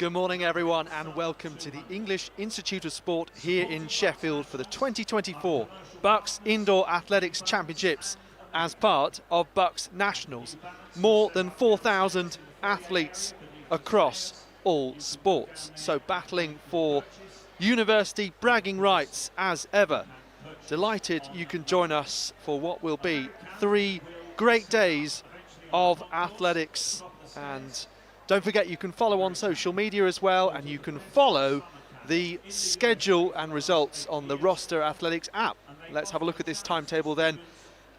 Good morning everyone and welcome to the English Institute of Sport here in Sheffield for the 2024 BUCS Indoor Athletics Championships as part of BUCS Nationals. More than 4,000 athletes across all sports, so battling for university bragging rights as ever. Delighted you can join us for what will be 3 great days of athletics. And don't forget, you can follow on social media as well, and you can follow the schedule and results on the Roster Athletics app. Let's have a look at this timetable then.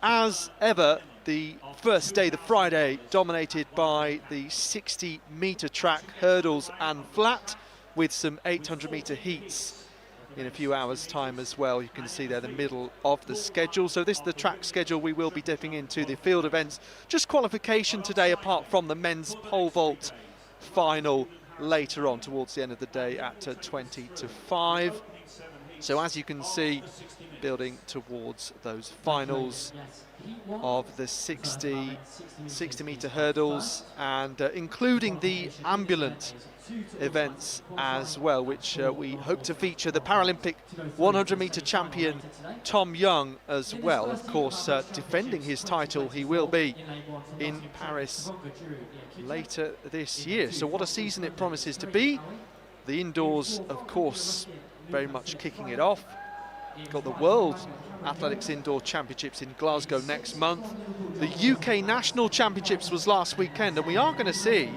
As ever, the first day, the Friday, dominated by the 60-metre track, hurdles and flat, with some 800-metre heats in a few hours' time as well. You can see there the middle of the schedule. So this is the track schedule. We will be dipping into the field events. Just qualification today, apart from the men's pole vault final later on towards the end of the day at 20 to 5. So as you can see, building towards those finals of the 60-metre hurdles, and including the ambulant events as well, which we hope to feature the Paralympic 100-metre champion Tom Young as well. Of course, defending his title, he will be in Paris later this year. So what a season it promises to be. The indoors, of course, very much kicking it off. Got the World Athletics Indoor Championships in Glasgow next month. The UK National Championships was last weekend, and we are going to see,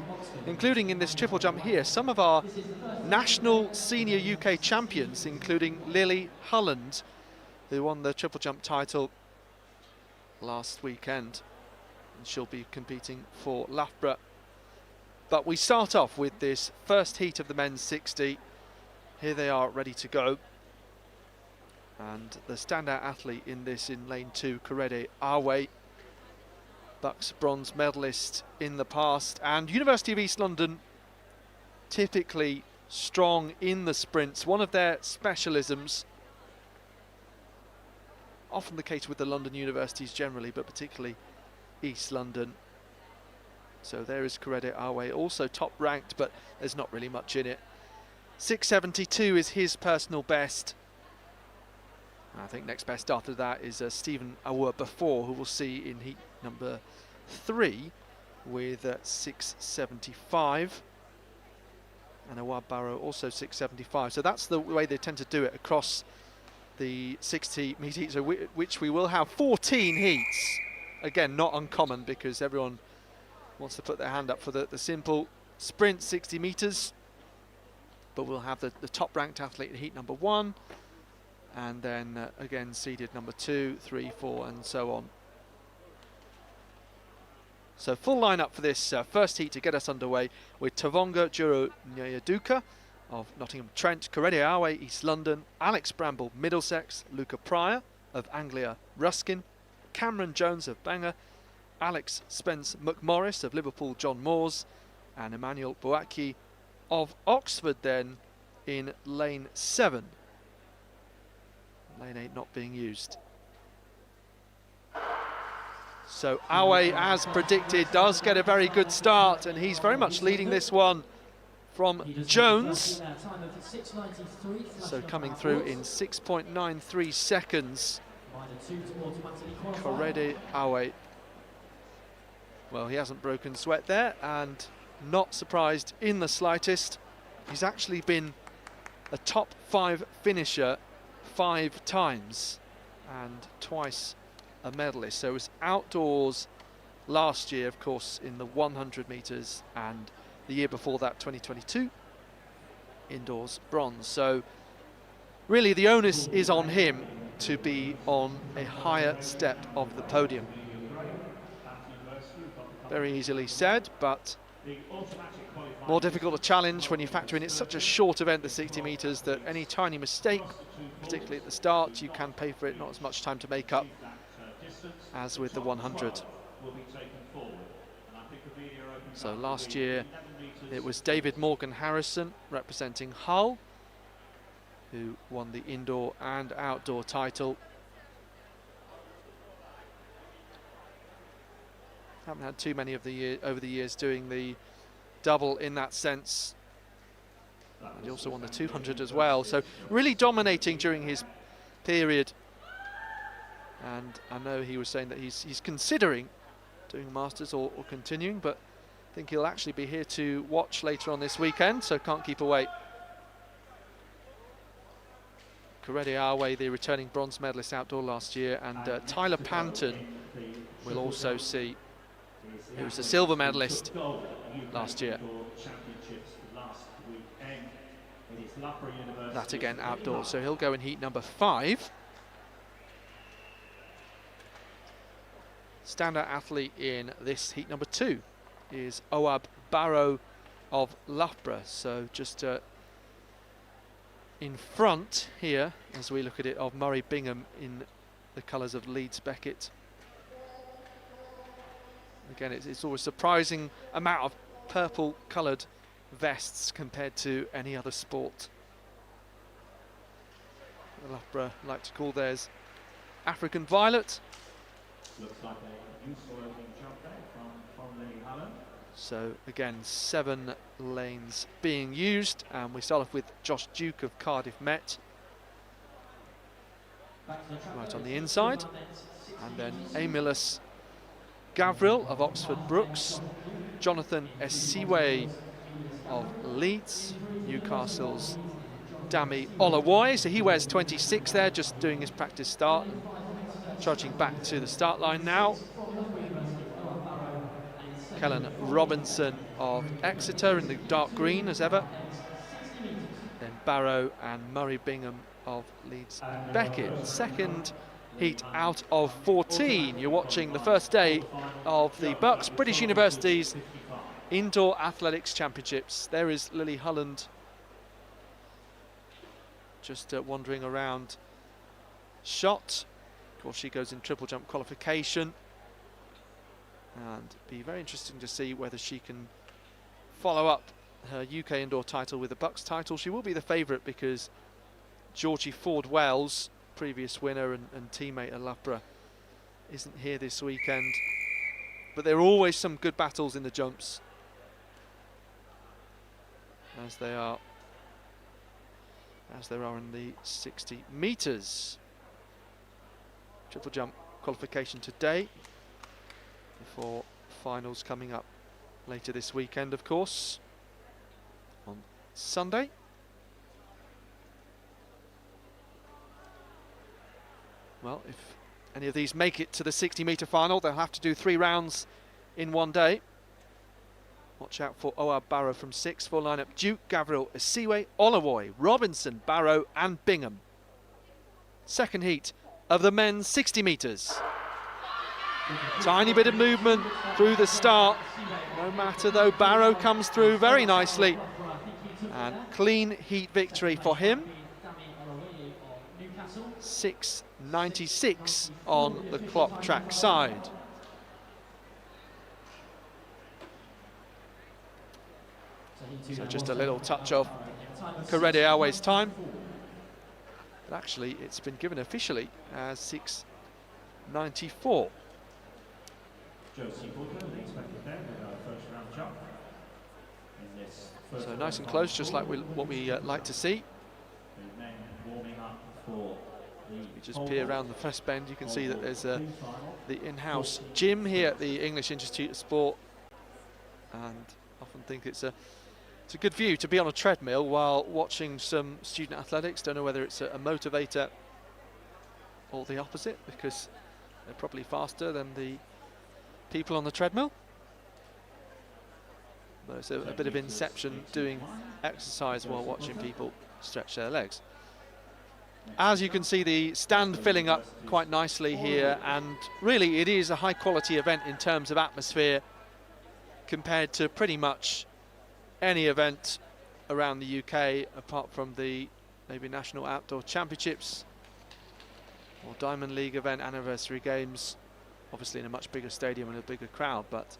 including in this triple jump here, some of our national senior UK champions, including Lily Holland, who won the triple jump title last weekend, and she'll be competing for Loughborough. But we start off with this first heat of the men's 60. Here they are ready to go. And the standout athlete in this, in lane 2, Korede Awe, BUCS bronze medalist in the past, and University of East London typically strong in the sprints, one of their specialisms. Often the case with the London universities generally, but particularly East London. So there is Korede Awe, also top ranked, but there's not really much in it. 6:72 is his personal best. I think next best after that is Stephen Awer-Before, who we'll see in heat number 3 with 6:75. And Awer-Barrow also 6:75. So that's the way they tend to do it across the 60-metre heats, which we will have 14 heats. Again, not uncommon, because everyone wants to put their hand up for the simple sprint 60 metres. But we'll have the top-ranked athlete in heat number 1. And then again seeded number 2, 3, 4 and so on. So full lineup for this first heat to get us underway, with Tavonga Juro Nyaduka of Nottingham Trent, Korede Awe East London, Alex Bramble Middlesex, Luca Pryor of Anglia Ruskin, Cameron Jones of Bangor, Alex Spence McMorris of Liverpool John Moores, and Emmanuel Boakye of Oxford then in lane 7. Lane 8 not being used. So Awe, as predicted, does get a very good start, and he's very much leading this one from Jones. So coming through in 6.93 seconds. Korede Awe. Well, he hasn't broken sweat there, and not surprised in the slightest. He's actually been a top 5 finisher 5 times and twice a medalist. So it was outdoors last year, of course, in the 100 metres, and the year before that, 2022, indoors bronze. So really the onus is on him to be on a higher step of the podium. Very easily said, but more difficult to challenge when you factor in it's such a short event, the 60 metres, that any tiny mistake, particularly at the start, you can pay for it. Not as much time to make up as with the 100. So last year it was David Morgan Harrison representing Hull who won the indoor and outdoor title. Haven't had too many of the over the years doing the double in that sense. And he also won the 200 as well. So really dominating during his period. And I know he was saying that he's considering doing Masters or continuing, but I think he'll actually be here to watch later on this weekend, so can't keep away. Correia Awe, the returning bronze medalist outdoor last year, and Tyler Panton will also see, who was a silver medalist last year. That again outdoors, so he'll go in heat number 5. Standout athlete in this heat number 2 is Oab Barrow of Loughborough, so just in front here, as we look at it, of Murray Bingham in the colours of Leeds Beckett. Again, it's always a surprising amount of purple coloured vests compared to any other sport. Loughborough like to call theirs African Violet. Looks like a useful opening jump there from Lily Hallam. So again, 7 lanes being used, and we start off with Josh Duke of Cardiff Met right on the inside, and then Emilus Gavril of Oxford Brookes, Jonathan Esiwe of Leeds, Newcastle's Dami Olawoy, so he wears 26 there, just doing his practice start, trudging back to the start line now. Kellen Robinson of Exeter in the dark green as ever. Then Barrow and Murray Bingham of Leeds Beckett. Second heat out of 14. You're watching the first day of the BUCS British University's Indoor Athletics Championships. There is Lily Holland just wandering around shot. Of course, she goes in triple jump qualification. And be very interesting to see whether she can follow up her UK indoor title with a BUCS title. She will be the favourite because Georgie Ford-Wells, previous winner and teammate at Loughborough, isn't here this weekend. But there are always some good battles in the jumps, as there are in the 60 metres. Triple jump qualification today, before finals coming up later this weekend, of course, on Sunday. Well, if any of these make it to the 60-metre final, they'll have to do 3 rounds in one day. Watch out for Oab Barrow from 6. Full lineup: Duke, Gavril, Esiwe, Olawoy, Robinson, Barrow and Bingham. Second heat of the men's 60 metres. Tiny bit of movement through the start. No matter though, Barrow comes through very nicely. And clean heat victory for him. 6:96 on the clock track side. So just a little touch of Correia Awe's time. But actually, it's been given officially as 6:94. So nice and close, just like what we like to see. You just peer around the first bend, you can see that there's the in-house gym here at the English Institute of Sport, and often think it's a good view to be on a treadmill while watching some student athletics. Don't know whether it's a motivator or the opposite, because they're probably faster than the people on the treadmill. There's a bit of inception doing exercise while watching people stretch their legs. As you can see, the stand filling up quite nicely here, and really it is a high quality event in terms of atmosphere compared to pretty much any event around the UK, apart from the maybe National Outdoor Championships or Diamond League event, Anniversary Games, obviously in a much bigger stadium and a bigger crowd, but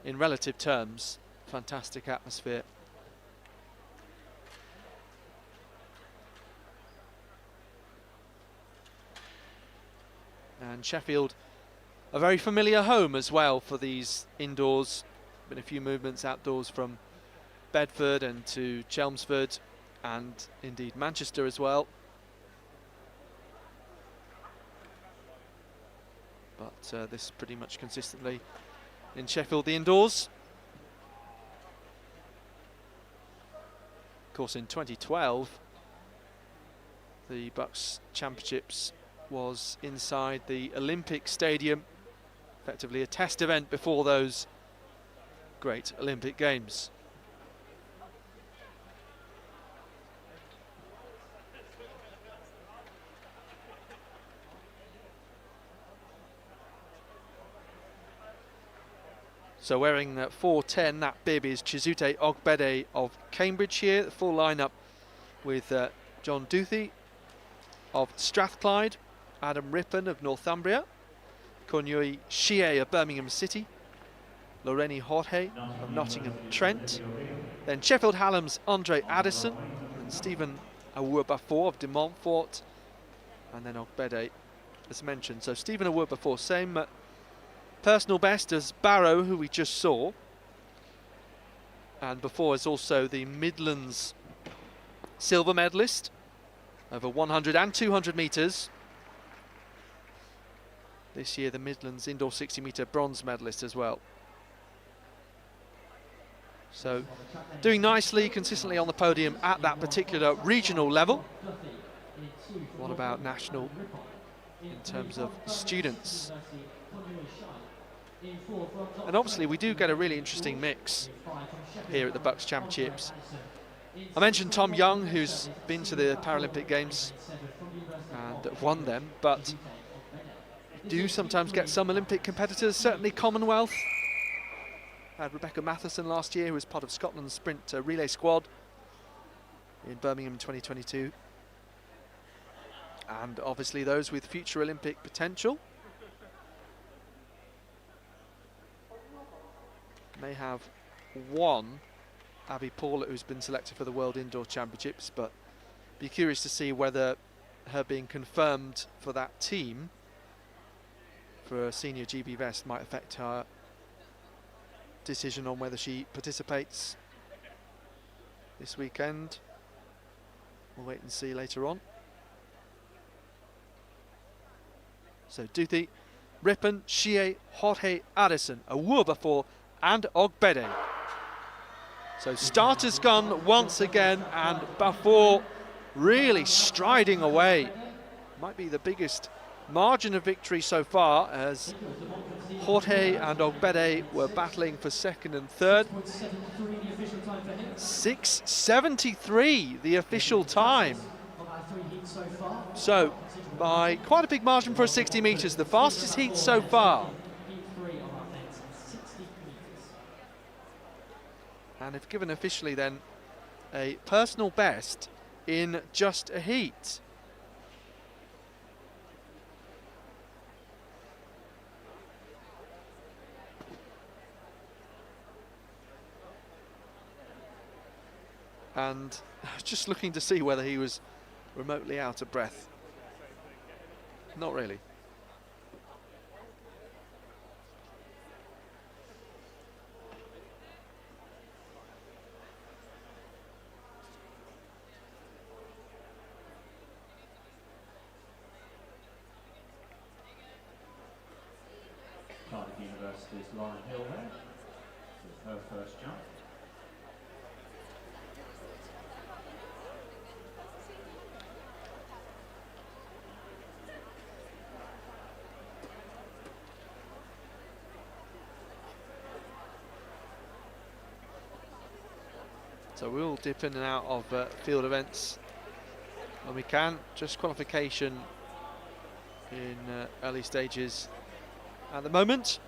in relative terms, fantastic atmosphere. And Sheffield, a very familiar home as well for these indoors. Been a few movements outdoors from Bedford and to Chelmsford and indeed Manchester as well. But this pretty much consistently in Sheffield, the indoors. Of course, in 2012, the BUCS Championships was inside the Olympic Stadium, effectively a test event before those great Olympic Games. So wearing 410, that bib is Chizute Ogbede of Cambridge here. The full lineup with John Duthie of Strathclyde, Adam Rippon of Northumbria, Konyui Shie of Birmingham City, Loreni Jorge of Nottingham Trent, then Sheffield Hallam's Andre Addison, and Stephen Awuabafor of De Montfort, and then Ogbede as mentioned. So Stephen Awuabafor, same personal best as Barrow, who we just saw, and before is also the Midlands silver medalist over 100 and 200 metres. This year the Midlands indoor 60 metre bronze medalist as well. So doing nicely, consistently on the podium at that particular regional level. What about national in terms of students? And obviously we do get a really interesting mix here at the BUCS Championships. I mentioned Tom Young, who's been to the Paralympic Games and won them, but do sometimes get some Olympic competitors, certainly Commonwealth. Had Rebecca Matheson last year, who was part of Scotland's sprint relay squad in Birmingham in 2022. And obviously those with future Olympic potential. May have one, Abby Paulett, who's been selected for the World Indoor Championships, but be curious to see whether her being confirmed for that team for a senior GB vest might affect her decision on whether she participates this weekend. We'll wait and see later on. So Duthie, Rippon, Shie, Jorge, Addison, Awuabafor and Ogbede. So starter's gone once again, and Bafor really striding away. Might be the biggest margin of victory so far, as Jorge and Ogbede were battling for second and third. 6:73 the official time. So by quite a big margin for a 60 metres, the fastest heat so far. And if given officially then a personal best in just a heat. And just looking to see whether he was remotely out of breath. Not really. Cardiff University's Lauren Hill there with her first jump. So we'll dip in and out of field events when we can. Just qualification in early stages at the moment.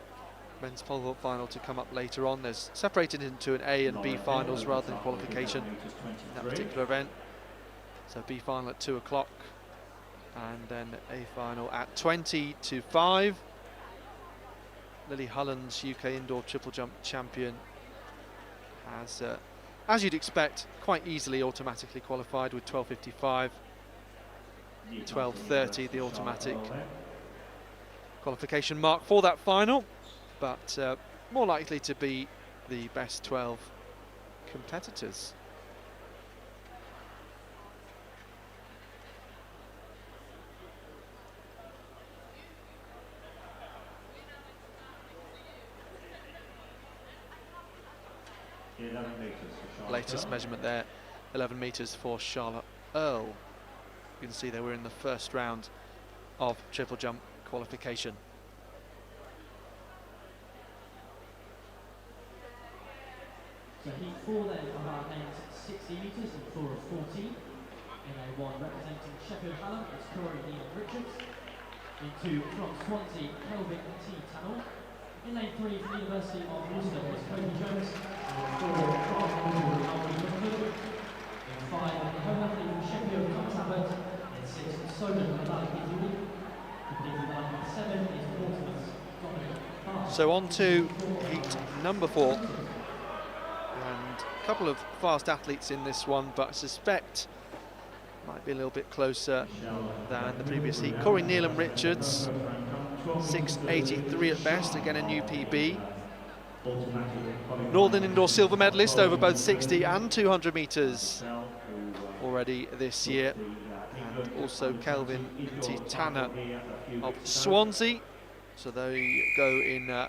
Men's pole vault final to come up later on. There's separated into an A and B finals rather than qualification in that particular event. So B final at 2 o'clock and then A final at 20 to 5. Lily Hullen's UK indoor triple jump champion has, as you'd expect, quite easily automatically qualified with 12:55, 12:30 the automatic qualification mark for that final, but more likely to be the best 12 competitors. Latest measurement there, 11 metres for Charlotte Earl. You can see they were in the first round of triple jump qualification. So heat 4 then of our men's 60 metres and floor of 14. In A1 representing Sheffield Hallam, it's Corey Neil Richards. In 2 from Swansea, Kelvin T. Tannell. In lane 3 from the University of Worcester, it's Cody Jones. In 4 from Alfie Woodford. In 5 the home athlete from Sheffield, Thomas Abbott. In 6 from Soden, Malik Italy. Completing the line 7 is Portsmouth's Dominic Barr. So on to heat number 4. And a couple of fast athletes in this one, but I suspect might be a little bit closer than the previous heat. Corey Neil Richards, 6.83 at best, again a new PB. Northern Indoor silver medalist over both 60 and 200 metres already this year. And also Kelvin T. Tanner of Swansea. So they go in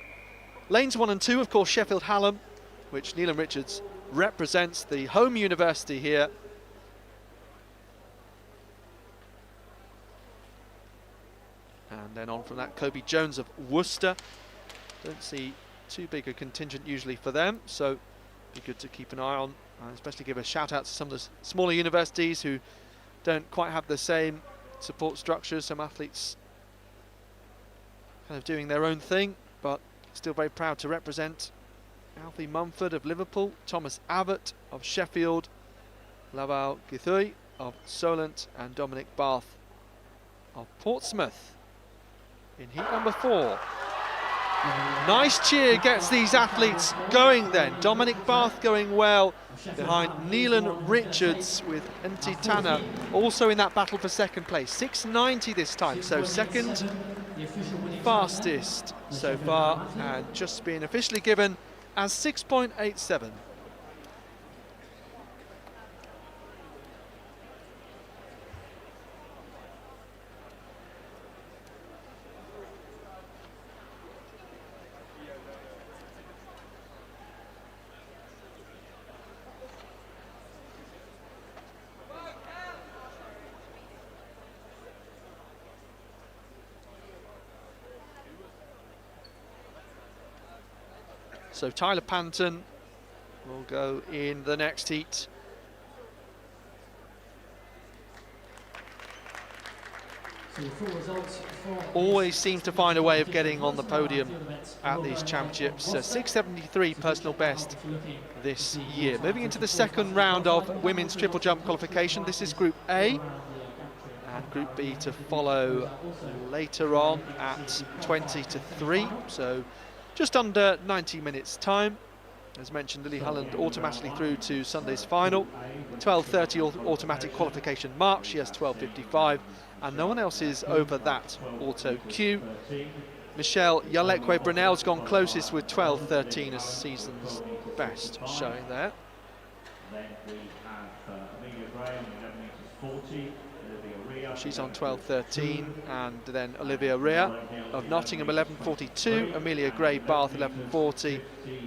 lanes 1 and 2, of course, Sheffield Hallam, which Neil Richards represents, the home university here. And then on from that, Kobe Jones of Worcester. Don't see too big a contingent usually for them, so be good to keep an eye on, and especially give a shout out to some of the smaller universities who don't quite have the same support structures. Some athletes kind of doing their own thing, but still very proud to represent. Alfie Mumford of Liverpool, Thomas Abbott of Sheffield, Laval Githui of Solent, and Dominic Barth of Portsmouth in heat number 4. Nice cheer gets these athletes going then. Dominic Barth going well behind Neelan Richards, with N.T. Tanner also in that battle for second place. 6.90 this time, so second fastest so far, and just being officially given as 6.87. So Tyler Panton will go in the next heat. Always seems to find a way of getting on the podium at these championships. 6.73 personal best this year. Moving into the second round of women's triple jump qualification. This is Group A, and Group B to follow later on at 20 to 3. So just under 90 minutes time. As mentioned, Lily Holland automatically through to Sunday's final. 12.30 automatic qualification mark. She has 12.55, and no one else is over that auto queue. Michelle Yalekwe Brunel's gone closest with 12.13 as season's best showing there. Then we have Amelia Graham, 11 metres 40. She's on 12.13, and then Olivia Rea of Nottingham 11.42, Amelia Gray Bath 11.40,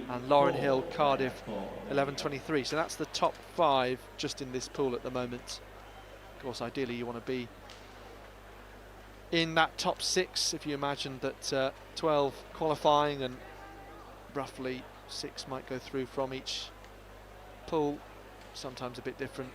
and Lauren Hill Cardiff 11.23. So that's the top 5 just in this pool at the moment. Of course, ideally you want to be in that top 6 if you imagine that 12 qualifying and roughly 6 might go through from each pool, sometimes a bit different.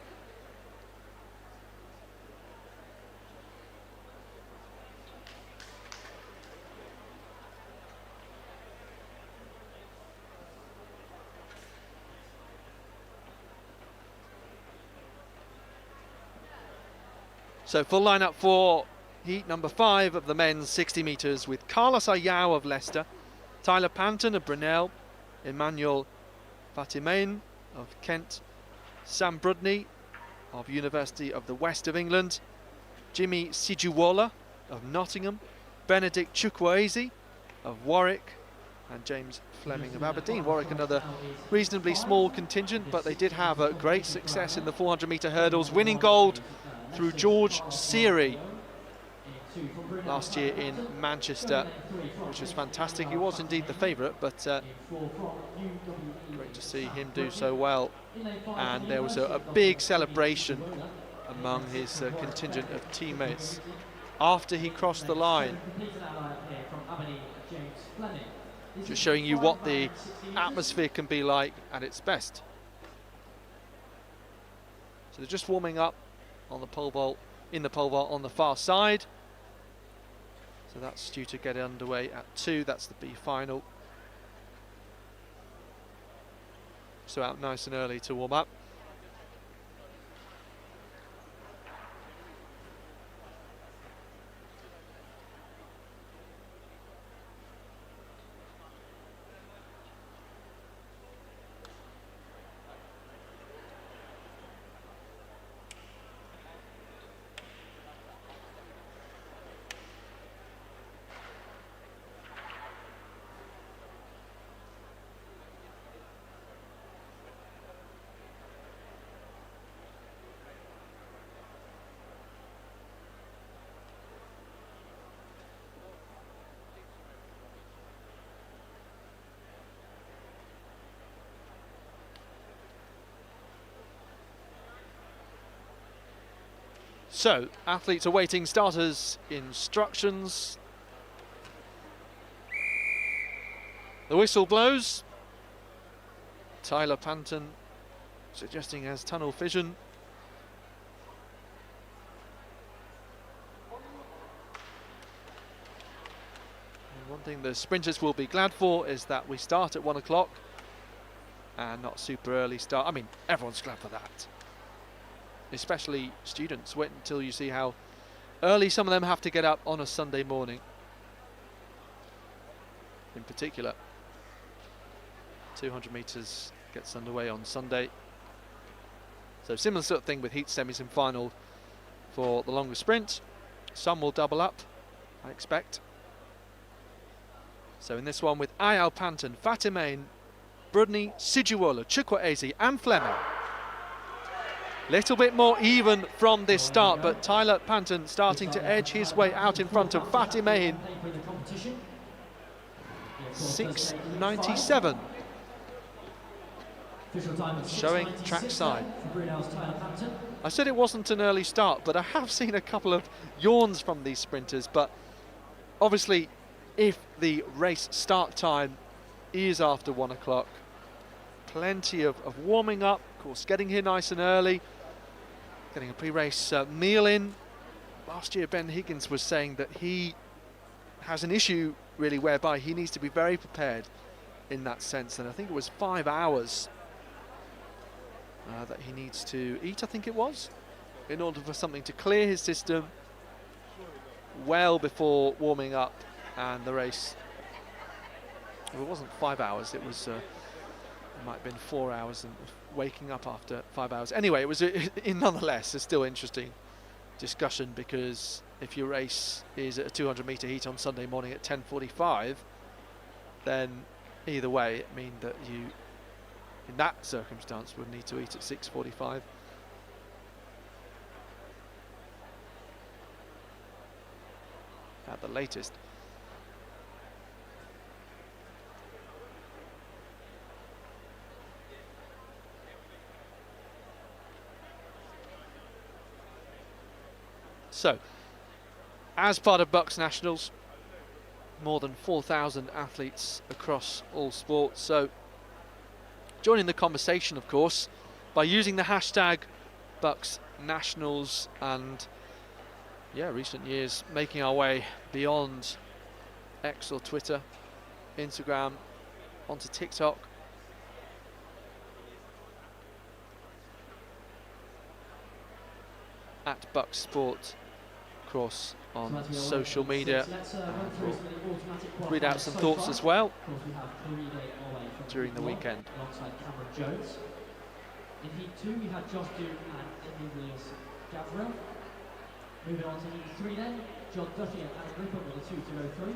So full lineup for heat number 5 of the men's 60 metres, with Carlos Ayau of Leicester, Tyler Panton of Brunel, Emmanuel Fatimain of Kent, Sam Brudney of University of the West of England, Jimmy Sijuwola of Nottingham, Benedict Chukwueze of Warwick, and James Fleming of Aberdeen. Warwick, another reasonably small contingent, but they did have a great success in the 400-metre hurdles, winning gold through George Seary last year in Manchester, which was fantastic. He was indeed the favourite, but great to see him do so well. And there was a big celebration among his contingent of teammates after he crossed the line, just showing you what the atmosphere can be like at its best. So they're just warming up on the pole vault, in the pole vault on the far side. So that's due to get underway at 2. That's the B final. So out nice and early to warm up. So, athletes awaiting starters' instructions. The whistle blows. Tyler Panton suggesting he has tunnel vision. And one thing the sprinters will be glad for is that we start at 1 o'clock and not super early start. I mean, everyone's glad for that. Especially students. Wait until you see how early some of them have to get up on a Sunday morning. In particular, 200 metres gets underway on Sunday. So similar sort of thing with heat semis and final for the longer sprint. Some will double up, I expect. So in this one with Ayal Panton, Fatimain, Brudney, Sijuola, Chukwueze and Fleming. Little bit more even from this start, but Tyler Panton starting to edge his way out in front of Fatimain. 6:97. Showing trackside. I said it wasn't an early start, but I have seen a couple of yawns from these sprinters. But obviously, if the race start time is after 1 o'clock, plenty of warming up, of course, getting here nice and early, getting a pre-race meal in. Last year, Ben Higgins was saying that he has an issue, really, whereby he needs to be very prepared in that sense. And I think it was 5 hours that he needs to eat, I think it was, in order for something to clear his system well before warming up and the race. Well, it wasn't 5 hours, it was it might have been 4 hours and waking up after 5 hours. Anyway, it was nonetheless a still interesting discussion, because if your race is at a 200 metre heat on Sunday morning at 10:45, then either way it means that you, in that circumstance, would need to eat at 6:45. At the latest. So, as part of BUCS Nationals, more than 4,000 athletes across all sports. So, joining the conversation, of course, by using the hashtag BUCS Nationals, and yeah, recent years making our way beyond X or Twitter, Instagram, onto TikTok. At BUCS Sport across on social media. We'll read out some thoughts as well during the weekend. Alongside Cameron Jones. In Heat 2 we had Josh Duke and Emilius Gavril. Moving on to Heat 3 then, John Duffy and Adam Ripper with a 2:03.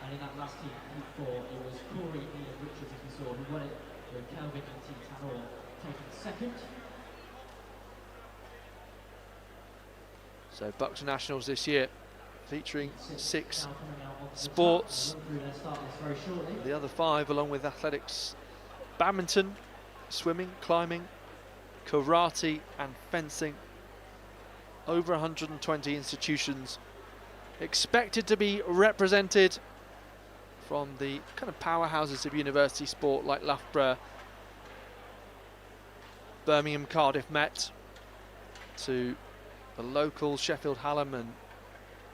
And in that last heat, heat 4, it was Corey Ian Richards, as we saw, who won it, with Kelvin and T. Tanor taking second. So BUCS Nationals this year featuring 6 sports. The other 5 along with athletics, badminton, swimming, climbing, karate and fencing. Over 120 institutions expected to be represented, from the kind of powerhouses of university sport like Loughborough, Birmingham, Cardiff, Met, to the local Sheffield, Hallam and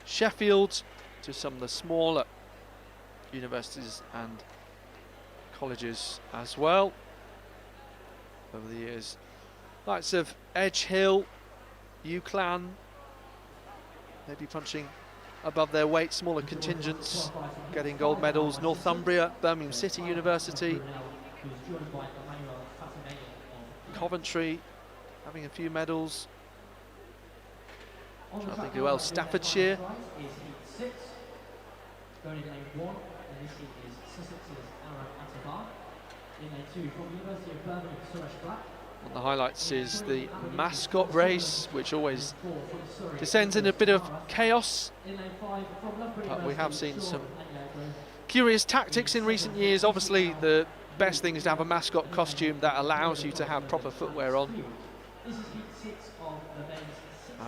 Sheffield, to some of the smaller universities and colleges as well over the years. Likes of Edge Hill, UCLan, maybe punching above their weight, smaller contingents getting gold medals. Northumbria, Birmingham City University, Coventry having a few medals. I think who else? Staffordshire. One of the highlights is the mascot race, which always descends in a bit of chaos, but we have seen some curious tactics in recent years. Obviously the best thing is to have a mascot costume that allows you to have proper footwear on,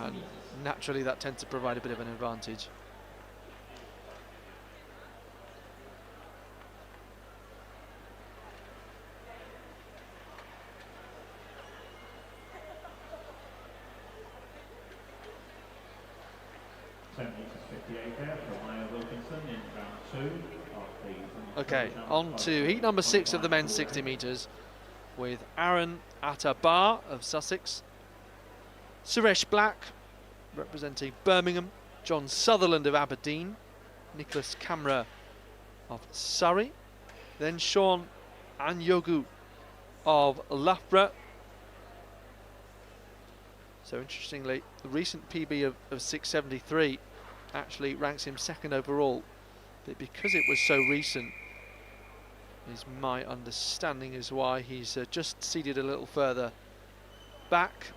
and naturally that tends to provide a bit of an advantage. Okay, on to heat number 6 of the men's 60 metres with Aaron Attabar of Sussex, Suresh Black representing Birmingham, John Sutherland of Aberdeen, Nicholas Camera of Surrey, then Sean Anyogu of Loughborough. So interestingly, the recent PB of 673 actually ranks him 2nd overall, but because it was so recent, is my understanding is why he's just seeded a little further back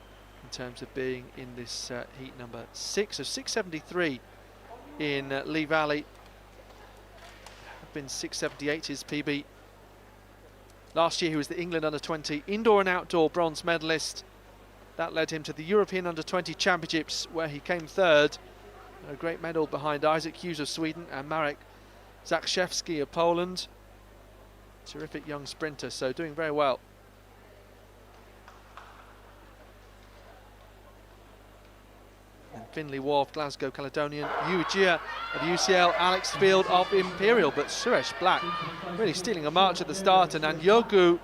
in terms of being in this heat number 6 of 673 in Lee Valley. Have been 678 his PB. Last year he was the England under-20 indoor and outdoor bronze medalist. That led him to the European under-20 championships, where he came 3rd. A great medal behind Isaac Hughes of Sweden and Marek Zakrzewski of Poland. Terrific young sprinter, so doing very well. And Finley Wharf, Glasgow Caledonian, Yu Jia of UCL, Alex Field of Imperial, but Suresh Black really stealing a march at the start, and Anyogu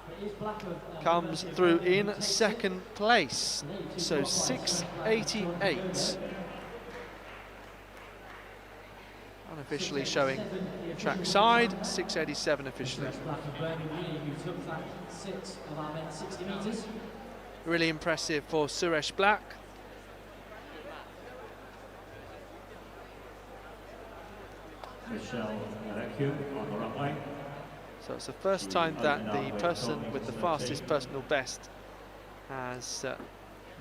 comes through in 2nd place, so 688. Unofficially showing track side, 687 officially. Really impressive for Suresh Black. So it's the first time that the person with the fastest personal best has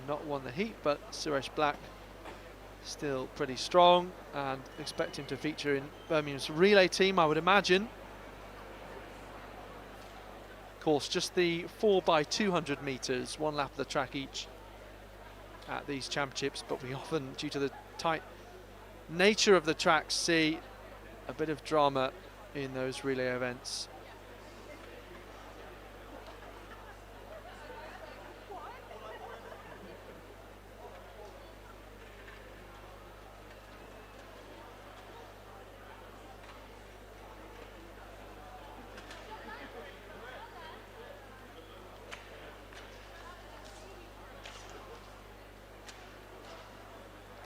not won the heat, but Suresh Black still pretty strong, and expect him to feature in Birmingham's relay team, I would imagine. Of course, just the 4x200 metres, 1 lap of the track each at these championships, but we often, due to the tight nature of the tracks, see a bit of drama in those relay events.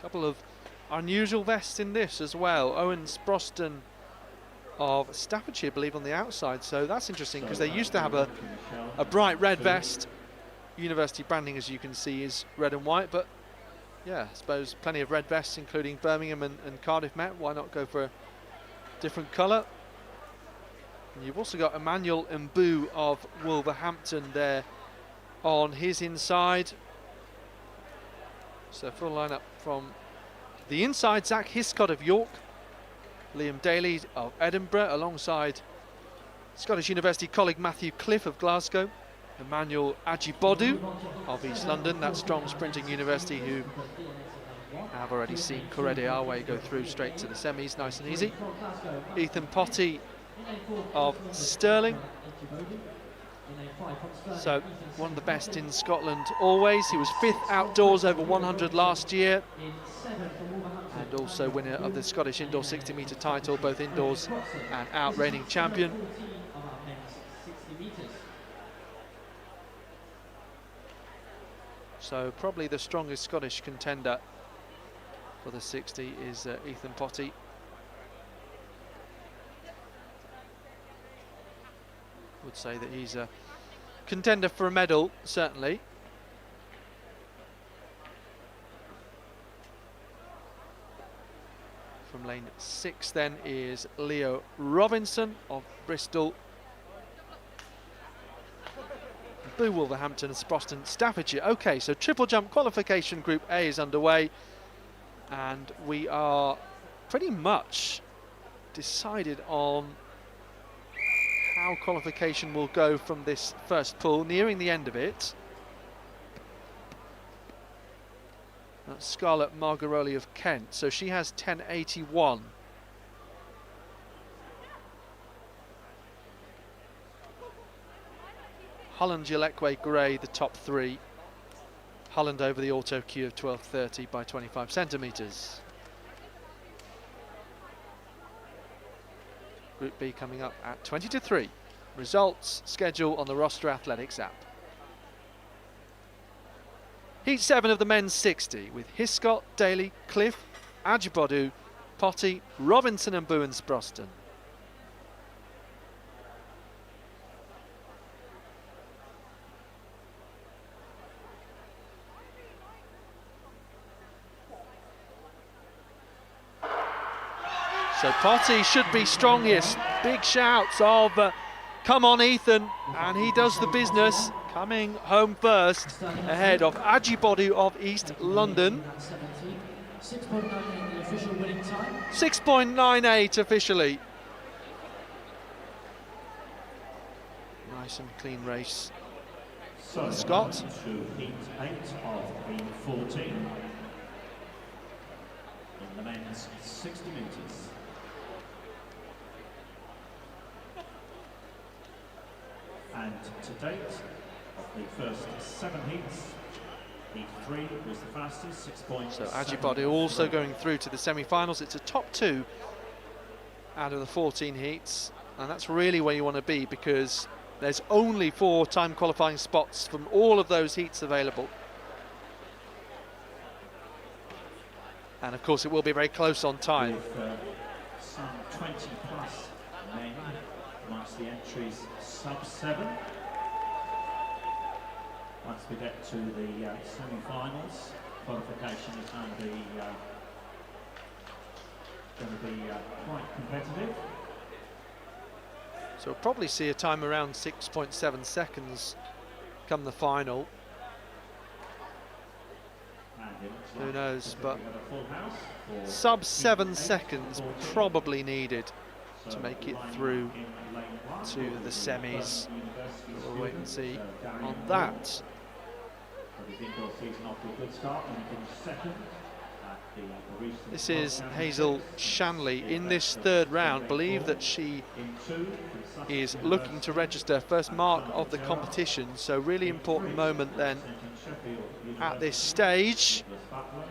Couple of unusual vests in this as well. Owen Sproston of Staffordshire, I believe, on the outside, so that's interesting because they used to have a bright red vest. University branding, as you can see, is red and white, but yeah, I suppose plenty of red vests, including Birmingham and Cardiff Met. Why not go for a different colour? And you've also got Emmanuel Mbu of Wolverhampton there on his inside. So full lineup from the inside: Zach Hiscott of York, Liam Daly of Edinburgh, alongside Scottish University colleague Matthew Cliff of Glasgow, Emmanuel Ajibodu of East London, that strong sprinting university who have already seen Korede Awe go through straight to the semis, nice and easy. Ethan Potty of Stirling. So one of the best in Scotland always. He was 5th outdoors over 100 last year, and also winner of the Scottish indoor 60-metre title, both indoors and out, reigning champion. So probably the strongest Scottish contender for the 60 is Ethan Potty. Would say that he's a contender for a medal, certainly. From lane 6 then is Leo Robinson of Bristol. Boo Wolverhampton and Sproston Staffordshire. Okay, so triple jump qualification group A is underway, and we are pretty much decided on how qualification will go from this first pool, nearing the end of it. That's Scarlett Margaroli of Kent, so she has 10.81. Holland Gillekwe Gray, the top 3. Holland over the auto queue of 12.30 by 25 centimetres. Group B coming up at 20 to 3. Results, schedule on the Roster Athletics app. Heat 7 of the men's 60 with Hiscott, Daly, Cliff, Ajibodu, Potty, Robinson and Boo and Sproston. So Potty should be strongest. Big shouts of come on Ethan, and he does the business, coming home first ahead of Ajibodu of East London. 6.98 officially. Nice and clean race. So Scott. To heat 8 of the 14 in the men's 60 metres. And to date, of the first 7 heats, heat 3 was the fastest, 6.7. So Ajibodu also going through to the semi-finals. It's a top 2 out of the 14 heats, and that's really where you want to be, because there's only 4 time qualifying spots from all of those heats available. And of course it will be very close on time. With some 20 plus men amongst the entries sub-7. Once we get to the semi-finals, qualification is going to be quite competitive. So we'll probably see a time around 6.7 seconds come the final. And it looks Who like knows, but we have a full house for sub 7 heat 8, seconds 14. probably needed to So make it lining through up in lane 1 to will the be the semis. first university We'll wait and student, see Darian on Moore. that. But his indoor season off to a good start when he finished second at the recent This is World Hazel Championships. Shanley in In this that third of round. Believe 7.84. that she In 2 from Sussex is looking to University. register first And mark Cardiff of the Gerrard. competition, so really In important 3, moment then representing Sheffield at this University, stage. Nicholas Butler.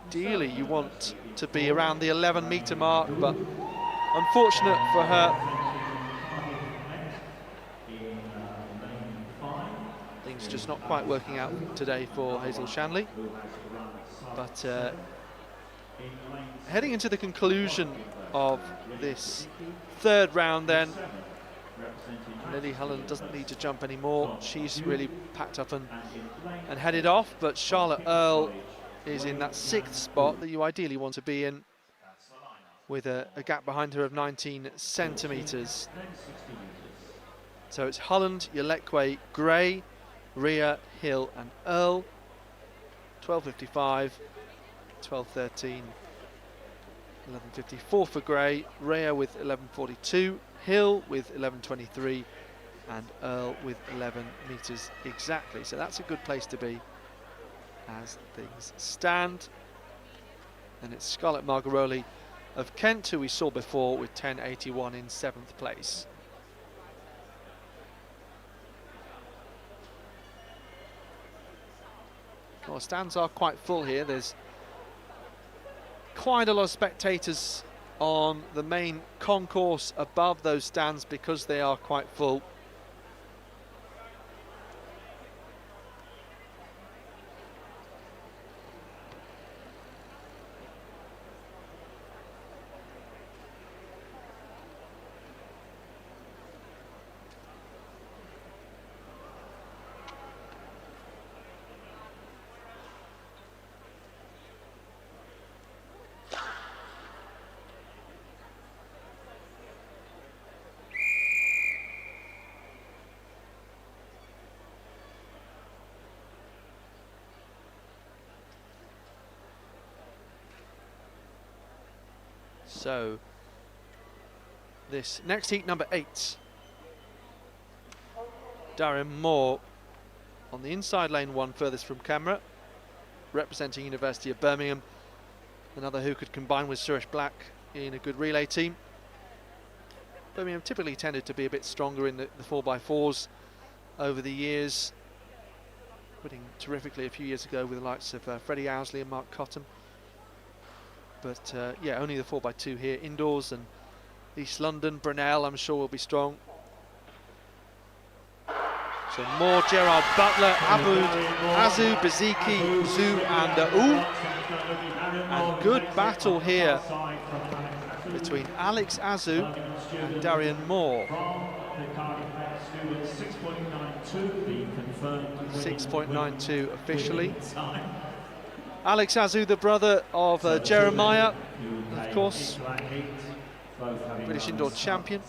Ideally you want to be around the 11-metre mark, but unfortunate for her, things just not quite working out today for Hazel Shanley. But heading into the conclusion of this third round then, Lily Hullen doesn't need to jump anymore. She's really packed up and headed off, but Charlotte Earl is in that 6th spot that you ideally want to be in. with a gap behind her of 19 centimetres. So it's Holland, Yelekwe, Gray, Rhea, Hill and Earl. 12.55, 12.13, 11.54 for Gray, Rhea with 11.42, Hill with 11.23 and Earl with 11 metres exactly. So that's a good place to be as things stand. And it's Scarlett Margaroli of Kent, who we saw before, with 10.81 in 7th place. Well, stands are quite full here. There's quite a lot of spectators on the main concourse above those stands because they are quite full. So this next heat, number 8, Darian Moore on the inside lane, one furthest from camera, representing University of Birmingham, another who could combine with Suresh Black in a good relay team. Birmingham typically tended to be a bit stronger in the 4x4s over the years, winning terrifically a few years ago with the likes of Freddie Owsley and Mark Cottam. But yeah, only the 4x2 here indoors, and East London, Brunel, I'm sure will be strong. So more Gerard Butler, Aboud, Azu, Baziki, Zu and And good battle here between Alex Azu and Darian Moore. 6.92 officially. Alex Azu, the brother of Jeremiah, of course, British indoor champion,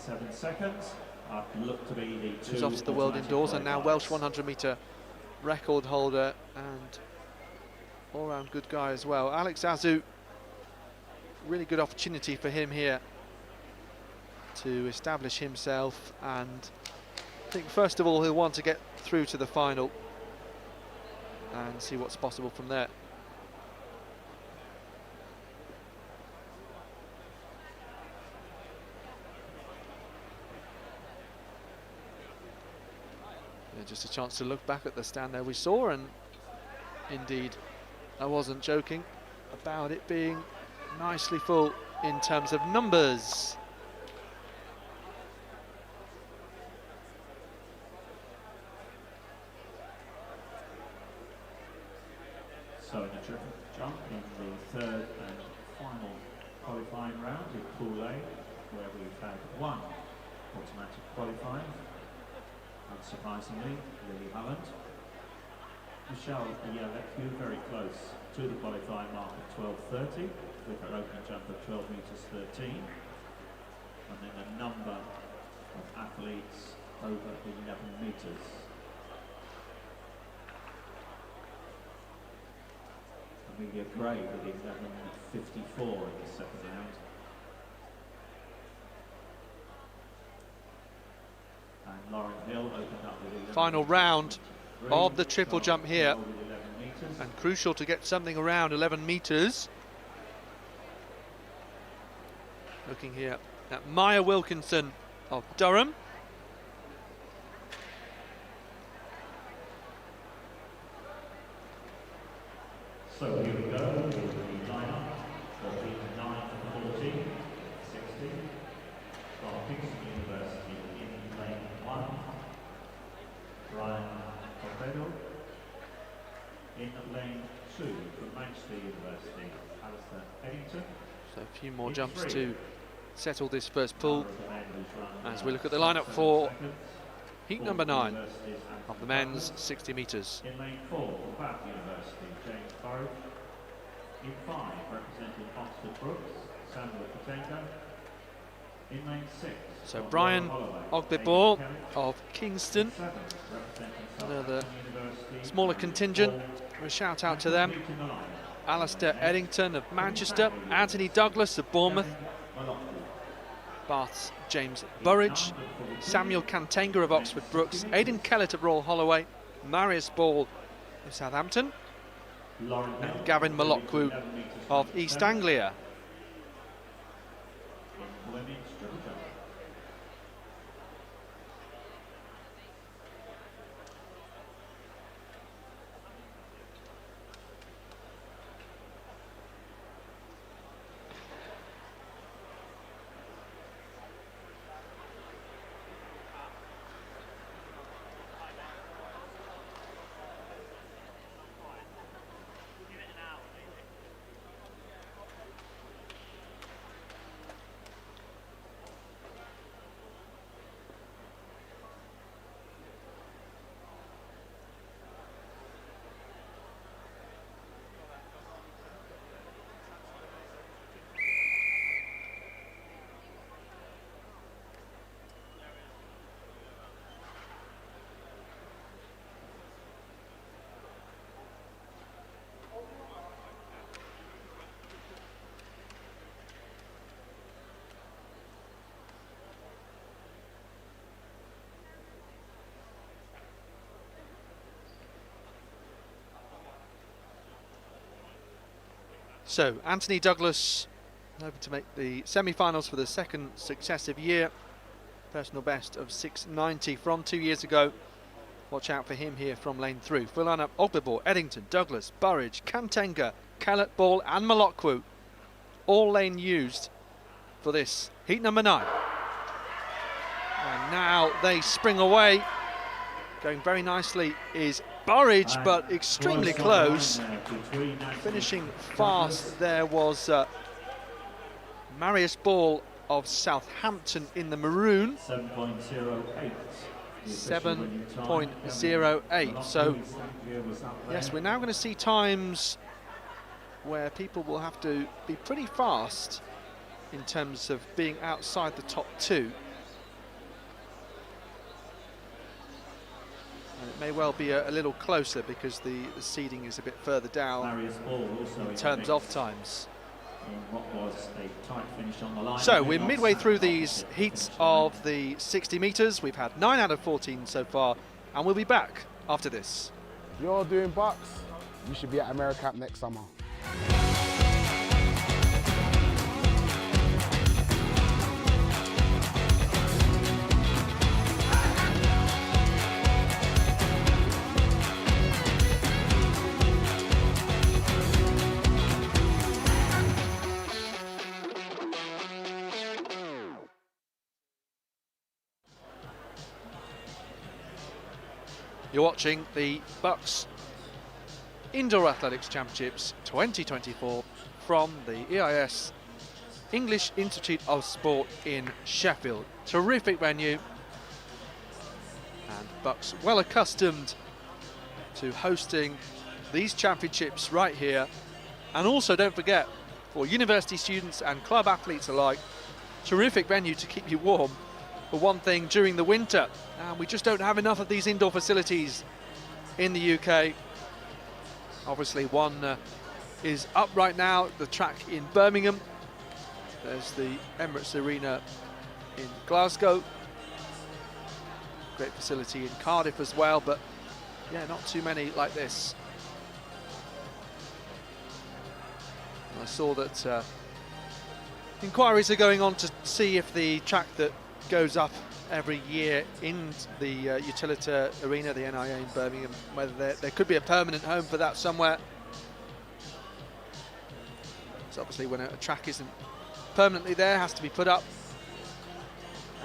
who's off to the world indoors, and now Welsh 100-metre record holder and all-round good guy as well. Alex Azu, really good opportunity for him here to establish himself, and I think first of all he'll want to get through to the final and see what's possible from there. Just a chance to look back at the stand there we saw, and indeed I wasn't joking about it being nicely full in terms of numbers. So in a terrific jump in the third and final qualifying round in Pool A, where we've had one automatic qualifying. Unsurprisingly, Lily Holland. Michelle Yelekwe very close to the qualifying mark at 12.30 with her opening jump of 12 metres 13. And then a number of athletes over 11 metres. Amelia Gray with 11.54 in the second round. And Lauren Hill opened up with Final round of the triple jump here, and crucial to get something around 11 metres. Looking here at Maya Wilkinson of Durham. So here we go with the lineup for heat 9 to 14, 60. From Kingston University in lane 1, Brian Corbedo. In lane 2 from Manchester University, Alistair Eddington. So a few more jumps to settle this first pool as we look at the lineup for heat number 9 of the men's 60 metres. In lane 4 from Bath University, James Burrow. In 5, representing Oxford Brooks, In lane 6. So Brian Ogbibor of Kingston, another smaller contingent, a shout out to them. Alistair Eddington of Manchester, Anthony Douglas of Bournemouth, Bath's James Burridge, Samuel Cantenga of Oxford Brookes, Aidan Kellett of Royal Holloway, Marius Ball of Southampton, and Gavin Malokwu of East Anglia. So Anthony Douglas hoping to make the semi-finals for the second successive year. Personal best of 690 from 2 years ago. Watch out for him here from lane 3. Full lineup: Ogbibor, Eddington, Douglas, Burridge, Cantenga, Kellett, Ball and Malokwu. All lane used for this heat number 9. And now they spring away. Going very nicely is Burridge, but extremely close. Finishing fast there was Marius Ball of Southampton in the maroon. 7.08. 7.08. So yes, we're now going to see times where people will have to be pretty fast in terms of being outside the top 2. And it may well be a little closer because the seeding is a bit further down in terms of times. So we're midway through these heats of the 60 metres. We've had 9 out of 14 so far, and we'll be back after this. If you're doing BUCS, you should be at AmeriCamp next summer. You're watching the BUCS Indoor Athletics Championships 2024 from the EIS English Institute of Sport in Sheffield. Terrific venue, and BUCS well accustomed to hosting these championships right here. And also, don't forget, for university students and club athletes alike, terrific venue to keep you warm, for one thing, during the winter. And we just don't have enough of these indoor facilities in the UK. Obviously one is up right now, the track in Birmingham. There's the Emirates Arena in Glasgow. Great facility in Cardiff as well, but yeah, not too many like this. And I saw that inquiries are going on to see if the track that goes up every year in the Utilita Arena, the NIA in Birmingham, whether there could be a permanent home for that somewhere. So obviously when a track isn't permanently there, it has to be put up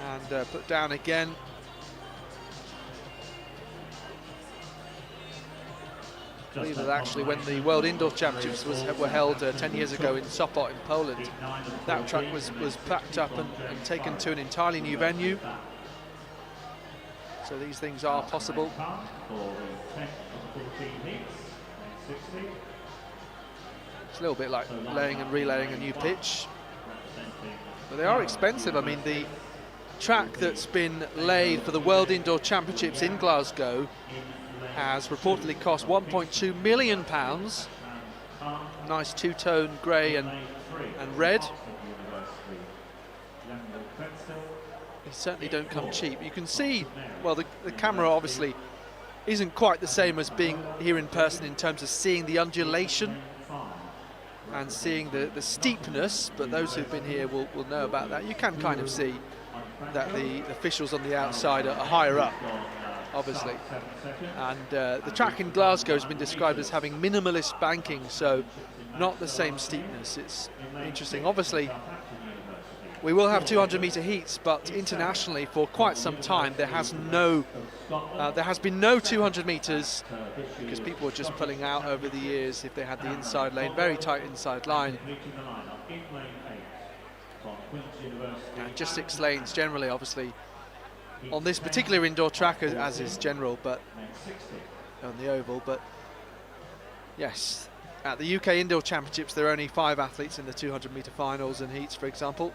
and put down again. I believe that actually when the World Indoor Championships were held 10 years ago in Sopot in Poland, that track was packed up and taken to an entirely new venue. So these things are possible. It's a little bit like laying and relaying a new pitch. But they are expensive. I mean, the track that's been laid for the World Indoor Championships in Glasgow has reportedly cost £1.2 million. Nice two-tone grey and red. They certainly don't come cheap. You can see, well, the camera obviously isn't quite the same as being here in person in terms of seeing the undulation and seeing the steepness, but those who've been here will know about that. You can kind of see that the officials on the outside are higher up, obviously. And the track in Glasgow has been described as having minimalist banking, so not the same steepness. It's interesting. Obviously, we will have 200-metre heats, but internationally for quite some time there has been no 200 metres because people were just pulling out over the years if they had the inside lane, very tight inside line. And just 6 lanes generally, obviously, on this particular indoor track, as is general, but on the oval. But yes, at the UK Indoor Championships there are only 5 athletes in the 200-metre finals and heats, for example.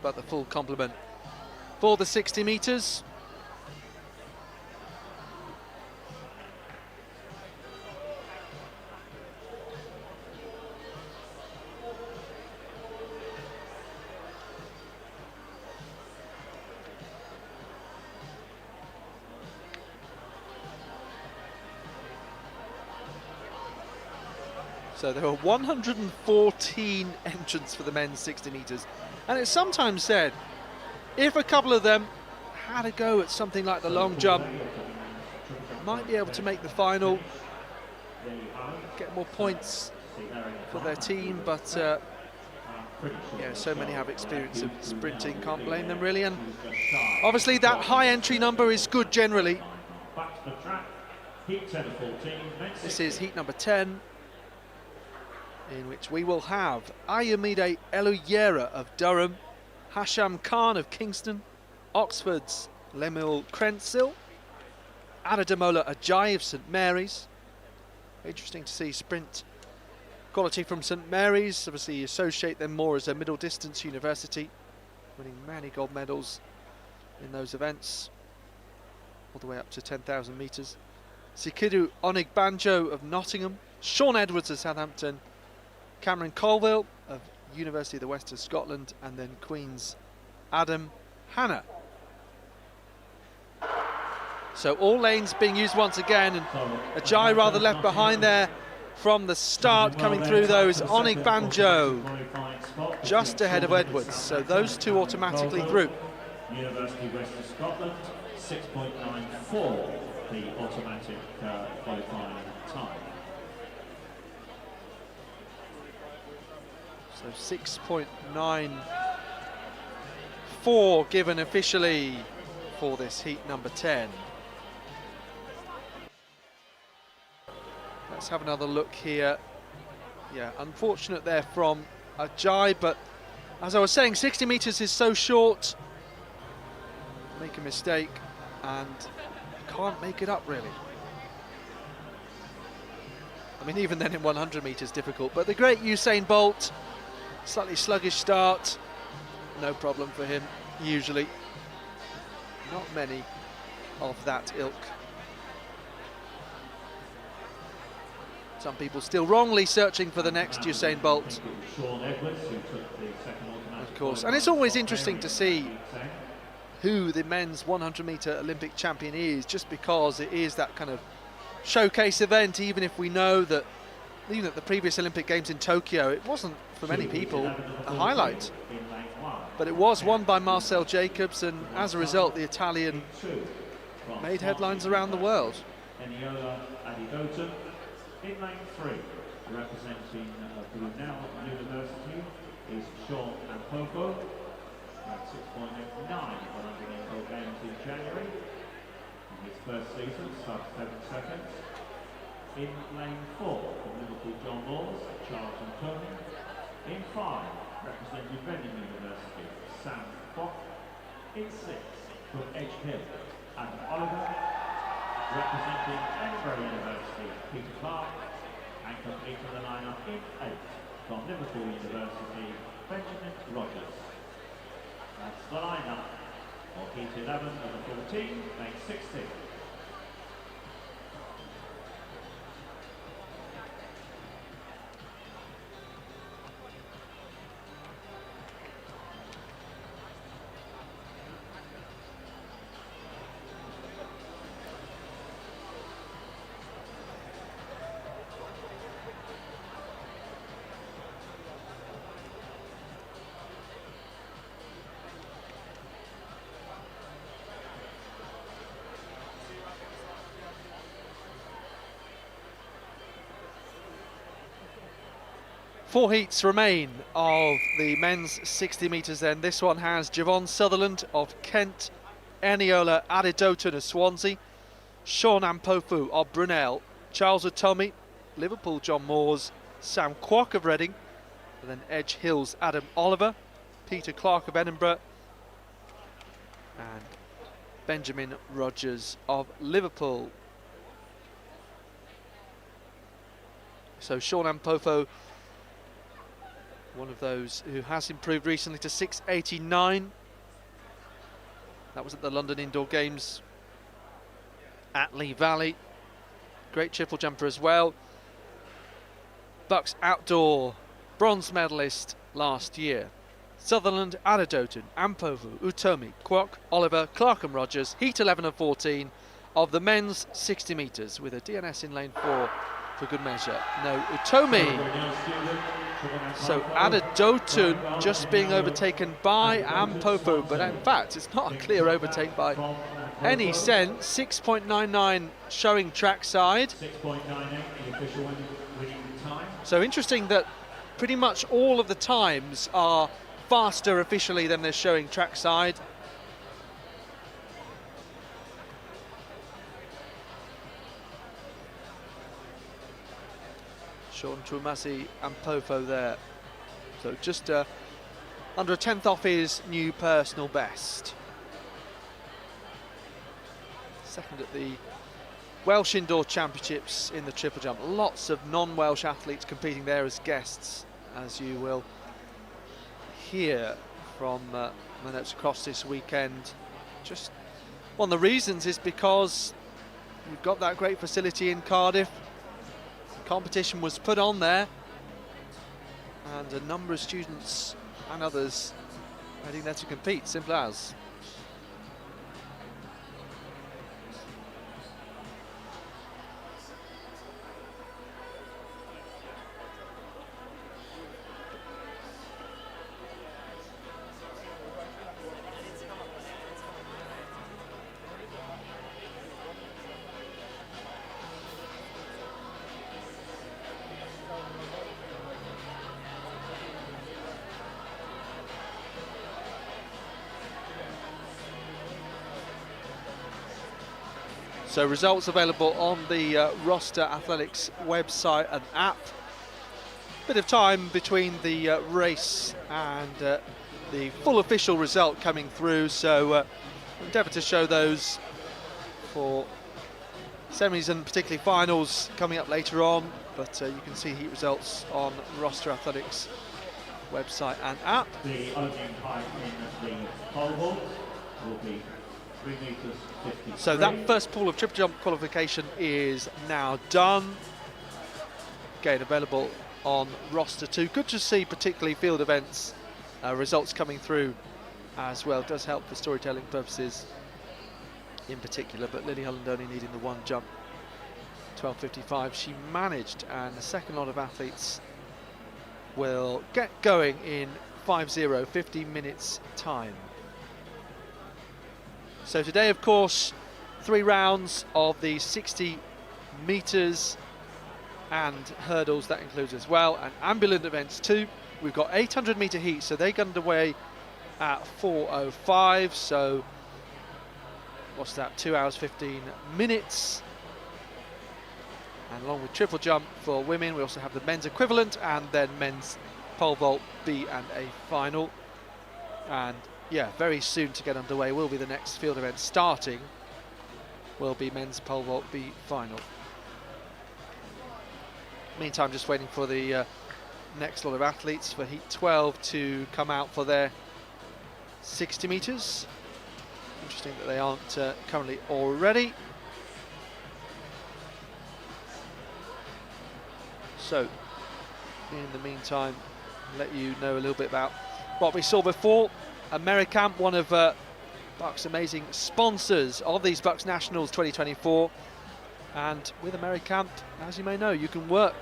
But the full complement for the 60 metres. So there are 114 entrants for the men's 60 metres. And it's sometimes said, if a couple of them had a go at something like the long jump, might be able to make the final, get more points for their team, but yeah, so many have experience of sprinting, can't blame them really. And obviously that high entry number is good generally. This is heat number 10, in which we will have Ayomide Eluyera of Durham, Hasham Khan of Kingston, Oxford's Lemuel Krensil, Adedemola Ajayi of St Mary's. Interesting to see sprint quality from St Mary's. Obviously you associate them more as a middle distance university, winning many gold medals in those events, all the way up to 10,000 metres. Sikiru Onigbanjo of Nottingham, Sean Edwards of Southampton, Cameron Colville of University of the West of Scotland, and then Queen's Adam Hanna. So all lanes being used once again, and Ajayi rather left behind there from the start. Coming through though is Onigbanjo, just ahead of Edwards, so those two automatically through. University West of Scotland, 6.94 the automatic qualifying time. So 6.94 given officially for this heat number 10. Let's have another look here. Yeah, unfortunate there from Ajayi, but as I was saying, 60 metres is so short. Make a mistake and can't make it up really. I mean, even then in 100 metres difficult, but the great Usain Bolt, slightly sluggish start, no problem for him usually. Not many of that ilk. Some people still wrongly searching for the next Usain Bolt, of course. And it's always interesting to see who the men's 100-metre Olympic champion is, just because it is that kind of showcase event, even if we know that even at the previous Olympic Games in Tokyo, it wasn't, for many people, a highlight. But it was won by Marcel Jacobs, and as a result, the Italian made headlines around the world. In lane 3, representing Brunel University, is Sean Ampoko at 6.89 Olympic Games in January. In his first season, started 7 seconds. In lane 4, from Liverpool John Laws, Charles Anthony. In 5, representing Reading University, Sam Fock. In 6, from Edge Hill, Adam Oliver. representing Edinburgh University, Peter Clark, and completing the lineup in 8 from Liverpool University, Benjamin Rogers. That's the lineup for Heat 11 of the 14, lane 60. Four heats remain of the men's 60 metres then. This one has Javon Sutherland of Kent, Eniola Adedoton of Swansea, Sean Ampofu of Brunel, Charles Otomi, Liverpool John Moores, Sam Kwok of Reading, and then Edge Hills Adam Oliver, Peter Clark of Edinburgh, and Benjamin Rogers of Liverpool. So Sean Ampofu, one of those who has improved recently to 6.89. That was at the London Indoor Games at Lee Valley. Great triple jumper as well. BUCS Outdoor bronze medalist last year. Sutherland, Adedoton, Ampofu, Utomi, Kwok, Oliver, Clark and Rogers. Heat 11 of 14 of the men's 60 metres with a DNS in lane 4 for good measure. No Utomi. So Adedoton just being overtaken by Ampofu, but in fact it's not a clear overtake by any sense. 6.99 showing trackside. 6.98, the official winning time. So interesting that pretty much all of the times are faster officially than they're showing trackside. Sean Trumasi Ampofu there. So just under a tenth off his new personal best. Second at the Welsh Indoor Championships in the triple jump. Lots of non-Welsh athletes competing there as guests, as you will hear from my notes across this weekend. Just one of the reasons is because we've got that great facility in Cardiff. Competition was put on there, and a number of students and others heading there to compete, simple as. So results available on the Roster Athletics website and app. Bit of time between the race and the full official result coming through, so endeavour to show those for semis and particularly finals coming up later on, but you can see heat results on Roster Athletics website and app. The opening time in the pole vault will be 3 metres 53. So that first pool of triple jump qualification is now done. Again, available on Roster 2. Good to see particularly field events results coming through as well. It does help for storytelling purposes in particular, but Lily Holland only needing the one jump, 12.55. She managed, and the second lot of athletes will get going in 5:0, 15 minutes time. So today, of course, 3 rounds of the 60 metres and hurdles, that includes as well, and ambulant events too. We've got 800 metre heat, so they get underway at 4:05, so what's that, 2 hours 15 minutes. And along with triple jump for women, we also have the men's equivalent and then men's pole vault B and A final. And yeah, very soon to get underway will be the next field event, starting will be men's pole vault B final. Meantime, just waiting for the next lot of athletes for heat 12 to come out for their 60 metres. Interesting that they aren't currently already. So, in the meantime, let you know a little bit about what we saw before. AmeriCamp, one of BUCS' amazing sponsors of these BUCS Nationals 2024. And with AmeriCamp, as you may know, you can work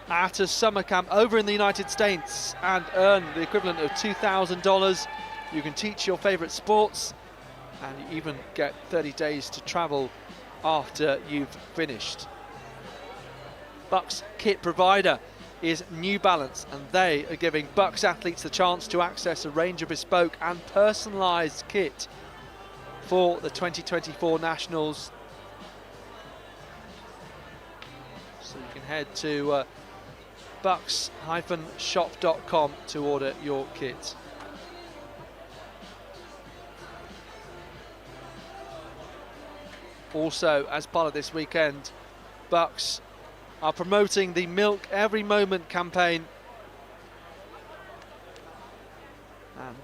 at a summer camp over in the United States and earn the equivalent of $2,000. You can teach your favourite sports, and you even get 30 days to travel after you've finished. BUCS kit provider is New Balance, and they are giving BUCS athletes the chance to access a range of bespoke and personalised kit for the 2024 Nationals. So you can head to bucs-shop.com to order your kit. Also, as part of this weekend, BUCS are promoting the Milk Every Moment campaign. And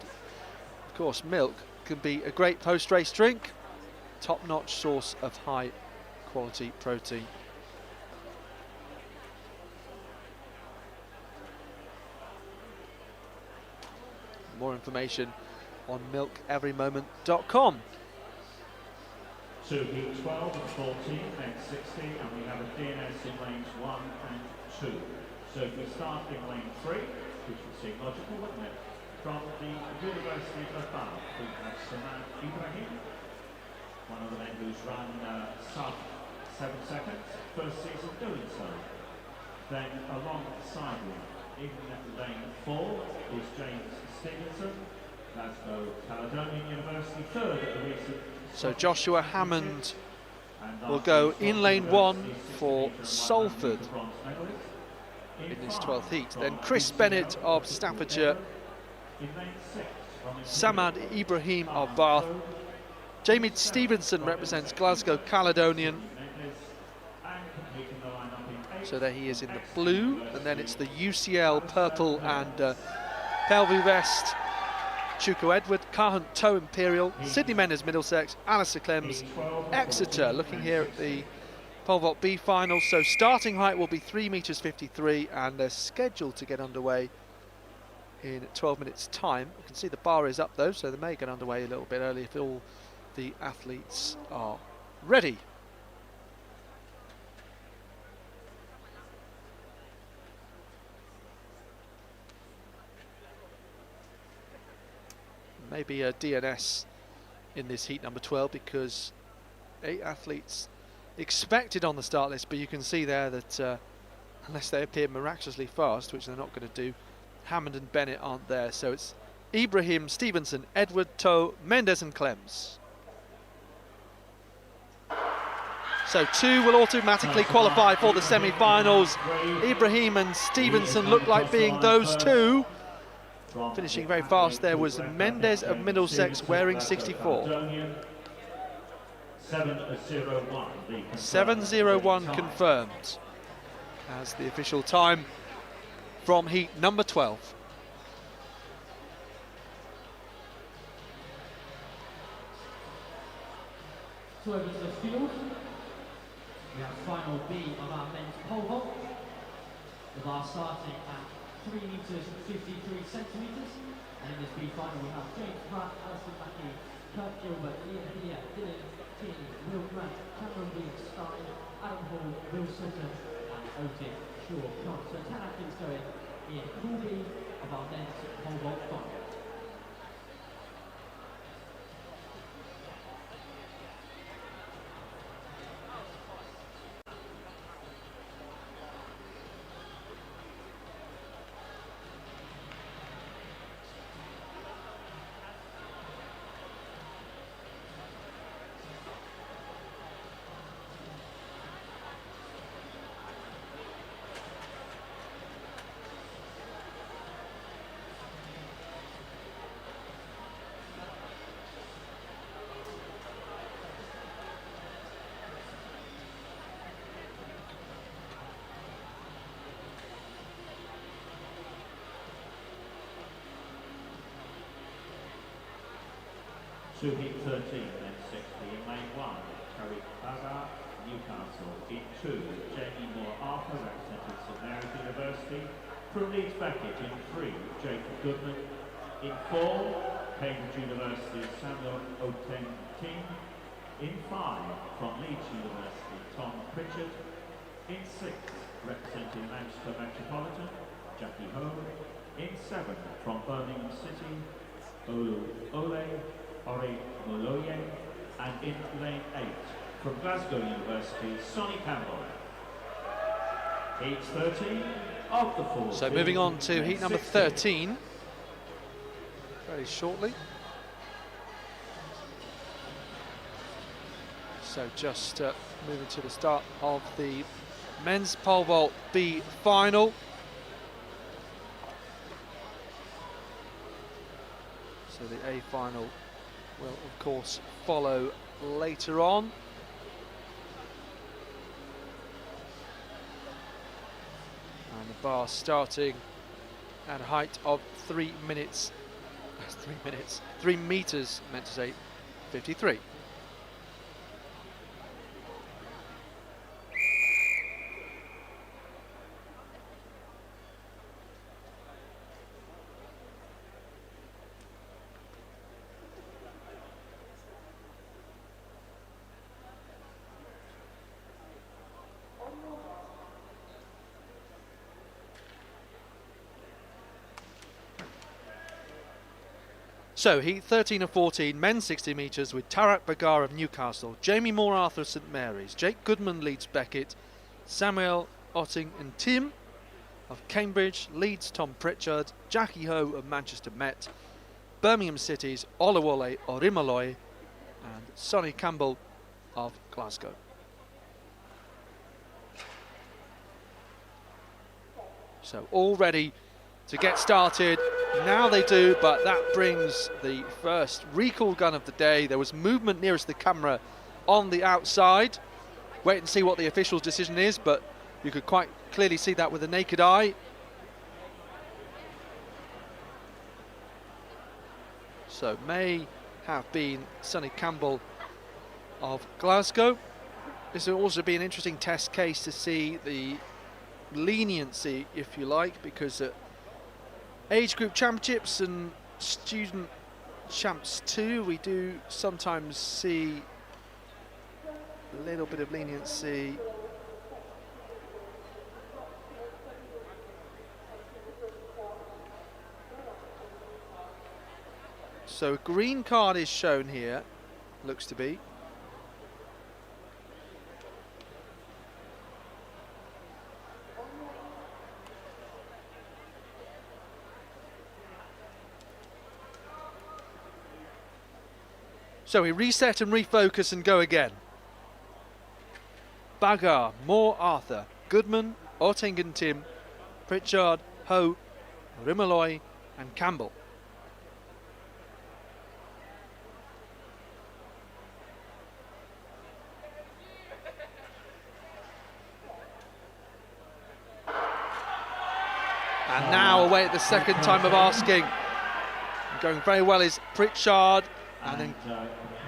of course, milk can be a great post-race drink, top-notch source of high quality protein. More information on milkeverymoment.com. So heat 12 and 14, then 60, and we have a DNS in lanes 1 and 2. So if we start in lane 3, which would seem logical, wouldn't it? From the University of Nepal, we have Saman Ibrahim, one of the men who's run sub 7 seconds, first season doing so. Then alongside him, in lane 4, is James Stevenson, Glasgow Caledonian University, third at the recent. So Joshua Hammond will go in lane 1 for Salford in this 12th heat. Then Chris Bennett of Staffordshire, Samad Ibrahim of Bath, Jamie Stevenson represents Glasgow Caledonian. So there he is in the blue, and then it's the UCL purple and Pelvu vest. Chuko Edward, Carhunt Toe Imperial, Sydney Mendes Middlesex, Alistair Clems, Exeter. Looking here at the pole vault B final. So starting height will be 3 metres 53, and they're scheduled to get underway in 12 minutes time. You can see the bar is up though, so they may get underway a little bit early if all the athletes are ready. Maybe a DNS in this heat number 12 because 8 athletes expected on the start list, but you can see there that unless they appear miraculously fast, which they're not going to do, Hammond and Bennett aren't there. So it's Ibrahim, Stevenson, Edward, Toe, Mendes and Clems. So 2 will automatically qualify for the semi-finals. Ibrahim and Stevenson look like being those 2. Finishing very fast there was Mendes of Middlesex wearing 64. 7:01 confirmed as the official time from heat number 12. So over to the field, we have final B of our men's pole vault, with our starting at 3 metres 53 centimetres, and in this B final we have James Pratt, Alison Mackey, Kurt Gilbert, Ian Hillier, Dylan Tierney, Will Grant, Cameron Stein, Adam Hall, Will Sutton and Otis Shaw. So 10 athletes going in pool B of our men's pole vault final. to heat 13, then 60 in lane 1, Tariq Bagar, Newcastle. In 2, Jamie Moore Arthur, representing St Mary's University. From Leeds Beckett. In 3, Jacob Goodman. In 4, Cambridge University, Samuel Oteng Ting. In 5, from Leeds University, Tom Pritchard. In 6, representing Manchester Metropolitan, Jackie Ho. In 7, from Birmingham City, Olu Ole, Ori Moloye. And in lane 8, from Glasgow University, Sonny Campbell. Heat 13 of the 14. So moving on to heat number 13 very shortly. So just moving to the start of the men's pole vault B final. So the A final will of course follow later on. And the bar starting at a height of 3 meters, meant to say 53. So heat 13 and 14, men's 60 metres with Tariq Bagar of Newcastle, Jamie Moore Arthur of St Mary's, Jake Goodman Leeds Beckett, Samuel Otting and Tim of Cambridge, Leeds Tom Pritchard, Jackie Ho of Manchester Met, Birmingham City's Olawole Orimoloy and Sonny Campbell of Glasgow. So all ready to get started. Now they do, but that brings the first recall gun of the day. There was movement nearest the camera on the outside. Wait and see what the official's decision is, but you could quite clearly see that with the naked eye. So may have been Sonny Campbell of Glasgow. This will also be an interesting test case to see the leniency, if you like, because age group championships and student champs too, we do sometimes see a little bit of leniency. So a green card is shown here, looks to be. So we reset and refocus and go again. Bagar, Moore, Arthur, Goodman, Otingen Tim, Pritchard, Ho, Rimaloy and Campbell. And now away at the second time of asking. Going very well is Pritchard, and then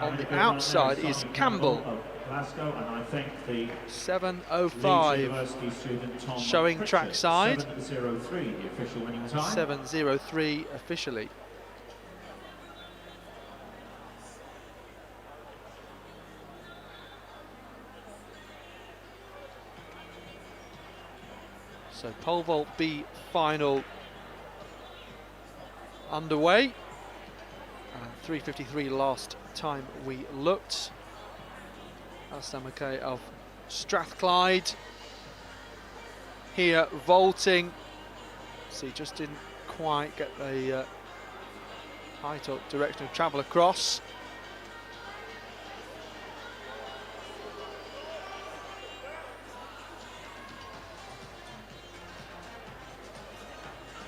on the outside is Campbell. Glasgow, and I think the 7:05 showing trackside. 7:03 the official winning time. 7:03 officially. So pole vault B final underway. And 3:53 last time we looked. Alistair McKay of Strathclyde here vaulting. See, just didn't quite get the height or direction of travel across.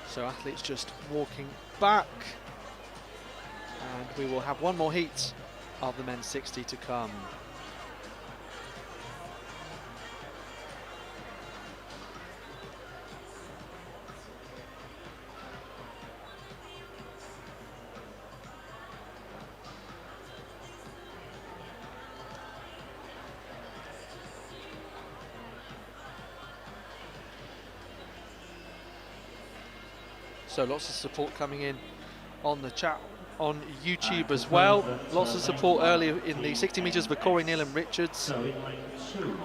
So athletes just walking back. And we will have one more heat of the men's 60 to come. So lots of support coming in on the chat on YouTube as well. Lots of support earlier in the 60 metres for Corey, Neal and Richards. So in lane 2,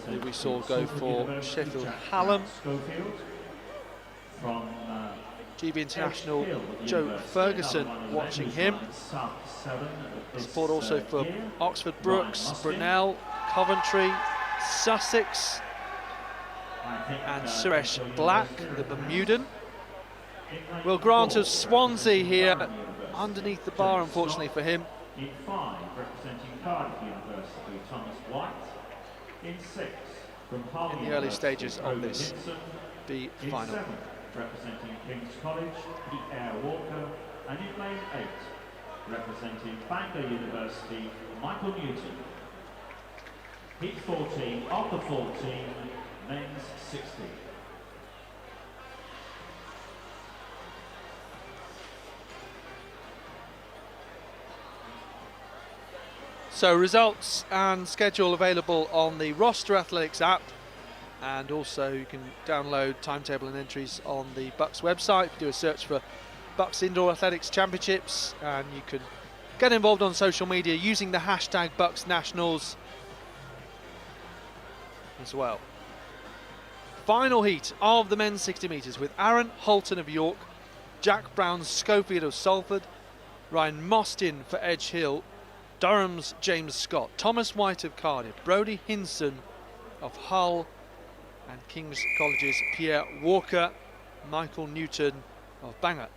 Who we saw go for Sheffield Hallam. From GB International Joe Ferguson watching him. Support also for Oxford Brookes, Brunel, Coventry, Sussex and Suresh Black, the Bermudan. Will Grant of Swansea here underneath the bar, unfortunately for him. In 5, representing Cardiff University, Thomas White. In 6, from Hull In the early stages of this B final. In 7, representing King's College, Pierre Walker. And in lane 8, representing Bangor University, Michael Newton. Heat 14 of the 14, men's 60. So results and schedule available on the Roster Athletics app, and also you can download timetable and entries on the BUCS website. Do a search for BUCS Indoor Athletics Championships, and you can get involved on social media using the hashtag BUCS Nationals as well. Final heat of the men's 60 metres with Aaron Holton of York, Jack Brown Schofield of Salford, Ryan Mostyn for Edge Hill, Durham's James Scott, Thomas White of Cardiff, Brodie Hinson of Hull, and King's College's Pierre Walker, Michael Newton of Bangor.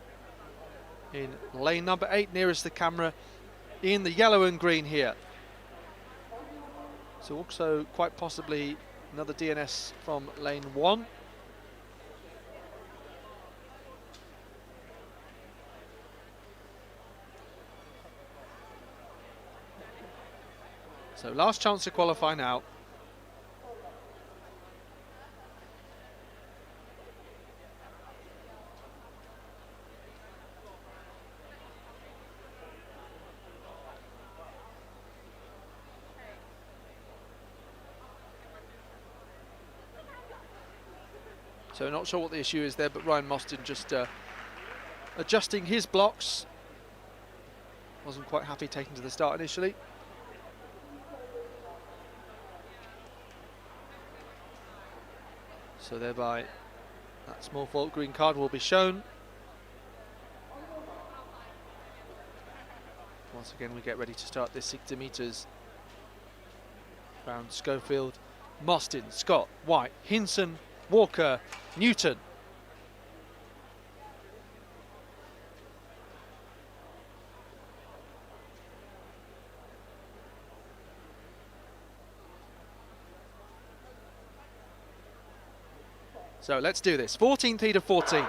In lane number 8, nearest the camera, in the yellow and green here. So also quite possibly another DNS from lane 1. So last chance to qualify now. So not sure what the issue is there, but Ryan Mostyn just adjusting his blocks. Wasn't quite happy taking to the start initially. So thereby that small fault green card will be shown. Once again we get ready to start this 60 metres. Round Schofield, Mostyn, Scott, White, Hinson, Walker, Newton. So let's do this. 14th heat of 14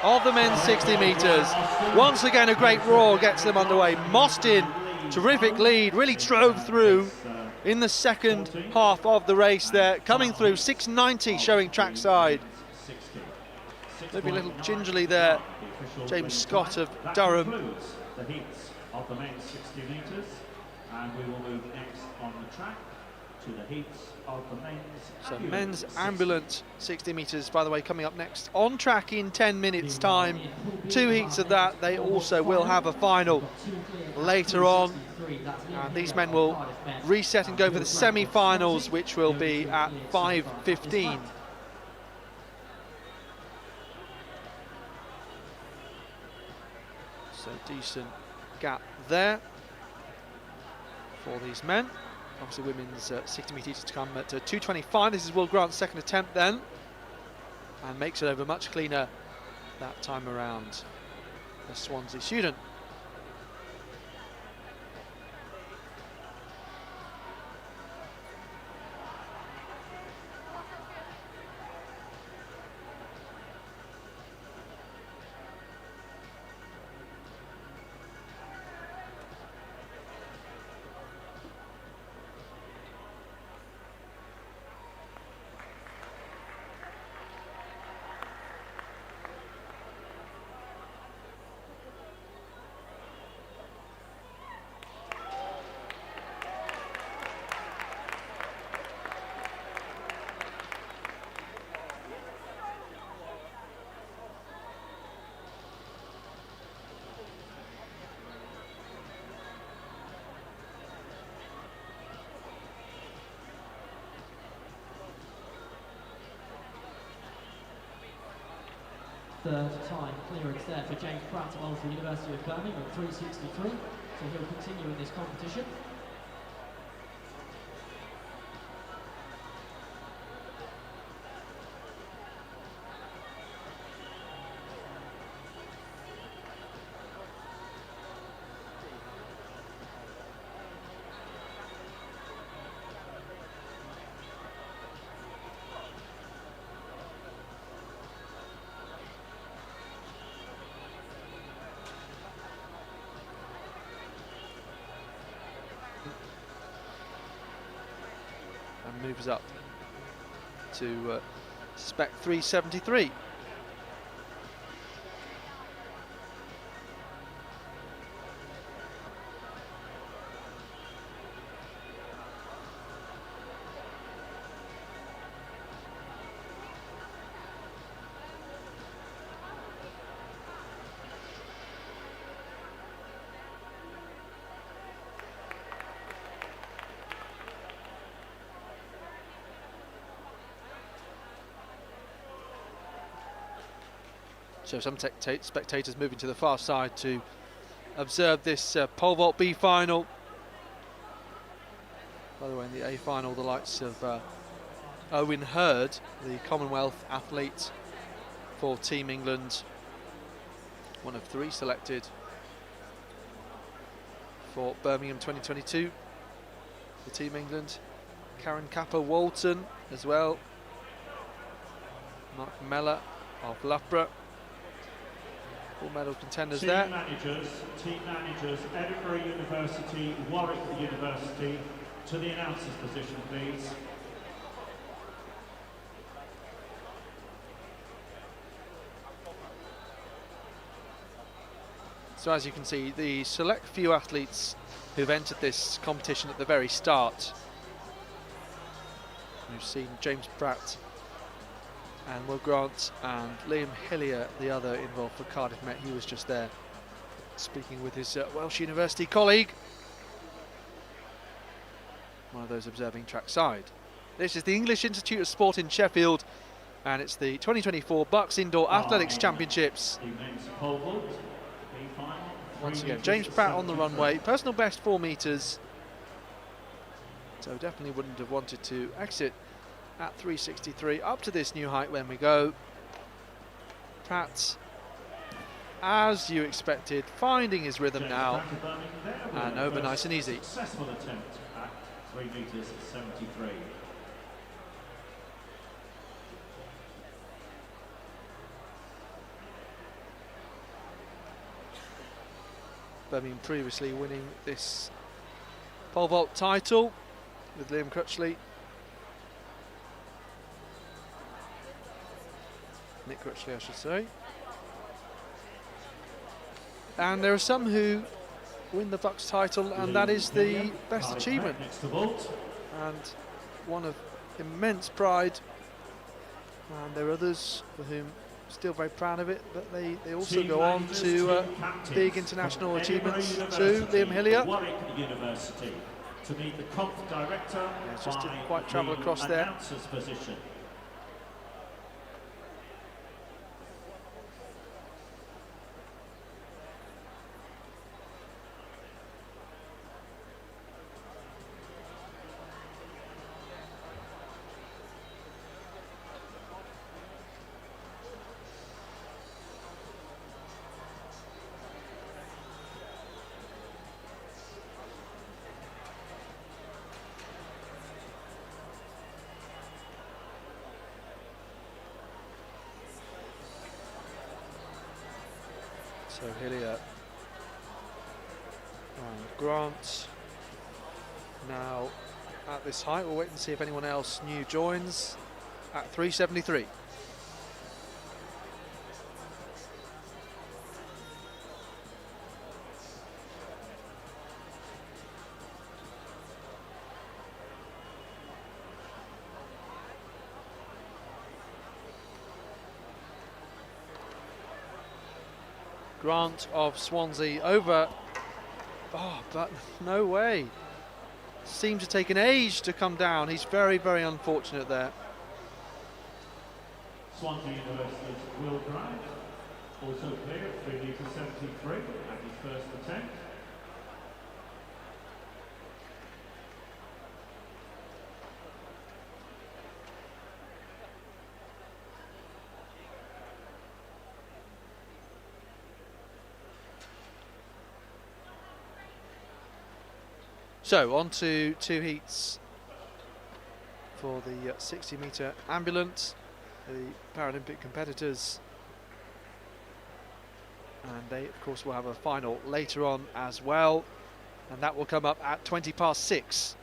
of the men's 60 metres. Once again, a great roar gets them underway. Mostyn, terrific lead, really drove through in the second half of the race there. Coming through, 6:90 showing trackside. Maybe a little gingerly there, James Scott of Durham. The heats of the men's 60 metres, and we will move next on the track to the heats of the men's. So men's ambulance 60 metres, by the way, coming up next on track in 10 minutes time. 2 heats of that. They also will have a final later on, and these men will reset and go for the semi-finals, which will be at 5:15. So decent gap there for these men. Obviously women's 60 metres to come at 2:25. This is Will Grant's second attempt then, and makes it over much cleaner that time around, the Swansea student. third time clearance there for James Pratt of the University of Birmingham at 363. So he'll continue in this competition. And moves up to spec 373. So some spectators moving to the far side to observe this pole vault B final. By the way, in the A final, the likes of Owen Hurd, the Commonwealth athlete for Team England, one of 3 selected for Birmingham 2022 for Team England. Karen Capper-Walton as well. Mark Meller of Loughborough. All medal contenders there. Team managers, Edinburgh University, Warwick University, to the announcer's position, please. So as you can see, the select few athletes who've entered this competition at the very start. We've seen James Pratt and Will Grant and Liam Hillier, the other involved for Cardiff Met. He was just there speaking with his Welsh University colleague. One of those observing trackside. This is the English Institute of Sport in Sheffield, and it's the 2024 BUCS Indoor Athletics Championships. Once again, James Pratt on the runway, personal best 4 metres. So definitely wouldn't have wanted to exit at 363. Up to this new height when we go. Pratt, as you expected, finding his rhythm now, and over nice and easy. Successful attempt at 3 metres 73. Birmingham previously winning this pole vault title with Liam Crutchley. Nick Crutchley, I should say. And there are some who win the BUCS title, and that is the best achievement. And one of immense pride. And there are others for whom still very proud of it, but they also go on to big international achievements too. Liam Hillier. To meet the comp director, just didn't quite travel across there. Position. So Hillier and Grant now at this height. We'll wait and see if anyone else new joins at 373. Grant of Swansea over. Oh, but no way. Seemed to take an age to come down. He's very, very unfortunate there. Swansea University's Will Grant. Also clear at 3 metres 73 at his first attempt. So on to 2 heats for the 60-metre ambulance, the Paralympic competitors, and they of course will have a final later on as well, and that will come up at 6:20.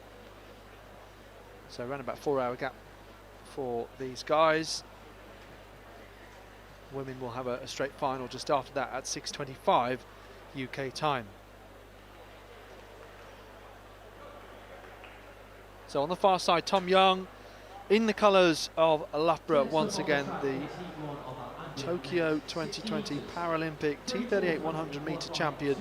So around about 4-hour gap for these guys. Women will have a straight final just after that at 6:25 UK time. So on the far side, Tom Young in the colours of Loughborough once again, the Tokyo 2020 Paralympic T38 100 metre champion.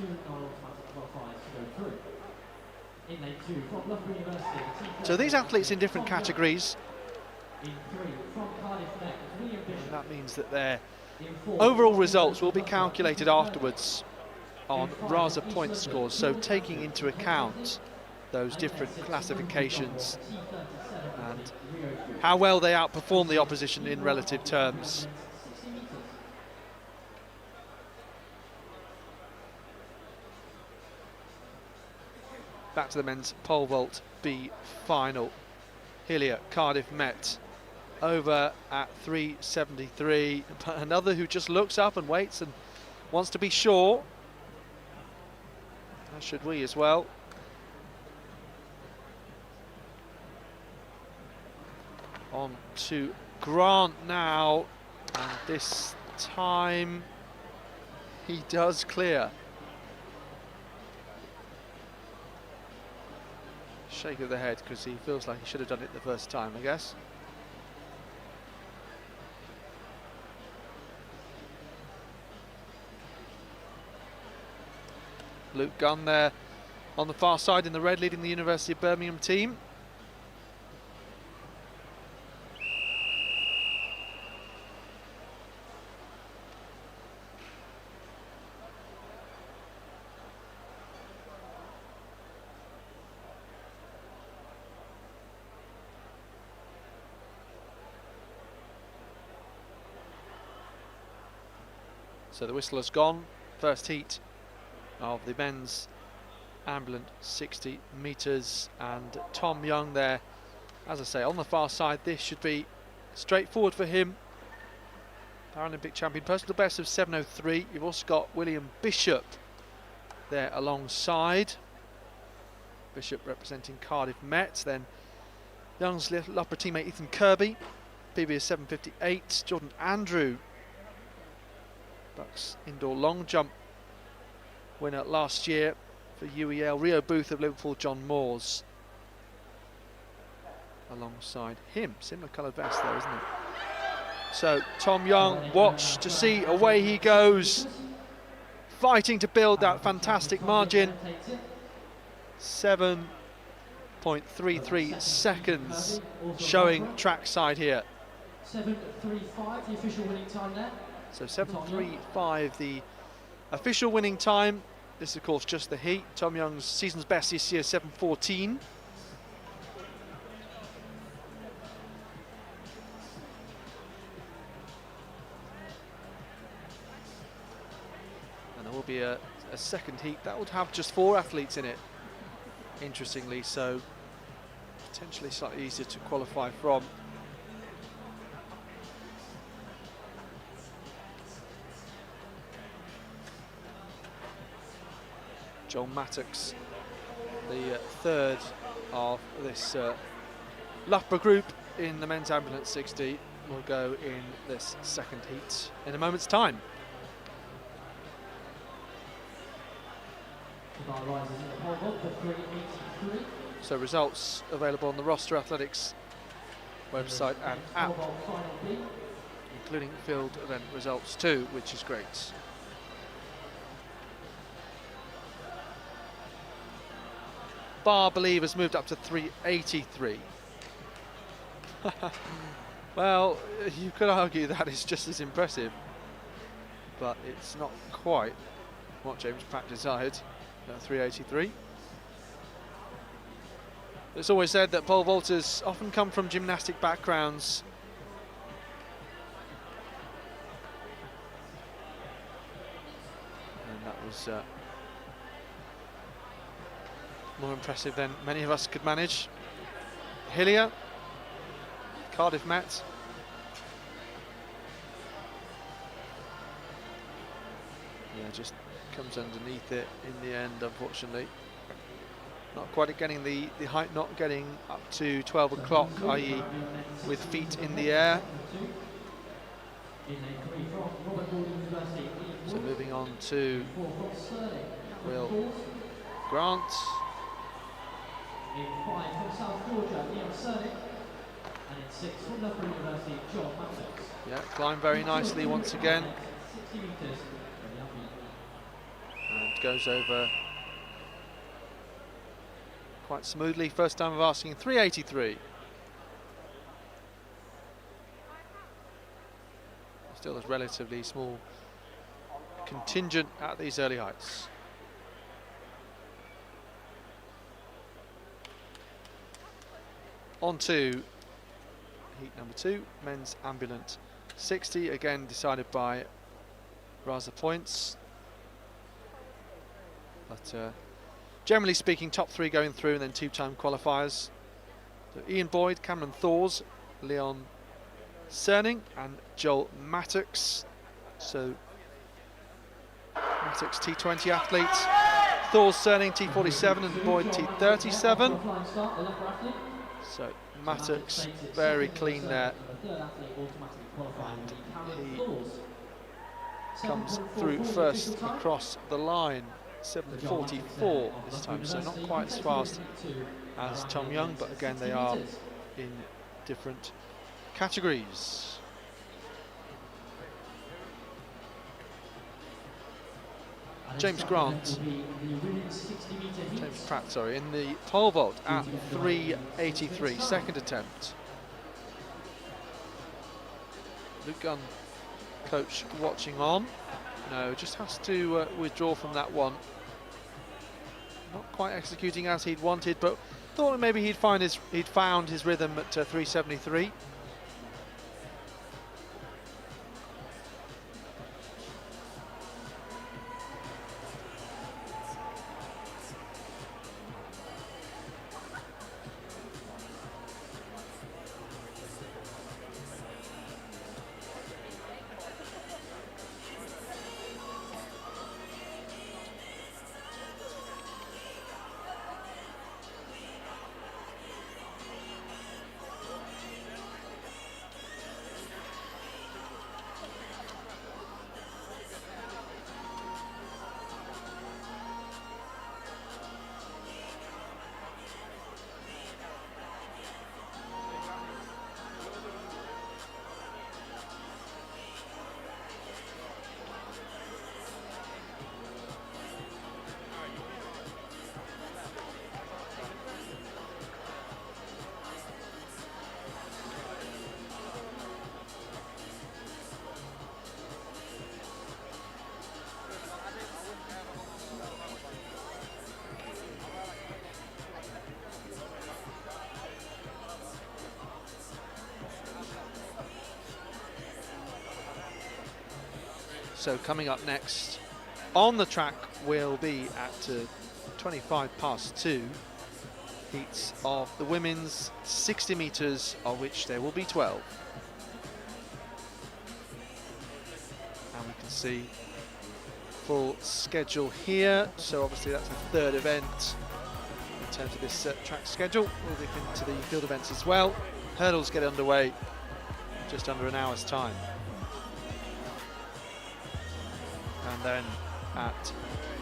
So these athletes in different categories, and that means that their overall results will be calculated afterwards on RASA point scores, so taking into account those different classifications and how well they outperform the opposition in relative terms. Back to the men's pole vault B final. Hillier, Cardiff Met, over at 3:73. But another who just looks up and waits and wants to be sure. As should we as well. On to Grant now, and this time he does clear. Shake of the head because he feels like he should have done it the first time, I guess. Luke Gunn there on the far side in the red, leading the University of Birmingham team. So the whistle has gone. First heat of the men's ambulant 60 metres, and Tom Young there, as I say, on the far side. This should be straightforward for him. Paralympic champion, personal best of 7:03. You've also got William Bishop there alongside. Bishop representing Cardiff Met. Then Young's Loughborough teammate Ethan Kirby, PB is 7:58. Jordan Andrew, BUCS indoor long jump winner last year for UEL. Rio Booth of Liverpool, John Moores alongside him. Similar coloured vest there, isn't it? So Tom Young, watch to see, away he goes, fighting to build that fantastic margin. 7.33 seconds showing trackside here. 7:35, the official winning time there. So 7:35 the official winning time. This is of course just the heat. Tom Young's season's best this year, 7:14. And there will be a second heat that would have just 4 athletes in it, interestingly, so potentially slightly easier to qualify from. Joel Mattox, the third of this Loughborough group in the men's ambulance 60, will go in this second heat in a moment's time. So results available on the Roster Athletics website and app, including field event results too, which is great. Bar, I believe, has moved up to 383. Well, you could argue that is just as impressive. but it's not quite what James Pratt desired at 383. It's always said that pole vaulters often come from gymnastic backgrounds. And that was more impressive than many of us could manage. Hillier, Cardiff Met. Yeah, just comes underneath it in the end, unfortunately. Not quite getting the height, not getting up to 12 o'clock, i.e. with feet in the air. So moving on to Will Grant. In 5 from South Georgia, Leon Cernick. And in 6 from Loughborough University, John Mattox. Yeah, climbed very nicely once again. 60 metres. And goes over quite smoothly. First time of asking 383. Still a relatively small contingent at these early heights. On to heat number 2, men's ambulant 60, again decided by Raza points. But generally speaking, top 3 going through and then 2-time qualifiers. So Ian Boyd, Cameron Thors, Leon Cerning and Joel Mattox. So Mattox T20 athletes, Thors, Cerning T47 and Boyd T37. So Mattox very clean there. And he comes through first across the line. 7:44 this time, so not quite as fast as Tom Young, but again they are in different categories. James Pratt, sorry, in the pole vault at 383, second attempt. Luke Gunn, coach, watching on. No, just has to withdraw from that one. Not quite executing as he'd wanted, but thought maybe he'd found his rhythm at 373. So coming up next on the track will be at 2:25 heats of the women's 60 metres, of which there will be 12. And we can see full schedule here. So obviously that's the third event in terms of this track schedule. We'll dip into the field events as well. Hurdles get underway just under an hour's time. And then at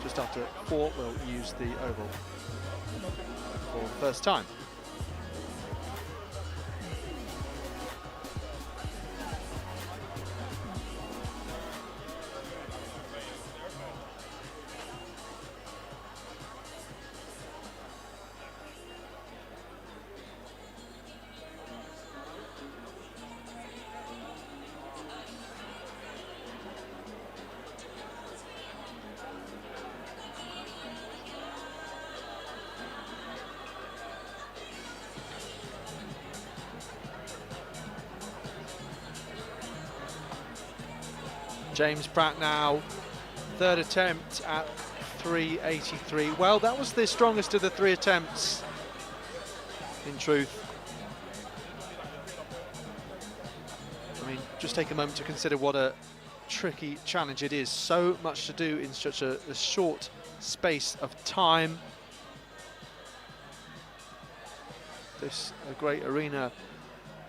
just after 4, we'll use the oval for the first time. James Pratt now, third attempt at 383. Well, that was the strongest of the 3 attempts, in truth. I mean, just take a moment to consider what a tricky challenge it is. So much to do in such a short space of time. This a great arena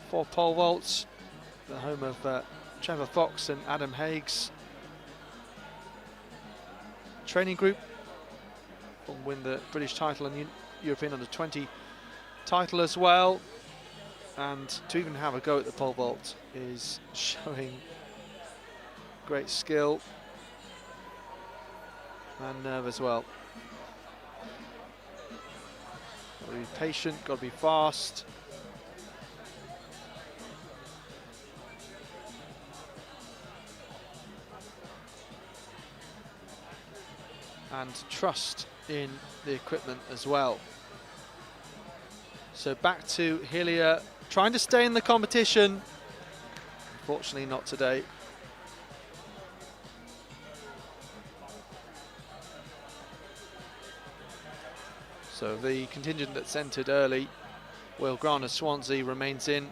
for pole vaults, the home of Trevor Fox and Adam Haig's training group. Will win the British title and European Under-20 title as well. And to even have a go at the pole vault is showing great skill and nerve as well. Got to be patient, got to be fast. And trust in the equipment as well. So back to Hillier, trying to stay in the competition. Unfortunately not today. So the contingent that's entered early, Will Grant of Swansea remains in.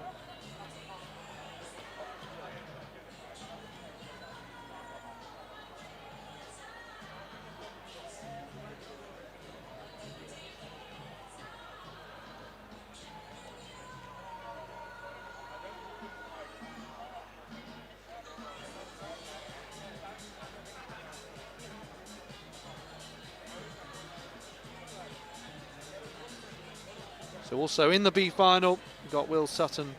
So also in the B final, we've got Will Sutton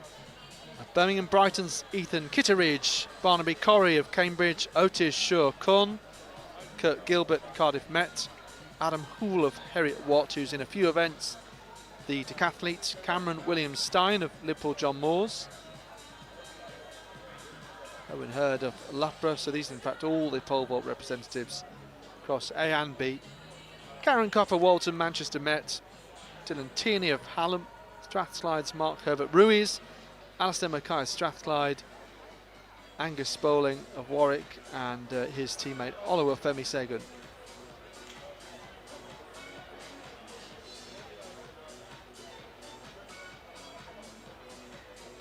of Birmingham, Brighton's Ethan Kitteridge, Barnaby Corrie of Cambridge, Otis Shur Kun, Kurt Gilbert, Cardiff Met, Adam Hoole of Heriot Watt, who's in a few events, the decathlete, Cameron William Stein of Liverpool John Moores, Owen Hurd of Loughborough. So these are in fact all the pole vault representatives across A and B. Karen Copper Walton, Manchester Met, Dylan Tierney of Hallam, Strathclyde's Mark Herbert Ruiz, Alistair Mackay of Strathclyde, Angus Spaulding of Warwick, and his teammate Oliver Femi Segun.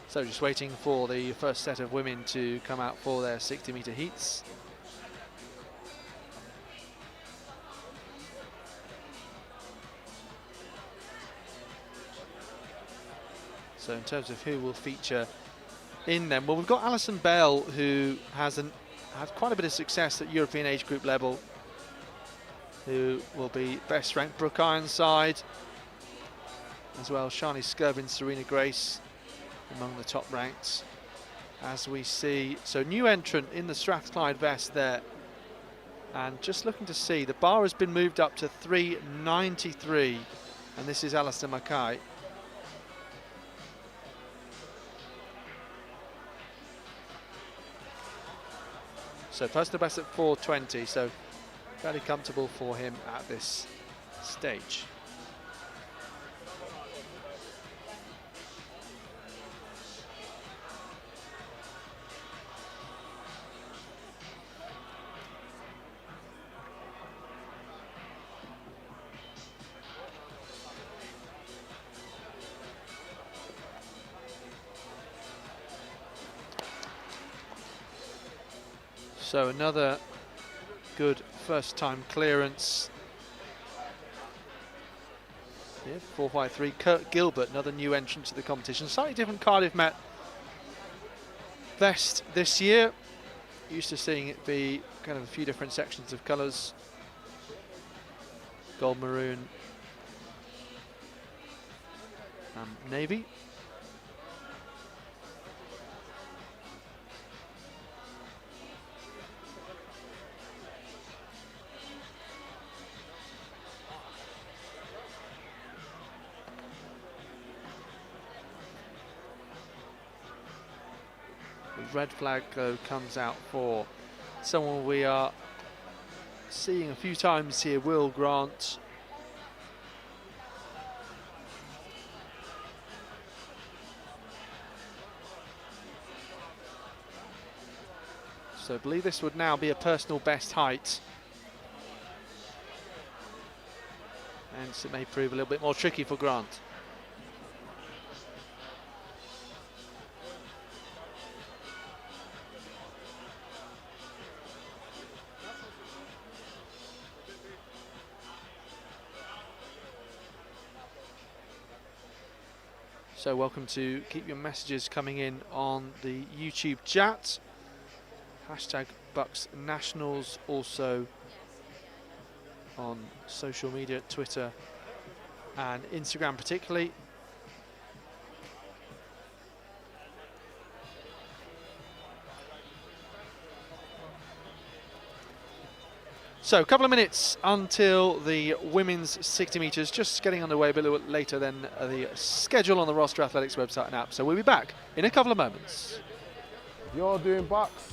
So just waiting for the first set of women to come out for their 60-metre heats. So in terms of who will feature in them, well, we've got Alison Bell, who has had quite a bit of success at European age group level, who will be best ranked. Brooke Ironside as well, Shani Skirvin, Serena Grace among the top ranked, as we see. So new entrant in the Strathclyde vest there, and just looking to see, the bar has been moved up to 393, and this is Alistair Mackay. So personal best at 420, so fairly comfortable for him at this stage. So another good first time clearance. Yeah, 453. Kurt Gilbert, another new entrant to the competition. Slightly different Cardiff Met vest this year. Used to seeing it be kind of a few different sections of colours. Gold, maroon, and navy. Red flag though comes out for someone we are seeing a few times here, Will Grant. So I believe this would now be a personal best height. Hence it may prove a little bit more tricky for Grant. So welcome to keep your messages coming in on the YouTube chat. Hashtag BUCS Nationals, also on social media, Twitter and Instagram particularly. So a couple of minutes until the women's 60 metres, just getting underway a bit later than the schedule on the Roster Athletics website and app. So we'll be back in a couple of moments. If you're doing BUCS,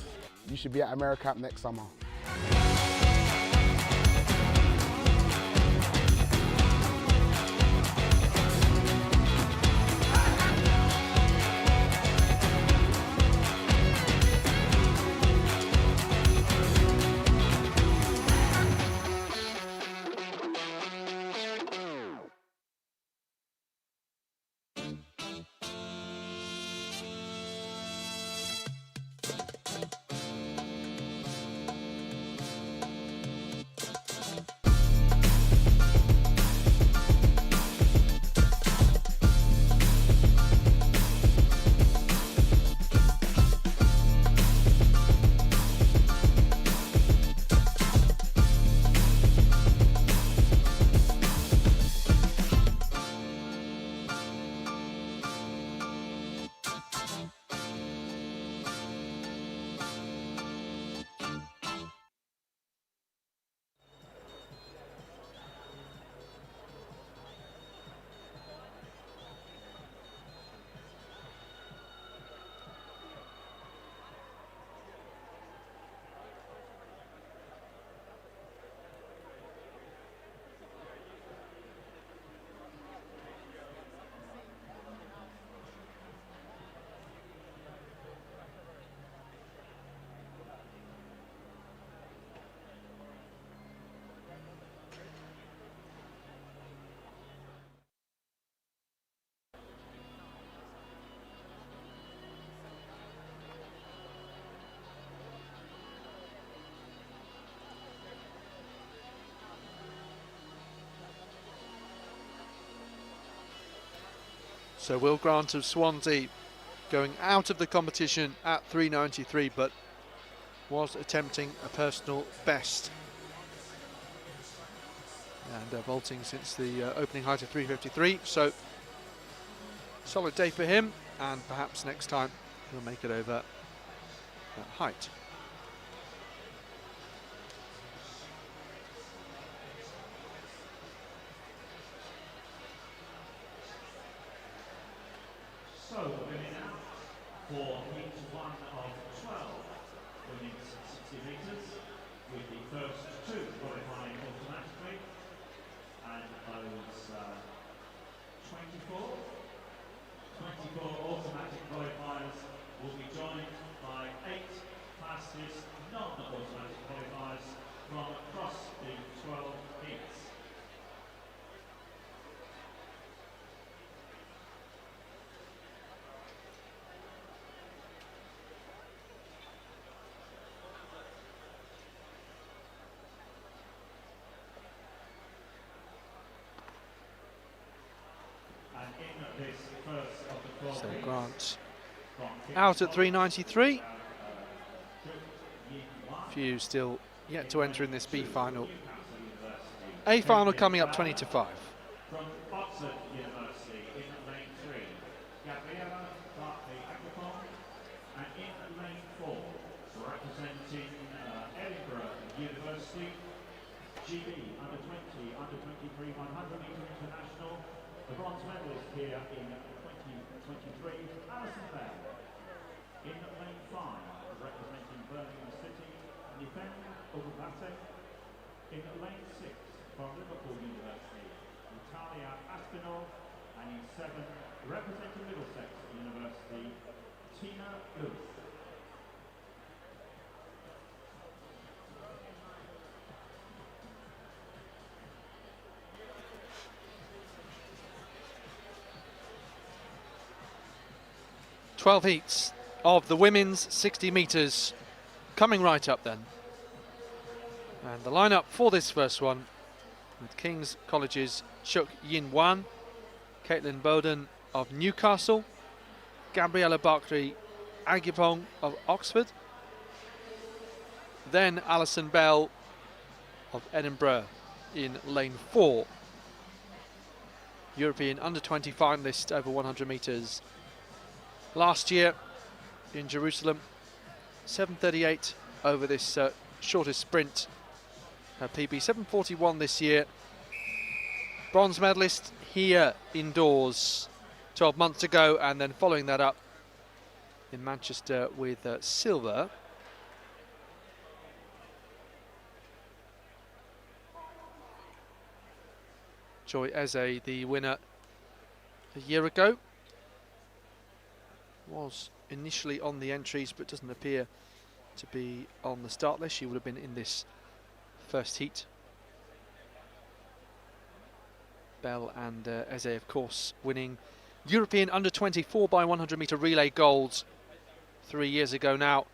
you should be at AmeriCamp next summer. So Will Grant of Swansea going out of the competition at 393, but was attempting a personal best. And vaulting since the opening height of 353. So solid day for him, and perhaps next time he'll make it over that height. So we're in now for heat 1 of 12 women's 60 metres, with the first two qualifying automatically, and those 24 automatic qualifiers will be joined by 8 fastest non-automatic qualifiers from across the 12 heats. So Grant out at 393. Few still yet to enter in this B final. A final coming up 20 to 5. From Oxford University in lane 3, Gabriella Barclay-Agripon, and in lane 4, representing Edinburgh University, GB under 20, under 23 100 metre international, the bronze medalist here in 2023, Alison Bell. In lane 5, representing Birmingham City, Nifem Obubate. In lane 6, from Liverpool University, Natalia Aspinall, and in 7, representing Middlesex University, Tina Lewis. 12 heats of the women's 60 metres coming right up then. And the lineup for this first one, with King's College's Chuk Yin Wan, Caitlin Bowden of Newcastle, Gabriella Bakri Agipong of Oxford, then Alison Bell of Edinburgh in lane 4. European under-20 finalist over 100 metres last year in Jerusalem. 7:38 over this shortest sprint. Her PB 7:41 this year. Bronze medalist here indoors 12 months ago, and then following that up in Manchester with silver. Joy Eze, the winner a year ago, was initially on the entries but doesn't appear to be on the start list. She would have been in this first heat. Bell and Eze, of course, winning European under-20 4x100 metre relay golds 3 years ago now.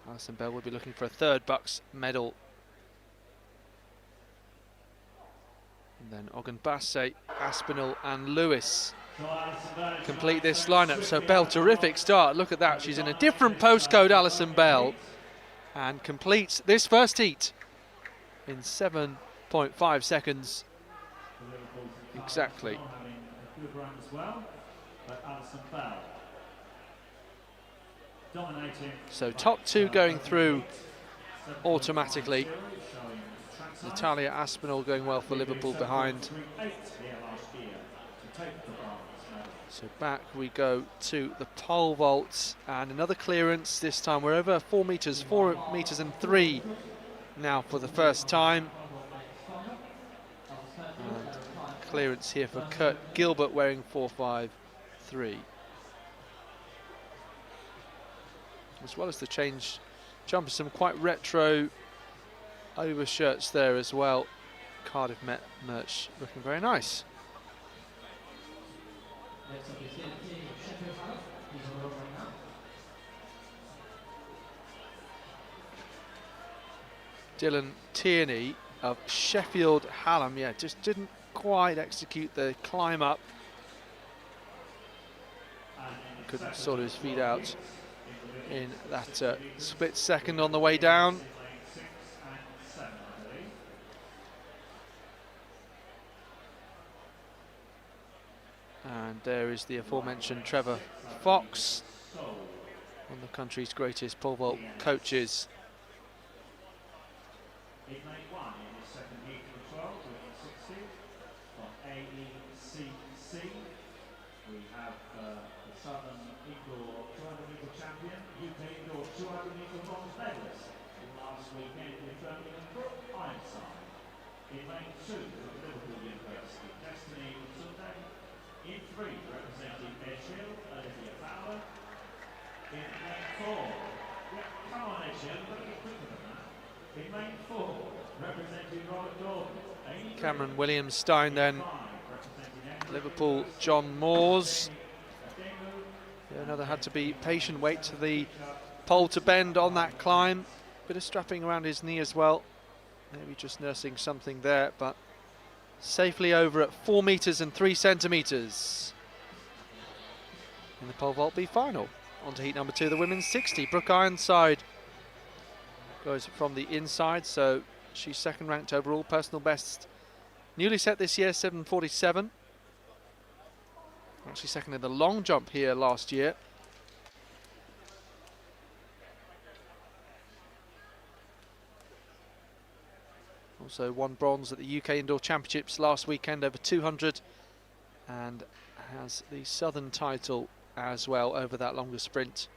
Alison Bell will be looking for a third BUCS medal. And then Ogden Bassett, Aspinall and Lewis complete this lineup. So Bell, terrific start. Look at that. She's in a different postcode, Alison Bell, and completes this first heat in 7.5 seconds. Exactly. So top two going through automatically. Natalia Aspinall going well for Liverpool behind. So back we go to the pole vault, and another clearance. This time we're over 4 metres, 4 metres and 3 now for the first time. And clearance here for Kurt Gilbert wearing 4.53. As well as the change jumper, some quite retro overshirts there as well. Cardiff Met merch looking very nice. Dylan Tierney of Sheffield Hallam, yeah, just didn't quite execute the climb up. Couldn't sort his feet out in that split second on the way down. And there is the aforementioned Trevor Fox, one of the country's greatest pole vault coaches. In lane 1 in the second heat of 12 with 60 from AECC. We have the Southern Indoor 200 metre champion, UK Indoor 200 metre bronze medalist in last weekend with Birmingham Brook Ironside. In lane 2 with Liverpool University, Destiny Sunday. In 3 representing Edgehill, Olivia Fowler. In lane 4, yeah, come on Edgehill, you've got to be quicker than that. In lane 4, representing Robert Gordon. Cameron Williams-Stein then. Liverpool, John Moores. Yeah, another had to be patient, wait to the pole to bend on that climb. Bit of strapping around his knee as well. Maybe just nursing something there, but safely over at 4 metres and 3 centimetres. In the pole vault B final. On to heat number 2, the women's 60. Brooke Ironside goes from the inside, so she's second ranked overall. Personal best newly set this year, 7:47. Actually second in the long jump here last year. Also won bronze at the UK Indoor Championships last weekend over 200, and has the Southern title as well over that longer sprint.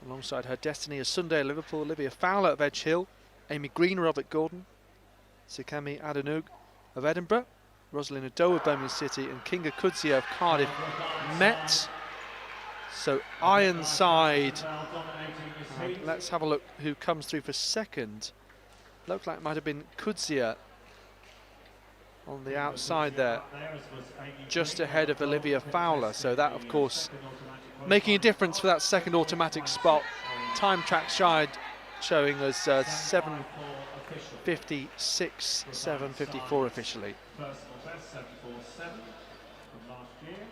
Alongside her Destiny of Sunday, Liverpool, Olivia Fowler of Edgehill, Amy Green, Robert Gordon, Sikemi Adenug of Edinburgh, Rosalind Odo of Birmingham City, and Kinga Kudzia of Cardiff Met. So Ironside, and let's have a look who comes through for second. Looked like it might have been Kudzia on the outside there, just ahead of Olivia Fowler. So that, of course, making a difference for that second automatic spot. Time track showing us 7:56, 7:54 officially. Personal best 7:47 from last year.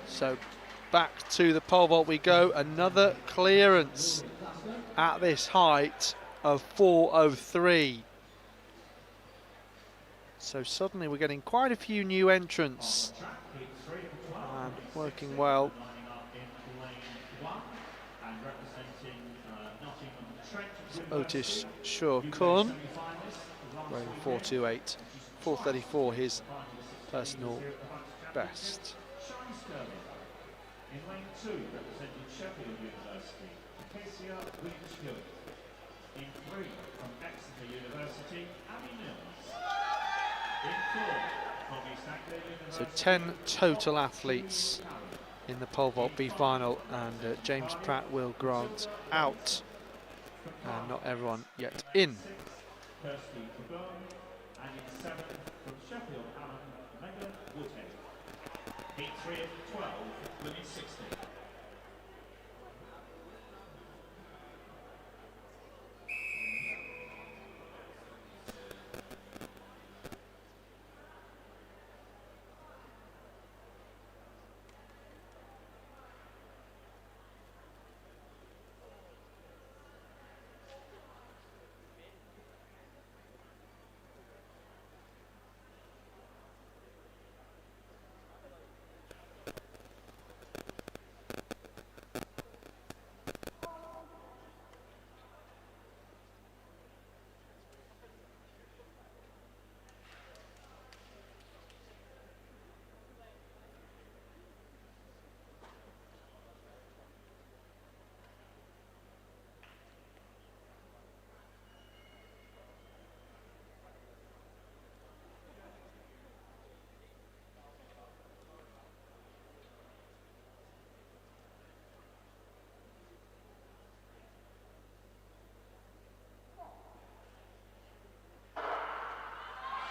So back to the pole vault we go. Another clearance at this height of 4:03. So suddenly we're getting quite a few new entrants and working well. Otis Shaw-Kun wearing 4:28, 4:34 his personal best. In lane 2, representing Sheffield University, Acacia Williams-Hill. In 3, from Exeter University, Abby Mills. In 4, from East Anglia University. So 10 total athletes in the pole vault B final, and James Pratt, Will Grant out, and not everyone yet in. Kirsty Coburn, and in 7, from Sheffield Hallam, Megan Woodhead. Heat 3 of 12, women 60.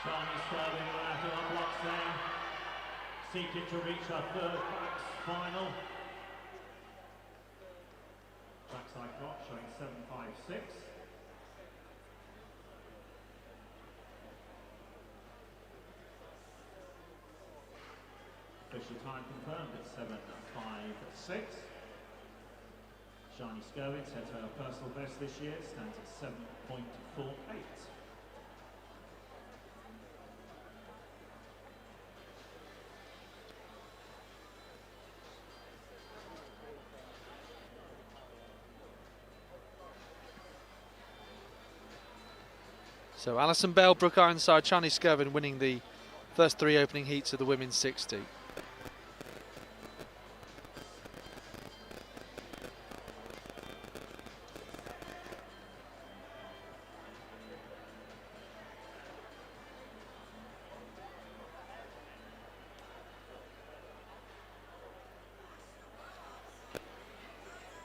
Shani Sterling will have to unblock there, seeking to reach her third BUCS final. Trackside clock showing 7:56. Official time confirmed at 7:56. Shani Sterling set her personal best this year, stands at 7.48. So Alison Bell, Brooke Ironside, Shani Skirvin winning the first 3 opening heats of the women's 60.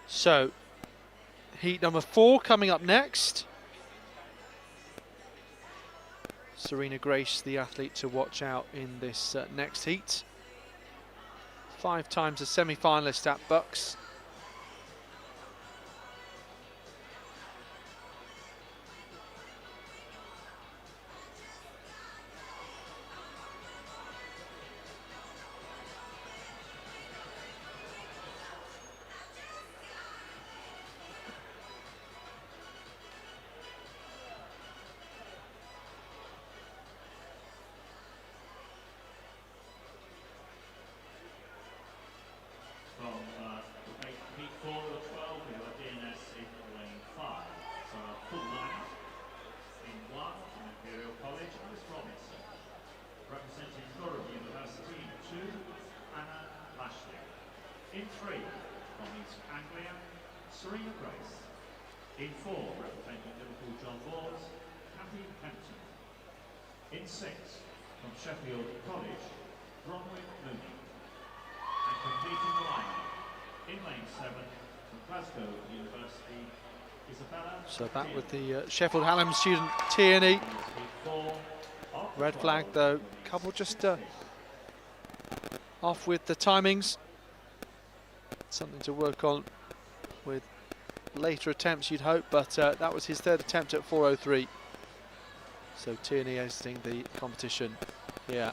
So heat number 4 coming up next. Serena Grace, the athlete to watch out in this next heat. 5 times a semi-finalist at BUCS. In 6, from Sheffield College, Bronwyn Mooney. And completing the lineup, in lane 7, from Glasgow University, Isabella. So back with the Sheffield Hallam student Tierney. Red flag though, couple just off with the timings. Something to work on with later attempts, you'd hope, but that was his third attempt at 4:03. So Tierney exiting the competition here.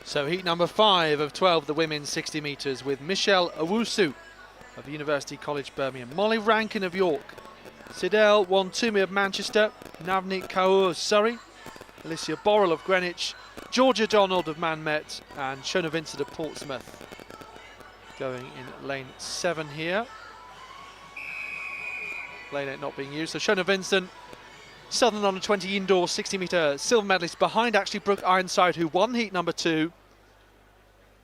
So heat number 5 of 12, the women's 60 metres, with Michelle Owusu of University College Birmingham, Molly Rankin of York, Sidel Wantumi of Manchester, Navneet Kaur of Surrey, Alicia Borrell of Greenwich, Georgia Donald of Manmet, and Shona Vincent of Portsmouth. Going in lane 7 here. Lane 8 not being used. So Shona Vincent, Southern Under 20 indoor 60 metre silver medalist, behind actually Brooke Ironside, who won heat number 2.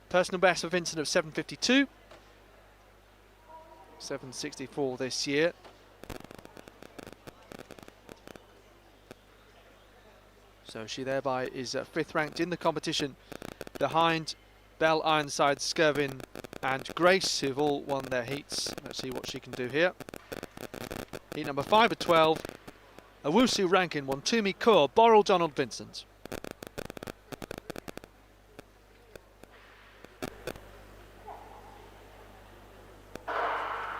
Personal best for Vincent of 7:52. 7:64 this year. So she thereby is 5th ranked in the competition, behind Belle, Ironside, Skirvin and Grace, who've all won their heats. Let's see what she can do here. Heat number 5 of 12. Owusu, Rankin, Wantumi, Kaur, Borrell, Donald, Vincent.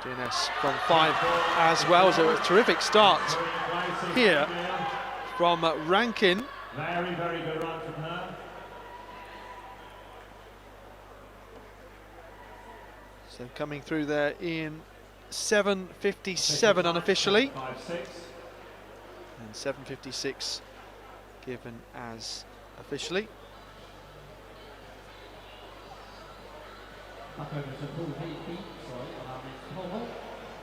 DNS from 5 as well. So a terrific start here from Rankin. Very, very good run from her. So coming through there in 7:57 unofficially. 5-6. And 7:56 given as officially. Back over to Paul Hayden, sorry, on our next pole vault.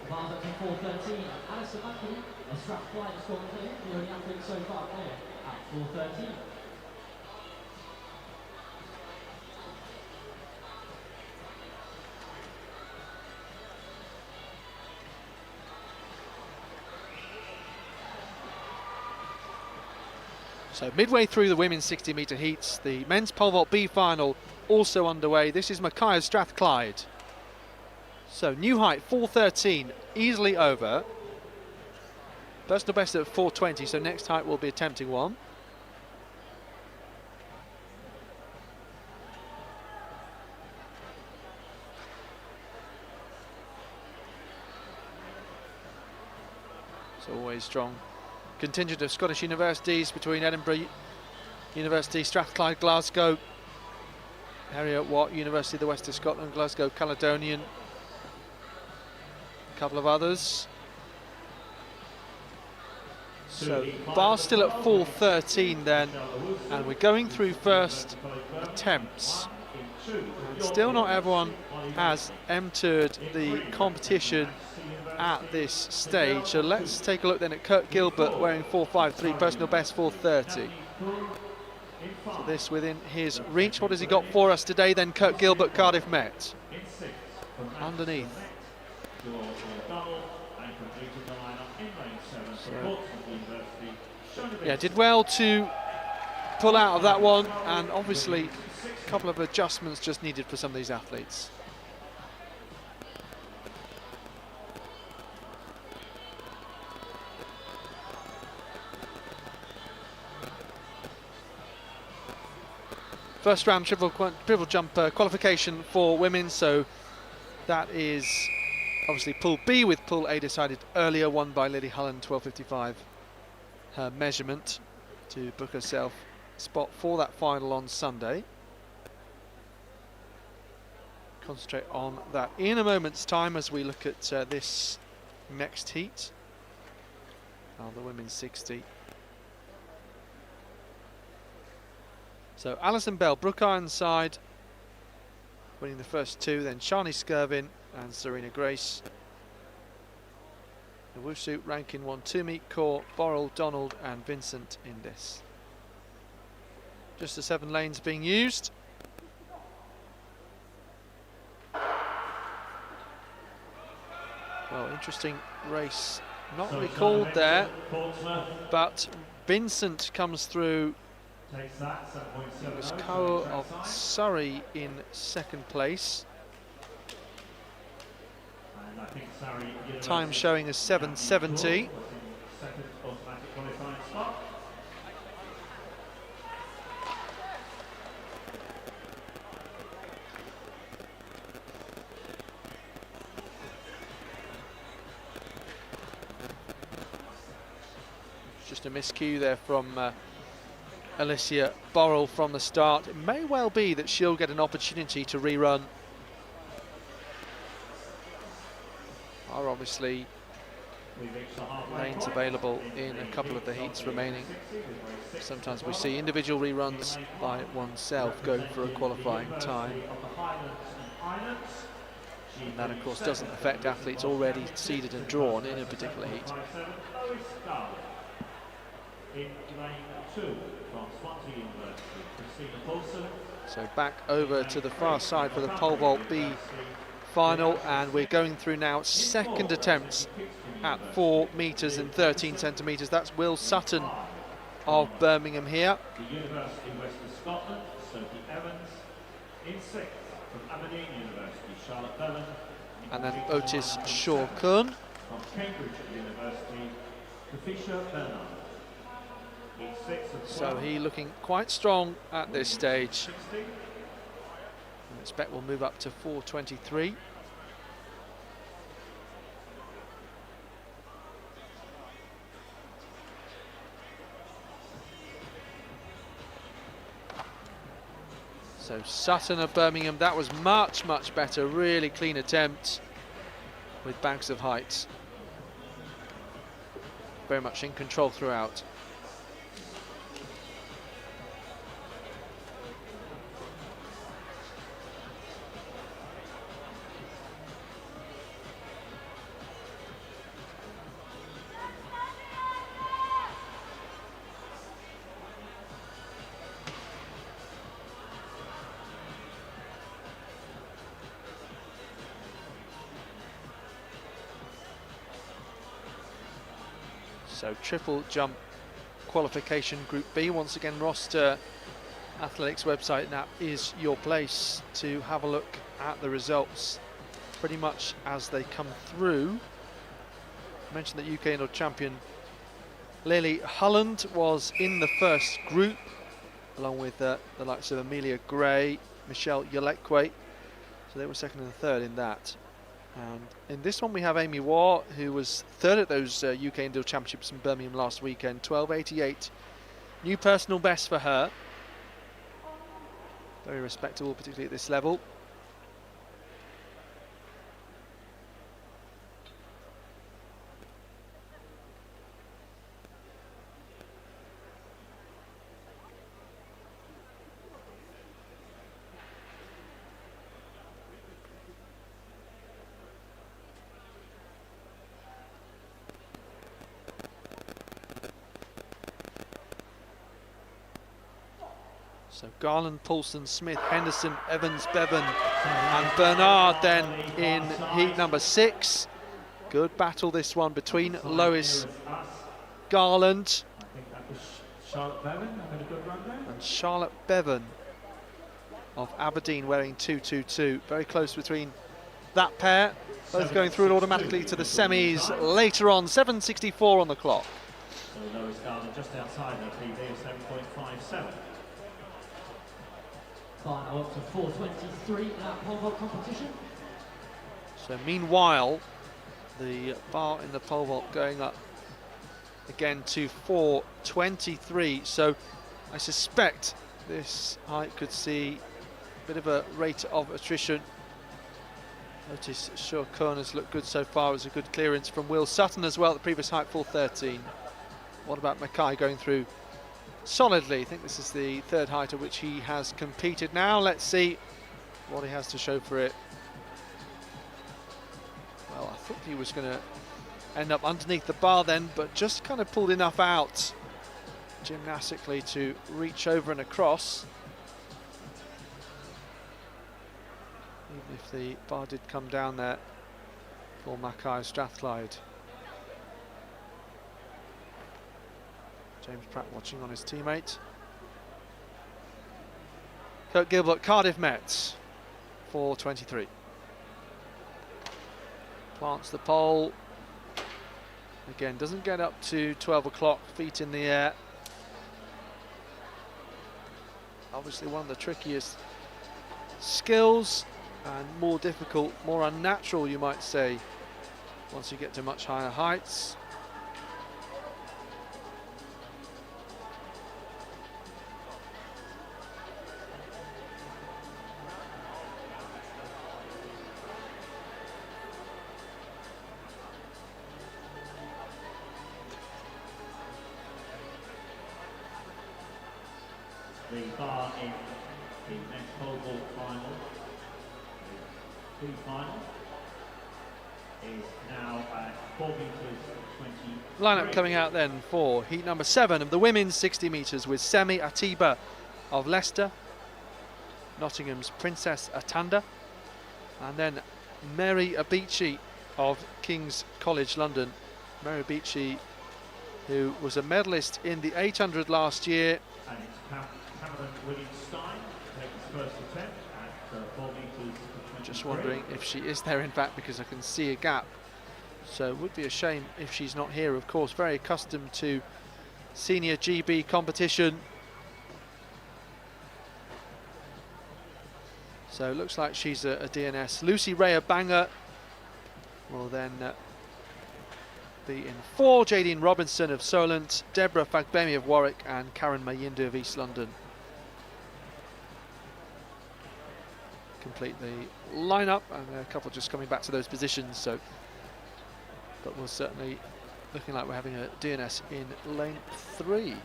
The bar's up to 4:13, and Alistair McKinney, a strap flying squad player, the only athlete so far there at 4:13. So midway through the women's 60 metre heats, the men's pole vault B final also underway. This is Mackay of Strathclyde. So new height 4:13, easily over. Personal best at 4:20, so next height will be attempting one. It's always strong contingent of Scottish universities between Edinburgh University, Strathclyde, Glasgow, Heriot Watt, University of the West of Scotland, Glasgow Caledonian, a couple of others. So bar still at 4:13 then, and we're going through first attempts. And still not everyone has entered the competition at this stage. So let's take a look then at Kurt Gilbert wearing 4:53, personal best 4:30. So this within his reach. What has he got for us today then, Kurt Gilbert, Cardiff Met? Underneath. So, yeah, did well to pull out of that one, and obviously a couple of adjustments just needed for some of these athletes. First round triple jump qualification for women, so that is obviously Pool B, with Pool A decided earlier, won by Lily Hullen, 12:55 her measurement to book herself a spot for that final on Sunday. Concentrate on that in a moment's time as we look at this next heat. The women's 60. So Alison Bell, Brooke Ironside winning the first two, then Shani Skirvin and Serena Grace. The Wushu, Rankin, Wantumi, Kaur, Borrell, Donald and Vincent in this. Just the 7 lanes being used. Well, interesting race. Not recalled there, but Vincent comes through. It was Kaur of Surrey in second place. Time showing as 7:70. Just a miscue there from Alicia Borrell from the start. It may well be that she'll get an opportunity to rerun. Are obviously lanes available in a couple of the heats remaining. Sometimes we see individual reruns by oneself going for a qualifying time. And that of course doesn't affect athletes already seeded and drawn in a particular heat. So back over to the far side for the pole vault B final, and we're going through now second attempts at 4 metres and 13 centimetres. That's Will Sutton of Birmingham here. The University of Western Scotland, Sophie Evans. In 6th from Aberdeen University, Charlotte Bevan. And then Otis Shaw-Kun. From Cambridge University, Patricia Bernard. So he looking quite strong at this stage. I expect we'll move up to 4:23. So Sutton of Birmingham, that was much, much better. Really clean attempt with banks of height. Very much in control throughout. So triple jump qualification Group B. Once again, roster athletics website, and that is your place to have a look at the results pretty much as they come through. I mentioned that UK Indoor champion Lily Hulland was in the first group, along with the likes of Amelia Gray, Michelle Yolekwe. So they were second and third in that. And in this one we have Amy Waugh, who was third at those UK Indoor Championships in Birmingham last weekend. 12:88, new personal best for her. Very respectable, particularly at this level. So Garland, Paulson, Smith, Henderson, Evans, Bevan and Bernard then in heat number 6. Good battle this one between Lois Garland and Charlotte Bevan of Aberdeen, wearing 222. Very close between that pair, both going through it automatically to the semis later on. 7:64 on the clock. So Lois Garland just outside her PB of 7.57. Final up to 4:23 in that pole vault competition. So meanwhile, the bar in the pole vault going up again to 4:23. So I suspect this height could see a bit of a rate of attrition. Notice Sure corners look good so far. It was a good clearance from Will Sutton as well at the previous height, 4:13. What about Mackay going through solidly? I think this is the third height at which he has competed now. Let's see what he has to show for it. Well, I thought he was going to end up underneath the bar then, but just kind of pulled enough out gymnastically to reach over and across. Even if the bar did come down there for Mackay Strathclyde. James Pratt watching on his teammate. Kirk Gilbert, Cardiff Met, 4:23. Plants the pole. Again, doesn't get up to 12 o'clock, feet in the air. Obviously one of the trickiest skills and more difficult, more unnatural you might say, once you get to much higher heights. The bar in the next pole vault final, the final, is now at 4 metres 20. Lineup coming out then for heat number 7 of the women's 60 metres, with Semi Atiba of Leicester, Nottingham's Princess Atanda, and then Mary Abichi of King's College London. Mary Abichi, who was a medalist in the 800 last year. And it's Cameron Williams-Stein takes first attempt at 4 metres 23. Just wondering if she is there in fact, because I can see a gap. So it would be a shame if she's not here. Of course, very accustomed to senior GB competition. So it looks like she's a DNS. Lucy Rhea Banger will then be in 4. Jadine Robinson of Solent, Deborah Fagbemi of Warwick, and Karen Mayindu of East London complete the lineup, and a couple just coming back to those positions. So, but we're certainly looking like we're having a DNS in lane 3.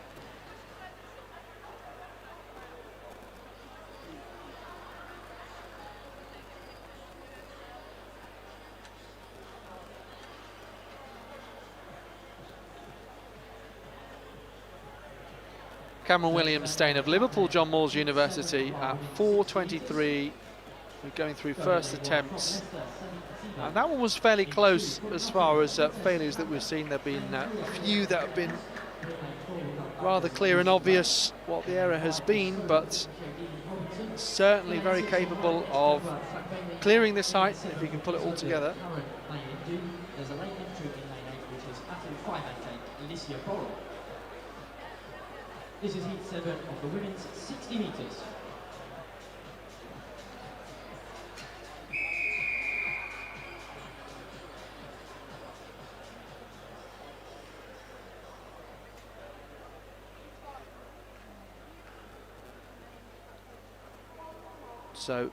Cameron Williams-Stein of Liverpool John Moores University at 4:23. We're going through first attempts, and that one was fairly close as far as failures that we've seen. There have been a few that have been rather clear and obvious what the error has been, but certainly very capable of clearing this height if you can pull it all together. There's a late entry in lane 8, which is at 588, Alicia Borrell. This is heat 7 of the women's 60 metres. So,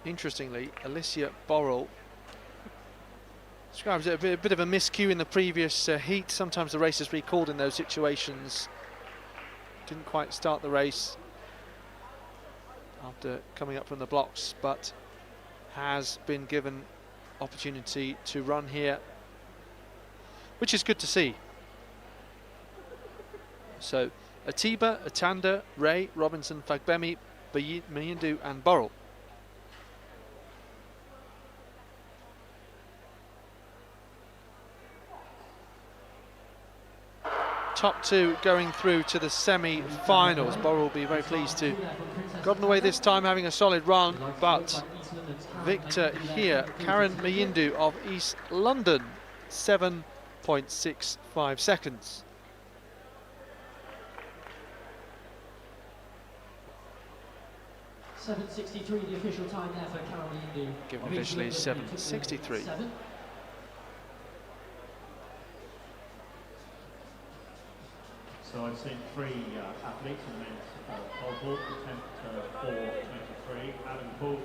interestingly, Alicia Borrell describes it a bit of a miscue in the previous heat. Sometimes the race is recalled in those situations. Didn't quite start the race after coming up from the blocks, but has been given opportunity to run here, which is good to see. So Atiba, Atanda, Ray, Robinson, Fagbemi, Mayindu and Borrell. Top 2 going through to the semi-finals. Borrell will be very pleased to gotten away this time, having a solid run, but victor here, Karen Mayindu of East London, 7.65 seconds. .763 the official time there for Karen Mayindu. Given officially 7.63. So I've seen three athletes in the men's pole vault, attempt 4:23. Adam Poole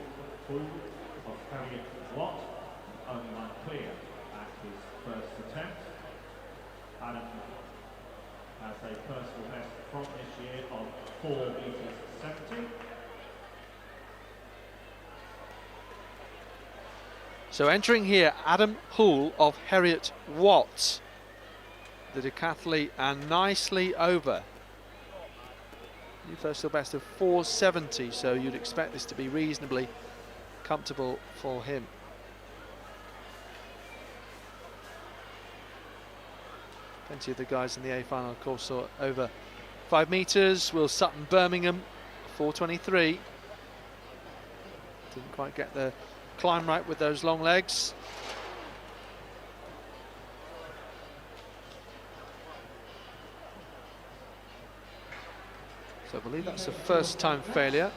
of Harriet Watt, only one clear at his first attempt. Adam has a personal best from this year of 4:70. So entering here, Adam Poole of Harriet Watt, the decathlete, and nicely over. New personal best of 4:70, so you'd expect this to be reasonably comfortable for him. Plenty of the guys in the A final, of course, saw over 5 metres. Will Sutton Birmingham, 4:23. Didn't quite get the climb right with those long legs. So I believe that's a first time failure.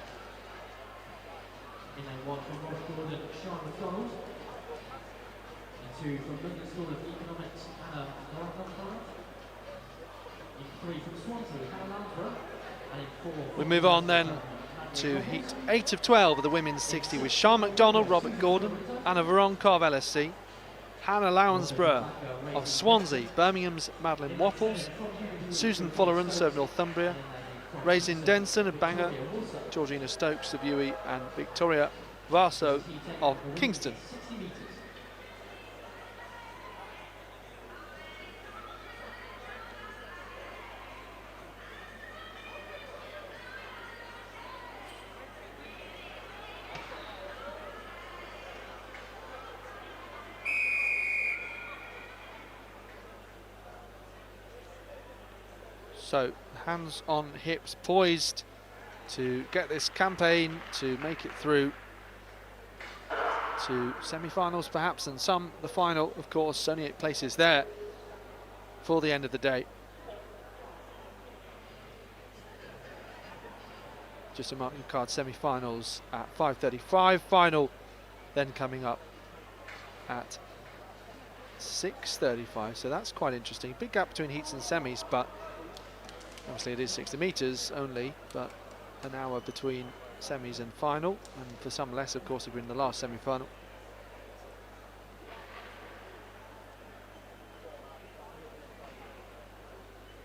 In a 1 from Ross Gordon, Sean McDonald. In 2 from London School of Economics, Anna Northumberland. In 3 from Swansea, Hannah Lansborough. And in 4 We move on then to heat 8 of 12 of the women's 60 with Sean McDonald, Robert Gordon, Anna Voronkov, LSC, Hannah Lansborough of Swansea, Birmingham's Madeline Wapples, Susan Folleran, serve Northumbria, Raisin Denson of Bangor, Georgina Stokes of UE, and Victoria Varso of Kingston. So hands on hips, poised to get this campaign to make it through to semi-finals perhaps, and some the final, of course. Only 8 places there for the end of the day. Just a marking card, semi-finals at 5:35, final then coming up at 6:35, so that's quite interesting. Big gap between heats and semis, but obviously it is 60 metres only, but an hour between semis and final, and for some less, of course, if we're in the last semi-final.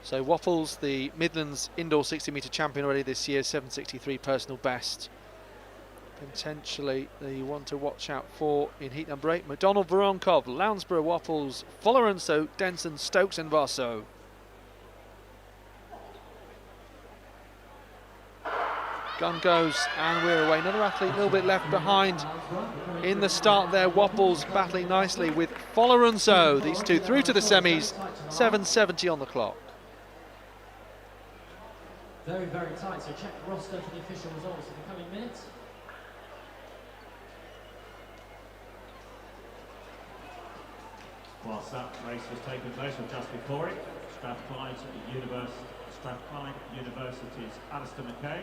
So Waffles, the Midlands indoor 60 metre champion already this year, 7:63 personal best. Potentially the one to watch out for in heat number 8. McDonald, Voronkov, Lounsborough, Waffles, Folleran, so Denson, Stokes and Varso. Gun goes and we're away. Another athlete a little bit left behind in the start there. Wapples battling nicely with Folleran, so these two through to the semis. 7:70 on the clock. Very, very tight, so check the roster for the official results in the coming minutes. Whilst that race was taking place, or just before it, Strathclyde University's Alistair McKay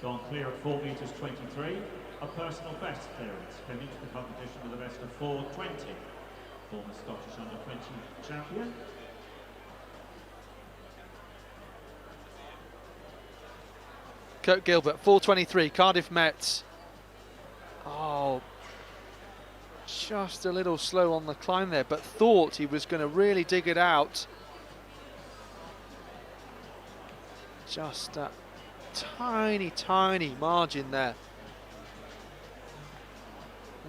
gone clear at 4:23, a personal best clearance, coming to the competition with a best of 4:20. Former Scottish under-20 champion. Kurt Gilbert, 4:23, Cardiff Met. Oh, just a little slow on the climb there, but thought he was going to really dig it out. Just a tiny, tiny margin there.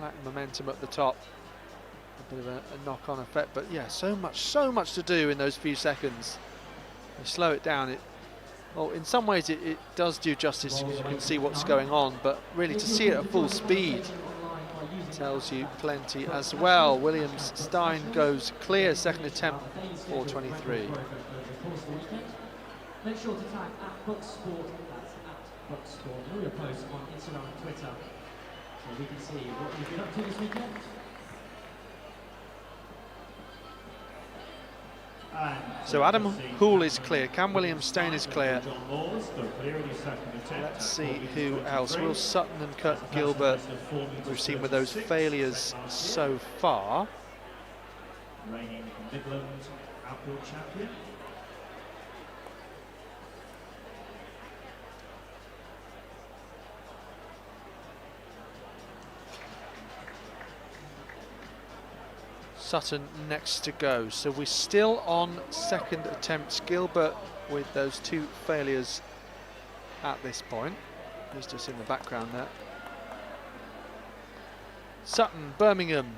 Lack of momentum at the top. A bit of a knock-on effect, but yeah, so much to do in those few seconds. You slow it down, well, in some ways it does do justice because you can see what's going on, but really to see it at full speed tells you plenty as well. Williams Stein goes clear, second attempt, 4:23. Make sure to tag @BUCSPort, that's @BUCSPort, and all your posts on Instagram and Twitter, so we can see what you've been up to this weekend. So Adam Poole is clear, Cam Williams Stein is clear. Let's see who else. Will Sutton and Kurt Gilbert we've seen with those failures so far. Reigning Midland outfield champion. Sutton next to go. So we're still on second attempts. Gilbert with those 2 failures at this point. He's just in the background there. Sutton, Birmingham.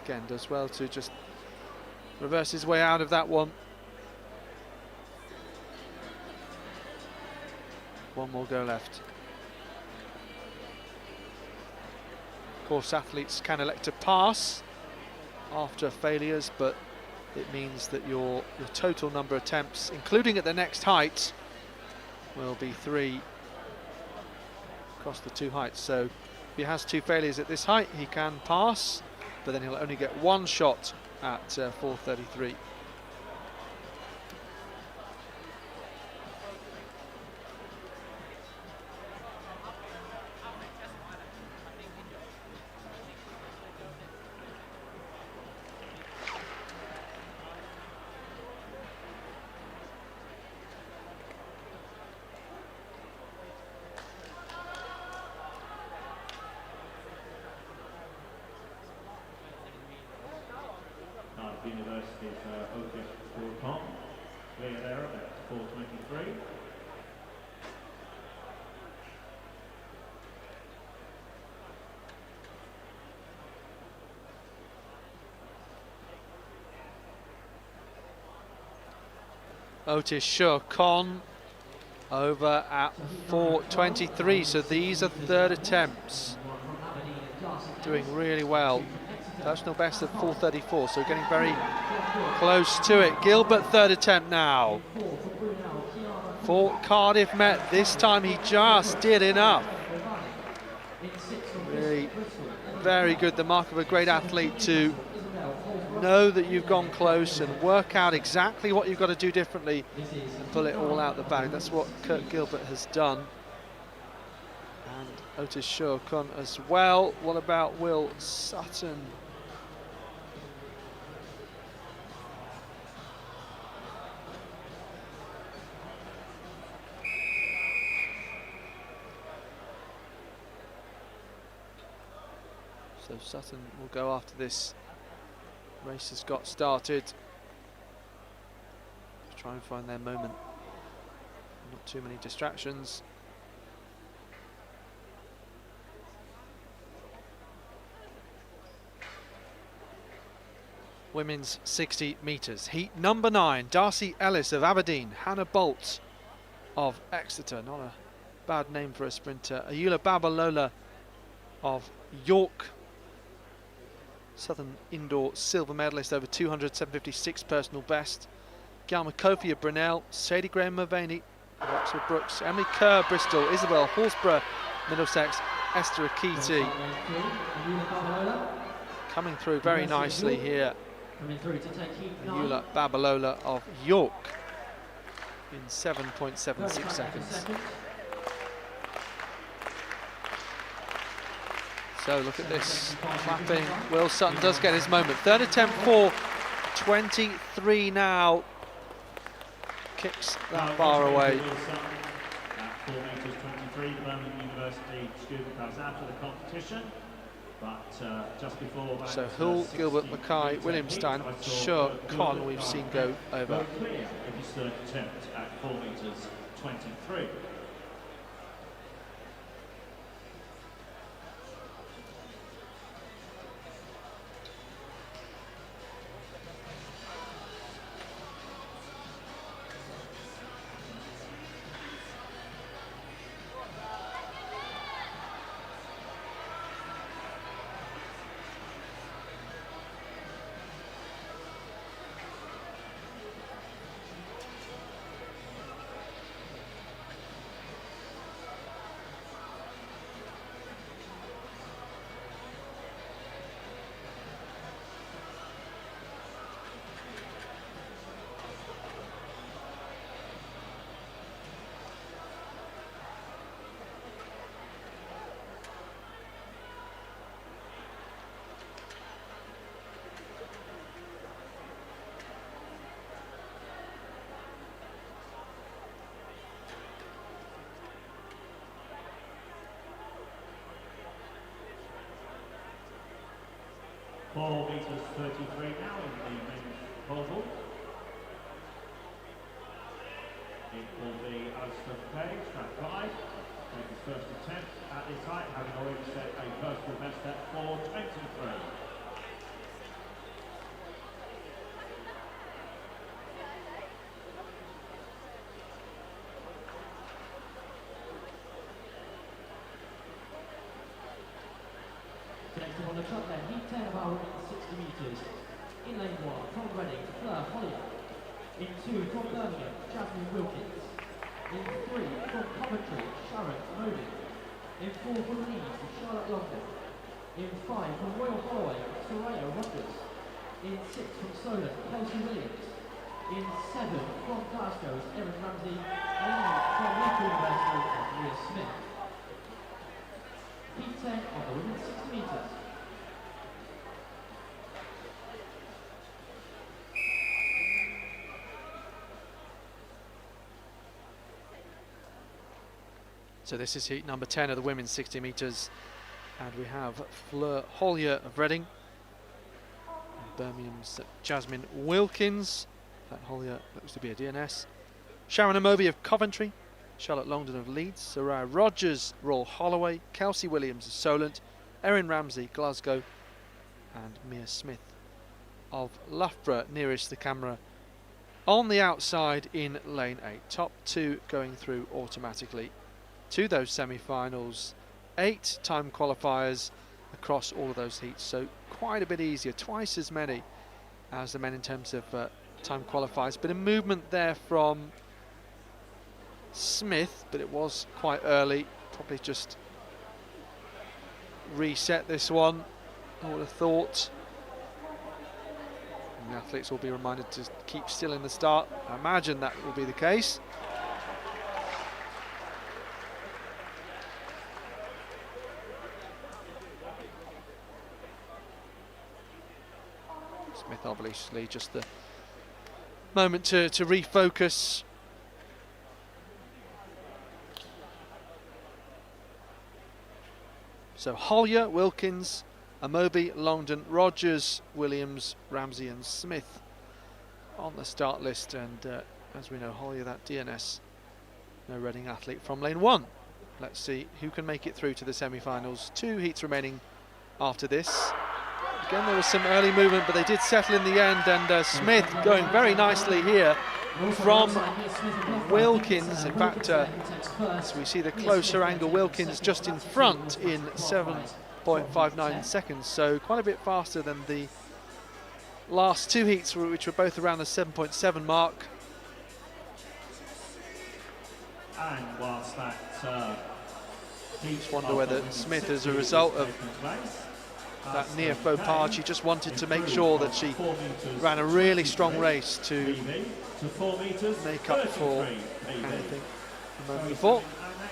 Again, does well to just reverse his way out of that one. One more go left. Of course, athletes can elect to pass after failures, but it means that your total number of attempts, including at the next height, will be 3 across the 2 heights. So if he has 2 failures at this height, he can pass, but then he'll only get 1 shot at 4:33. University's Otis Broadcom. Clear there at 4:23. Otis Shurkon over at 4:23. So these are 3rd attempts. Doing really well. Personal best of 4:34, so getting very close to it. Gilbert, 3rd attempt now. For Cardiff Met, this time he just did enough. Really very good, the mark of a great athlete, to know that you've gone close and work out exactly what you've got to do differently and pull it all out the bag. That's what Kurt Gilbert has done. And Otis Shurkon as well. What about Will Sutton? So Sutton will go after this race has got started. Try and find their moment. Not too many distractions. Women's 60 metres. Heat number 9, Darcy Ellis of Aberdeen, Hannah Bolt of Exeter, not a bad name for a sprinter, Ayula Babalola of York, Southern Indoor silver medalist over 200, 756 personal best, Galma Kofi of Brunel, Sadie Graham Mulvaney of Oxford Brookes, Emily Kerr, Bristol, Isabel Horsburgh, Middlesex, Esther Akiti, coming through very nicely here. Ayula Babalola of York in 7.76 seconds. So look at this clapping. Will Sutton does get his moment. 3rd attempt for 23 now. Kicks that far away. At 4:23, the Birmingham University student comes out of the competition. But just before that, so Hull, Gilbert, Mackay, Williamstein, Shurkon we've seen go over. Clear in his 3rd attempt at 4:23. 4:33 now in the men's oval. It will be Alistair Page, strap 5, make his first attempt at this height, having already set a personal best at 4:23. Next up on the truck then, heat 10 of our women's 60 metres. In lane 1, from Reading, Fleur Hollier. In 2, from Birmingham, Jasmine Wilkins. In 3, from Coventry, Sharon Moody. In 4, from Leeds, Charlotte Longden. In 5, from Royal Holloway, Soraya Rogers. In 6, from Solent, Kelsey Williams. In 7, from Glasgow, Erin Ramsey. And in 8, from Local University, Mia Smith. Heat 10 on the women's 60 metres. So this is heat number 10 of the women's 60 metres, and we have Fleur Hollier of Reading, and Birmingham's Jasmine Wilkins. That Hollier looks to be a DNS. Sharon Amobi of Coventry, Charlotte Longden of Leeds, Soraya Rogers, Royal Holloway, Kelsey Williams of Solent, Erin Ramsey, Glasgow, and Mia Smith of Loughborough, nearest the camera on the outside in lane 8. Top 2 going through automatically to those semi-finals. 8 time qualifiers across all of those heats, so quite a bit easier, twice as many as the men in terms of time qualifiers. Bit of movement there from Smith, but it was quite early. Probably just reset this one, I would have thought. And the athletes will be reminded to keep still in the start. I imagine that will be the case. Smith obviously just the moment to refocus. So Hollier, Wilkins, Amobi, Longden, Rogers, Williams, Ramsey and Smith on the start list, and as we know, Hollier, that DNS, no Reading athlete from lane 1. Let's see who can make it through to the semi-finals. 2 heats remaining after this. Again, there was some early movement, but they did settle in the end, and Smith going very nicely here from Wilkins. In fact, as we see the closer angle, Wilkins just in front in 7.59 seconds, so quite a bit faster than the last 2 heats, which were both around the 7.7 mark. And whilst that Just wonder whether Smith, as a result of that near faux pas, she just wanted to make sure that she ran a really strong race to make up for anything the moment before. An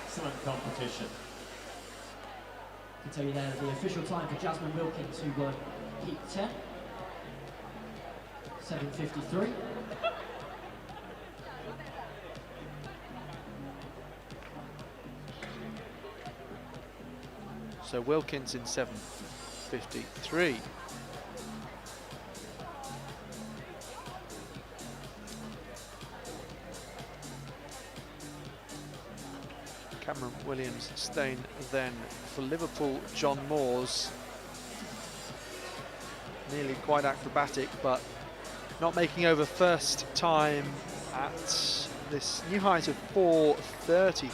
excellent competition. I can tell you there the official time for Jasmine Wilkins, who won heat 10, 7:53. So Wilkins in 7:53. Cameron Williams staying then for Liverpool. John Moores, nearly quite acrobatic, but not making over first time at this new height of 4:33.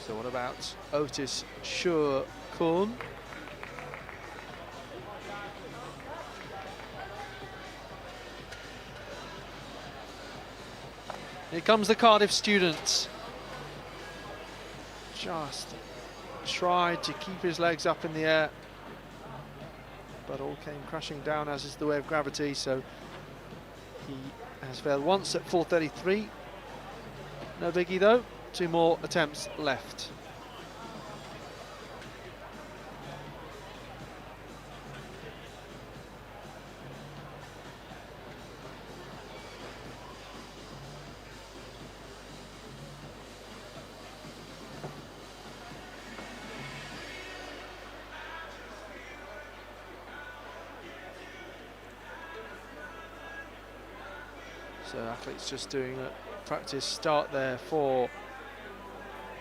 So what about Otis Schur-Kuhn? Here comes the Cardiff student. Just tried to keep his legs up in the air, but all came crashing down, as is the way of gravity, so he has failed once at 4:33. No biggie though. 2 more attempts left. So athletes just doing a practice start there for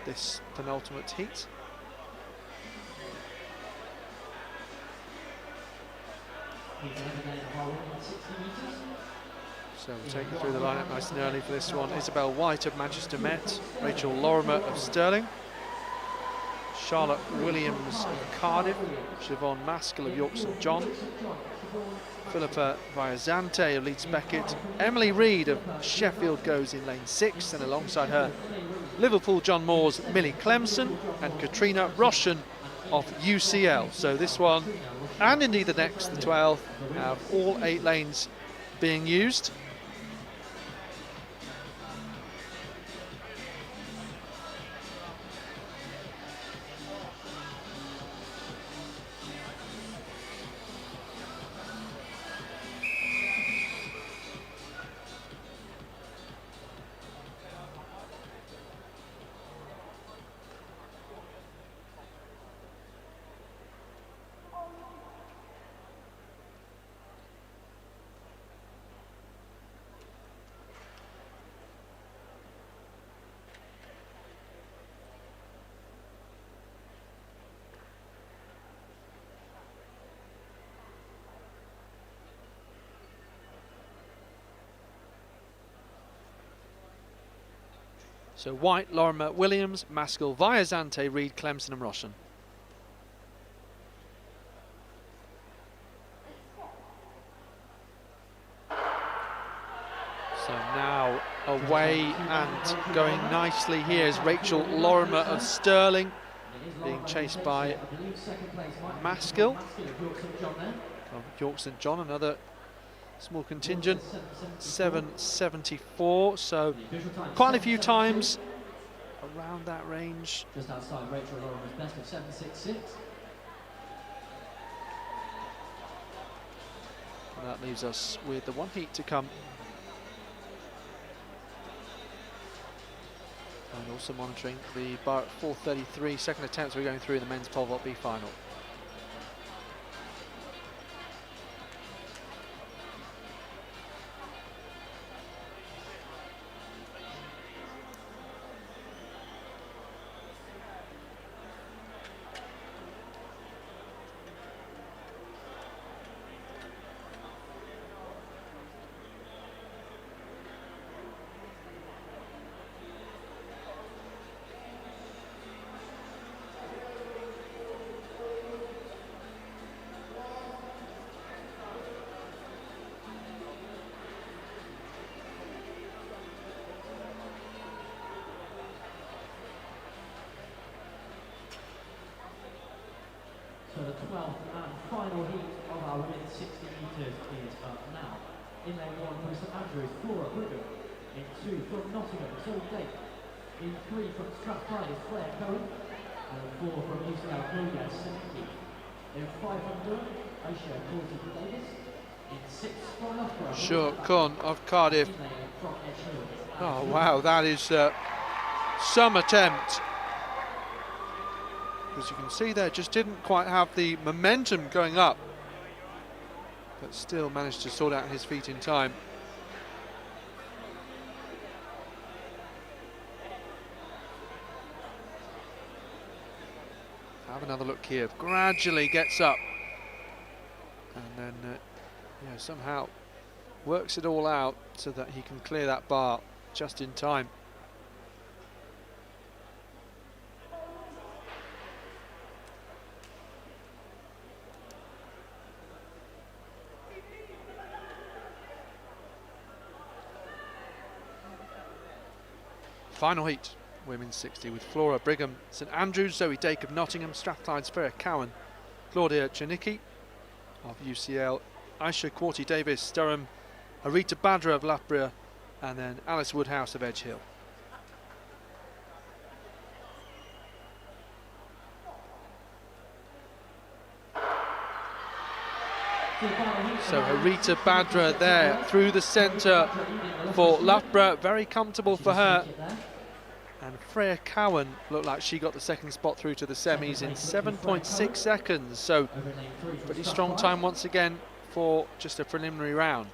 this penultimate heat. So we'll take you through the lineup nice and early for this one. Isabel White of Manchester Met, Rachel Lorimer of Stirling, Charlotte Williams of Cardiff, Siobhan Maskell of York St John, Philippa Viazante of Leeds Beckett, Emily Reid of Sheffield goes in lane 6, and alongside her Liverpool John Moore's Millie Clemson and Katrina Roshan of UCL. So this one, and indeed the next, the 12th, have all 8 lanes being used. So White, Lorimer, Williams, Maskell, Viazante, Reid, Clemson and Roshan. So now away and going nicely here is Rachel Lorimer of Stirling, being chased by Maskell from York St John, another small contingent, 7:74, so quite a few times around that range. Just outside Rachel Lorimer's best of 7.66. And that leaves us with the one heat to come. And also monitoring the bar at 4:33, second attempts we're going through the men's pole vault B final. So the 12th and final heat of our women's 60 metres is up now. In lane 1 from St Andrews, Flora Brigham. In 2 from Nottingham, Zoe Dake. In 3 from Strathclyde is Claire Cohen. And in 4 from UCL, Claudia Senki. In 500, Aisha Corty-Davis. In 6 from Loughborough. Sure, Con of Cardiff. Oh wow, that is some attempt. As you can see there, just didn't quite have the momentum going up, but still managed to sort out his feet in time. Have another look here, gradually gets up and then yeah, somehow works it all out so that he can clear that bar just in time. Final heat, women's 60, with Flora Brigham, St Andrews, Zoe Dake of Nottingham, Strathclyde's Freya Cowan, Claudia Janicki of UCL, Aisha Quarty-Davis, Durham, Harita Badra of Loughborough, and then Alice Woodhouse of Edge Hill. So Harita Badra there through the centre for Loughborough, very comfortable for her. And Freya Cowan looked like she got the second spot through to the semis in 7.6 seconds. So pretty strong time once again for just a preliminary round.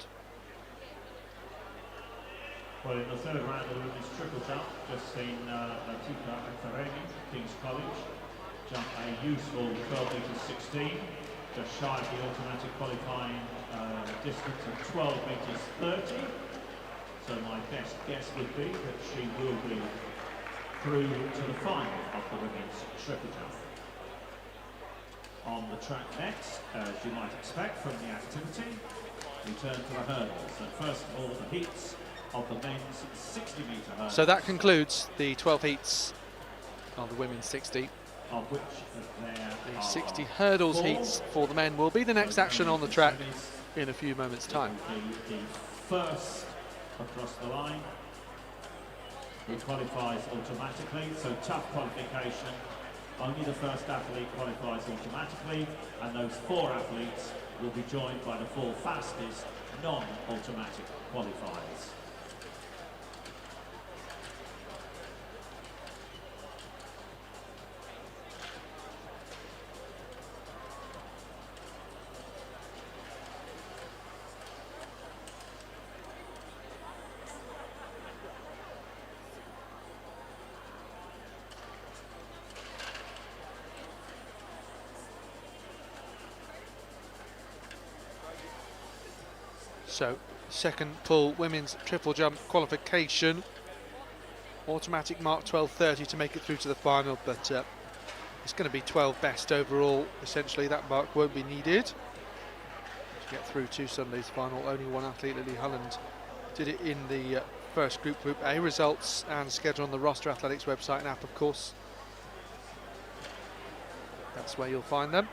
Well, in the third round of the women's triple jump, just seen Latika Fareni, King's College, jump a useful 12 metres 16, just shy of the automatic qualifying distance of 12 metres 30. So my best guess would be that she will be through to the final of the women's triple jump. On the track next, as you might expect from the activity, we turn to the hurdles. So first of all, the heats of the men's 60-metre hurdles. So that concludes the 12 heats of the women's 60. Of which there The are 60 hurdles 4. heats for the men will be the next action on the track in a few moments' time. The first across the line, he qualifies automatically, so tough qualification. Only the first athlete qualifies automatically, and those 4 athletes will be joined by the 4 fastest non-automatic qualifiers. So, second pull women's triple jump qualification. Automatic mark 12:30 to make it through to the final, but it's going to be 12 best overall. Essentially, that mark won't be needed to get through to Sunday's final. Only one athlete, Lily Holland, did it in the first group A. Results and schedule on the Roster Athletics website and app, of course. That's where you'll find them.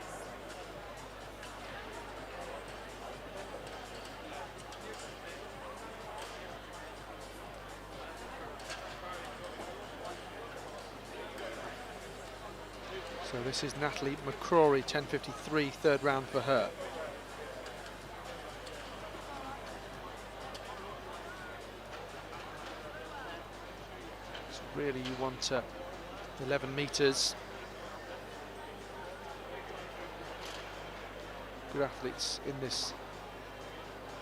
So this is Natalie McCrory, 10:53, third round for her. So really you want 11 metres. Good athletes in this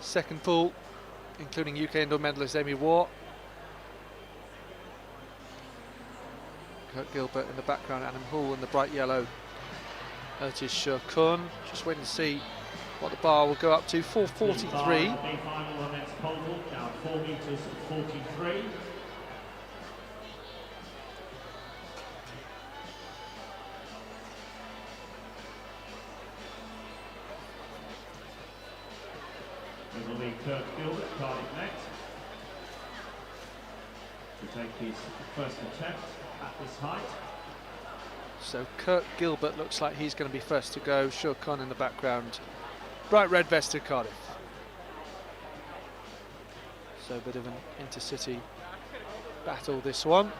second pool, including UK indoor medalist Amy Waugh. Kurt Gilbert in the background, Adam Hull in the bright yellow. Otis Shurkun. Just waiting to see what the bar will go up to. 4:43. The final women's pole vault, now 4 metres 43. It will be Kurt Gilbert, Cardiff next, to take his first attempt at this height. So Kurt Gilbert looks like he's going to be first to go. Shurkun in the background. Bright red vested Cardiff. So a bit of an intercity battle this one.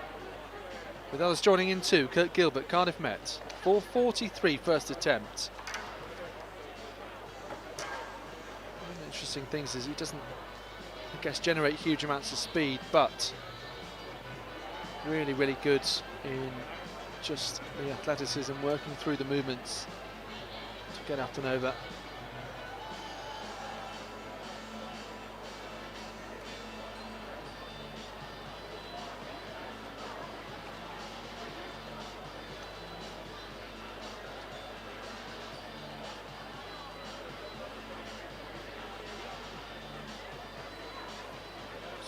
With others joining in too. Kurt Gilbert, Cardiff Met. 4:43 first attempt. One of the interesting things is he doesn't, I guess, generate huge amounts of speed, but really, really good in just the athleticism, working through the movements to get up and over.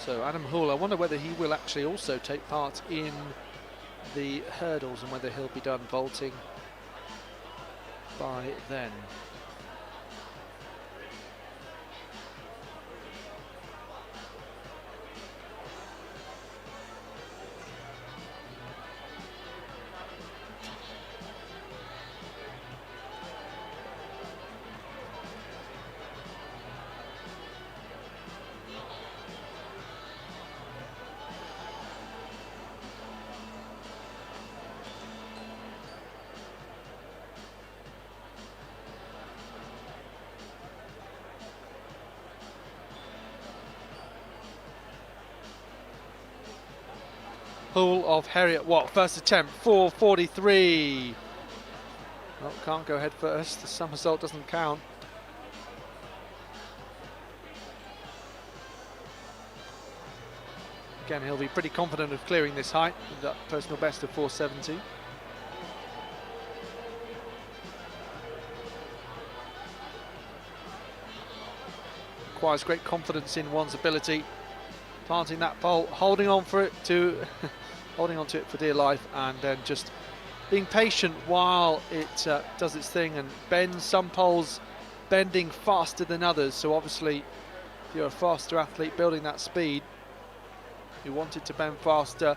So Adam Hull, I wonder whether he will actually also take part in the hurdles and whether he'll be done vaulting by then. Hull of Harriet Watt, first attempt, 4:43. Well, can't go head first, the somersault doesn't count. Again, he'll be pretty confident of clearing this height with that personal best of 470. Requires great confidence in one's ability. Planting that pole, holding on for it to, holding on to it for dear life, and then just being patient while it does its thing and bends. Some poles bending faster than others, so obviously if you're a faster athlete building that speed, you want it to bend faster.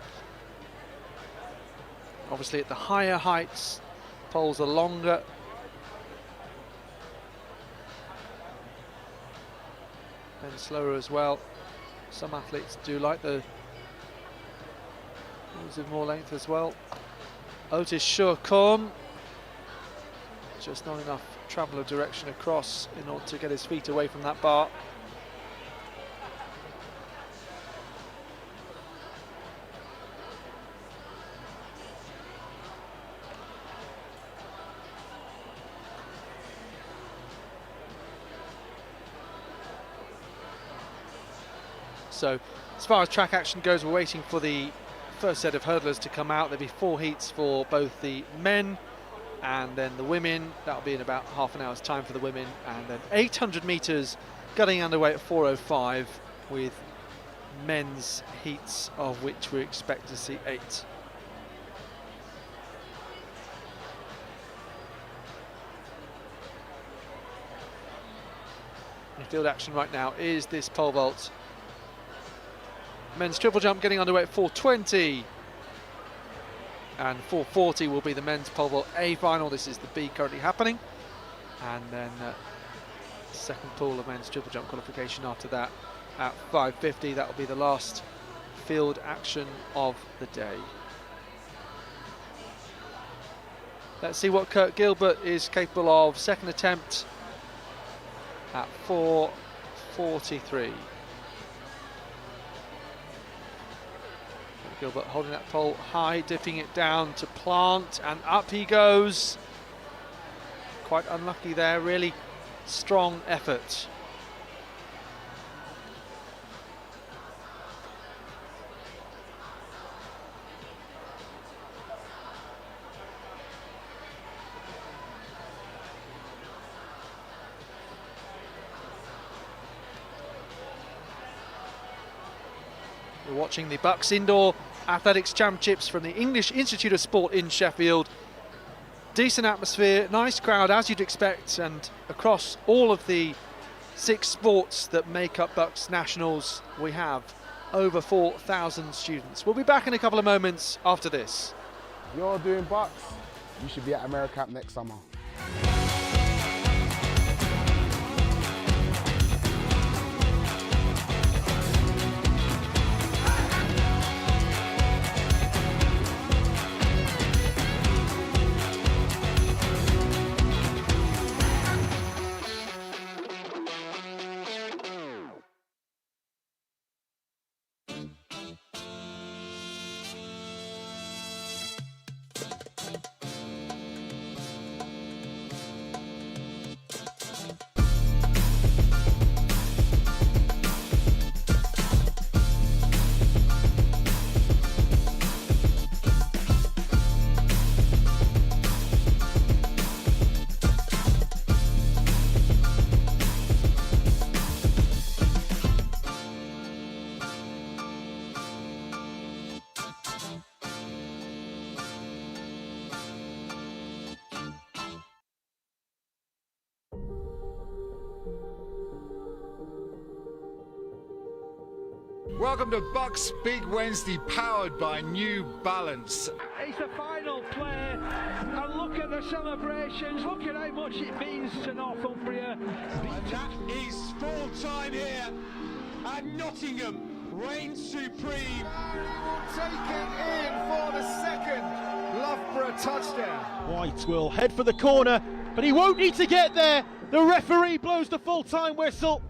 Obviously at the higher heights, poles are longer. Bend slower as well. Some athletes do like the ones with more length as well. Otis Shurkon, just not enough travel of direction across in order to get his feet away from that bar. So as far as track action goes, we're waiting for the first set of hurdlers to come out. There'll be 4 heats for both the men and then the women. That'll be in about half an hour's time for the women, and then 800 meters getting underway at 4:05 with men's heats, of which we expect to see 8. In field action right now is this pole vault. Men's triple jump getting underway at 4:20, and 4:40 will be the men's pole vault A final. This is the B currently happening, and then second pool of men's triple jump qualification after that at 5:50. That will be the last field action of the day. Let's see what Kurt Gilbert is capable of. Second attempt at 4:43. Gilbert holding that pole high, dipping it down to plant, and up he goes. Quite unlucky there, really strong effort. You're watching the BUCS Indoor Athletics Championships from the English Institute of Sport in Sheffield. Decent atmosphere, nice crowd as you'd expect, and across all of the 6 sports that make up BUCS Nationals, we have over 4,000 students. We'll be back in a couple of moments after this. If you're doing BUCS, you should be at AmeriCamp next summer. Welcome to BUCS Big Wednesday, powered by New Balance. It's the final play, and look at the celebrations, look at how much it means to Northumbria. And that is full time here, and Nottingham reigns supreme. Take it in for the second. Loughborough touchdown. White will head for the corner, but he won't need to get there. The referee blows the full-time whistle.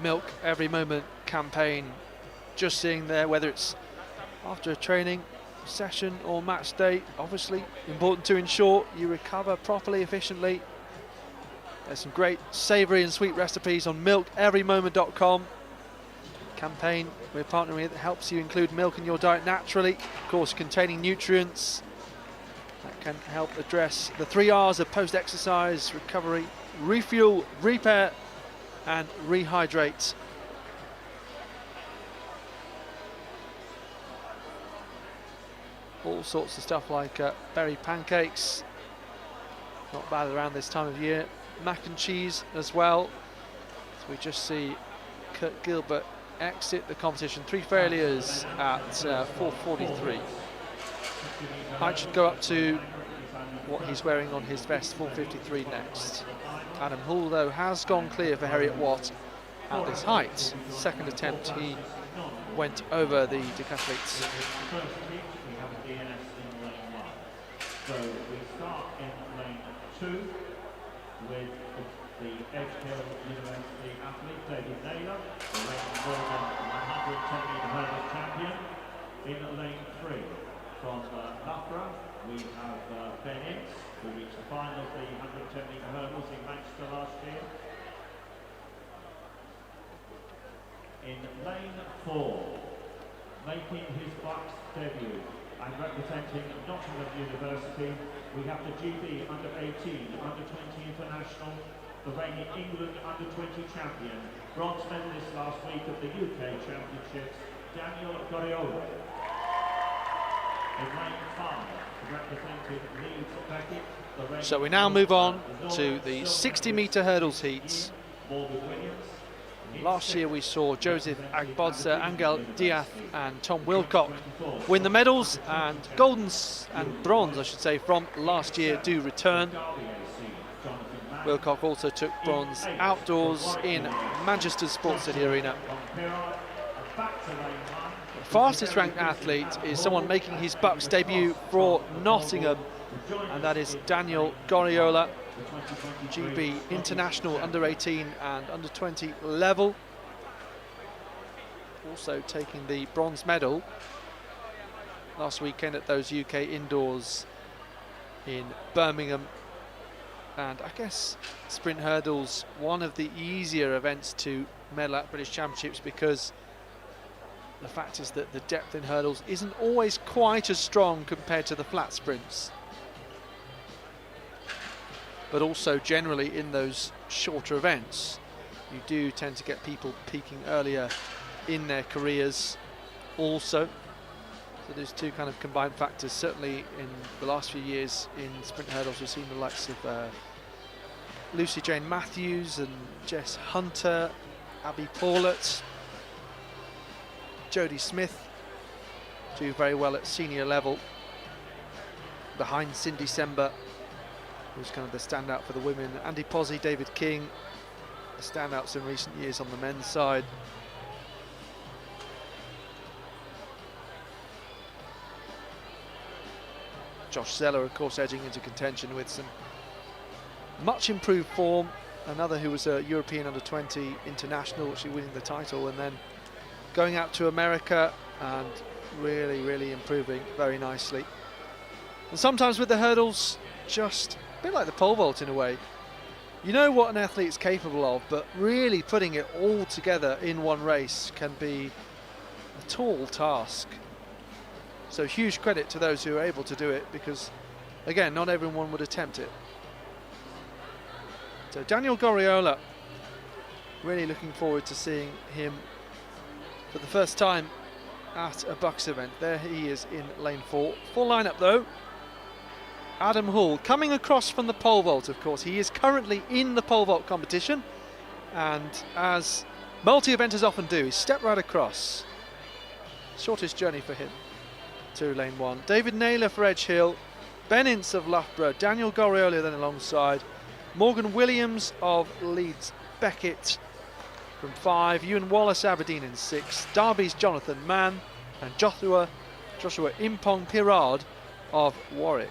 Milk Every Moment campaign. Just seeing there, whether it's after a training session or match day, obviously important to ensure you recover properly, efficiently. There's some great savoury and sweet recipes on milkeverymoment.com. Campaign we're partnering with helps you include milk in your diet naturally, of course containing nutrients that can help address the 3 R's of post-exercise recovery: refuel, repair and rehydrate. All sorts of stuff like berry pancakes, not bad around this time of year, mac and cheese as well. So we just see Kurt Gilbert exit the competition, 3 failures at 4:43. Height should go up to what he's wearing on his vest, 4:53 next. Adam Hull though has gone clear for Heriot Watt at this height. Second attempt he went over the decathletes. So we start in lane 2 with the Edgehill University athlete David Naylor, the lane 110 metre hurdles champion. In lane 3 from Loughborough we have Ben Ince, who reached the final of the 110 metre hurdles in Manchester last year. In lane 4, making his BUCS debut and representing Nottingham University, we have the GB under-18, under-20 international, the reigning England under-20 champion, bronze medalist last week of the UK Championships, Daniel Goriola. In lane 5, representing Leeds Beckett, the reigning... So we now move on to the 60 metre hurdles heats. Morgan Williams. Last year we saw Joseph Agbodza, Angel Diaz and Tom Wilcock win the medals, and and bronze I should say from last year do return. Wilcock also took bronze outdoors in Manchester's Sports City Arena. The fastest ranked athlete is someone making his BUCS debut for Nottingham, and that is Daniel Goriola, GB international under-18 and under-20 level, also taking the bronze medal last weekend at those UK indoors in Birmingham. And I guess sprint hurdles, one of the easier events to medal at British Championships, because the fact is that the depth in hurdles isn't always quite as strong compared to the flat sprints. But also generally in those shorter events, you do tend to get people peaking earlier in their careers also. So there's two kind of combined factors. Certainly in the last few years in sprint hurdles, we've seen the likes of Lucy Jane Matthews and Jess Hunter, Abby Paulett, Jodie Smith do very well at senior level, behind Cindy Sember, who's kind of the standout for the women. Andy Pozzi, David King, the standouts in recent years on the men's side. Josh Zeller, of course, edging into contention with some much improved form. Another who was a European under-20 international, actually winning the title, and then going out to America and really, really improving very nicely. And sometimes with the hurdles, just a bit like the pole vault in a way. You know what an athlete's capable of, but really putting it all together in one race can be a tall task. So huge credit to those who are able to do it, because again, not everyone would attempt it. So Daniel Goriola, really looking forward to seeing him for the first time at a BUCS event. There he is in lane 4. Full lineup though. Adam Hull coming across from the pole vault, of course. He is currently in the pole vault competition, and as multi-eventers often do, he stepped right across. Shortest journey for him to lane 1. David Naylor for Edgehill, Ben Ince of Loughborough, Daniel Goriola then alongside, Morgan Williams of Leeds Beckett from 5, Ewan Wallace Aberdeen in 6, Derby's Jonathan Mann, and Joshua Impong Pirard of Warwick.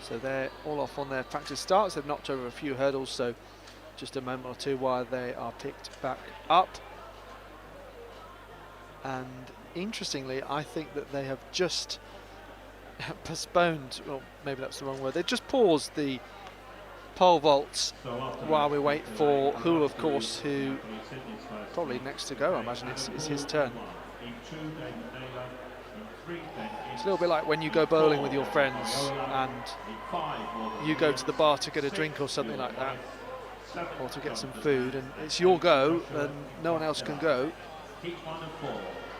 So they're all off on their practice starts. They've knocked over a few hurdles, so just a moment or two while they are picked back up. And interestingly, I think that they have just postponed, well, maybe that's the wrong word, they've just paused the pole vaults while we wait for Hull, of course, who probably next to go. I imagine it's his turn. It's a little bit like when you go bowling with your friends and you go to the bar to get a drink or something like that, or to get some food, and it's your go and no one else can go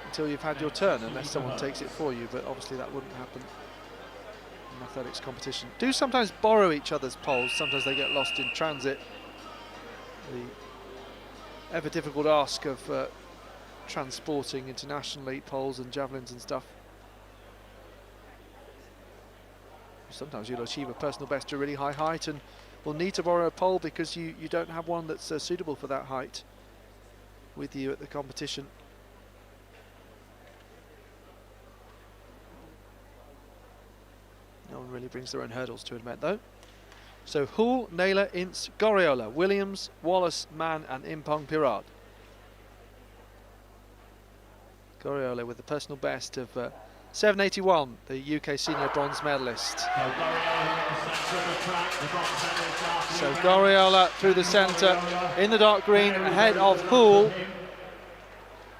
until you've had your turn, unless someone takes it for you. But obviously that wouldn't happen in athletics competition. Do sometimes borrow each other's poles, sometimes they get lost in transit. The ever difficult ask of transporting internationally poles and javelins and stuff. Sometimes you'll achieve a personal best to a really high height and will need to borrow a pole because you don't have one that's suitable for that height with you at the competition. No one really brings their own hurdles to admit though. So Hull, Naylor, Ince, Goriola, Williams, Wallace, Mann and Impong Pirard. Goriola with the personal best of 7.81, the UK senior bronze medalist. So Goriola through the centre in the dark green ahead of Hull.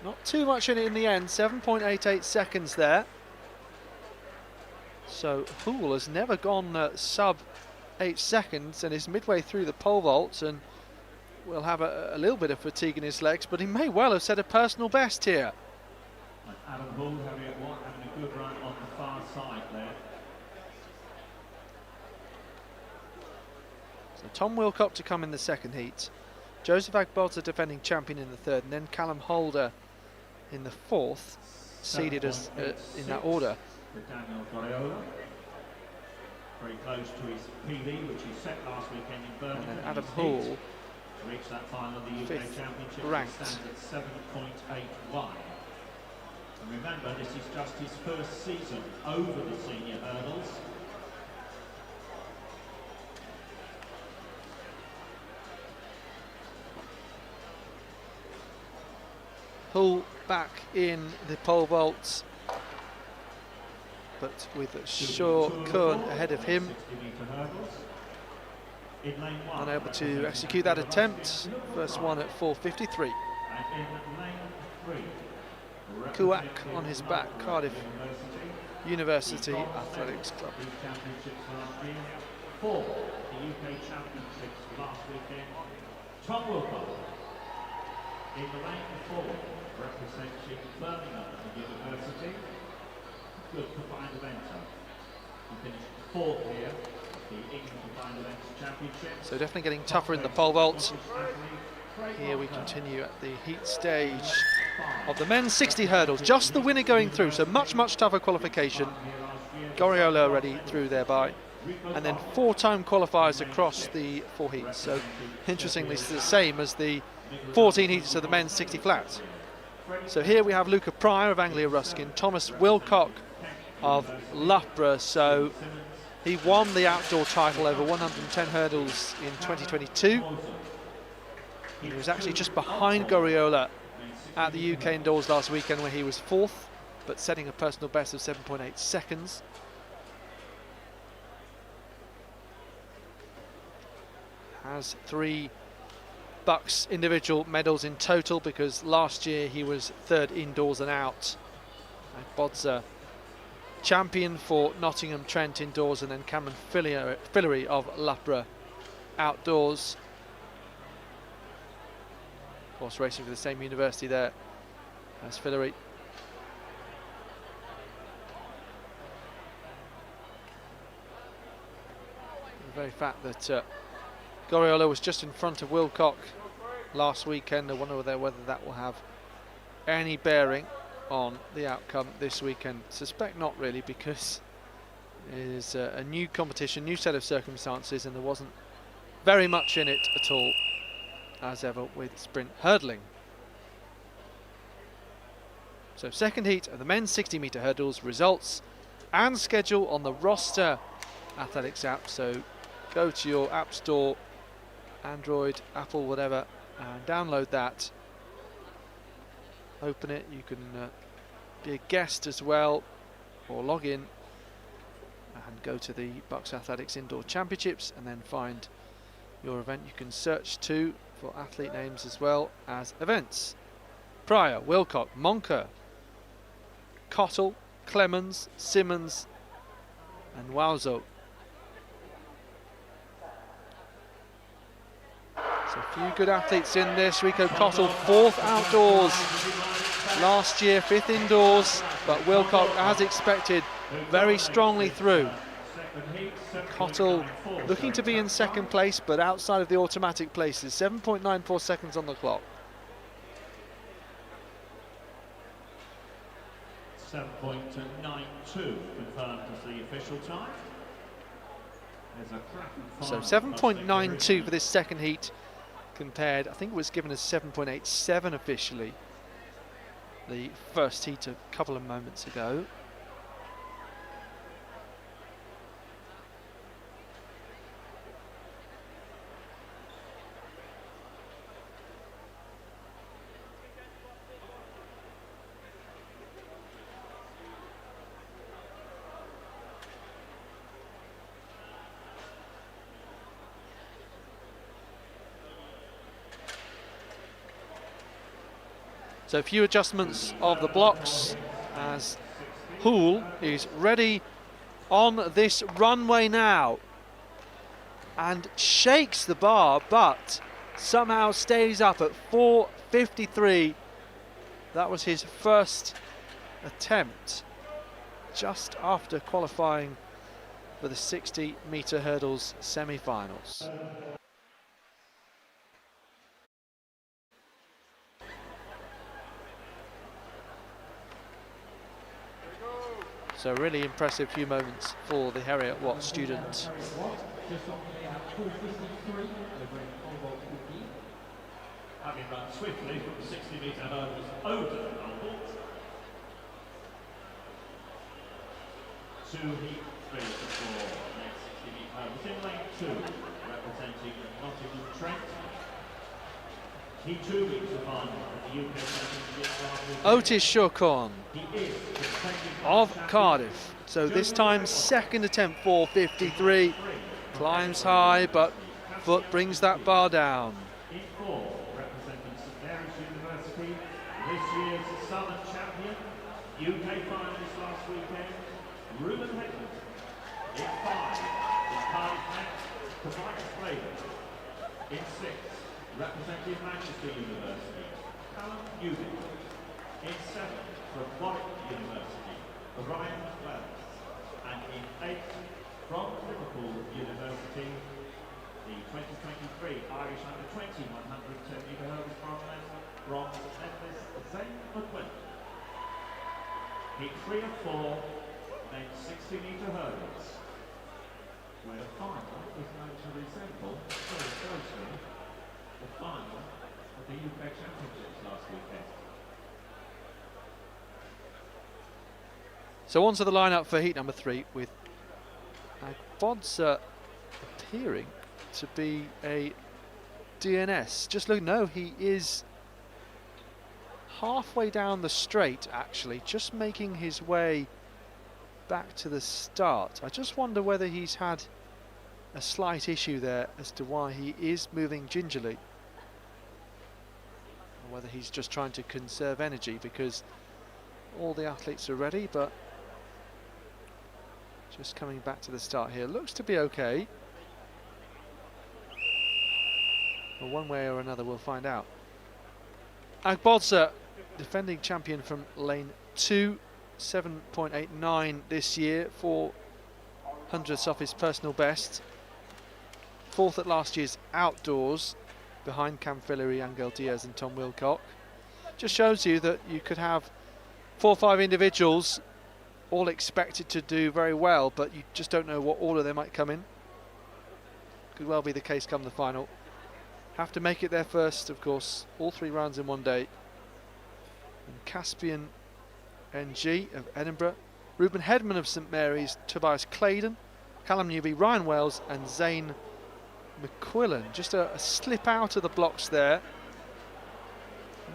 Not too much in it in the end, 7.88 seconds there. So Hull has never gone sub 8 seconds and is midway through the pole vault and will have a little bit of fatigue in his legs, but he may well have set a personal best here. Adam Hull having a good run on the far side there. So Tom Wilcock to come in the second heat. Joseph Agbodza defending champion in the third, and then Callum Holder in the fourth, seeded as in that order. Daniel Goriola, very close to his PB, which he set last weekend in Birmingham. And then Adam Hull, to reach that final of the UK fifth Championship, ranked. stands at 7.81. And remember, this is just his first season over the senior hurdles. Hull back in the pole vaults, but with Shaw Kuhn ahead of him, unable to execute that attempt. First one at 4.53. Kuak on his back, Cardiff University Athletics Club. For the UK Championships last weekend, Tom Wilcock in the lane 4, representing Birmingham University. Good combined eventer. He finished 4th here at the England Combined Events Championship. So definitely getting tougher in the pole vault. Here we continue at the heat stage of the men's 60 hurdles. Just the winner going through, so much tougher qualification. Goriola already through thereby. And then 4-time qualifiers across the 4 heats. So interestingly, it's the same as the 14 heats of the men's 60 flats. So here we have Luca Pryor of Anglia Ruskin, Thomas Wilcock of Loughborough. So he won the outdoor title over 110 hurdles in 2022. He was actually just behind Goriola at the UK indoors last weekend where he was 4th, but setting a personal best of 7.8 seconds. Has 3 BUCS individual medals in total because last year he was 3rd indoors and out. Agbodza champion for Nottingham Trent indoors, and then Cameron Fillery of Loughborough outdoors. Of course, racing for the same university there as Fillery. The very fact that Goriola was just in front of Wilcock last weekend, I wonder whether that will have any bearing on the outcome this weekend. Suspect not really, because it is a new competition, new set of circumstances, and there wasn't very much in it at all, as ever with sprint hurdling. So second heat of the men's 60-metre hurdles, results and schedule on the roster Athletics app, so go to your app store, Android, Apple, whatever, and download that. Open it. You can be a guest as well, or log in and go to the BUCS Athletics Indoor Championships and then find your event. You can search too for athlete names as well as events. Pryor, Wilcock, Monker, Cottle, Clemens, Simmons and Wowzo. So a few good athletes in this. Rico Cottle, 4th outdoors last year, 5th indoors, but Wilcock, as expected, very strongly through. Cottle looking to be in 2nd place, but outside of the automatic places. 7.94 seconds on the clock. 7.92 confirmed as the official time. So 7.92 for this second heat compared, I think it was given as 7.87 officially the first heat a couple of moments ago. So a few adjustments of the blocks as Houle is ready on this runway now and shakes the bar, but somehow stays up at 4:53. That was his first attempt just after qualifying for the 60-metre hurdles semi-finals. So really impressive few moments for the Harriet Watt student. Having run swiftly from the 60-metre hurdles over the goal. 2 heat 3 to 4 next 60-metre hurdles in lane 2, representing Nottingham Trent. Heat 2 weeks of final at the UK Championship. Otis Shorcorn of Cardiff. So this time 2nd attempt, 4:53. Climbs high, but foot brings that bar down. In 4, representing St Mary's University, this year's Southern Champion, UK finalist last weekend, Ruben Hedman. In 5, the Cardiff Met, Tobias Slater. In 6, representing Manchester University, Callum Newby. In 7, from Warwick University, Ryan Wells. And in 8, from Liverpool University, the 2023 Irish Under-20 110-metre hurdles bronze medalist Zane McQuinn. Heat 3 of 4, then 60-metre hurdles, where the final is going to resemble very closely the final of the UK Championships last weekend. So on to the lineup for heat number 3 with Bodza appearing to be a DNS. Just look, no, he is halfway down the straight actually, just making his way back to the start. I just wonder whether he's had a slight issue there as to why he is moving gingerly, or whether he's just trying to conserve energy, because all the athletes are ready, but just coming back to the start here. Looks to be okay. Well, one way or another we'll find out. Agbodza, defending champion from lane 2, 7.89 this year, 400ths off his personal best. 4th at last year's outdoors, behind Cam Fillery, Angel Diaz and Tom Wilcock. Just shows you that you could have 4 or 5 individuals all expected to do very well, but you just don't know what order they might come in. Could well be the case come the final. Have to make it there first, of course, all 3 rounds in one day. And Caspian NG of Edinburgh, Ruben Hedman of St Mary's, Tobias Claydon Callum Newby, Ryan Wells and Zane McQuillan. Just a slip out of the blocks there.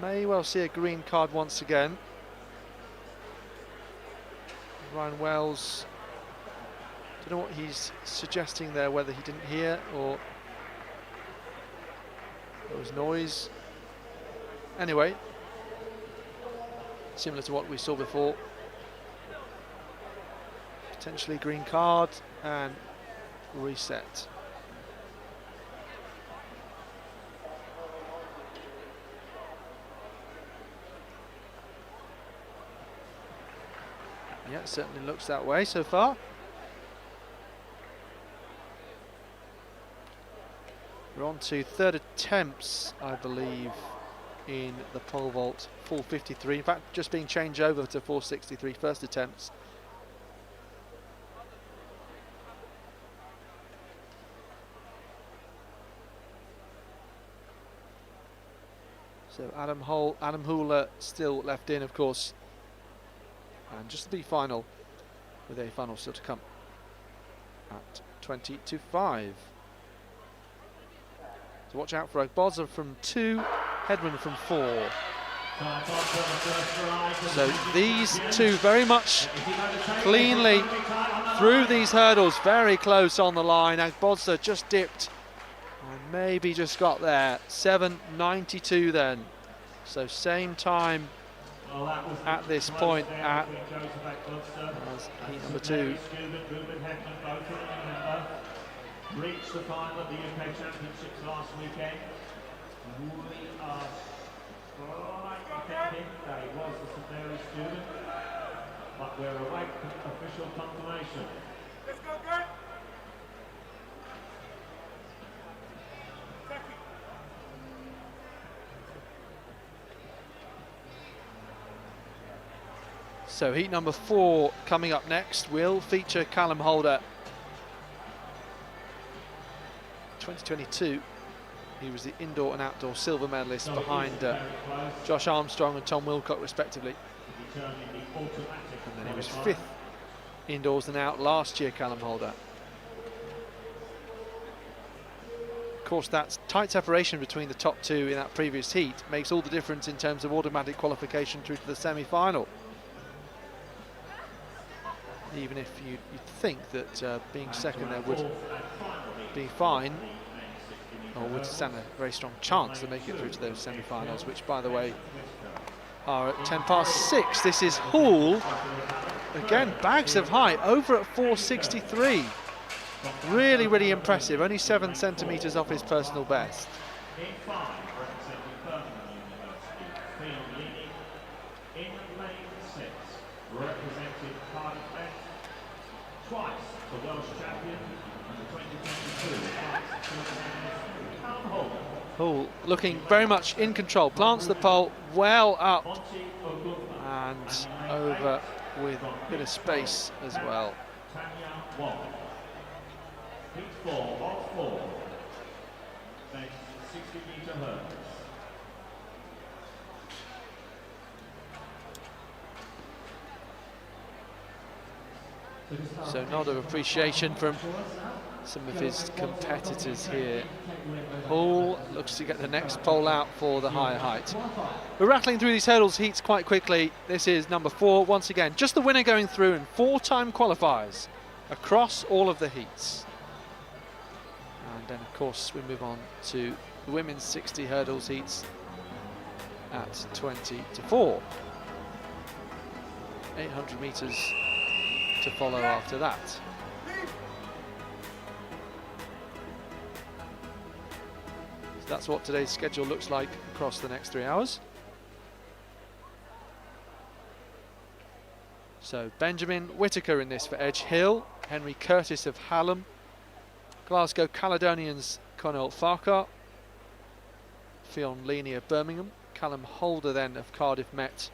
May well see a green card once again. Ryan Wells, don't know what he's suggesting there, whether he didn't hear or there was noise. Anyway, similar to what we saw before. Potentially green card and reset. Yeah, it certainly looks that way so far. We're on to third attempts, I believe, in the pole vault 453. In fact, just being changed over to 463 first attempts. So Adam Hooler still left in, of course. And just the B final, with a final still to come at 20 to 5. So watch out for Ogboza from 2, Hedman from 4. So these two very much cleanly through these hurdles, very close on the line. Ogboza just dipped and maybe just got there. 7:92 then. So same time at this point as heat number 2. Reached the final of the UK Championships last weekend. We are slightly thinking that he was a St Mary's student, but we're awaiting official confirmation. Let's go, Grant! So heat number 4 coming up next will feature Callum Holder. 2022, he was the indoor and outdoor silver medalist behind Josh Armstrong and Tom Wilcott respectively. And then he was 5th indoors and out last year, Callum Holder. Of course, that tight separation between the top 2 in that previous heat makes all the difference in terms of automatic qualification through to the semi-final. Even if you'd think that being second there would be fine, or would stand a very strong chance to make it through to those semi-finals, which, by the way, are at 6:10. This is Hall. Again, bags of height, over at 463. Really, really impressive. Only 7 centimetres off his personal best. Twice the Welsh champion and the 2022 Hall looking very much in control, plants the pole well up and over with a bit of space as well. Heat 4 of 4. Next 60-metre hurdles. So nod of appreciation from some of his competitors here. Hall looks to get the next pole out for the higher height. We're rattling through these hurdles heats quite quickly. This is number 4 once again. Just the winner going through and 4-time qualifiers across all of the heats. And then of course we move on to the women's 60 hurdles heats at 20 to 4. 800 metres to follow after that. So that's what today's schedule looks like across the next 3 hours. So Benjamin Whitaker in this for Edge Hill, Henry Curtis of Hallam, Glasgow Caledonians Conal Farquhar, Fionn Leaney of Birmingham, Callum Holder then of Cardiff Met,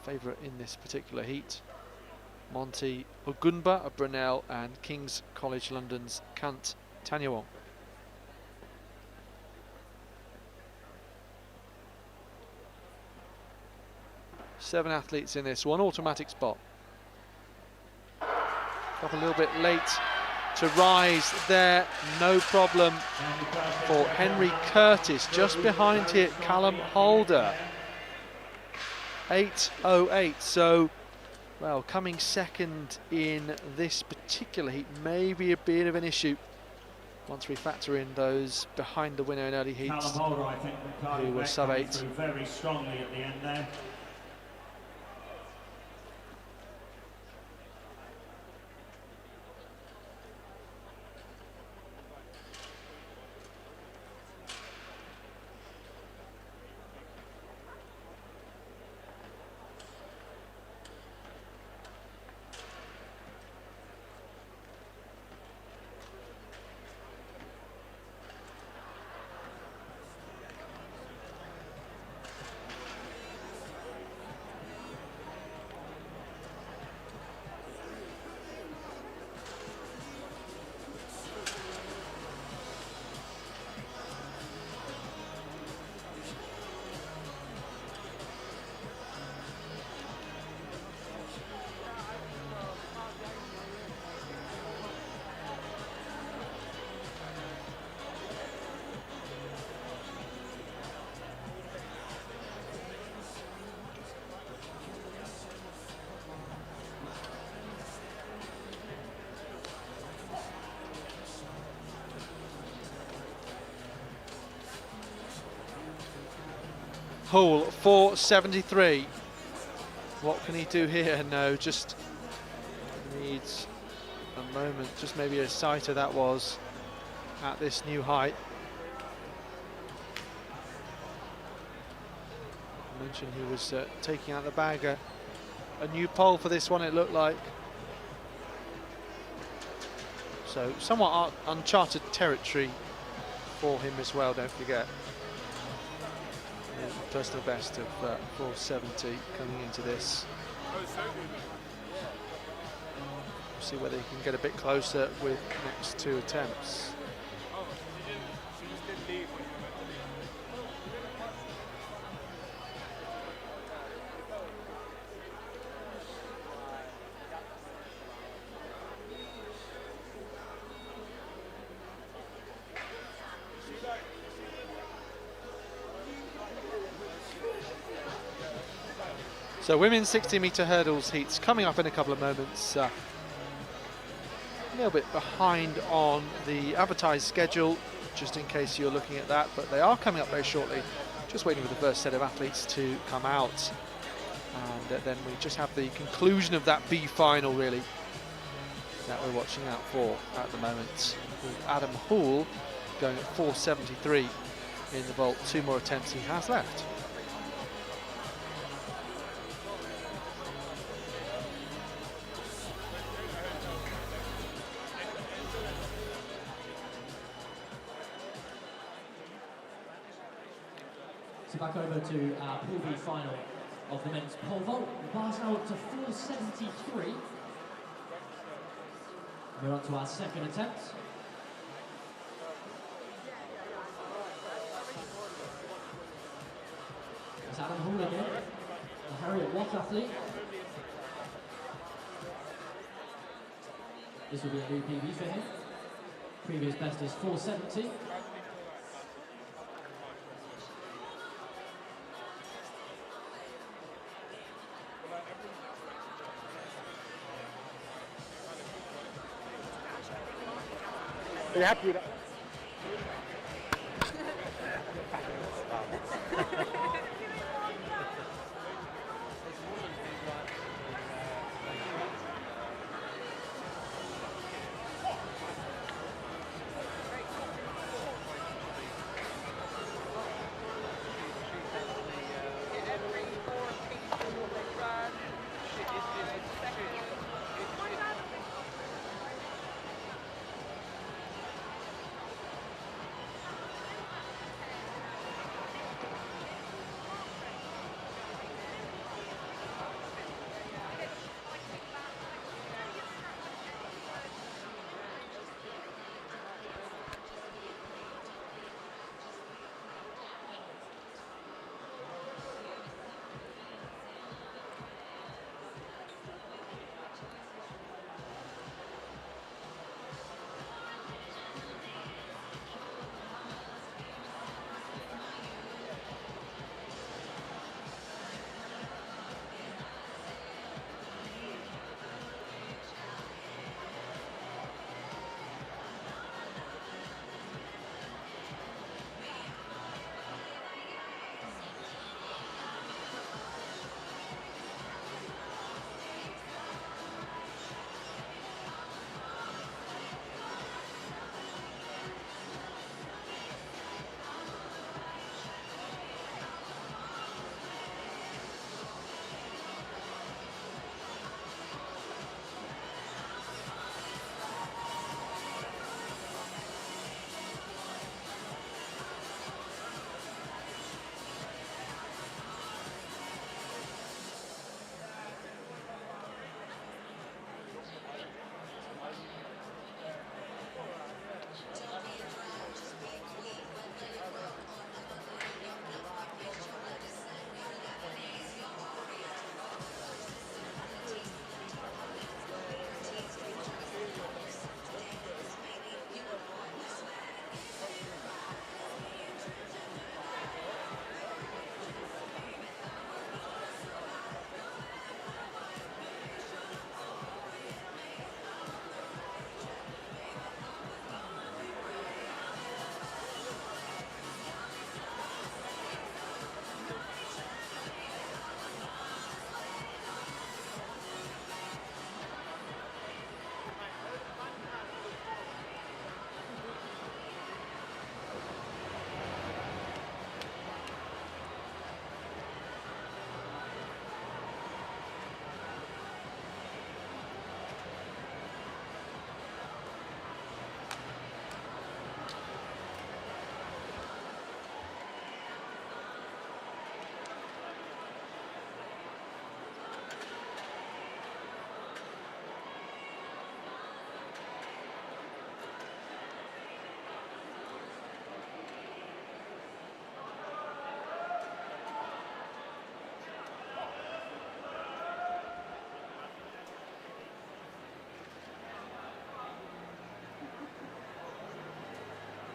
favourite in this particular heat, Monty Ogunba of Brunel, and King's College London's Kant Tanyawong. Seven athletes in this, one automatic spot. Got a little bit late to rise there, no problem for Henry Curtis. Just behind here, Callum Holder. 8:08, so, well, coming second in this particular heat may be a bit of an issue once we factor in those behind the winner in early heats Holder, I think, who were sub-8. very strongly at the end there. Hull 473. What can he do here? No, just needs a moment, just maybe a sighter that was at this new height. I mentioned he was taking out the bag, a new pole for this one, it looked like. So somewhat uncharted territory for him as well, don't forget. Personal best of 470 coming into this. See whether he can get a bit closer with next 2 attempts. So women's 60-metre hurdles heats coming up in a couple of moments. A little bit behind on the advertised schedule, just in case you're looking at that, but they are coming up very shortly. Just waiting for the first set of athletes to come out. And then we just have the conclusion of that B final, really, that we're watching out for at the moment. With Adam Hall going at 473 in the vault. 2 more attempts he has left. So back over to our Pool B final of the men's pole vault. The bar's now up to 473. We're on to our second attempt. It's Adam Hall again, the Harriet Watt athlete. This will be a new PB for him. Previous best is 470. Are you happy with that?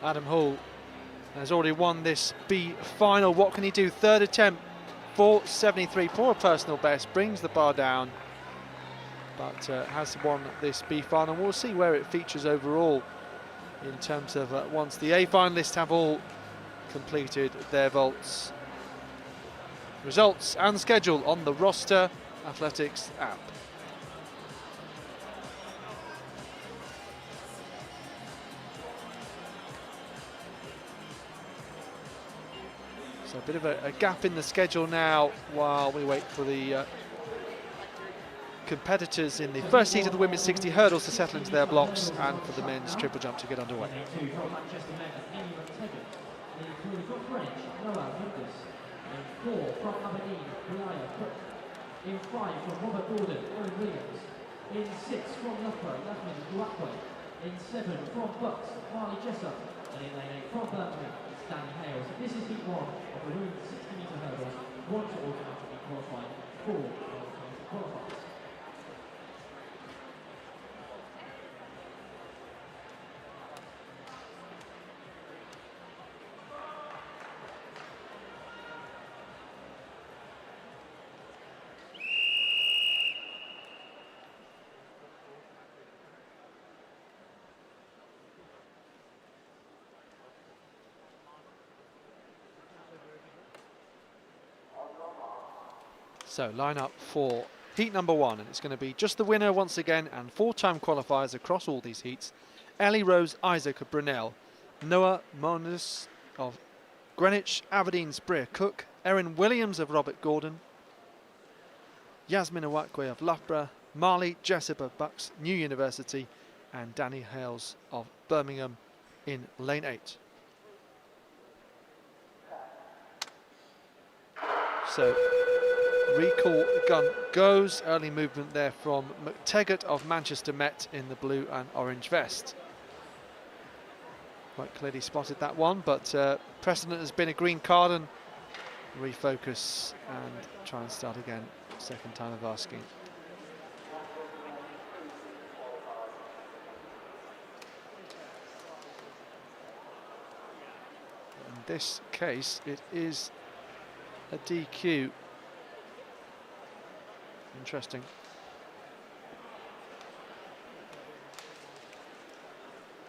Adam Hall has already won this B final. What can he do? Third attempt, 4.73, poor personal best, brings the bar down, but has won this B final. We'll see where it features overall in terms of once the A finalists have all completed their vaults. Results and schedule on the Roster Athletics app. So a bit of a gap in the schedule now while we wait for the competitors in the first heat of the women's 60 hurdles to settle into their blocks and for the men's triple jump to get underway. In 5 from Robert Gordon, Owen Williams. In 6 from Loughborough, Yasmin Duakwe. In 7 from BUCS, Marley Jessup. And in lane 8 from Birmingham, Danny Hales. This is heat 1 of the women's 60-metre hurdles. 1 to automatically qualify, 4 to qualify. So line up for heat number 1, and it's going to be just the winner once again and 4-time qualifiers across all these heats. Ellie Rose Isaac of Brunel, Noah Monus of Greenwich, Aberdeen's Brea Cook, Erin Williams of Robert Gordon, Yasmin Awakwe of Loughborough, Marley Jessup of BUCS New University, and Danny Hales of Birmingham in lane 8. So recall gun goes. Early movement there from McTaggart of Manchester Met in the blue and orange vest. Quite clearly spotted that one, but precedent has been a green card, and refocus and try and start again. Second time of asking. In this case, it is a DQ. Interesting.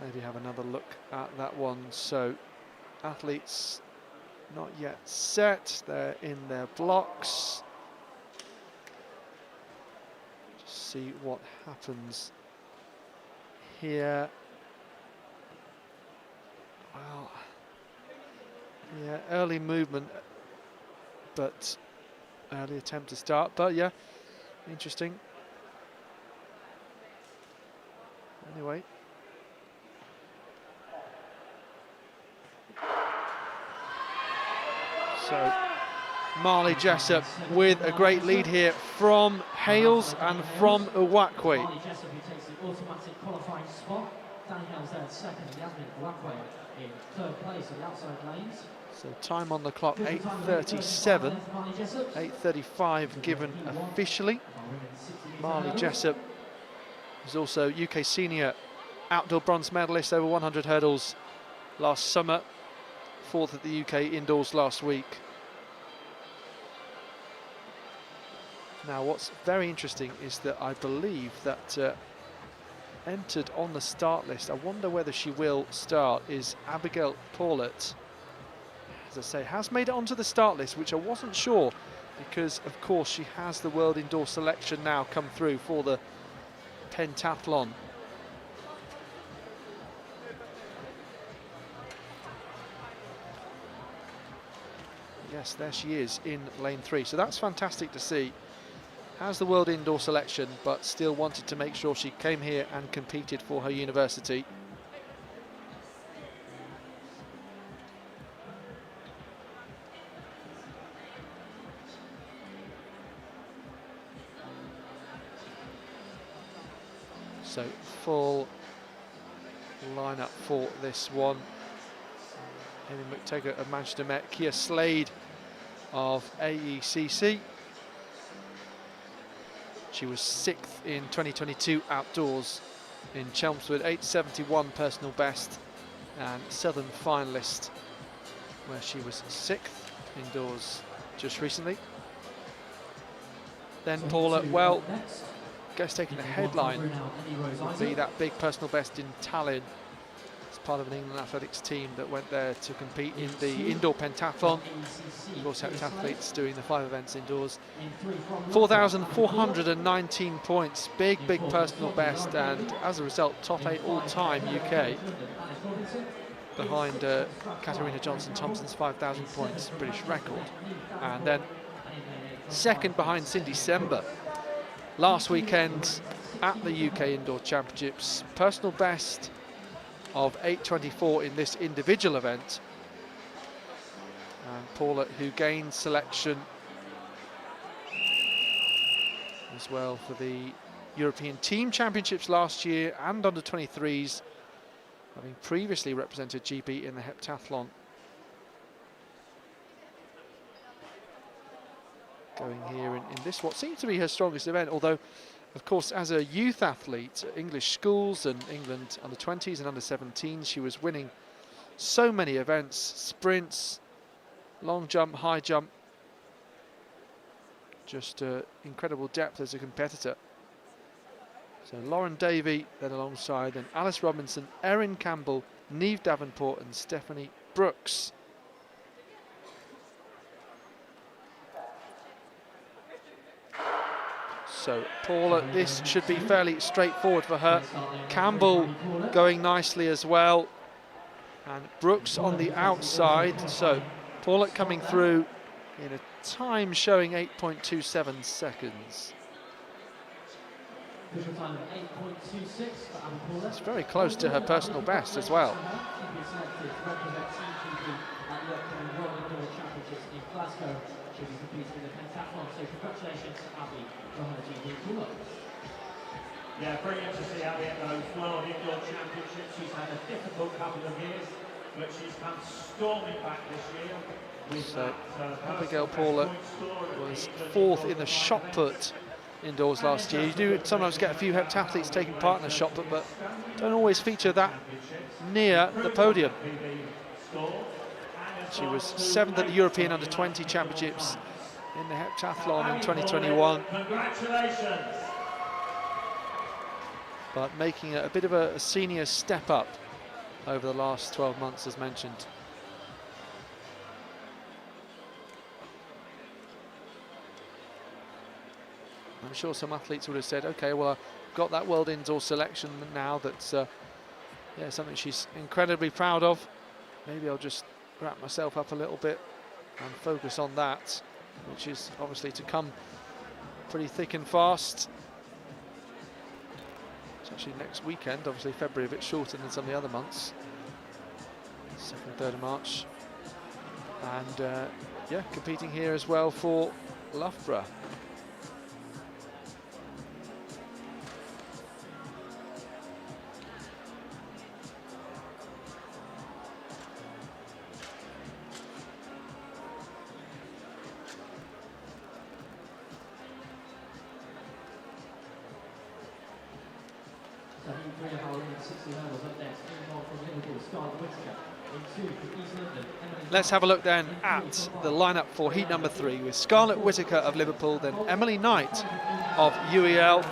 Maybe have another look at that one. So athletes not yet set, they're in their blocks. Just see what happens here. Well, yeah, early movement, but early attempt to start, but yeah, interesting. Anyway. So Marley Jessup with a great lead here from Hales and from Uwakwe. Marley Jessup who takes the automatic qualifying spot. Danny Hales there second, Yasmin Uwakwe in third place on the outside lanes. So time on the clock, 8:37, 8:35 given officially. Marley Jessup is also UK senior outdoor bronze medalist over 100 hurdles last summer, 4th at the UK indoors last week. Now what's very interesting is that I believe that entered on the start list, I wonder whether she will start, is Abigail Paulett. As I say, has made it onto the start list, which I wasn't sure, because of course she has the world indoor selection now come through for the pentathlon. Yes, there she is in lane 3, so that's fantastic to see. Has the world indoor selection, but still wanted to make sure she came here and competed for her university. So full lineup for this one. Amy McTaggart of Manchester Met, Kia Slade of AECC. She was 6th in 2022 outdoors in Chelmsford, 8.71 personal best and Southern finalist, where she was 6th indoors just recently. Then Paula, well, I guess taking the headline would be that big personal best in Tallinn as part of an England athletics team that went there to compete in the indoor pentathlon. Of course, heptathletes doing the 5 events indoors. 4,419 points, big personal best, and as a result, top 8 all-time UK, behind Katarina Johnson-Thompson's 5,000 points British record, and then second behind Cindy Sember last weekend at the UK Indoor Championships, personal best of 8:24 in this individual event. And Paula, who gained selection as well for the European Team Championships last year and under 23s, having previously represented GB in the heptathlon. Going here in this, what seems to be her strongest event, although, of course, as a youth athlete, English schools and England under 20s and under 17s, she was winning so many events, sprints, long jump, high jump, just incredible depth as a competitor. So Lauren Davey then alongside, and Alice Robinson, Erin Campbell, Niamh Davenport and Stephanie Brooks. So Paula, this should be fairly straightforward for her. Campbell going nicely as well, and Brooks on the outside. So Paula coming through in a time showing 8.27 seconds. It's very close to her personal best as well. Yeah, brilliant to see Abby at those World Indoor Championships. She's had a difficult couple of years, but she's come storming back this year. So Abigail Paula was 4th in the shot put indoors last year. You do sometimes get a few heptathletes taking part in the shot put, but don't always feature that near the podium. She was 7th at the European Under 20 Championships in the heptathlon in 2021. Congratulations! But making a bit of a senior step up over the last 12 months, as mentioned. I'm sure some athletes would have said, okay, well, I've got that World Indoor selection now. That's yeah, something she's incredibly proud of. Maybe I'll just wrap myself up a little bit and focus on that, which is obviously to come pretty thick and fast. It's actually next weekend, obviously February a bit shorter than some of the other months. 2nd, 3rd of March. And yeah, competing here as well for Loughborough. Let's have a look then at the lineup for heat number 3 with Scarlett Whittaker of Liverpool, then Emily Knight of UEL,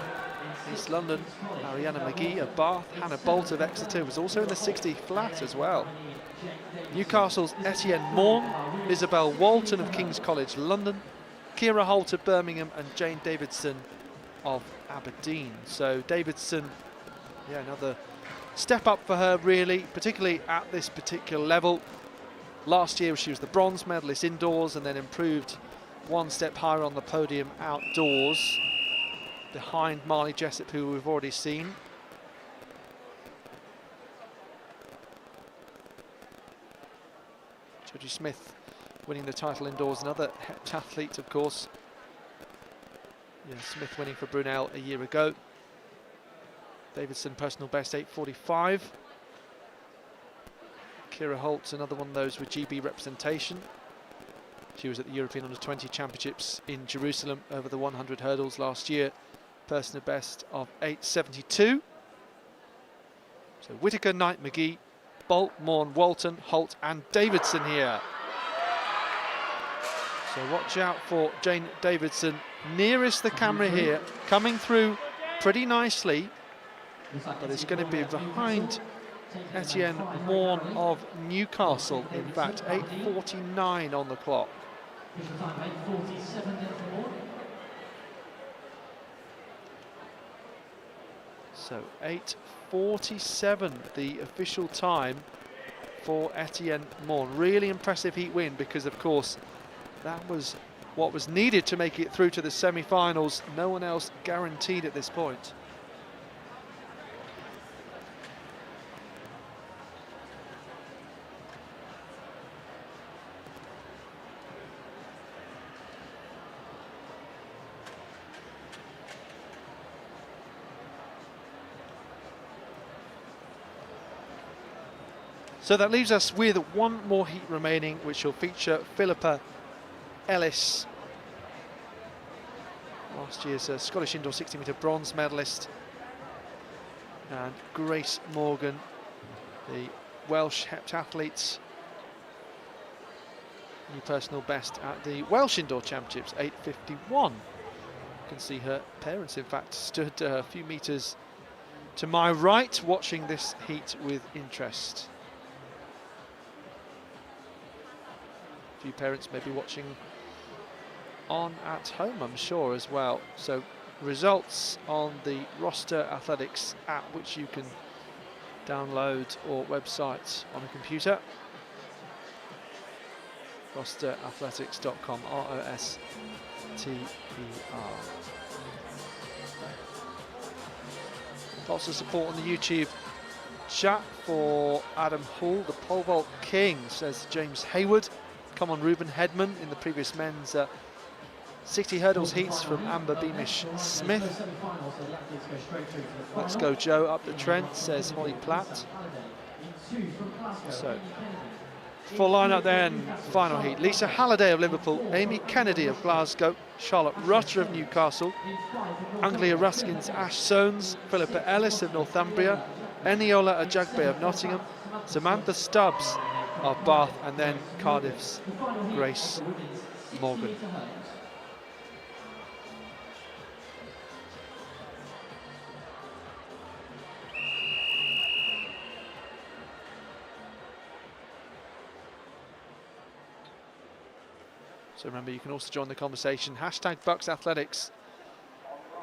East London, Ariana McGee of Bath, Hannah Bolt of Exeter was also in the 60 flat as well. Newcastle's Etienne Morn, Isabel Walton of King's College London, Kira Holt of Birmingham and Jane Davidson of Aberdeen. So Davidson, yeah, another step up for her really, particularly at this particular level. Last year she was the bronze medalist indoors and then improved one step higher on the podium outdoors, behind Marley Jessup, who we've already seen. Georgie Smith winning the title indoors, another heptathlete of course. Yeah, Smith winning for Brunel a year ago. Davidson personal best 8:45. Kira Holt's another one of those with GB representation. She was at the European Under 20 Championships in Jerusalem over the 100 hurdles last year. Personal best of 8:72. So Whittaker, Knight, McGee, Bolt, Morn, Walton, Holt and Davidson here. So watch out for Jane Davidson, nearest the camera here, coming through pretty nicely, but it's going to be behind Etienne Morn of Newcastle. In fact, 8:49 on the clock. So 8:47 the official time for Etienne Morn. Really impressive heat win, because of course that was what was needed to make it through to the semi-finals. No one else guaranteed at this point. So that leaves us with one more heat remaining, which will feature Philippa Ellis, last year's Scottish indoor 60-metre bronze medalist, and Grace Morgan, the Welsh heptathlete, new personal best at the Welsh Indoor Championships, 8:51. You can see her parents, in fact, stood a few metres to my right, watching this heat with interest. A few parents may be watching on at home, I'm sure, as well. So results on the Roster Athletics app, which you can download, or website on a computer. rosterathletics.com, ROSTER. Lots of support on the YouTube chat for Adam Hall, the pole vault king, says James Hayward. Come on, Ruben Hedman in the previous men's 60 hurdles heats from Amber Beamish-Smith. Let's go, Joe, up the Trent, says Holly Platt. So, full lineup then, final heat. Lisa Halliday of Liverpool, Amy Kennedy of Glasgow, Charlotte Rutter of Newcastle, Anglia Ruskin's Ash Soanes, Philippa Ellis of Northumbria, Eniola Ajagbe of Nottingham, Samantha Stubbs of Bath, and then Cardiff's Grace Morgan. So remember, you can also join the conversation. Hashtag BUCS Athletics,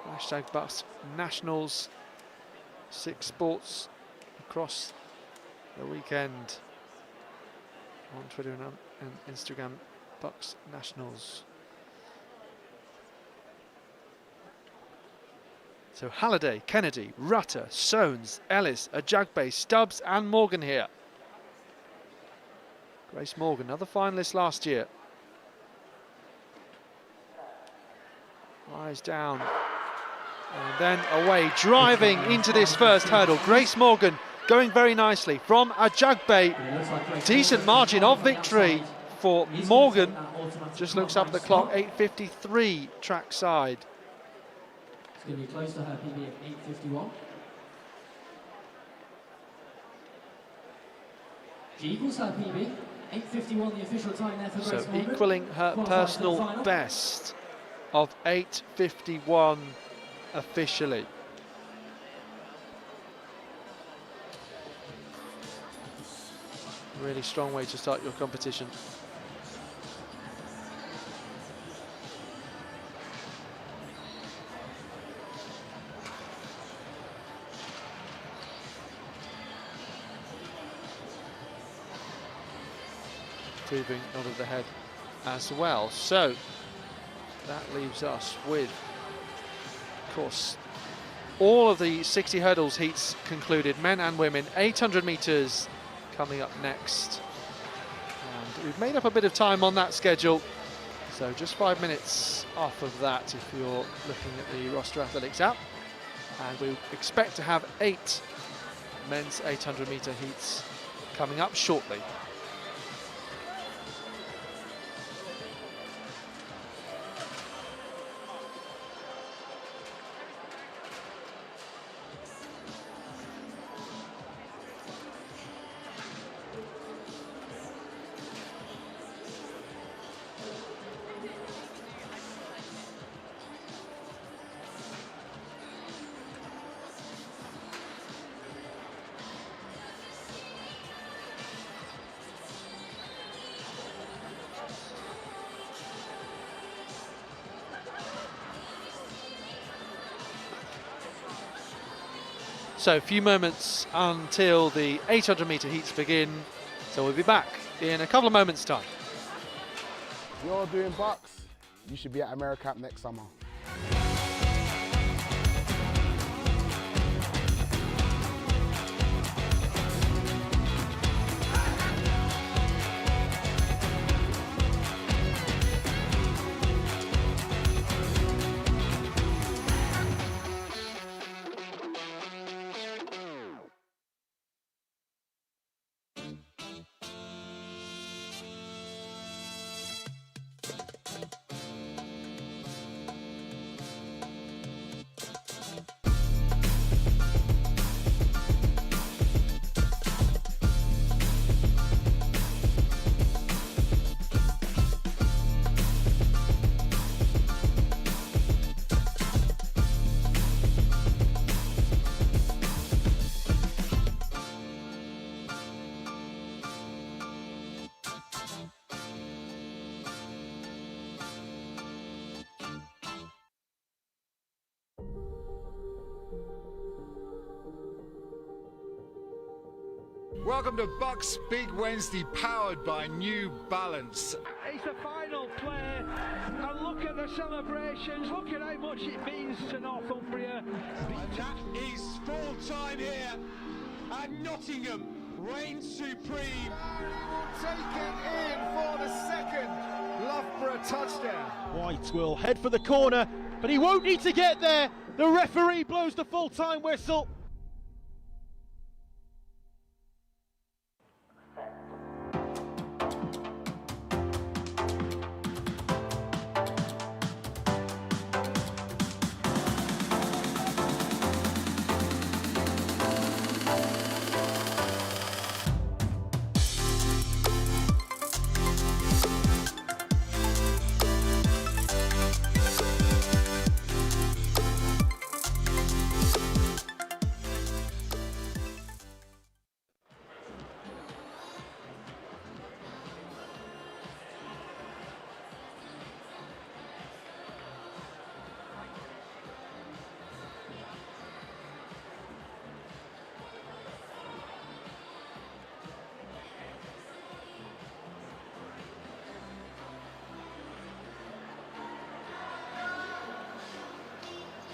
hashtag BUCS Nationals, 6 sports across the weekend on Twitter and Instagram, BUCS Nationals. So Halliday, Kennedy, Rutter, Soanes, Ellis, Ajagbe, Stubbs and Morgan here. Grace Morgan, another finalist last year. Eyes down, and then away, driving into this first hurdle. Grace Morgan going very nicely from Ajagbe. Decent margin of victory for Morgan. Just looks up at the clock, 8:53 trackside. It's going to be close to her PB of 8:51. She equals her PB, 8:51 the official time there for Grace Morgan. So equaling her personal best of 8:51 officially. Really strong way to start your competition. Proving nod of the head as well. So that leaves us with, of course, all of the 60 hurdles heats concluded, men and women. 800 metres coming up next. And we've made up a bit of time on that schedule. So just 5 minutes off of that if you're looking at the Roster Athletics app. And we expect to have 8 men's 800 metre heats coming up shortly. So a few moments until the 800-metre heats begin. So we'll be back in a couple of moments' time. If you're doing BUCS, you should be at AmeriCamp next summer. Welcome to BUCS Big Wednesday, powered by New Balance. It's the final play, and look at the celebrations, look at how much it means to Northumbria. That is full time here, and Nottingham reigns supreme. Take it in for the second Loughborough touchdown. White will head for the corner, but he won't need to get there. The referee blows the full-time whistle.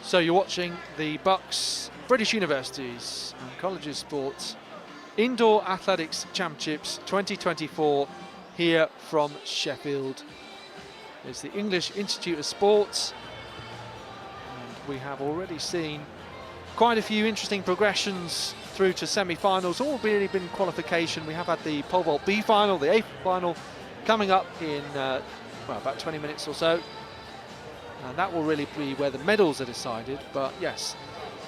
So you're watching the BUCS British Universities and Colleges Sports Indoor Athletics Championships 2024 here from Sheffield. It's the English Institute of Sport, and we have already seen quite a few interesting progressions through to semi-finals, all really been qualification. We have had the pole vault B final, the A final coming up in well, about 20 minutes or so. And that will really be where the medals are decided. But yes,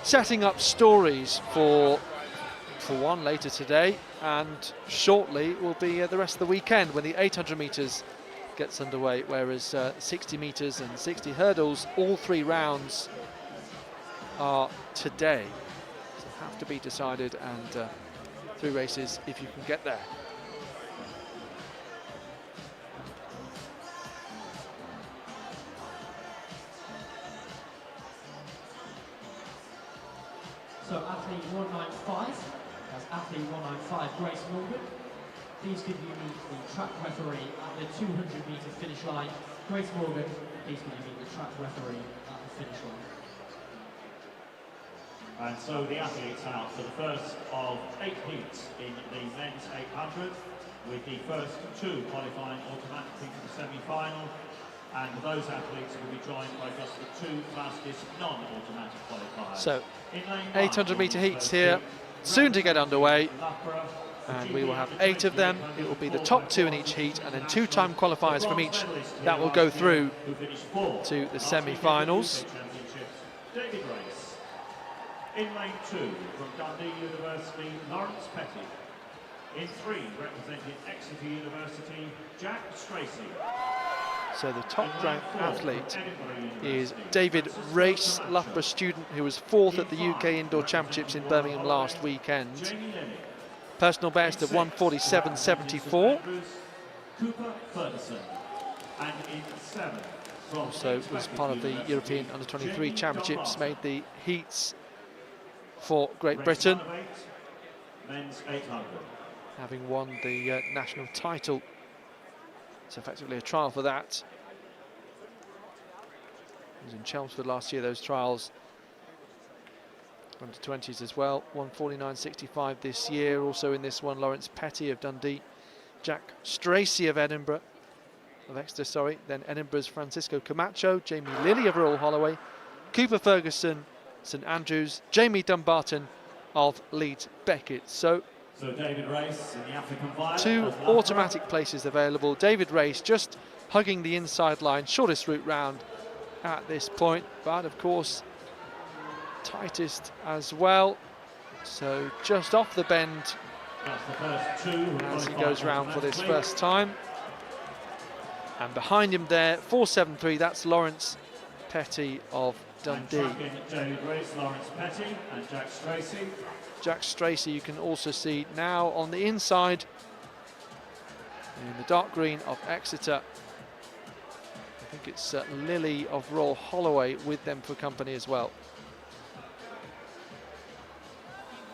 setting up stories for one later today, and shortly will be the rest of the weekend when the 800 metres gets underway, whereas 60 metres and 60 hurdles, all 3 rounds are today. So have to be decided, and 3 races if you can get there. So athlete 195, that's athlete 195, Grace Morgan. Please could you meet the track referee at the 200-metre finish line. Grace Morgan, please could you meet the track referee at the finish line. And so the athletes out for the first of 8 heats in the men's 800, with the first 2 qualifying automatically for the semi-final. And those athletes will be joined by just the 2 fastest non-automatic qualifiers. So 800-metre heats here, soon to get underway, and we will have 8 of them. It will be the top 2 in each heat, and then 2-time qualifiers from each that will go through to the semi-finals. David Race. In lane 2 from Dundee University, Lawrence Petty. In 3, representing Exeter University, Jack Stracey. So the top-ranked athlete is David Race, Loughborough student who was 4th at the UK Indoor Championships in Birmingham last weekend. Personal best of 1:47.74. Cooper Ferguson. And in 7, also was part of the European Under-23 Championships, made the heats for Great Britain, Race 1 of 8, men's 800. having won the national title. It's effectively a trial for that. It was in Chelmsford last year, those trials. Under 20s as well, 149.65 this year. Also in this one, Lawrence Petty of Dundee, Jack Stracey of Exeter, sorry. Then Edinburgh's Francisco Camacho, Jamie Lilly of Royal Holloway, Cooper Ferguson, St Andrews, Jamie Dumbarton of Leeds Beckett. So David Race in the African Violet. 2 automatic places available. David Race just hugging the inside line, shortest route round at this point, but of course tightest as well. So just off the bend That's the first 2 as he goes round for this first time. And behind him there, 4.73, that's Lawrence Petty of Dundee. David Race, Lawrence Petty and Jack Stracey. Jack Stracey you can also see now on the inside in the dark green of Exeter. I think it's Lily of Royal Holloway with them for company as well.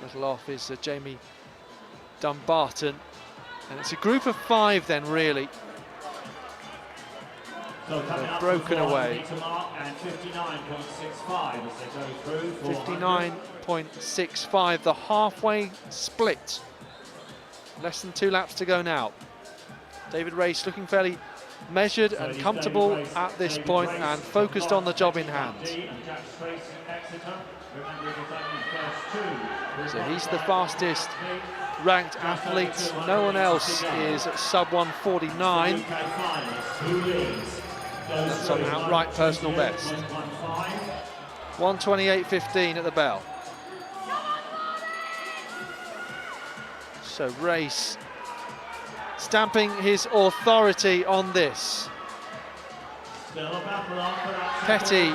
Little off is Jamie Dumbarton, and it's a group of 5 then really. So They're broken away. 59.65 as they go through. 59.65, the halfway split. Less than 2 laps to go now. David Race looking fairly measured and comfortable at this point and focused on the job in hand. So he's the fastest ranked athlete. No one else is at sub 149. That's an outright personal best. 128.15 at the bell. So Race stamping his authority on this. Petty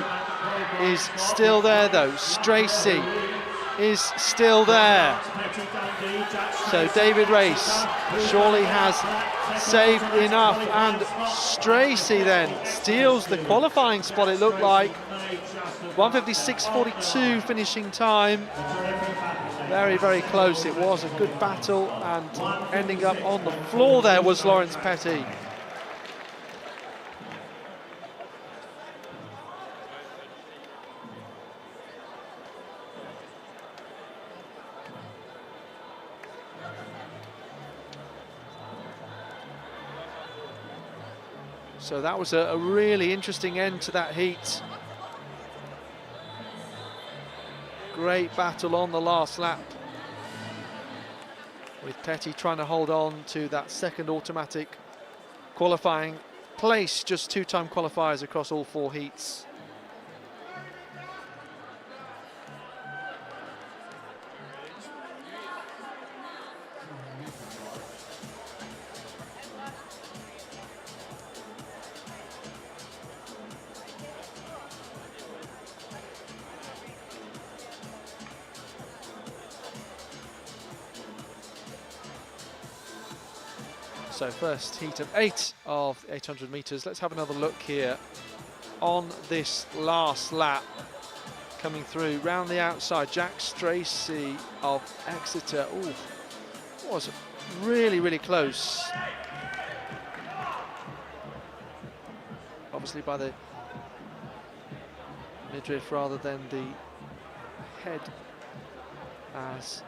is still there though. Stracey is still there. So David Race surely has saved enough, and Stracey then steals the qualifying spot, it looked like. 156.42 finishing time. Very, very close. It was a good battle, and ending up on the floor there was Lawrence Petty. So that was a really interesting end to that heat. Great battle on the last lap, with Petty trying to hold on to that second automatic qualifying place. Just 2-time qualifiers across all 4 heats. So first heat of 8 of 800 metres. Let's have another look here on this last lap. Coming through round the outside, Jack Stracey of Exeter. Ooh, was really, really close. Obviously by the midriff rather than the head, as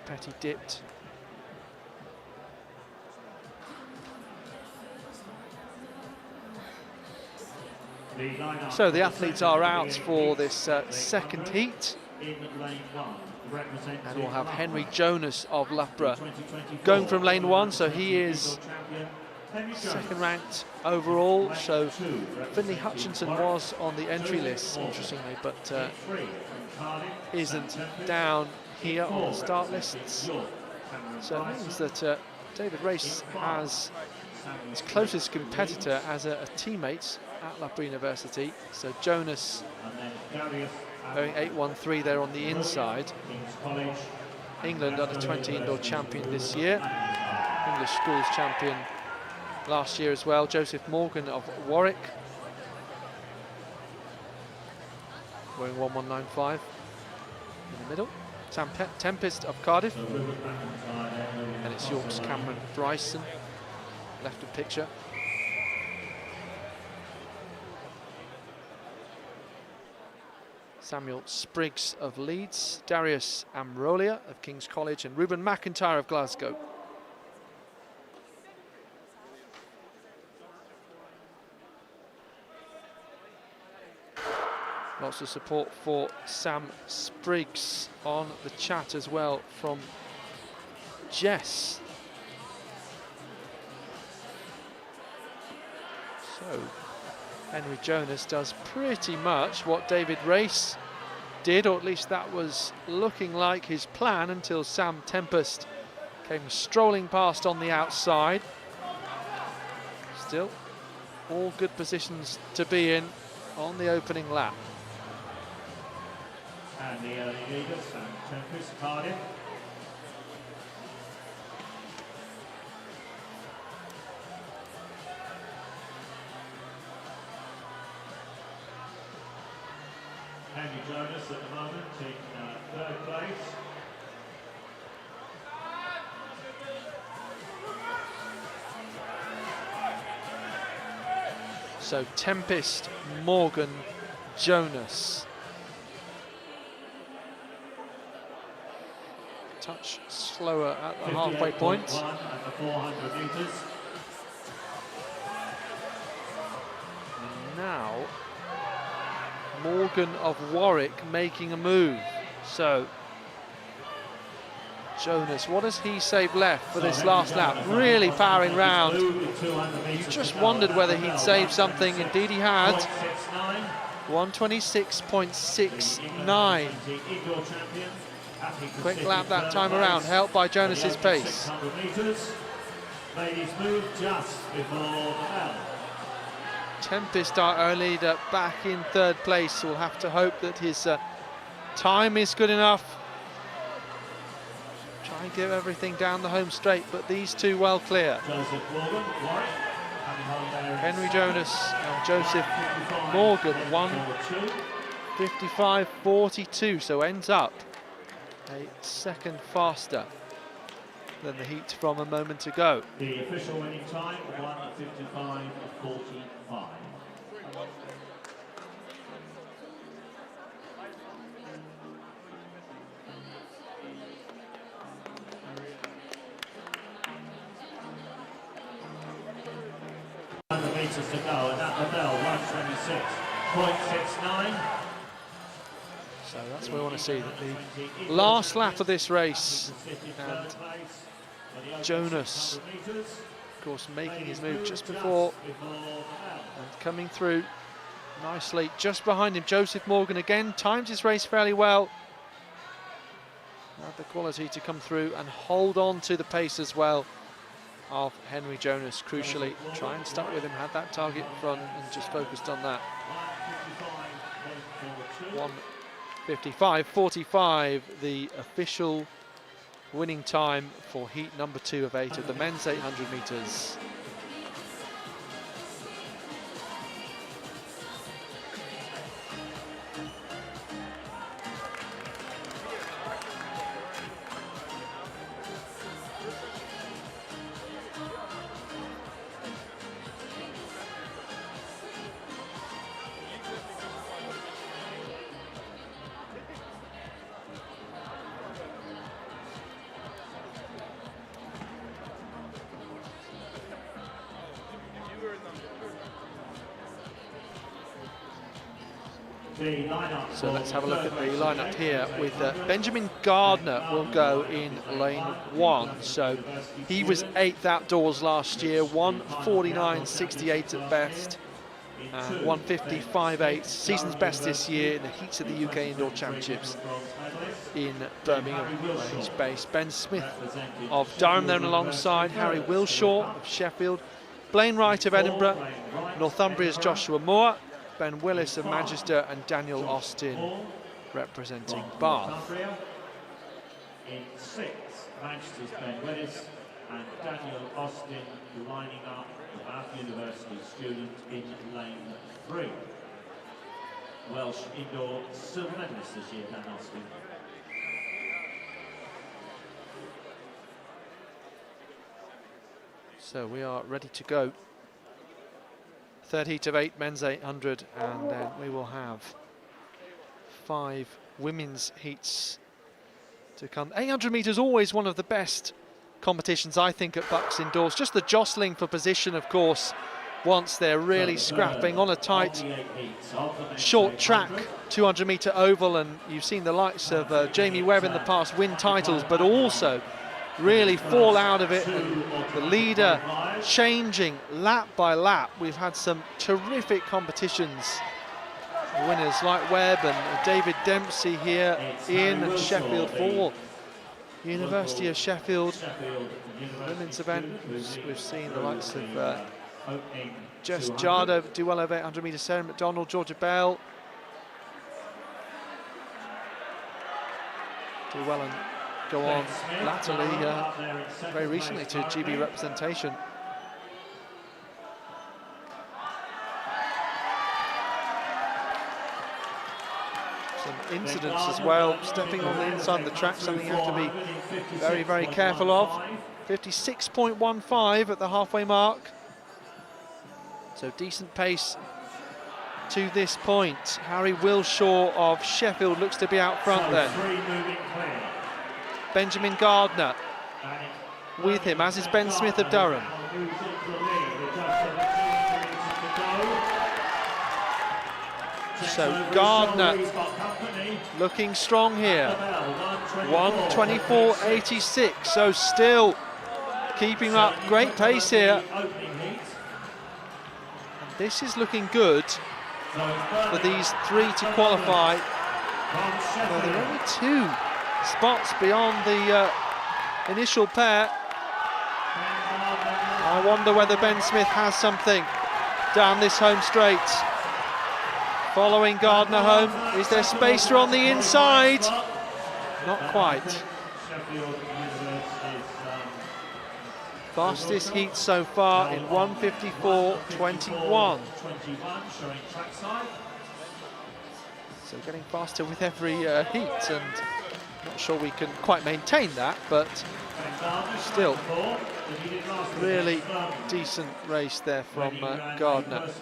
Petty dipped. So the athletes are out for this second heat, and we'll have Henry Jonas of Loughborough going from lane 1, so he is second ranked overall. So Finley Hutchinson was on the entry list, interestingly, but isn't down here on the start lists. So it means that David Race has his closest competitor as a teammate at Loughborough University. So Jonas going 8.13 there on the inside. England under-20 indoor champion this year. English schools champion last year as well. Joseph Morgan of Warwick, wearing 1.195 in the middle. Sam Tempest of Cardiff. And it's York's Cameron Bryson, left of picture. Samuel Spriggs of Leeds, Darius Amrolia of King's College, and Ruben McIntyre of Glasgow. Lots of support for Sam Spriggs on the chat as well from Jess. So Henry Jonas does pretty much what David Race did, or at least that was looking like his plan, until Sam Tempest came strolling past on the outside. Still, all good positions to be in on the opening lap. And the early leader, Sam Tempest, Cardiff. Henry Jonas at the moment in third place. So Tempest, Morgan, Jonas. Touch slower at the halfway point. At the 400 metres. And now Morgan of Warwick making a move. So Jonas, what does he save left for this last lap? Really powering round. You just wondered whether he'd save something. Indeed he had. 126.69. Quick lap that time around, helped by Jonas's pace. Ladies move just before the bell. Tempest, our leader, back in third place. We'll have to hope that his time is good enough. Try and get everything down the home straight, but these two well clear. Henry Jonas and Joseph Morgan, 1:55.42, so ends up a second faster than the heat from a moment ago. The official winning time, 1:55.45. Meters to go, and at the bell, 1:26.69. So that's what we want to see, that the last lap of this race, and Jonas, of course, making his move just before and coming through nicely just behind him. Joseph Morgan again times his race fairly well. Had the quality to come through and hold on to the pace as well of Henry Jonas. Crucially, try and stuck with him, had that target in front and just focused on that. 1:55.45, the official winning time for heat number 2 of 8 of the men's 800 metres. So let's have a look at the lineup here with Benjamin Gardner will go in lane 1. So he was 8th outdoors last year, 1:49.68 at best, and 1:55.8, season's best this year in the heats of the UK Indoor Championships in Birmingham, where he's based. Ben Smith of Durham then alongside, Harry Wilshaw of Sheffield, Blaine Wright of Edinburgh, Northumbria's Joshua Moore, Ben Willis of Manchester, and Daniel Austin representing Bath. In 6th, Manchester's Ben Willis and Daniel Austin lining up, the Bath University student in lane 3. Welsh indoor silver medalist this year, Dan Austin. So we are ready to go. Third heat of 8 men's 800, and then we will have 5 women's heats to come. 800 metres always one of the best competitions, I think, at BUCS indoors. Just the jostling for position, of course, once they're really scrapping on a tight, short track, 200-metre oval, and you've seen the likes of Jamie Webb in the past win titles, but also really fall out of it, and the leader changing lap by lap. We've had some terrific competitions. Winners like Webb and David Dempsey here in Sheffield for University of Sheffield women's event. We've seen the likes of Jess Jardo do well over 800 metres, Sarah McDonald, Georgia Bell do well and go on latterly, very recently, to GB representation. Some incidents as well, stepping on the inside of the track, something you have to be very, very careful of. 56.15 at the halfway mark. So decent pace to this point. Harry Wilshaw of Sheffield looks to be out front then. Benjamin Gardner with him, as is Ben Smith of Durham. So Gardner looking strong here. 1:24.86, so still keeping up great pace here. And this is looking good for these 3 to qualify. Well, there are only 2 spots beyond the initial pair. I wonder whether Ben Smith has something down this home straight. Following Gardner home, is there spacer on the inside? Not quite. Fastest heat so far in 1:54.21. So getting faster with every heat, and not sure we can quite maintain that, but still really decent race there from Gardner. At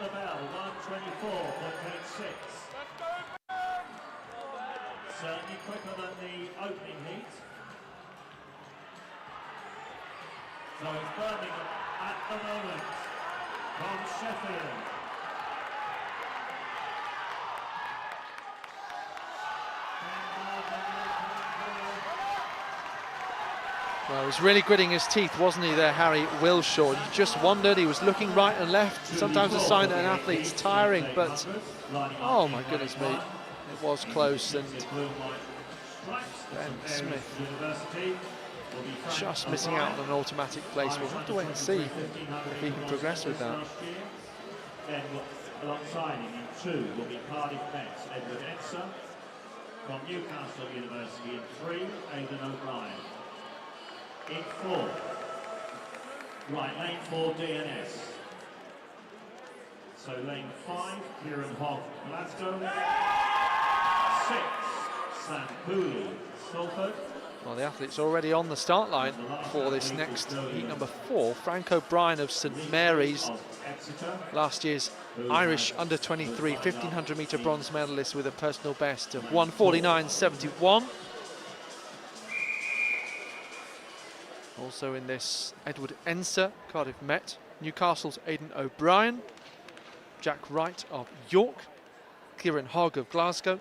the bell, 1:24.86. Certainly quicker than the opening heat. So it's Birmingham at the moment from Sheffield. Well, he was really gritting his teeth, wasn't he there, Harry Wilshaw? You just wondered, he was looking right and left, sometimes a sign that an athlete's tiring, but oh my goodness me, it was close, and Ben Smith just missing out on an automatic place. We'll have to wait and see if he can progress with that. Then alongside him in 2 will be Cardiff Met's Edward Enser. From Newcastle University in 3, Aidan O'Brien. In 4, right lane 4 DNS. So lane 5, Kieran Hogg, Glasgow. 6, Sam Cooley, Salford. Well, the athletes are already on the start line for this next heat number 4. Frank O'Brien of St Mary's, last year's Irish under-23 1500 metre bronze medalist with a personal best of 1:49.71. Also in this, Edward Enser, Cardiff Met, Newcastle's Aidan O'Brien, Jack Wright of York, Kieran Hogg of Glasgow,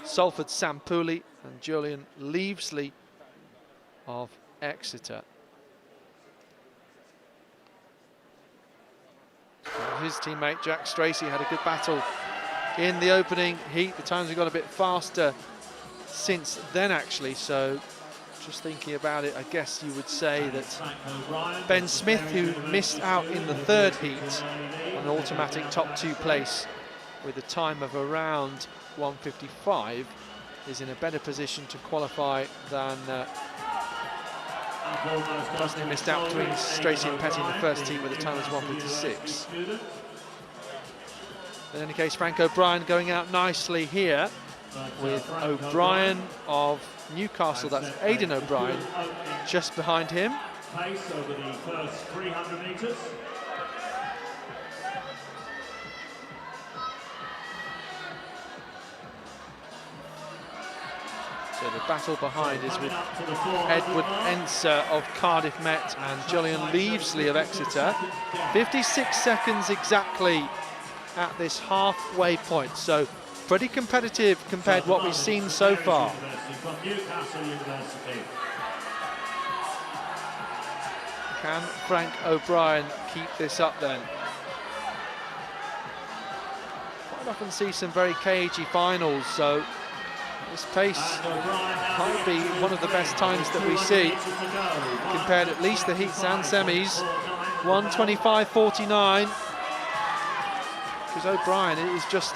Salford's Sam Pooley, and Julian Leavesley of Exeter. So his teammate Jack Stracey had a good battle in the opening heat. The times have got a bit faster since then, actually, so just thinking about it, I guess you would say that Ben Smith, who missed out in the 3rd heat on an automatic top 2 place with a time of around 1:55, is in a better position to qualify than doesn't he missed out between Stracey and Petty in the 1st heat with a time of 1:56. In any case, Frank O'Brien going out nicely here. with O'Brien of Newcastle, that's Aidan O'Brien, just behind him. Pace over the first 300 metres. So the battle behind is with Edward Enser of Cardiff Met and Julian Leavesley of Exeter. 56 seconds exactly at this halfway point, so pretty competitive compared to what we've seen so far. Can Frank O'Brien keep this up then? Quite often see some very cagey finals, so this pace might be one of the best times that we see, compared at least the heats and semis. 1:25.49. Because O'Brien is just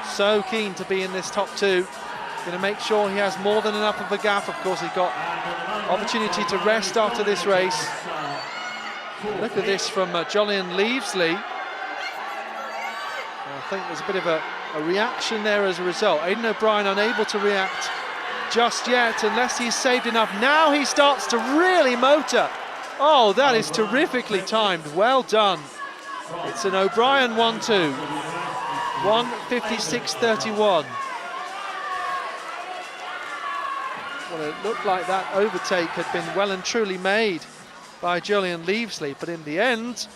so keen to be in this top two. Going to make sure he has more than enough of a gap. Of course, he got opportunity to rest after this race. Look at this from Julian Leavesley. I think there's a bit of a reaction there as a result. Aidan O'Brien unable to react just yet unless he's saved enough. Now he starts to really motor. Oh, that is terrifically timed. Well done. It's an O'Brien 1-2. 1:56.31. Well, it looked like that overtake had been well and truly made by Julian Leavesley, but in the end,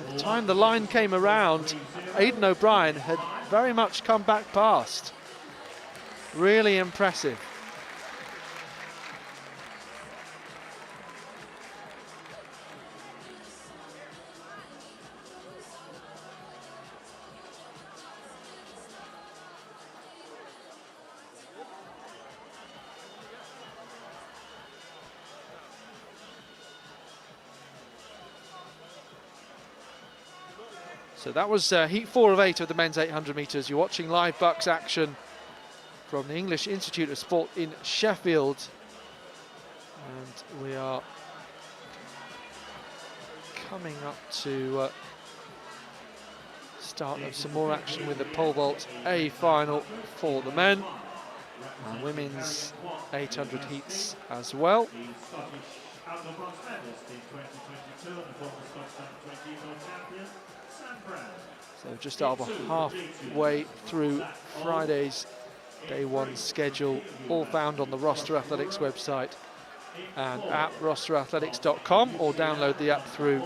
by the time the line came around, Aidan O'Brien had very much come back past. Really impressive. So that was heat 4 of 8 of the men's 800 metres. You're watching live BUCS action from the English Institute of Sport in Sheffield. And we are coming up to start of some more action with the pole vault A final for the men. And women's 800 heats as well. So just over halfway through Friday's day one schedule, all found on the Roster Athletics website and at rosterathletics.com, or download the app through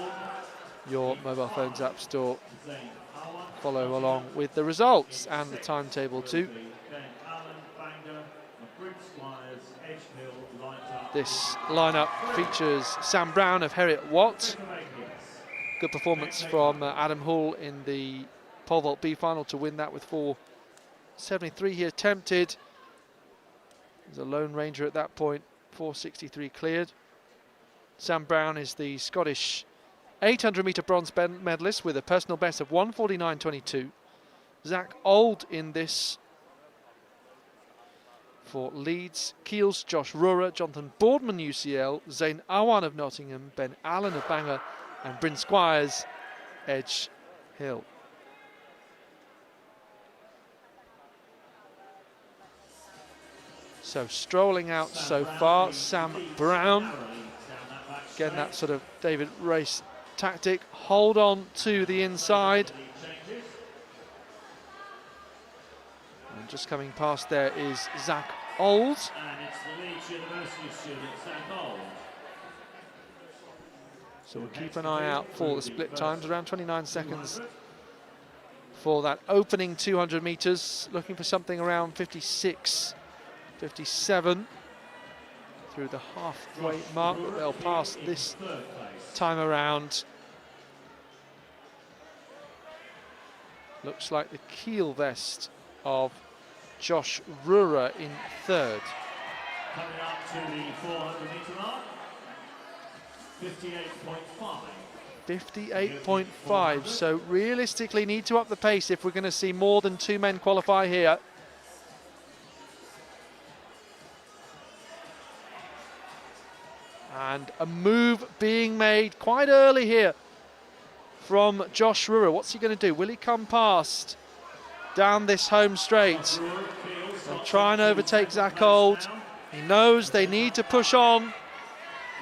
your mobile phone's app store. Follow along with the results and the timetable too. This lineup features Sam Brown of Heriot Watt. Good performance from Adam Hall in the pole vault B final to win that with 4.73 he attempted. He's a lone ranger at that point, 4.63 cleared. Sam Brown is the Scottish 800 metre bronze medalist with a personal best of 1:49.22. Zach Auld in this for Leeds, Keels, Josh Rurer, Jonathan Boardman UCL, Zane Awan of Nottingham, Ben Allen of Bangor, and Bryn Squires, Edge Hill. So strolling out so far, Sam Brown. Again, that sort of David Race tactic. Hold on to the inside. And just coming past there is Zach Auld. And it's the Leeds University student, Zach Auld. So we'll keep an eye out for the split times, around 29 seconds for that opening 200 metres, looking for something around 56, 57 through the halfway mark that they'll pass this time around. Looks like the keel vest of Josh Rurer in third. Coming up to the 400 metre mark. 58.5. 58.5, so realistically need to up the pace if we're going to see more than two men qualify here. And a move being made quite early here from Josh Rurer. What's he going to do? Will he come past down this home straight? and try and overtake Zach Old. He knows they need to push on.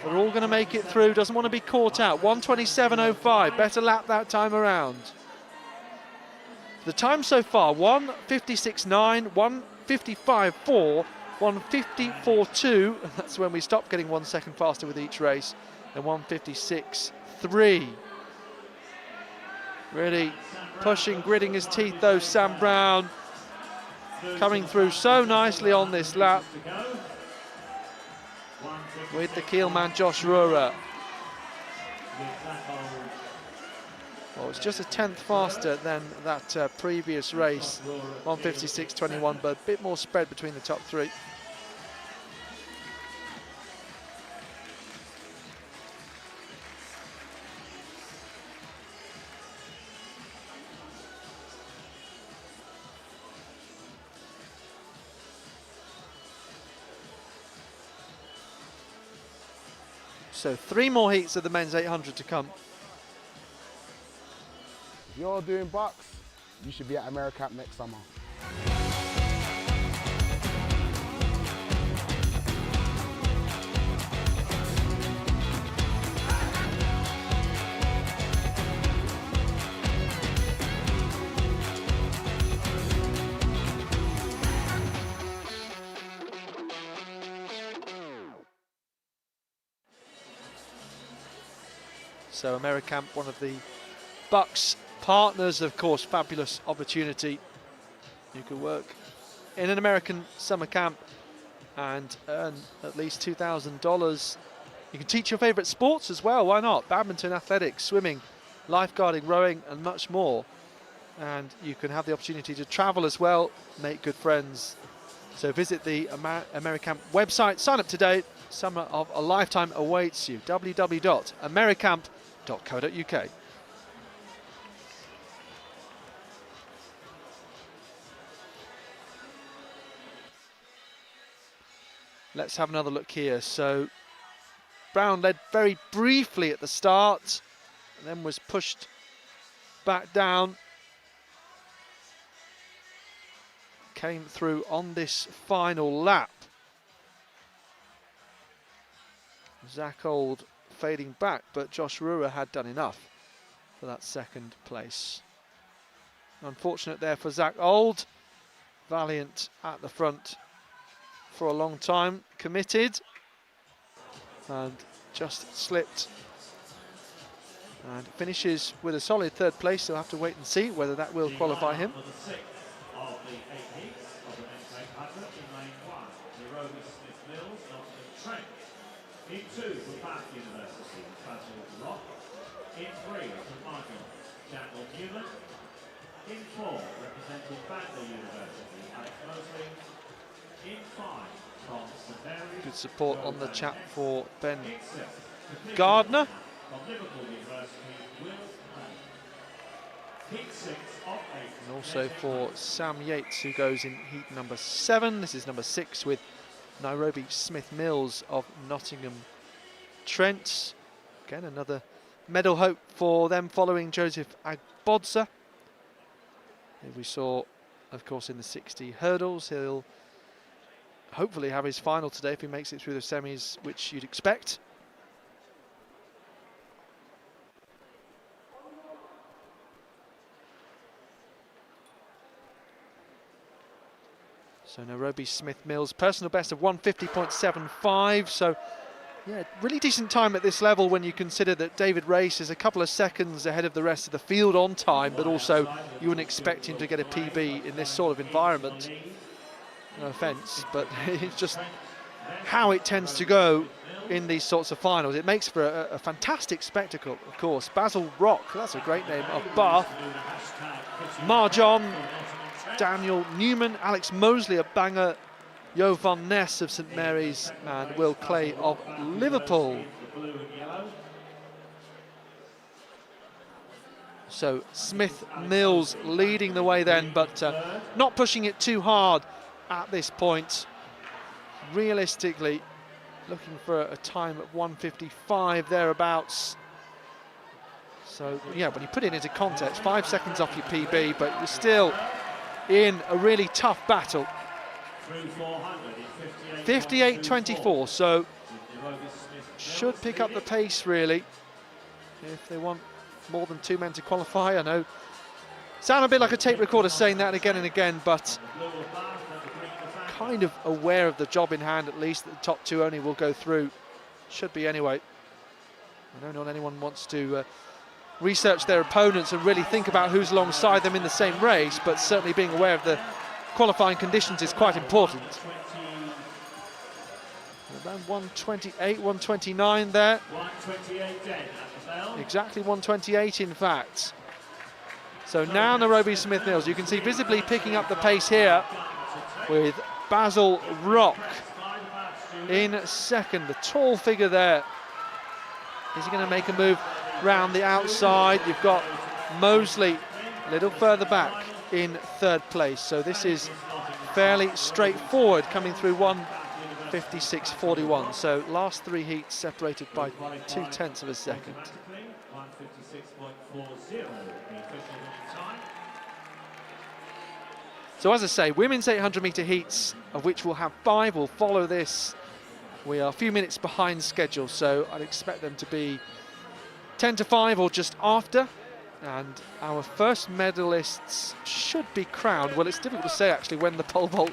They're all going to make it through. Doesn't want to be caught out. 1:27.05. Better lap that time around. The time so far: 1:56.9, 1:55.4, 1:54.2. That's when we stopped getting 1 second faster with each race. And 1:56.3. Really pushing, gritting his teeth though, Sam Brown. Coming through so nicely on this lap with the keelman Josh Rurer. Well, it's just a tenth faster than that previous race, 1:56.21, but a bit more spread between the top three. So 3 more heats of the men's 800 to come. If you're doing BUCS, you should be at AmeriCamp next summer. So AmeriCamp, one of the BUCS partners, of course, fabulous opportunity. You could work in an American summer camp and earn at least $2,000. You can teach your favourite sports as well, why not? Badminton, athletics, swimming, lifeguarding, rowing and much more. And you can have the opportunity to travel as well, make good friends. So visit the AmeriCamp website, sign up today. Summer of a lifetime awaits you. www.americamp.co.uk. Let's have another look here. So Brown led very briefly at the start, and then was pushed back down. Came through on this final lap. Zach Old fading back, but Josh Rurer had done enough for that second place. Unfortunate there for Zach Old. Valiant at the front for a long time, committed, and just slipped. And finishes with a solid third place, so we'll have to wait and see whether that will qualify him. In 2 for Bath University, Basil Rock. In 3 for Michael Daniel Newman. In 4, representing Bangor University, Alex Mosley. In 5, from St Mary's. Good support on the chat for Ben Gardner. From Liverpool University, Will Heat 6 of 8. And also for Sam Yates, who goes in heat number 7. This is number 6 with Nairobi Smith Mills of Nottingham Trent. Again, another medal hope for them following Joseph Agbodza, who we saw, of course, in the 60 hurdles. He'll hopefully have his final today if he makes it through the semis, which you'd expect. So Nairobi Smith Mills, personal best of 1:50.75. So yeah, really decent time at this level when you consider that David Race is a couple of seconds ahead of the rest of the field on time, but also you wouldn't expect him to get a PB in this sort of environment. No offence, but it's just how it tends to go in these sorts of finals. It makes for a fantastic spectacle, of course. Basil Rock, that's a great name, of Bath. Marjon, Daniel Newman, Alex Mosley of Bangor, Jo van Ness of St Mary's, and Will Clay of Liverpool. So Smith Mills leading the way then, but not pushing it too hard at this point. Realistically, looking for a time of 1:55 thereabouts. So yeah, when you put it into context, 5 seconds off your PB, but you're still in a really tough battle through 400 in 58.24, so should pick up the pace really if they want more than 2 men to qualify. I know, sound a bit like a tape recorder saying that again and again, but kind of aware of the job in hand, at least that the top 2 only will go through. Should be anyway. I know not anyone wants to research their opponents and really think about who's alongside them in the same race, but certainly being aware of the qualifying conditions is quite important. Around 128, 129 there. 128 dead at the bell. Exactly 128 in fact. So now Nairobi Smith Mills, you can see visibly picking up the pace here with Basil Rock in second. The tall figure there. Is he going to make a move round the outside? You've got Mosley a little further back in third place. So this is fairly straightforward, coming through 1:56.41. So last 3 heats separated by 0.2 of a second. 156.40. So as I say, women's 800-metre heats, of which we'll have 5, will follow this. We are a few minutes behind schedule, so I'd expect them to be 10 to 5 or just after. And our first medalists should be crowned. Well, it's difficult to say actually when the pole vault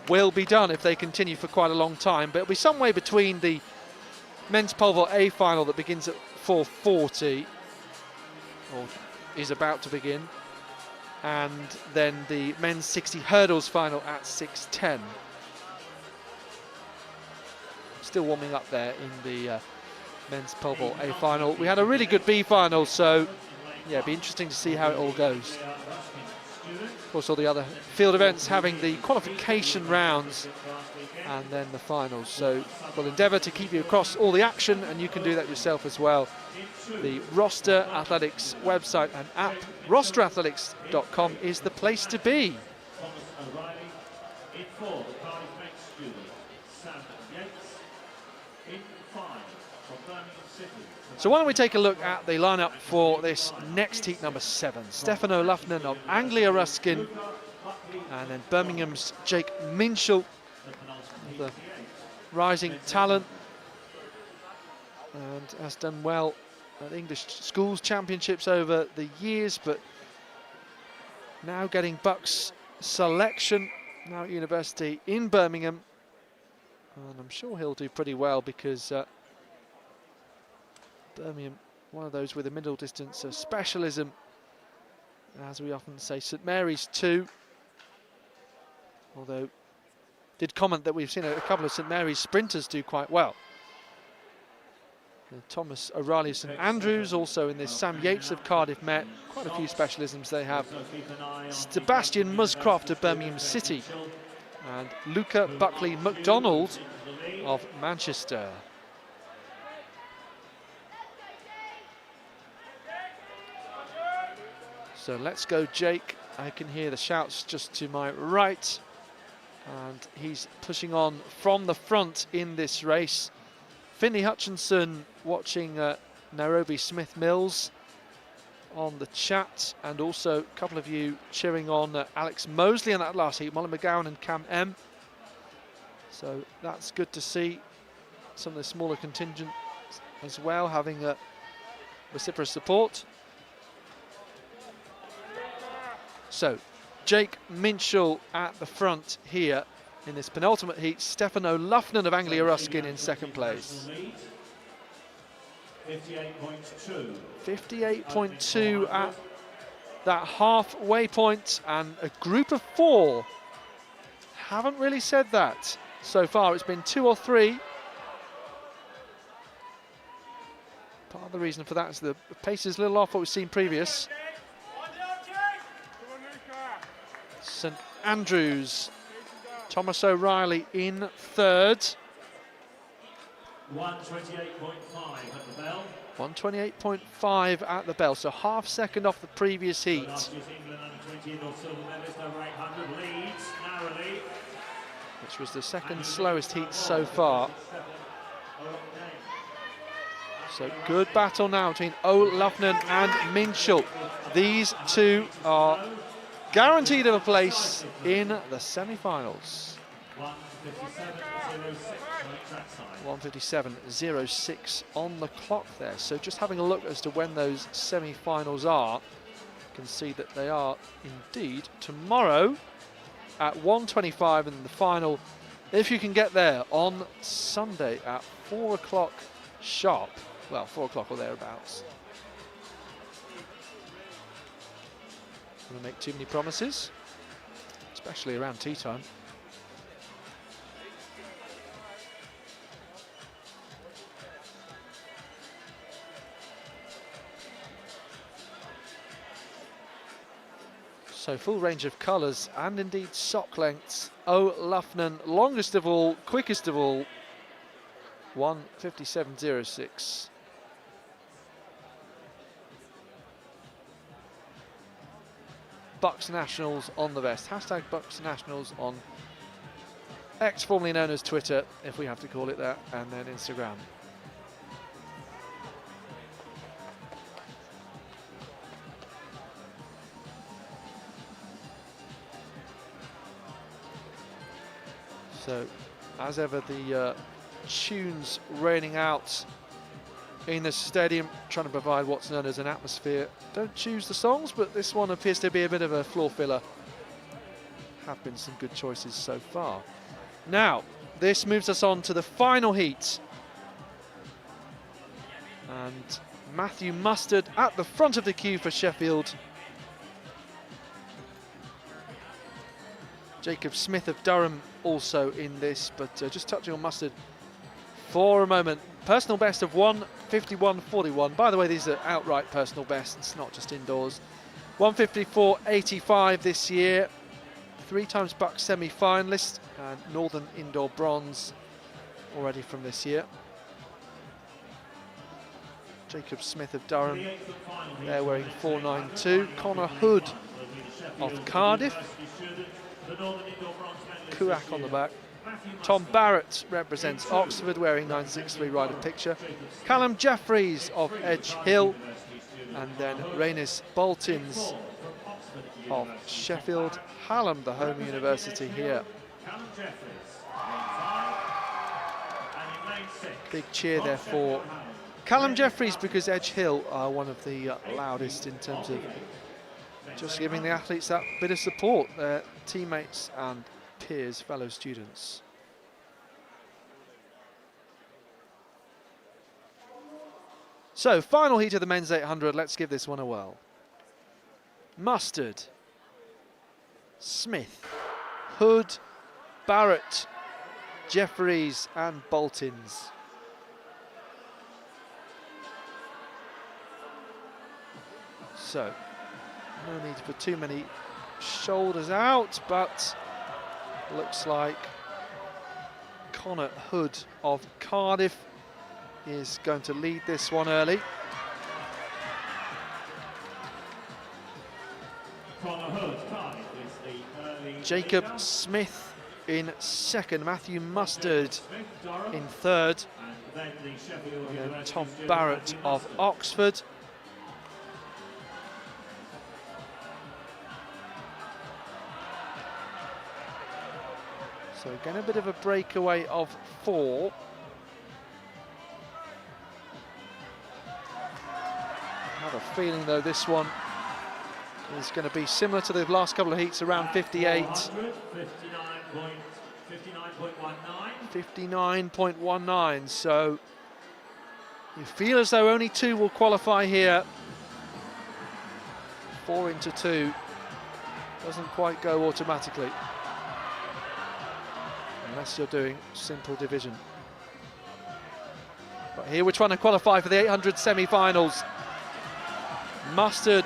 will be done if they continue for quite a long time, but it'll be somewhere between the men's pole vault A final that begins at 4:40, or is about to begin, and then the men's 60 hurdles final at 6:10. Still warming up there in the men's pole vault A final. We had a really good B final, so yeah, it'd be interesting to see how it all goes. Of course, all the other field events having the qualification rounds and then the finals. So we'll endeavour to keep you across all the action, and you can do that yourself as well. The Roster Athletics website and app, rosterathletics.com, is the place to be. So why don't we take a look at the lineup for this next heat, number 7. Stefano Lufnen of Anglia Ruskin, and then Birmingham's Jake Minshall, the rising talent, and has done well at English Schools Championships over the years, but now getting BUCS selection, now at university in Birmingham, and I'm sure he'll do pretty well because Birmingham, one of those with a middle distance of specialism, as we often say. St Mary's too, although did comment that we've seen a couple of St Mary's sprinters do quite well. Thomas O'Reilly of St Andrews, also in this Sam Yates of Cardiff Met, quite a few specialisms they have. Sebastian Muscroft of Birmingham City, and Luca Buckley MacDonald of Manchester. So let's go, Jake. I can hear the shouts just to my right, and he's pushing on from the front in this race. Finley Hutchinson watching Nairobi Smith Mills on the chat, and also a couple of you cheering on Alex Mosley in that last heat, Molly McGowan and Cam M. So that's good to see some of the smaller contingent as well having reciprocal support. So Jake Minshall at the front here in this penultimate heat. Stefano Lufnen of Anglia Ruskin in second place. 58.2. 58.2 at that halfway point, and a group of 4. Haven't really said that so far. It's been 2 or 3. Part of the reason for that is the pace is a little off what we've seen previous. St Andrews, Thomas O'Reilly in third. 128.5 at the bell. 128.5 at the bell, so half second off the previous heat. Last year's England under-20 indoor silver medalist over 800 leads narrowly. Which was the second slowest heat so far. So good battle now between O'Lufnen and Minshall. These two are guaranteed of a place in the semi-finals. 1:57.06 on the clock there. So just having a look as to when those semi-finals are, you can see that they are indeed tomorrow at 1:25, and the final, if you can get there, on Sunday at 4 o'clock sharp. Well, 4 o'clock or thereabouts. Don't want to make too many promises, especially around tea time. So full range of colours and indeed sock lengths. O'Loughlin, longest of all, quickest of all, 1:57.06. BUCS Nationals on the vest. Hashtag BUCS Nationals on X, formerly known as Twitter, if we have to call it that, and then Instagram. So, as ever, the tunes raining out in the stadium, trying to provide what's known as an atmosphere. Don't choose the songs, but this one appears to be a bit of a floor filler. Have been some good choices so far. Now, this moves us on to the final heat. And Matthew Mustard at the front of the queue for Sheffield. Jacob Smith of Durham also in this, but just touching on Mustard for a moment. Personal best of 1:51.41. By the way, these are outright personal bests, not just indoors. 1:54.85 this year. 3 times BUCS semi-finalist and Northern Indoor bronze already from this year. Jacob Smith of Durham, they're wearing 492. Connor Hood of Cardiff. Kuak on the back. Tom Barrett represents Oxford, wearing 963 Rider Picture. Callum Jeffries of Edge Hill, and then Rainis Boltins of Sheffield Hallam, the home university here. Big cheer there for Callum Jeffries, because Edge Hill are one of the loudest in terms of just giving the athletes that bit of support, their teammates and peers, fellow students. So, final heat of the men's 800, let's give this one a whirl. Mustard, Smith, Hood, Barrett, Jeffries and Boltins. So, no need for too many shoulders out, but looks like Connor Hood of Cardiff is going to lead this one early. Jacob Smith in second, Matthew Mustard in third, and then Tom Barrett of Oxford. So again, a bit of a breakaway of 4. I have a feeling, though, this one is going to be similar to the last couple of heats, around 58. 59.19. So you feel as though only 2 will qualify here. 4 into 2 doesn't quite go automatically, unless you're doing simple division. But here we're trying to qualify for the 800 semi-finals. Mustard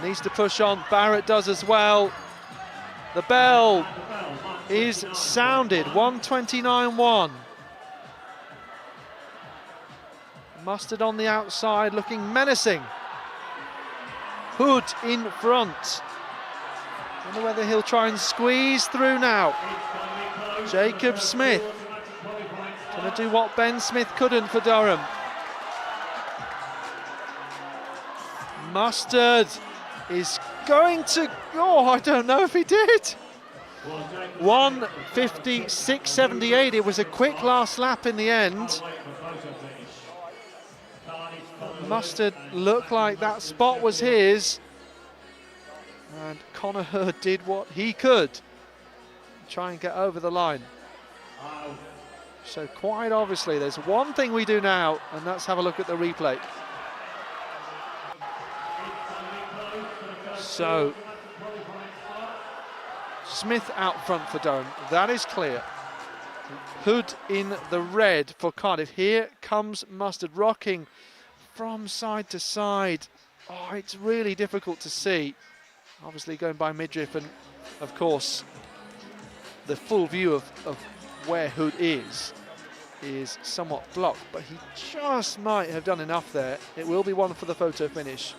needs to push on, Barrett does as well. The bell is sounded, 1:29.1. Mustard on the outside, looking menacing. Hood in front. Wonder whether he'll try and squeeze through now. Jacob Smith going to do what Ben Smith couldn't for Durham. Mustard is going to, oh, I don't know if he did. 1:56.78. It was a quick last lap in the end. Mustard looked like that spot was his. And Conor Hurd did what he could to try and get over the line. So quite obviously there's one thing we do now, and that's have a look at the replay. So Smith out front for Durham, that is clear. Hood in the red for Cardiff. Here comes Mustard rocking from side to side. Oh, it's really difficult to see. Obviously going by midriff, and of course the full view of where Hood is somewhat blocked, but he just might have done enough there. It will be one for the photo finish.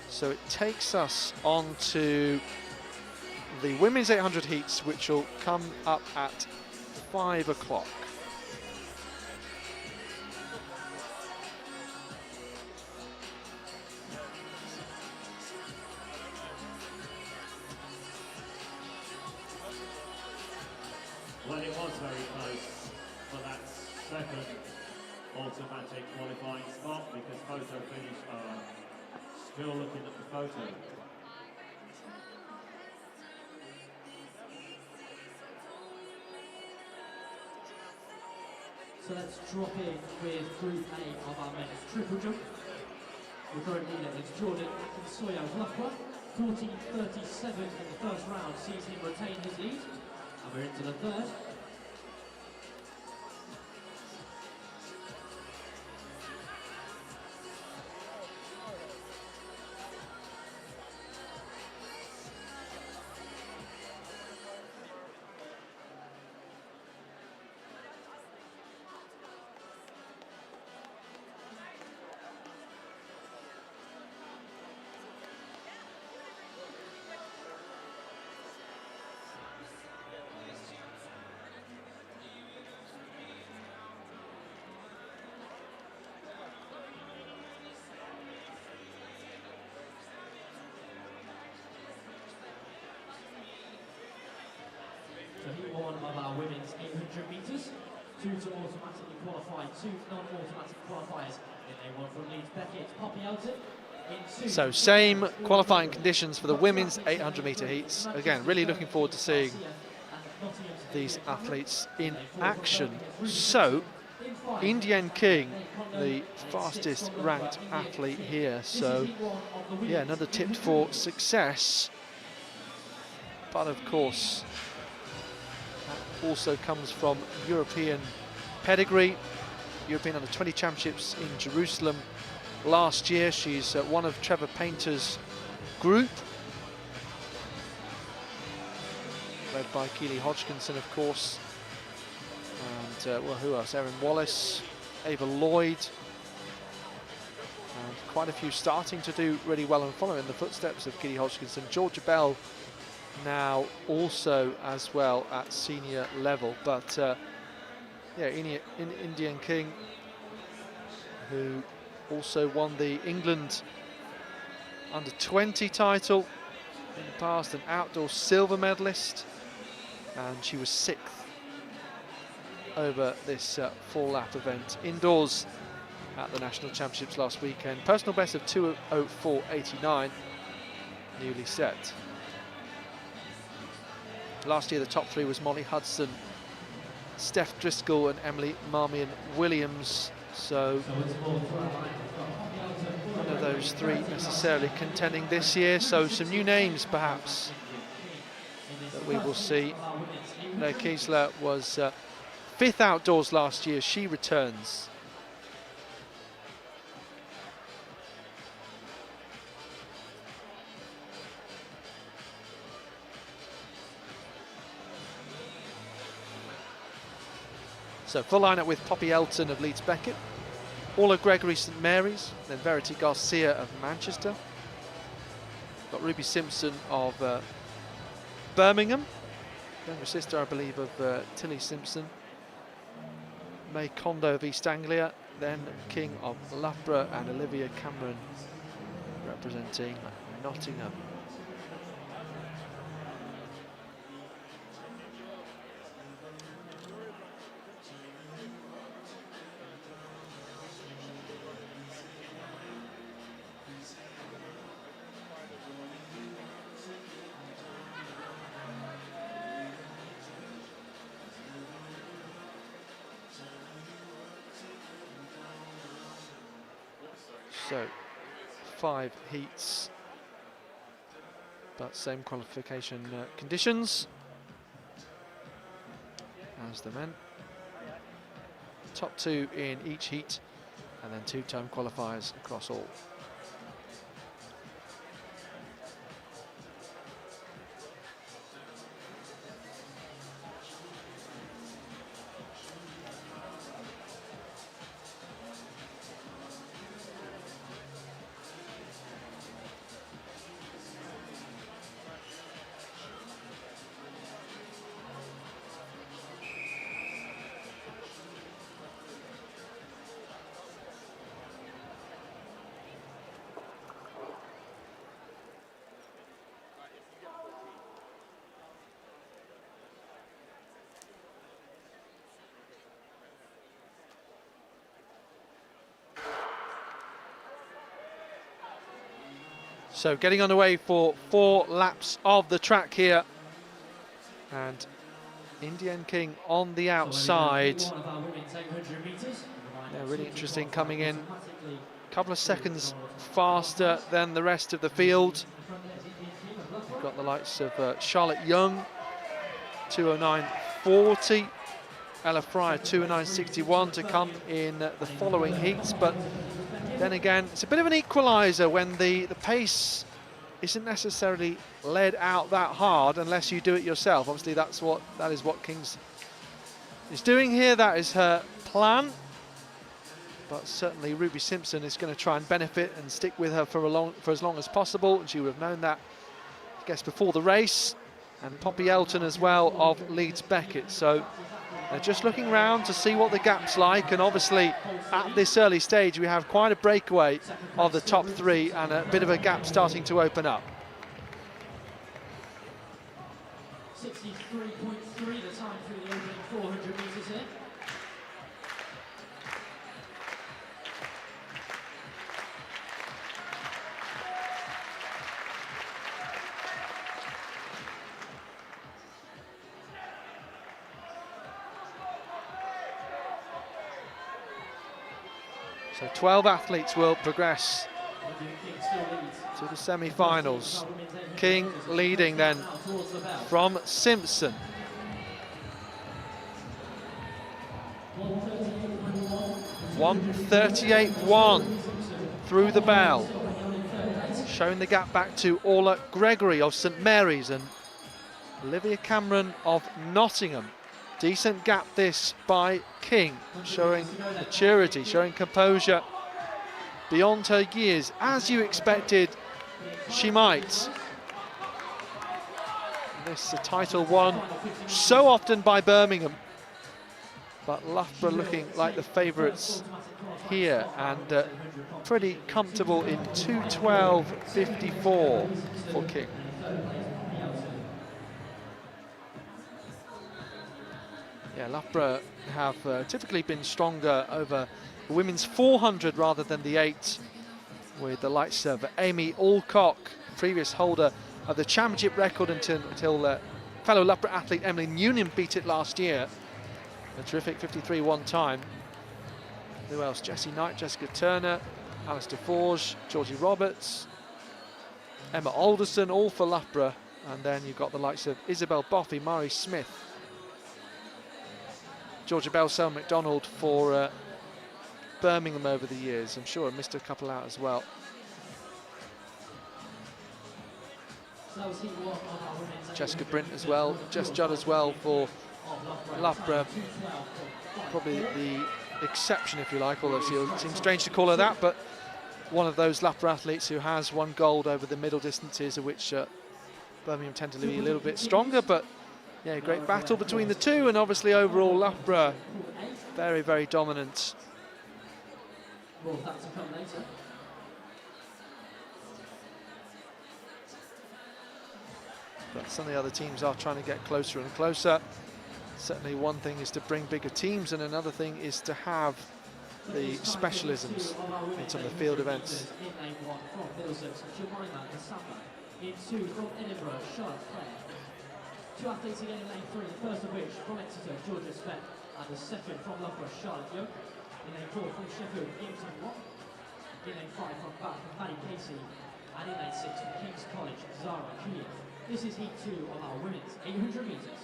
So it takes us on to the women's 800 heats, which will come up at 5 o'clock. Well, it was very close for that second automatic qualifying spot, because photo finish still looking at the photo. So let's drop in with Group A of our men's triple jump. The current leader is Jordan Akinsoyo of Loughborough. 14:37 in the first round sees him retain his lead. And we're into the third. So he won of our women's 800 metres, 2 to automatically qualify, 2 non-automatic qualifiers in A1 from Leeds Beckett, Poppy Elton. So same qualifying conditions for the women's 800 metre heats. Again, really looking forward to seeing these athletes in action. So Indian King, the fastest ranked athlete here. So yeah, another tip for success. But of course, that also comes from European pedigree. European Under-20 Championships in Jerusalem last year. She's one of Trevor Painter's group, led by Keely Hodgkinson, of course, and well, who else? Erin Wallace, Ava Lloyd, and quite a few starting to do really well and follow in the footsteps of Keely Hodgkinson. Georgia Bell now also as well at senior level, but yeah, Indian King, who also won the England Under-20 title in the past, an outdoor silver medalist, and she was 6th over this 4-lap event indoors at the National Championships last weekend. Personal best of 2:04.89, newly set. Last year the top 3 was Molly Hudson, Steph Driscoll and Emily Marmion Williams. So none of those 3 necessarily contending this year. So some new names perhaps that we will see. No, Kiesler was 5th outdoors last year. She returns. So full lineup with Poppy Elton of Leeds Beckett, Orla Gregory St Mary's, then Verity Garcia of Manchester. Got Ruby Simpson of Birmingham, younger sister, I believe, of Tilly Simpson. May Kondo of East Anglia, then King of Loughborough, and Olivia Cameron representing Nottingham. So 5 heats, but same qualification conditions as the men. Top 2 in each heat, and then 2-time qualifiers across all. So getting underway for 4 laps of the track here, and Indian King on the outside. Yeah, really interesting, coming in a couple of seconds faster than the rest of the field. We've got the likes of Charlotte Young, 2:09.40, Ella Fryer 2:09.61 to come in the following heats, but then again, it's a bit of an equaliser when the pace isn't necessarily led out that hard unless you do it yourself. Obviously, that is what Kings is doing here. That is her plan. But certainly, Ruby Simpson is going to try and benefit and stick with her for as long as possible. And she would have known that, I guess, before the race. And Poppy Elton as well of Leeds Beckett. So they're just looking round to see what the gap's like, and obviously at this early stage we have quite a breakaway of the top 3 and a bit of a gap starting to open up. 63.3 the time through the opening 400 metres here. So 12 athletes will progress to the semi-finals. King leading then from Simpson. 1:38.1 through the bell. Showing the gap back to Orla Gregory of St Mary's and Olivia Cameron of Nottingham. Decent gap this by King, showing maturity, showing composure beyond her years, as you expected she might. This is a title won so often by Birmingham, but Loughborough looking like the favourites here, and pretty comfortable in 2:12.54 for King. Yeah, Loughborough have typically been stronger over the women's 400 rather than the 8, with the likes of Amy Alcock, previous holder of the championship record until fellow Loughborough athlete Emily Noonan beat it last year. A terrific 53-1 time. Who else? Jessie Knight, Jessica Turner, Alistair Forge, Georgie Roberts, Emma Alderson, all for Loughborough. And then you've got the likes of Isabel Boffey, Mari Smith, Georgia Bell-Sell McDonald for Birmingham over the years. I'm sure I missed a couple out as well. Jessica Brint as well, Jess Judd as well for Loughborough. Probably the exception, if you like, although it seems strange to call her that, but one of those Loughborough athletes who has won gold over the middle distances, of which Birmingham tend to be a little bit stronger, but Yeah, great battle between the two, and obviously overall Loughborough very, very dominant. Well, that to come later. But some of the other teams are trying to get closer and closer. Certainly one thing is to bring bigger teams, and another thing is to have the specialisms in some of the field events. In A1 from Middlesex, Jemima Masamba. In 2 from Edinburgh, Charlotte Clare. 2 athletes again in lane 3, the first of which from Exeter, Georgia Speck, and the second from Loughborough, Charlotte Young. In lane 4 from Sheffield, Newton Watt. In lane 5 from Bath, Maddie Casey. And in lane 6 from King's College, Zara Kulia. This is heat 2 of our women's 800 metres.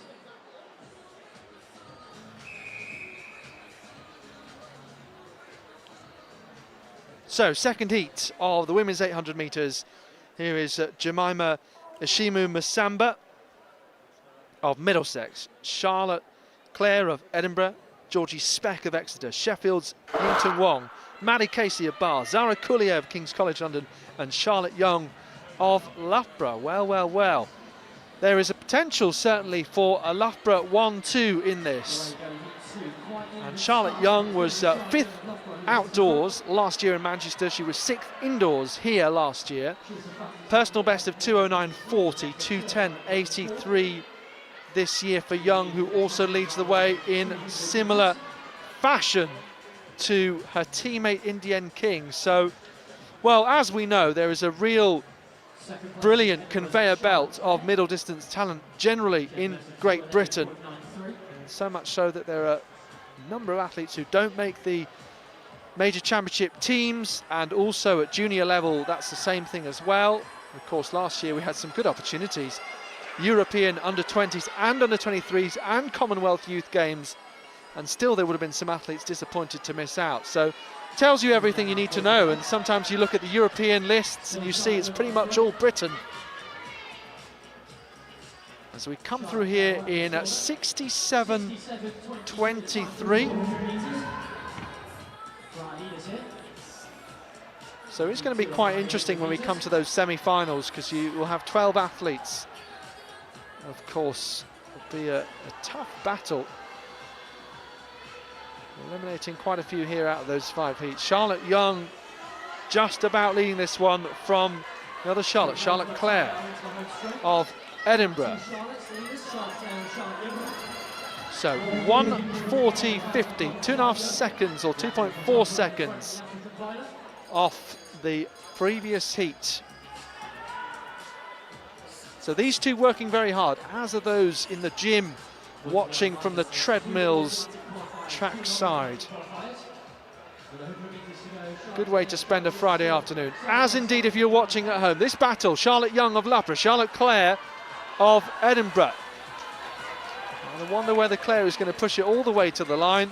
So, second heat of the women's 800 metres. Here is Jemima Ishimu Masamba of Middlesex, Charlotte Clare of Edinburgh, Georgie Speck of Exeter, Sheffield's Newton Wong, Maddie Casey of Bath, Zara Kulia of King's College London, and Charlotte Young of Loughborough. Well, well, well. There is a potential certainly for a Loughborough 1-2 in this. And Charlotte Young was 5th outdoors last year in Manchester. She was 6th indoors here last year. Personal best of 2:09.40, 2:10.83 this year for Young, who also leads the way in similar fashion to her teammate Indian King. So, well, as we know, there is a real brilliant conveyor belt of middle distance talent generally in Great Britain. And so much so that there are a number of athletes who don't make the major championship teams, and also at junior level that's the same thing as well. Of course, last year we had some good opportunities. European under-20s and under-23s and Commonwealth Youth Games, and still there would have been some athletes disappointed to miss out. So tells you everything you need to know, and sometimes you look at the European lists and you see it's pretty much all Britain. As we come through here in 67.23. So it's going to be quite interesting when we come to those semi-finals, because you will have 12 athletes. Of course, it'll be a tough battle. Eliminating quite a few here out of those 5 heats. Charlotte Young just about leading this one from the other Charlotte, Charlotte Clare of Edinburgh. So 1:40.50, 2.5 seconds or 2.4 seconds off the previous heat. So these two working very hard, as are those in the gym watching from the treadmills track side. Good way to spend a Friday afternoon, as indeed if you're watching at home. This battle, Charlotte Young of Loughborough, Charlotte Clare of Edinburgh. I wonder whether Clare is going to push it all the way to the line.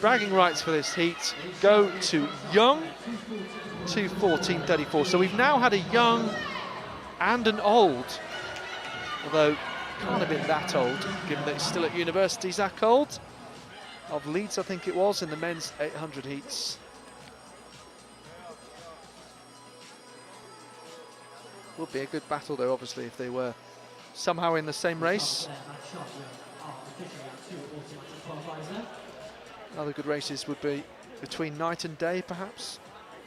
Bragging rights for this heat go to Young, 2:14.34. So we've now had a young and an old, although can't have been that old, given that he's still at university, Zach Old of Leeds, I think it was, in the men's 800 heats. Would be a good battle though, obviously, if they were somehow in the same race. Other good races would be between Knight and Day, perhaps.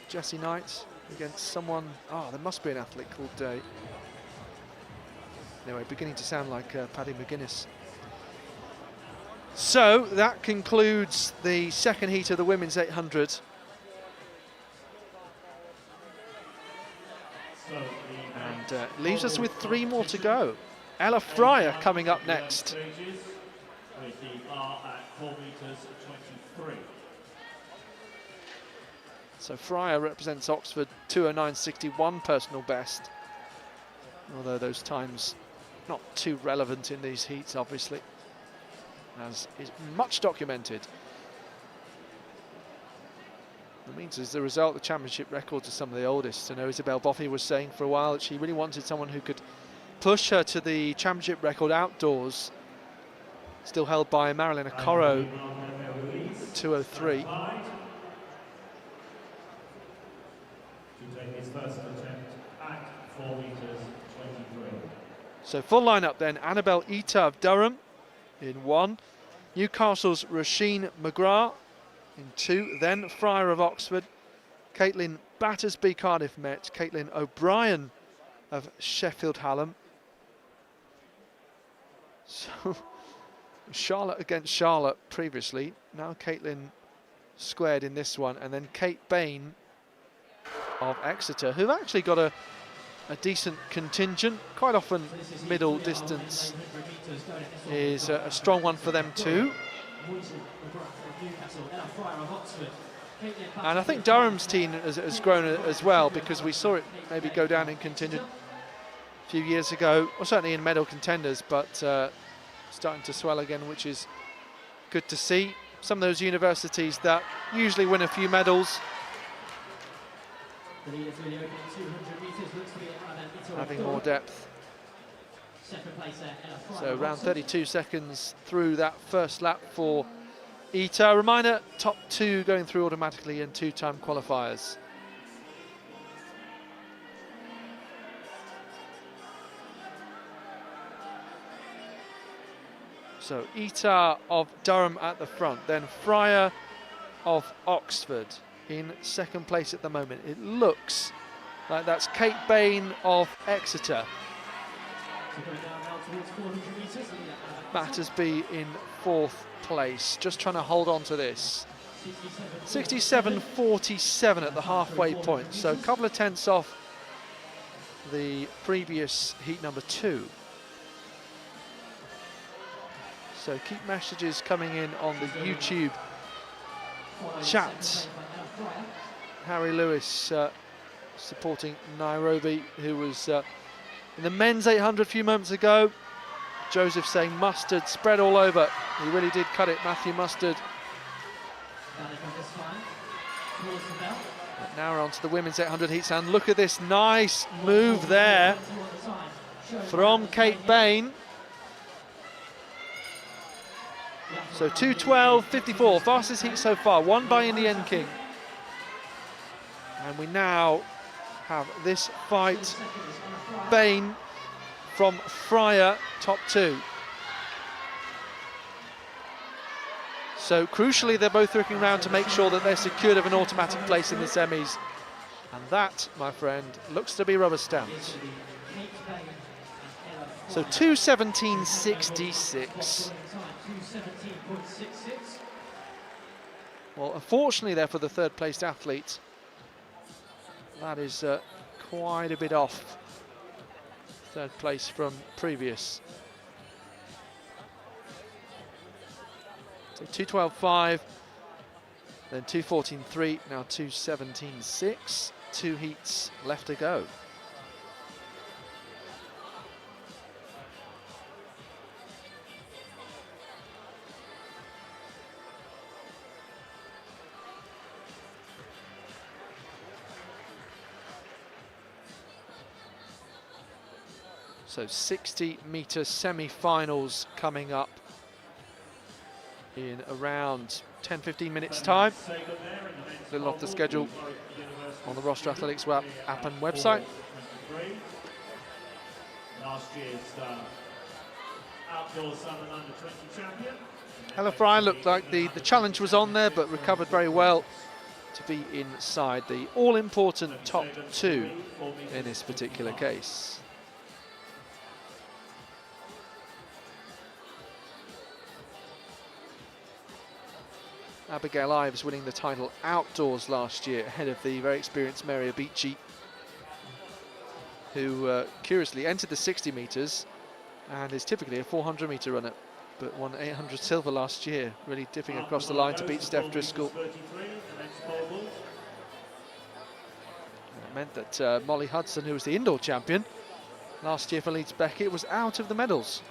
Jesse Knight against someone, there must be an athlete called Day. Anyway, beginning to sound like Paddy McGuinness. So that concludes the second heat of the women's 800. And leaves us with 3 more to go. Ella Fryer coming up next. With the bar at 4 metres 23. So Fryer represents Oxford, 2:09.61 personal best. Although those times not too relevant in these heats, obviously, as is much documented. That means as a result, the championship records are some of the oldest. I know Isabel Boffey was saying for a while that she really wanted someone who could push her to the championship record outdoors, still held by Marilyn Okoro, 2:03. To take his first attempt at 4 metres 23. So full lineup then: Annabelle Ita of Durham in 1, Newcastle's Roisin McGrath in 2, then Fryer of Oxford, Caitlin Battersby Cardiff Met, Caitlin O'Brien of Sheffield Hallam. So Charlotte against Charlotte previously, now Caitlin squared in this one, and then Kate Bain of Exeter, who've actually got a decent contingent. Quite often middle distance is a strong one for them too. And I think Durham's team has grown as well, because we saw it maybe go down in contingent a few years ago, or certainly in medal contenders, but starting to swell again, which is good to see. Some of those universities that usually win a few medals having more depth. So around 32 seconds through that first lap for Ita. Reminder, top 2 going through automatically in 2-time qualifiers. So Ita of Durham at the front, then Fryer of Oxford in second place at the moment. It looks like that's Kate Bain of Exeter. Battersby in 4th place, just trying to hold on to this. 67.47 at the halfway point, so a couple of tenths off the previous heat number 2. So keep messages coming in on the YouTube chat. Harry Lewis supporting Nairobi, who was in the men's 800 a few moments ago. Joseph saying Mustard spread all over. He really did cut it, Matthew Mustard. But now we're on to the women's 800 heats, and look at this nice move there from Kate Bain. So 2:12.54, fastest heat so far, won by Indian King. And we now have this fight. Bain from Fryer, top 2. So crucially, they're both looking around to make sure that they're secured of an automatic place in the semis. And that, my friend, looks to be rubber stamped. So 2:17.66. Well, unfortunately there for the third placed athlete, that is quite a bit off third place from previous. So 2:12.5, then 2:14.3, now 2:17.6. 2 heats left to go. So 60-metre semi-finals coming up in around 10-15 minutes time. A little off the schedule on the Roster Athletics app and website. Last year's outdoor summer under 20 champion. Ella Fryer looked like the challenge was on there, but recovered very well to be inside the all-important top 2 in this particular case. Abigail Ives winning the title outdoors last year ahead of the very experienced Mary Abici, who curiously entered the 60 metres and is typically a 400-metre runner, but won 800 silver last year, really dipping across the line to beat Steph Driscoll. And it meant that Molly Hudson, who was the indoor champion last year for Leeds Beckett, was out of the medals.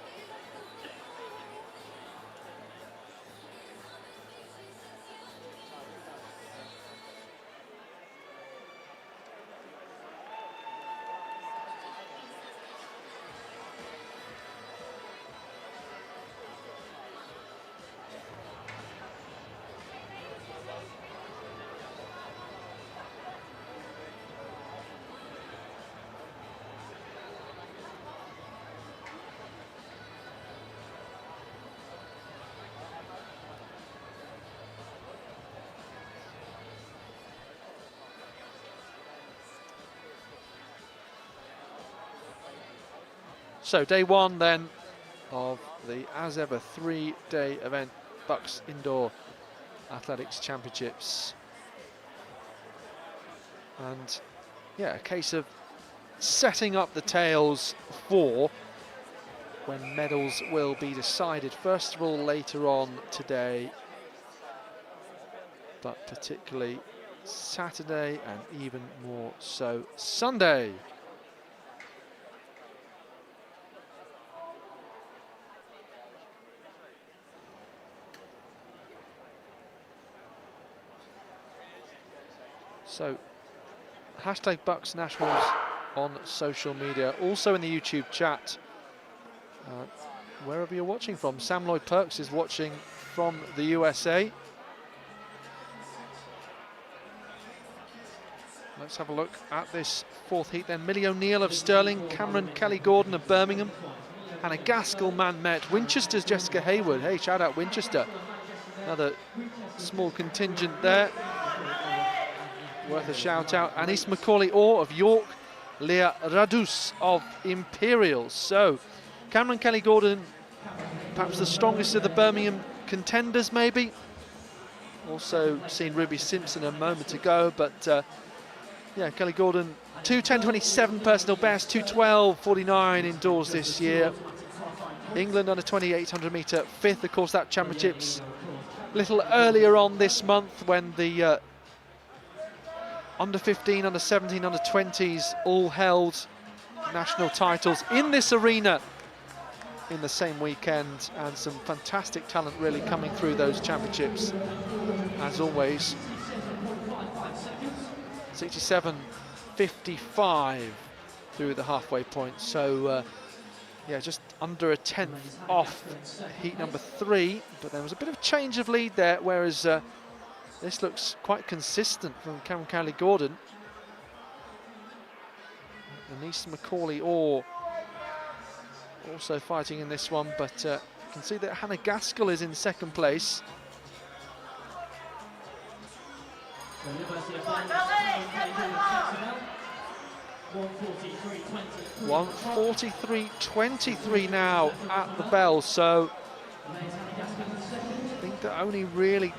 So day one then of the, as ever, 3-day event, BUCS Indoor Athletics Championships. And yeah, a case of setting up the tails for when medals will be decided. First of all, later on today, but particularly Saturday and even more so Sunday. So, hashtag BUCS Nationals on social media, also in the YouTube chat, wherever you're watching from. Sam Lloyd Perks is watching from the USA. Let's have a look at this fourth heat then. Millie O'Neill of Stirling, Cameron Kelly-Gordon of Birmingham, Hannah Gaskell man met. Winchester's Jessica Hayward. Hey, shout out Winchester. Another small contingent there. Worth a shout out. Anis Macaulay-Orr of York, Leah Radus of Imperials. So, Cameron Kelly-Gordon, perhaps the strongest of the Birmingham contenders maybe. Also seen Ruby Simpson a moment ago, but yeah, Kelly-Gordon, 2:10.27 personal best, 2:12.49 indoors this year. England under 2800 metre, fifth, of course, that championships a little earlier on this month when the under 15, under 17, under 20s all held national titles in this arena in the same weekend, and some fantastic talent really coming through those championships as always. 67.55 through the halfway point, so yeah, just under a tenth off heat number 3, but there was a bit of change of lead there, whereas this looks quite consistent from Cameron Kelly-Gordon. Anis Macaulay-Orr also fighting in this one, but you can see that Hannah Gaskell is in second place. 1:43.23 now at the bell, so I think that only really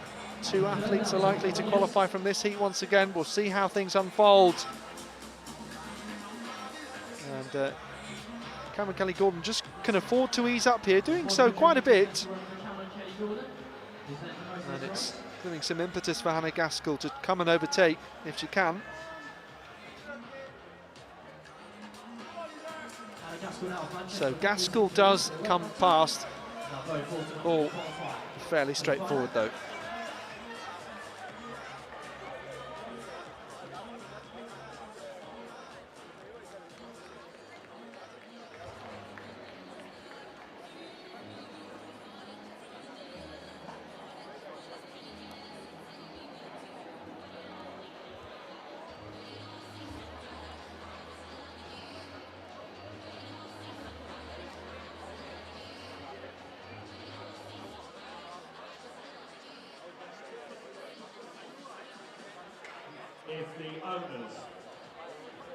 2 athletes are likely to qualify from this heat once again. We'll see how things unfold. And Cameron Kelly-Gordon just can afford to ease up here, doing so quite a bit. And it's giving some impetus for Hannah Gaskell to come and overtake if she can. So Gaskell does come past, all fairly straightforward though. If the owners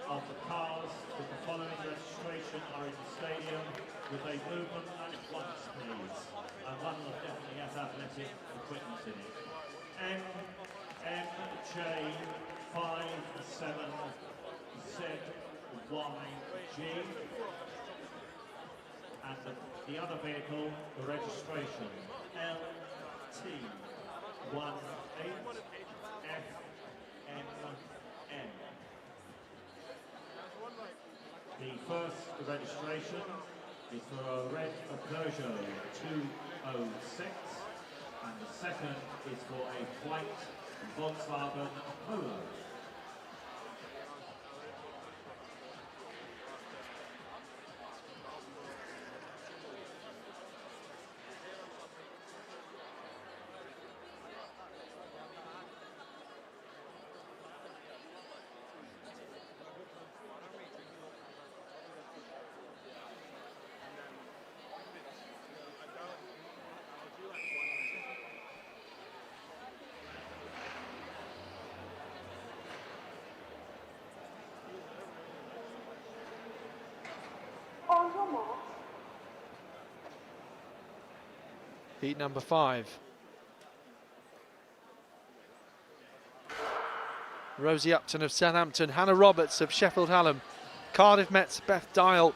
of the cars with the following registration are in the stadium, with a movement at once, please. And one that definitely has athletic equipment in it. MJ 57ZYG. And the other vehicle, the registration, LT18F. The first registration is for a red Peugeot 206, and the second is for a white Volkswagen Polo. On your mark. Heat number 5. Rosie Upton of Southampton, Hannah Roberts of Sheffield Hallam, Cardiff Met's Beth Dial,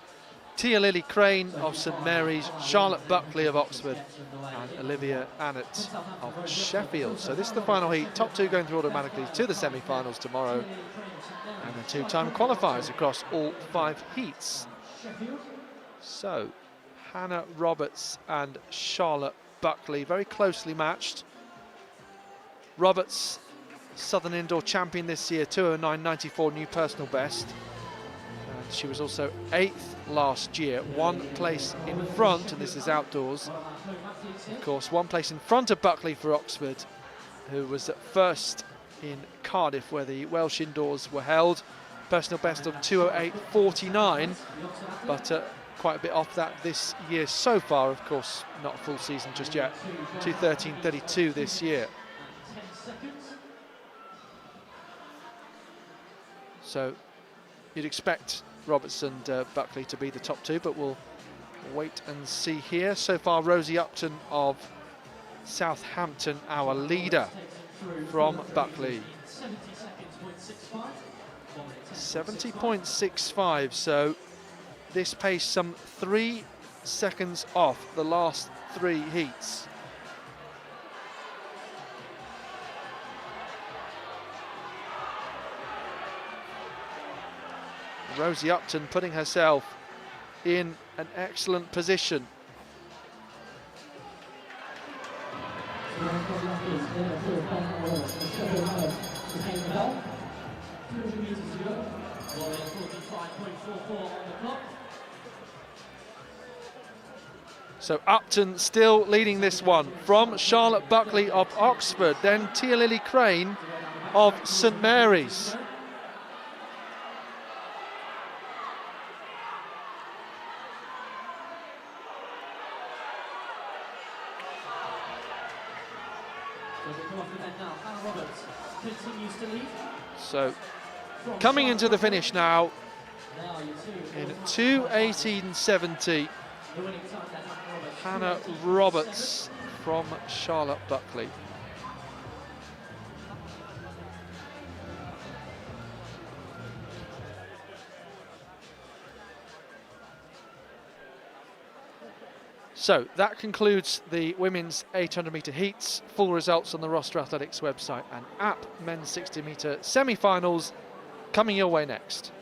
Tia Lily Crane of St Mary's, Charlotte Buckley of Oxford, and Olivia Annett of Sheffield. So this is the final heat. Top 2 going through automatically to the semi-finals tomorrow, and the 2-time qualifiers across all 5 heats. So Hannah Roberts and Charlotte Buckley very closely matched. Roberts, Southern Indoor Champion this year, 209.94 new personal best. And she was also 8th last year, 1 place in front, and this is outdoors. Of course, 1 place in front of Buckley for Oxford, who was at first in Cardiff, where the Welsh indoors were held. Personal best of 208.49, but quite a bit off that this year so far. Of course, not a full season just yet. 213.32 this year. So you'd expect Roberts and Buckley to be the top 2, but we'll wait and see here. So far, Rosie Upton of Southampton, our leader from Buckley. 70.65, so this pace some 3 seconds off the last 3 heats. Rosie Upton putting herself in an excellent position. So Upton still leading this one from Charlotte Buckley of Oxford, then Tia Lily Crane of St Mary's. So coming into the finish now in 2:18.70, Hannah Roberts from Charlotte Buckley. So that concludes the women's 800-metre heats. Full results on the Roster Athletics website and app. Men's 60-metre semi-finals coming your way next.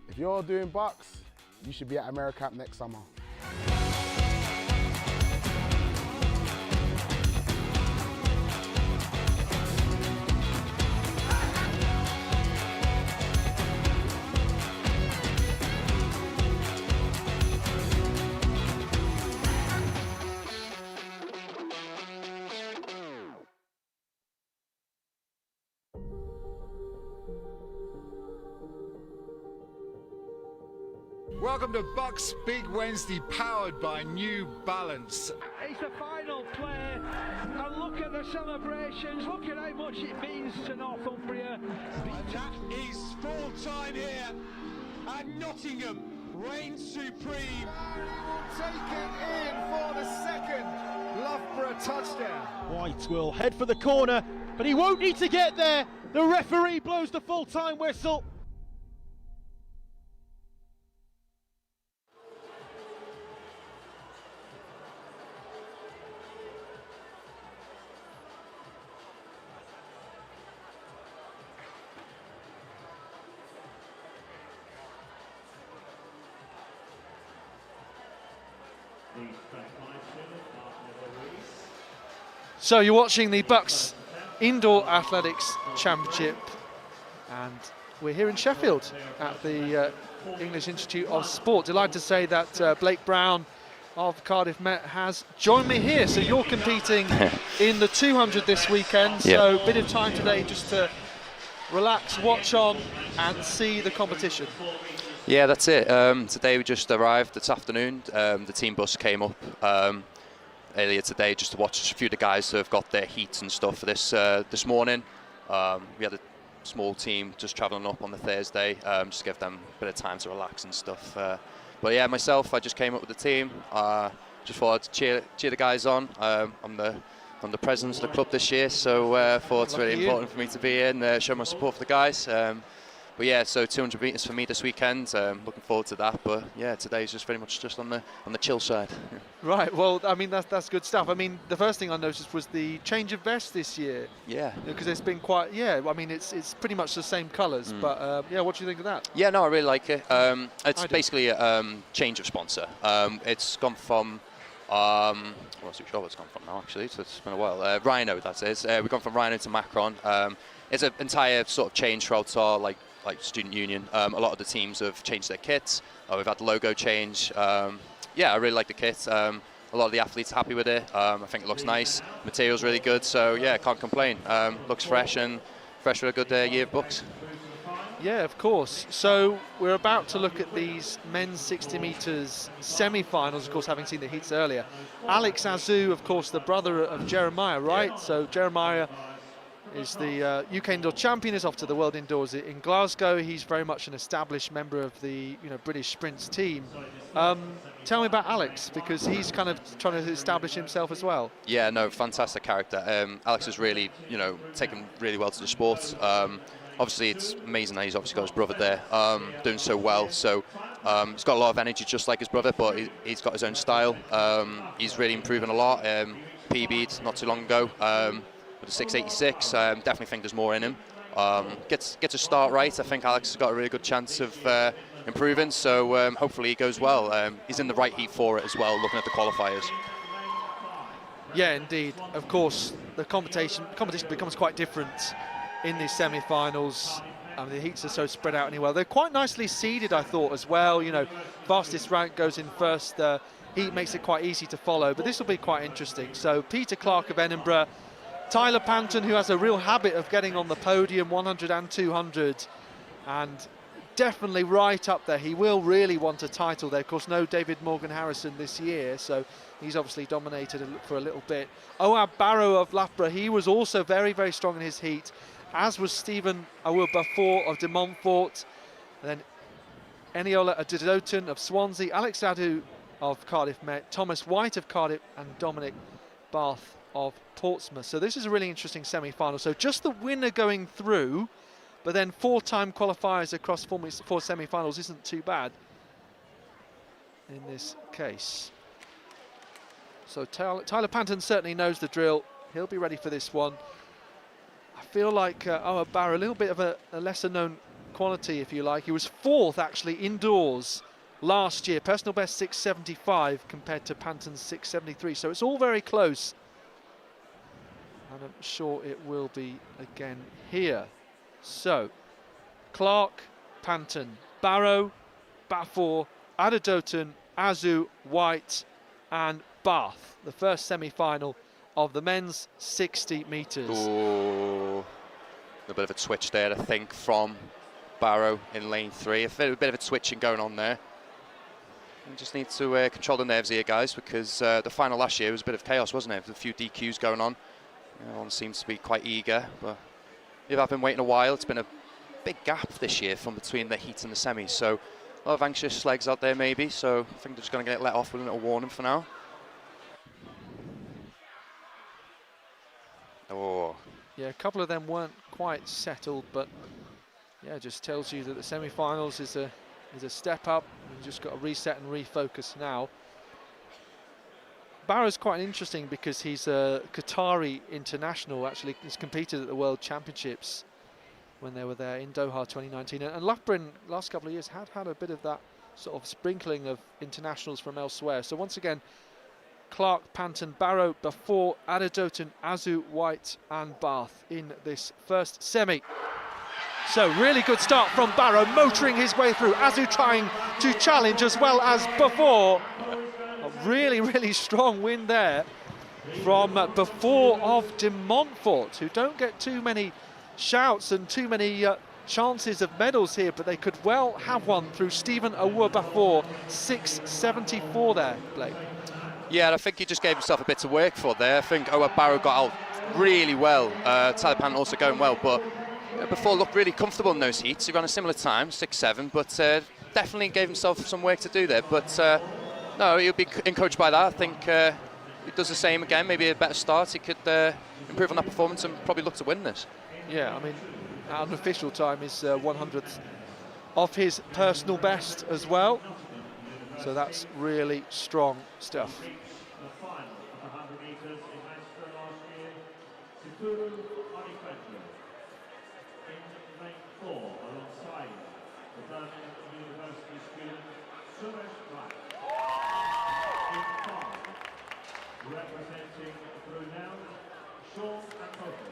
If you're doing BUCS, you should be at AmeriCamp next summer. Welcome to BUCS Big Wednesday, powered by New Balance. It's the final play, and look at the celebrations, look at how much it means to Northumbria. And that is full time here at Nottingham. reigns supreme. Take it in for the second Loughborough touchdown. White will head for the corner, but he won't need to get there. The referee blows the full-time whistle. So you're watching the BUCS Indoor Athletics Championship, and we're here in Sheffield at the English Institute of Sport. Delighted to say that Blake Brown of Cardiff Met has joined me here. So you're competing in the 200 this weekend, so a bit of time today just to relax, watch on and see the competition. Yeah, that's it. Today we just arrived this afternoon. The team bus came up earlier today just to watch a few of the guys who have got their heats and stuff for this morning. We had a small team just travelling up on the Thursday, just to give them a bit of time to relax and stuff. But yeah, myself, I just came up with the team. Just thought I'd cheer the guys on. I'm the president of the club this year, so I thought it's really important for me to be here and show my support for the guys. But yeah, so 200 metres for me this weekend. Looking forward to that. But yeah, today's just very much just on the chill side. Right. Well, I mean that's good stuff. I mean, the first thing I noticed was the change of vest this year. Yeah. Because it's been quite. Yeah. I mean, it's pretty much the same colours. But yeah, what do you think of that? Yeah. No, I really like it. It's basically a change of sponsor. It's gone from. I'm not too sure what it's gone from now, actually. So it's been a while. Rhino, that is. We've gone from Rhino to Macron. It's an entire sort of change throughout our like student union. A lot of the teams have changed their kits. We've had the logo change. Yeah, I really like the kit. A lot of the athletes are happy with it. I think it looks nice. Material's really good, so yeah, can't complain. Looks fresh and fresh for a good year of BUCS. Yeah, of course. So we're about to look at these men's 60 metres semi-finals, of course, having seen the heats earlier. Alex Azu, of course, the brother of Jeremiah, right? Yeah. So Jeremiah is the UK Indoor Champion, is off to the World Indoors in Glasgow. He's very much an established member of the British Sprints team. Tell me about Alex, because he's kind of trying to establish himself as well. Yeah, no, fantastic character. Alex has really, taken really well to the sport. Obviously, it's amazing that he's obviously got his brother there, doing so well. So he's got a lot of energy, just like his brother, but he's got his own style. He's really improving a lot. PB'd not too long ago with a 686. Definitely think there's more in him. Gets a start right. I think Alex has got a really good chance of improving. So hopefully he goes well. He's in the right heat for it as well, looking at the qualifiers. Yeah, indeed. Of course, the competition becomes quite different in these semi-finals. The heats are so spread out anyway. They're quite nicely seeded, I thought, as well. Fastest rank goes in first. Heat makes it quite easy to follow, but this will be quite interesting. So Peter Clark of Edinburgh, Tyler Panton, who has a real habit of getting on the podium, 100 and 200, and definitely right up there. He will really want a title there. Of course, no David Morgan Harrison this year, so he's obviously dominated for a little bit. Oab Barrow of Loughborough, he was also very, very strong in his heat, as was Stephen Awubafor of De Montfort, and then Eniola Adedoton of Swansea, Alex Adu of Cardiff Met, Thomas White of Cardiff, and Dominic Bath of Portsmouth. So this is a really interesting semi-final. So just the winner going through, but then four-time qualifiers across four semi-finals isn't too bad in this case. So Tyler Panton certainly knows the drill. He'll be ready for this one. I feel like Oab Barrow, a little bit of a lesser known quantity, if you like. He was fourth actually indoors last year. Personal best 675 compared to Panton's 673. So it's all very close. And I'm sure it will be again here. So Clark, Panton, Barrow, Bafor, Adedoton, Azu, White and Bath. The first semi-final of the men's 60 metres. Ooh, a bit of a twitch there, I think, from Barrow in lane 3. A bit of a twitching going on there. We just need to control the nerves here, guys, because the final last year was a bit of chaos, wasn't it? With a few DQs going on. Everyone seems to be quite eager, but if I've been waiting a while, it's been a big gap this year from between the heats and the semis. So A lot of anxious legs out there maybe, so I think they're just going to get let off with a little warning for now. Oh. Yeah, a couple of them weren't quite settled, but yeah, just tells you that the semi-finals is a step up. You've just got to reset and refocus now. Barrow's quite interesting because he's a Qatari international. Actually, he's competed at the World Championships when they were there in Doha 2019. And Loughborough, last couple of years, had a bit of that sort of sprinkling of internationals from elsewhere. So once again, Clark, Panton, Barrow before Adedotan, Azu, White and Bath in this first semi. So really good start from Barrow, motoring his way through. Azu trying to challenge as well as before. A really, really strong win there from before of De Montfort, who don't get too many shouts and too many chances of medals here, but they could well have one through Stephen Awuor-Baffour, 6.74 there, Blake. Yeah, I think he just gave himself a bit to work for there. I think Barrow got out really well. Tyler Panton also going well, but Baffour looked really comfortable in those heats. He ran a similar time, 6.7, but definitely gave himself some work to do there. But no, he'll be encouraged by that. I think he does the same again, maybe a better start. He could improve on that performance and probably look to win this. Yeah, I mean, our unofficial time is 100th of his personal best as well. So that's really strong stuff. The final of the 100 metres in Manchester last year, Sifuru Onikwendo. In lane 4, alongside the Birmingham University student Suresh Black. In 5, representing Brunel, Sean Akoto.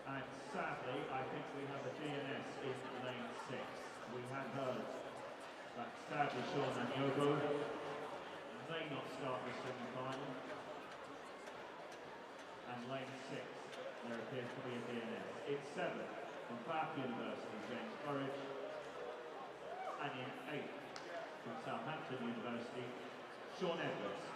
And sadly, I think we have a DNS in lane 6. We had heard that sadly Sean Anyogo may not start the semi-final. And lane 6, there appears to be a DNS. In 7, from Bath University, James Burridge. And in 8, from Southampton University, Sean Edwards.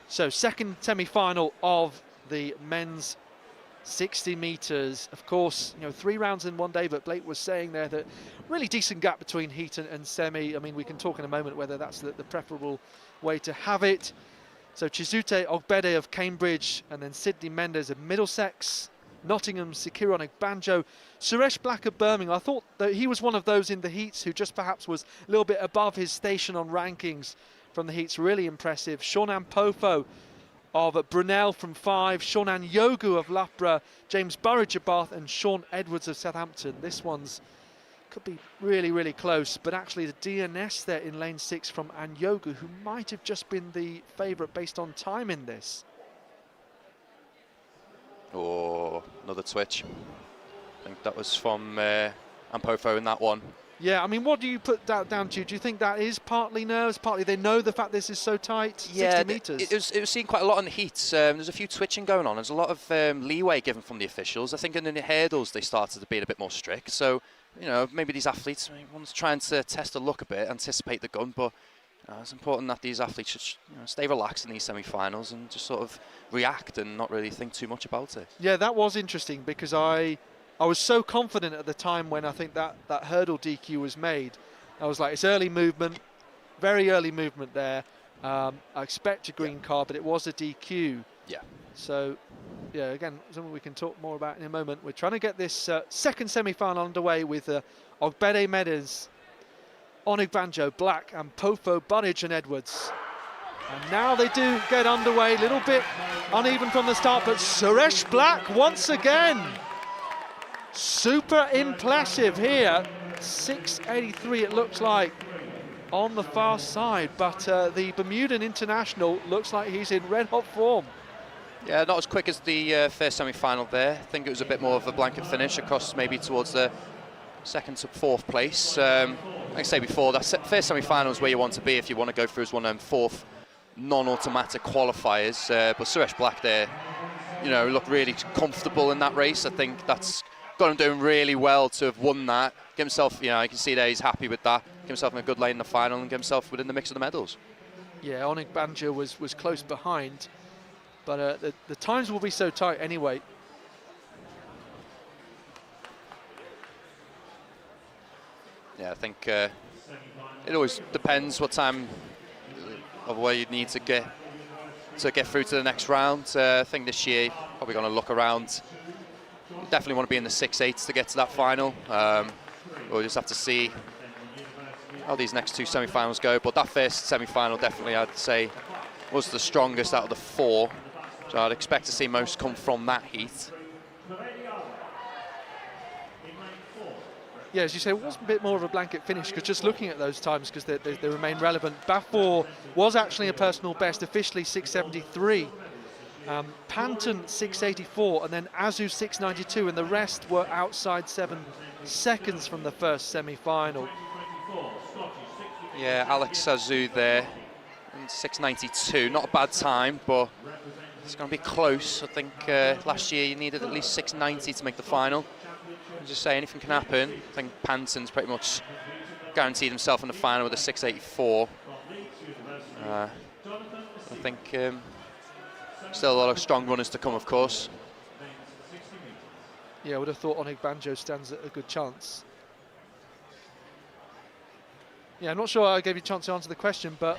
So second semi-final of the men's 60 metres. Of course, you know, 3 rounds in one day, but Blake was saying there that really decent gap between heat and semi. I mean, we can talk in a moment whether that's the preferable way to have it. So Chizute Ogbede of Cambridge, and then Sydney Mendes of Middlesex, Nottingham, Sikironic Banjo, Suresh Black of Birmingham. I thought that he was one of those in the heats who just perhaps was a little bit above his station on rankings from the heats. Really impressive. Shaunan Pofo of Brunel from 5, Sean Yogu of Loughborough, James Burridge of Bath, and Sean Edwards of Southampton. This one's could be really, really close, but actually the DNS there in lane 6 from Anyogu, who might have just been the favourite based on time in this. Oh, another twitch. I think that was from Ampofo in that one. Yeah, I mean, what do you put that down to? Do you think that is partly nerves, partly they know the fact this is so tight? Yeah, 60 metres. it was seen quite a lot in the heats. There's a few twitching going on. There's a lot of leeway given from the officials. I think in the hurdles they started to be a bit more strict. So, you know, maybe these athletes, one's trying to test the look a bit, anticipate the gun, but it's important that these athletes should stay relaxed in these semi-finals and just sort of react and not really think too much about it. Yeah, that was interesting because I I was so confident at the time when I think that hurdle DQ was made. I was like, it's early movement, very early movement there. I expect a green card, but it was a DQ. Yeah. So, yeah, again, something we can talk more about in a moment. We're trying to get this second semi-final underway with Ogbede Medes, Onigbanjo, Black, and Pofo, Bunnage and Edwards. And now they do get underway, a little bit uneven from the start, but Suresh Black once again. Super impressive here. 683 it looks like on the far side, but the Bermudan international looks like he's in red hot form. Yeah, not as quick as the first semi-final there. I think it was a bit more of a blanket finish across maybe towards the second to fourth place. Like I say before, that first semi-final is where you want to be if you want to go through as one of them fourth non-automatic qualifiers. But Suresh Black there, you know, looked really comfortable in that race. I think that's got him doing really well to have won that. Get himself, you know, you can see there he's happy with that. Get himself in a good lane in the final and get himself within the mix of the medals. Yeah, Onigbanjo was close behind, but the times will be so tight anyway. Yeah, I think it always depends what time of where you need to get through to the next round. I think this year probably going to look around. You definitely want to be in the 6/8s to get to that final. We'll just have to see how these next two semi-finals go. But that first semi-final definitely, I'd say, was the strongest out of the four. So I'd expect to see most come from that heat. Yeah, as you say, it was a bit more of a blanket finish, because just looking at those times, because they remain relevant. Bafor was actually a personal best, officially 673. Panton 684, and then Azu 692, and the rest were outside 7 seconds from the first semi-final. Yeah, Alex Azu there, 692. Not a bad time, but it's going to be close. I think last year you needed at least 690 to make the final. Just say anything can happen. I think Panton's pretty much guaranteed himself in the final with a 684. I think still a lot of strong runners to come, of course. Yeah, I would have thought Onigbanjo stands a good chance. Yeah, I'm not sure I gave you a chance to answer the question, but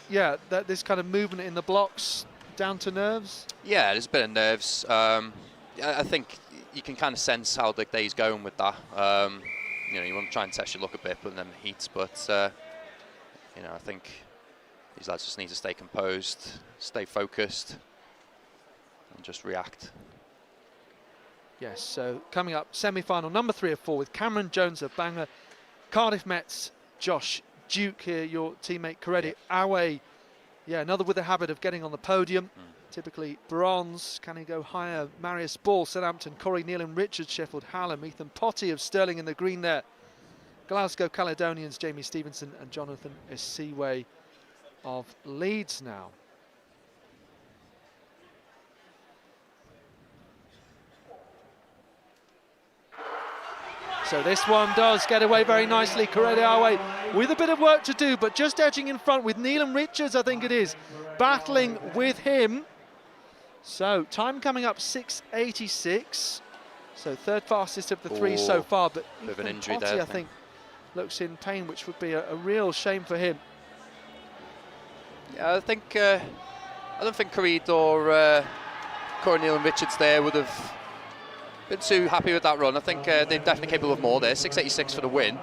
yeah, this kind of movement in the blocks, down to nerves? Yeah, there's a bit of nerves. I think you can kind of sense how the day's going with that. You know, you want to try and test your luck a bit, putting them in the heats, but you know, I think these lads just need to stay composed, stay focused, and just react. Yes, so coming up, semi-final number 3 of 4 with Cameron Jones of Bangor, Cardiff Mets, Josh Duke here, your teammate Korede Awe. Yeah, another with a habit of getting on the podium. Typically bronze. Can he go higher? Marius Ball, Southampton, Corey Neal and Richards, Sheffield Hallam, Ethan Potty of Stirling in the green there. Glasgow Caledonians, Jamie Stevenson and Jonathan Esiwe of Leeds now. So this one does get away very nicely. Korede Awe with a bit of work to do, but just edging in front with Neal and Richards, I think it is, battling with him. So time coming up 686. So third fastest of the three so far, but bit of an injury Potty, there, I think, looks in pain, which would be a real shame for him. Yeah, I don't think Corey or Corey Neal and Richards there would have been too happy with that run. I think they're definitely capable of more there. 686 for the win.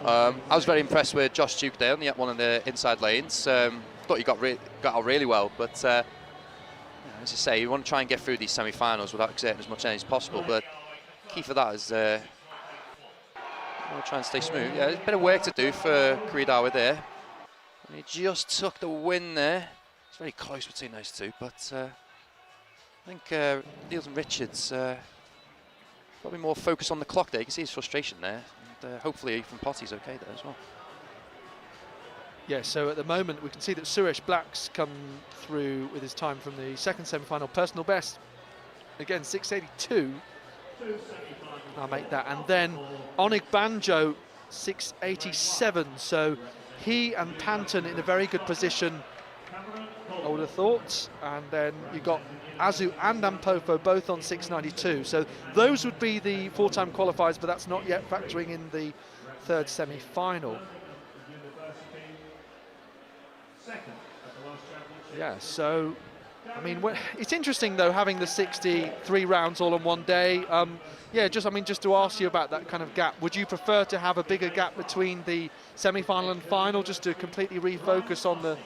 I was very impressed with Josh Duke there on the one of the inside lanes. Thought he got out really well, but as I say, you want to try and get through these semi-finals without exerting as much energy as possible. But key for that is you want to try and stay smooth. Yeah, there's a bit of work to do for Korede Awe there. He just took the win there. It's very close between those two, but I think Neal and Richards. Probably more focus on the clock there. You can see his frustration there. And, hopefully Ethan Potty's okay there as well. Yeah, so at the moment we can see that Suresh Black's come through with his time from the second semi-final, personal best. Again, 682. I'll make that. And then Onigbanjo, 687. So he and Panton in a very good position I would have thought. And then you got Azu and Ampofo both on 692. So those would be the four-time qualifiers, but that's not yet factoring in the third semi-final. Yeah, so I mean, it's interesting though having the 63 rounds all in one day. Yeah, just to ask you about that kind of gap. Would you prefer to have a bigger gap between the semi-final and final, just to completely refocus on the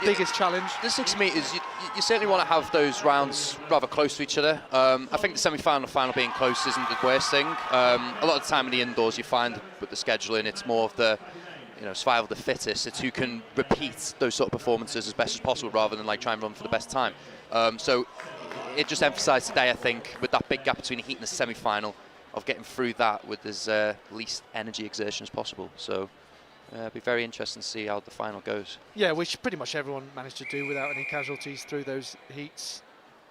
biggest challenge? The 6 metres, you certainly want to have those rounds rather close to each other. I think the semi-final and final being close isn't the worst thing. A lot of the time in the indoors, you find with the scheduling, it's more of the survival of the fittest. It's who can repeat those sort of performances as best as possible rather than like try and run for the best time. So it just emphasised today, I think, with that big gap between the heat and the semi-final, of getting through that with as least energy exertion as possible. So it'll be very interesting to see how the final goes. Yeah, which pretty much everyone managed to do without any casualties through those heats.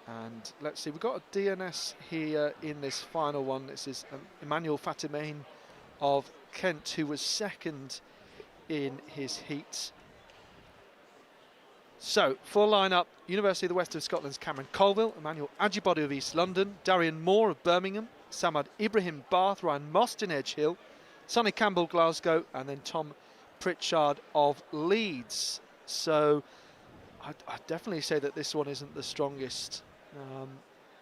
And let's see, we've got a DNS here in this final one. This is Emmanuel Fatimain of Kent, who was second in his heat. So, full lineup: University of the West of Scotland's Cameron Colville, Emmanuel Ajibode of East London, Darian Moore of Birmingham, Samad Ibrahim Bath, Ryan Mostyn Edge Hill, Sonny Campbell Glasgow, and then Tom Pritchard of Leeds. So I'd definitely say that this one isn't the strongest.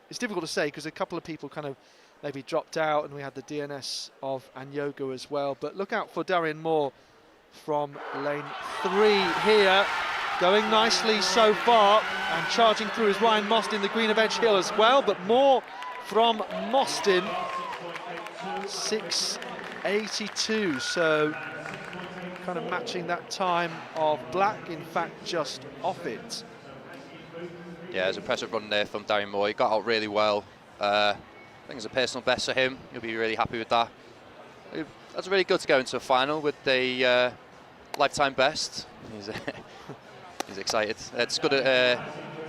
It's difficult to say because a couple of people kind of maybe dropped out, and we had the DNS of Anyogo as well. But look out for Darian Moore from lane 3 here, going nicely so far, and charging through is Ryan Mostyn, the green of Edge Hill as well. But more from Mostyn, 6:82, so kind of matching that time of Black, in fact just off it. Yeah, it was an impressive run there from Darian Moore. He got out really well. I think it's a personal best for him. He'll be really happy with that. That's really good to go into a final with the lifetime best. He's excited. It's good. Yeah,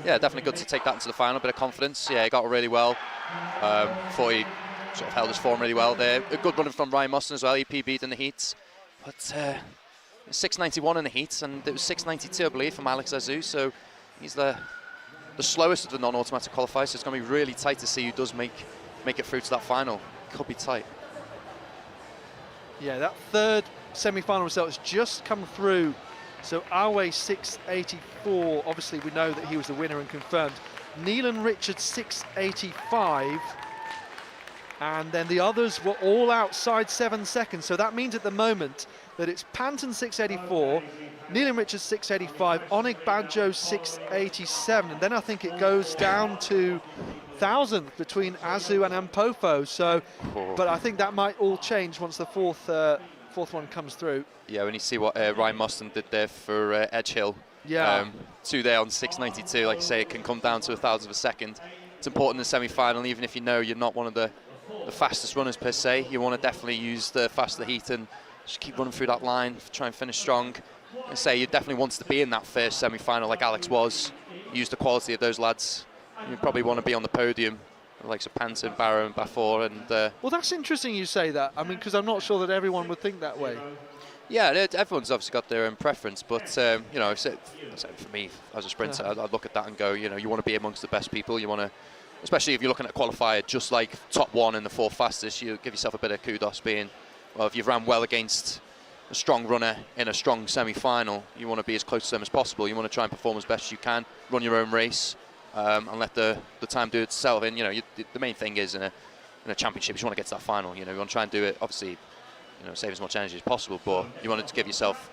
definitely good to take that into the final. A bit of confidence. Yeah, he got it really well. Thought he sort of held his form really well there. A good run from Ryan Mostyn as well. He PB'd in the heats, but 6:91 in the heats, and it was 6:92, I believe, from Alex Azu. So he's the slowest of the non-automatic qualifiers. So it's going to be really tight to see who does make it through to that final. Could be tight. Yeah, that third semi-final result has just come through. So Awe 6:84. Obviously, we know that he was the winner and confirmed. Neelan Richards 6:85. And then the others were all outside 7 seconds. So that means at the moment that it's Panton 6:84, Neelan Richards 6:85, Onig Badjo 6:87. And then I think it goes down to 1,000th between Azu and Ampofo. So, but I think that might all change once the fourth one comes through. Yeah, when you see what Ryan Mostyn did there for Edge Hill. Yeah. 2 there on 6:92, like you say, it can come down to 1,000th of a second. It's important in the semi-final, even if you know you're not one of the fastest runners per se. You want to definitely use the faster heat and just keep running through that line, try and finish strong. And say you definitely wanted to be in that first semi-final like Alex was. Use the quality of those lads. You probably want to be on the podium, like Panton, Barrow and Bafor. And well, that's interesting you say that. I mean, because I'm not sure that everyone would think that way. Yeah, everyone's obviously got their own preference, but you know, for me as a sprinter, I'd look at that and go, you know, you want to be amongst the best people. You want to, especially if you're looking at a qualifier just like top one in the 4 fastest, you give yourself a bit of kudos being, well, if you've ran well against a strong runner in a strong semi-final, you want to be as close to them as possible. You want to try and perform as best as you can, run your own race, and let the time do itself. And you know, the main thing is in a championship, you want to get to that final. You know, you want to try and do it, obviously, you know, save as much energy as possible, but you want to give yourself,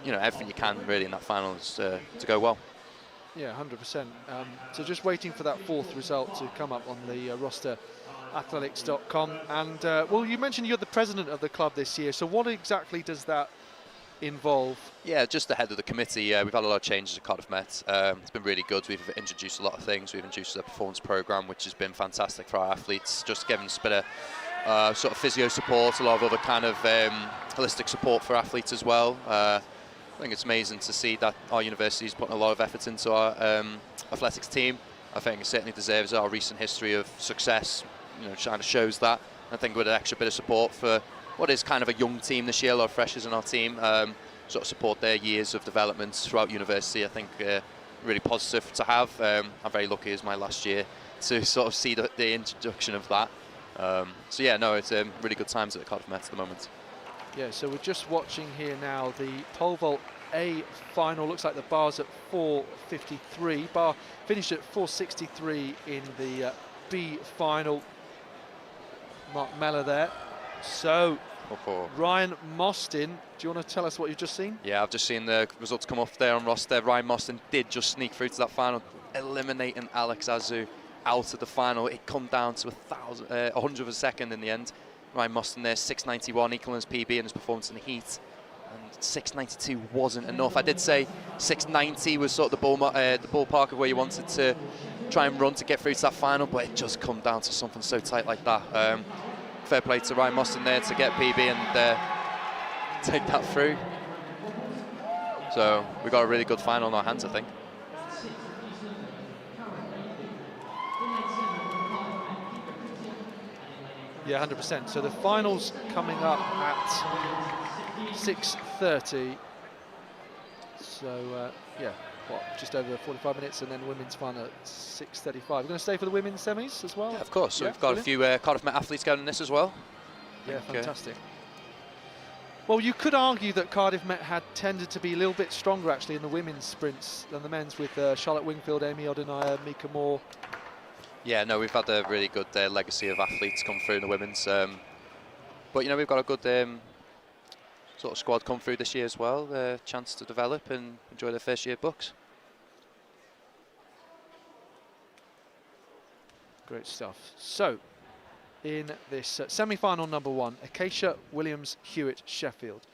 you know, everything you can really in that final to go well. Yeah, 100%. So just waiting for that fourth result to come up on the roster. Athletics.com. And well, you mentioned you're the president of the club this year, so what exactly does that involve? Yeah, just the head of the committee. We've had a lot of changes at Cardiff Met. It's been really good. We've introduced a lot of things. We've introduced a performance program, which has been fantastic for our athletes, just giving us a bit of sort of physio support, a lot of other kind of holistic support for athletes as well. I think it's amazing to see that our university is putting a lot of effort into our athletics team. I think it certainly deserves our recent history of success. You know, kind of shows that. I think with an extra bit of support for what is kind of a young team this year, a lot of freshers in our team, sort of support their years of development throughout university. I think really positive to have. I'm very lucky as my last year to sort of see the introduction of that. So yeah, no, it's really good times at the Cardiff Met at the moment. Yeah, so we're just watching here now the pole vault A final. Looks like the bar's at 4:53. Bar finished at 4:63 in the B final. Mark Mellor there. So Ryan Mostyn, do you want to tell us what you've just seen? Yeah, I've just seen the results come off there on roster. Ryan Mostyn did just sneak through to that final, eliminating Alex Azu out of the final. It come down to 100 of a second in the end. Ryan Mostyn there, 6:91, equaling his PB in his performance in the heat. And 6:92 wasn't enough. I did say 6:90 was sort of the ballpark of where you wanted to try and run to get through to that final, but it just come down to something so tight like that. Fair play to Ryan Mostyn there to get PB and take that through. So we got a really good final on our hands, I think. Yeah, 100%. So the finals coming up at 6:30. So yeah, what, just over 45 minutes, and then women's final at 6:35. We're going to stay for the women's semis as well? Yeah, of course. So yeah, we've got brilliant. a few Cardiff Met athletes going in this as well. Yeah, fantastic. Well, you could argue that Cardiff Met had tended to be a little bit stronger actually in the women's sprints than the men's, with Charlotte Wingfield, Amy Odenaya, Mika Moore. Yeah, no, we've had a really good legacy of athletes come through in the women's. But, you know, we've got a good sort of squad come through this year as well. Chance to develop and enjoy their first year at BUCS. Great stuff. So, in this semi-final number 1, Acacia Williams Hewitt Sheffield,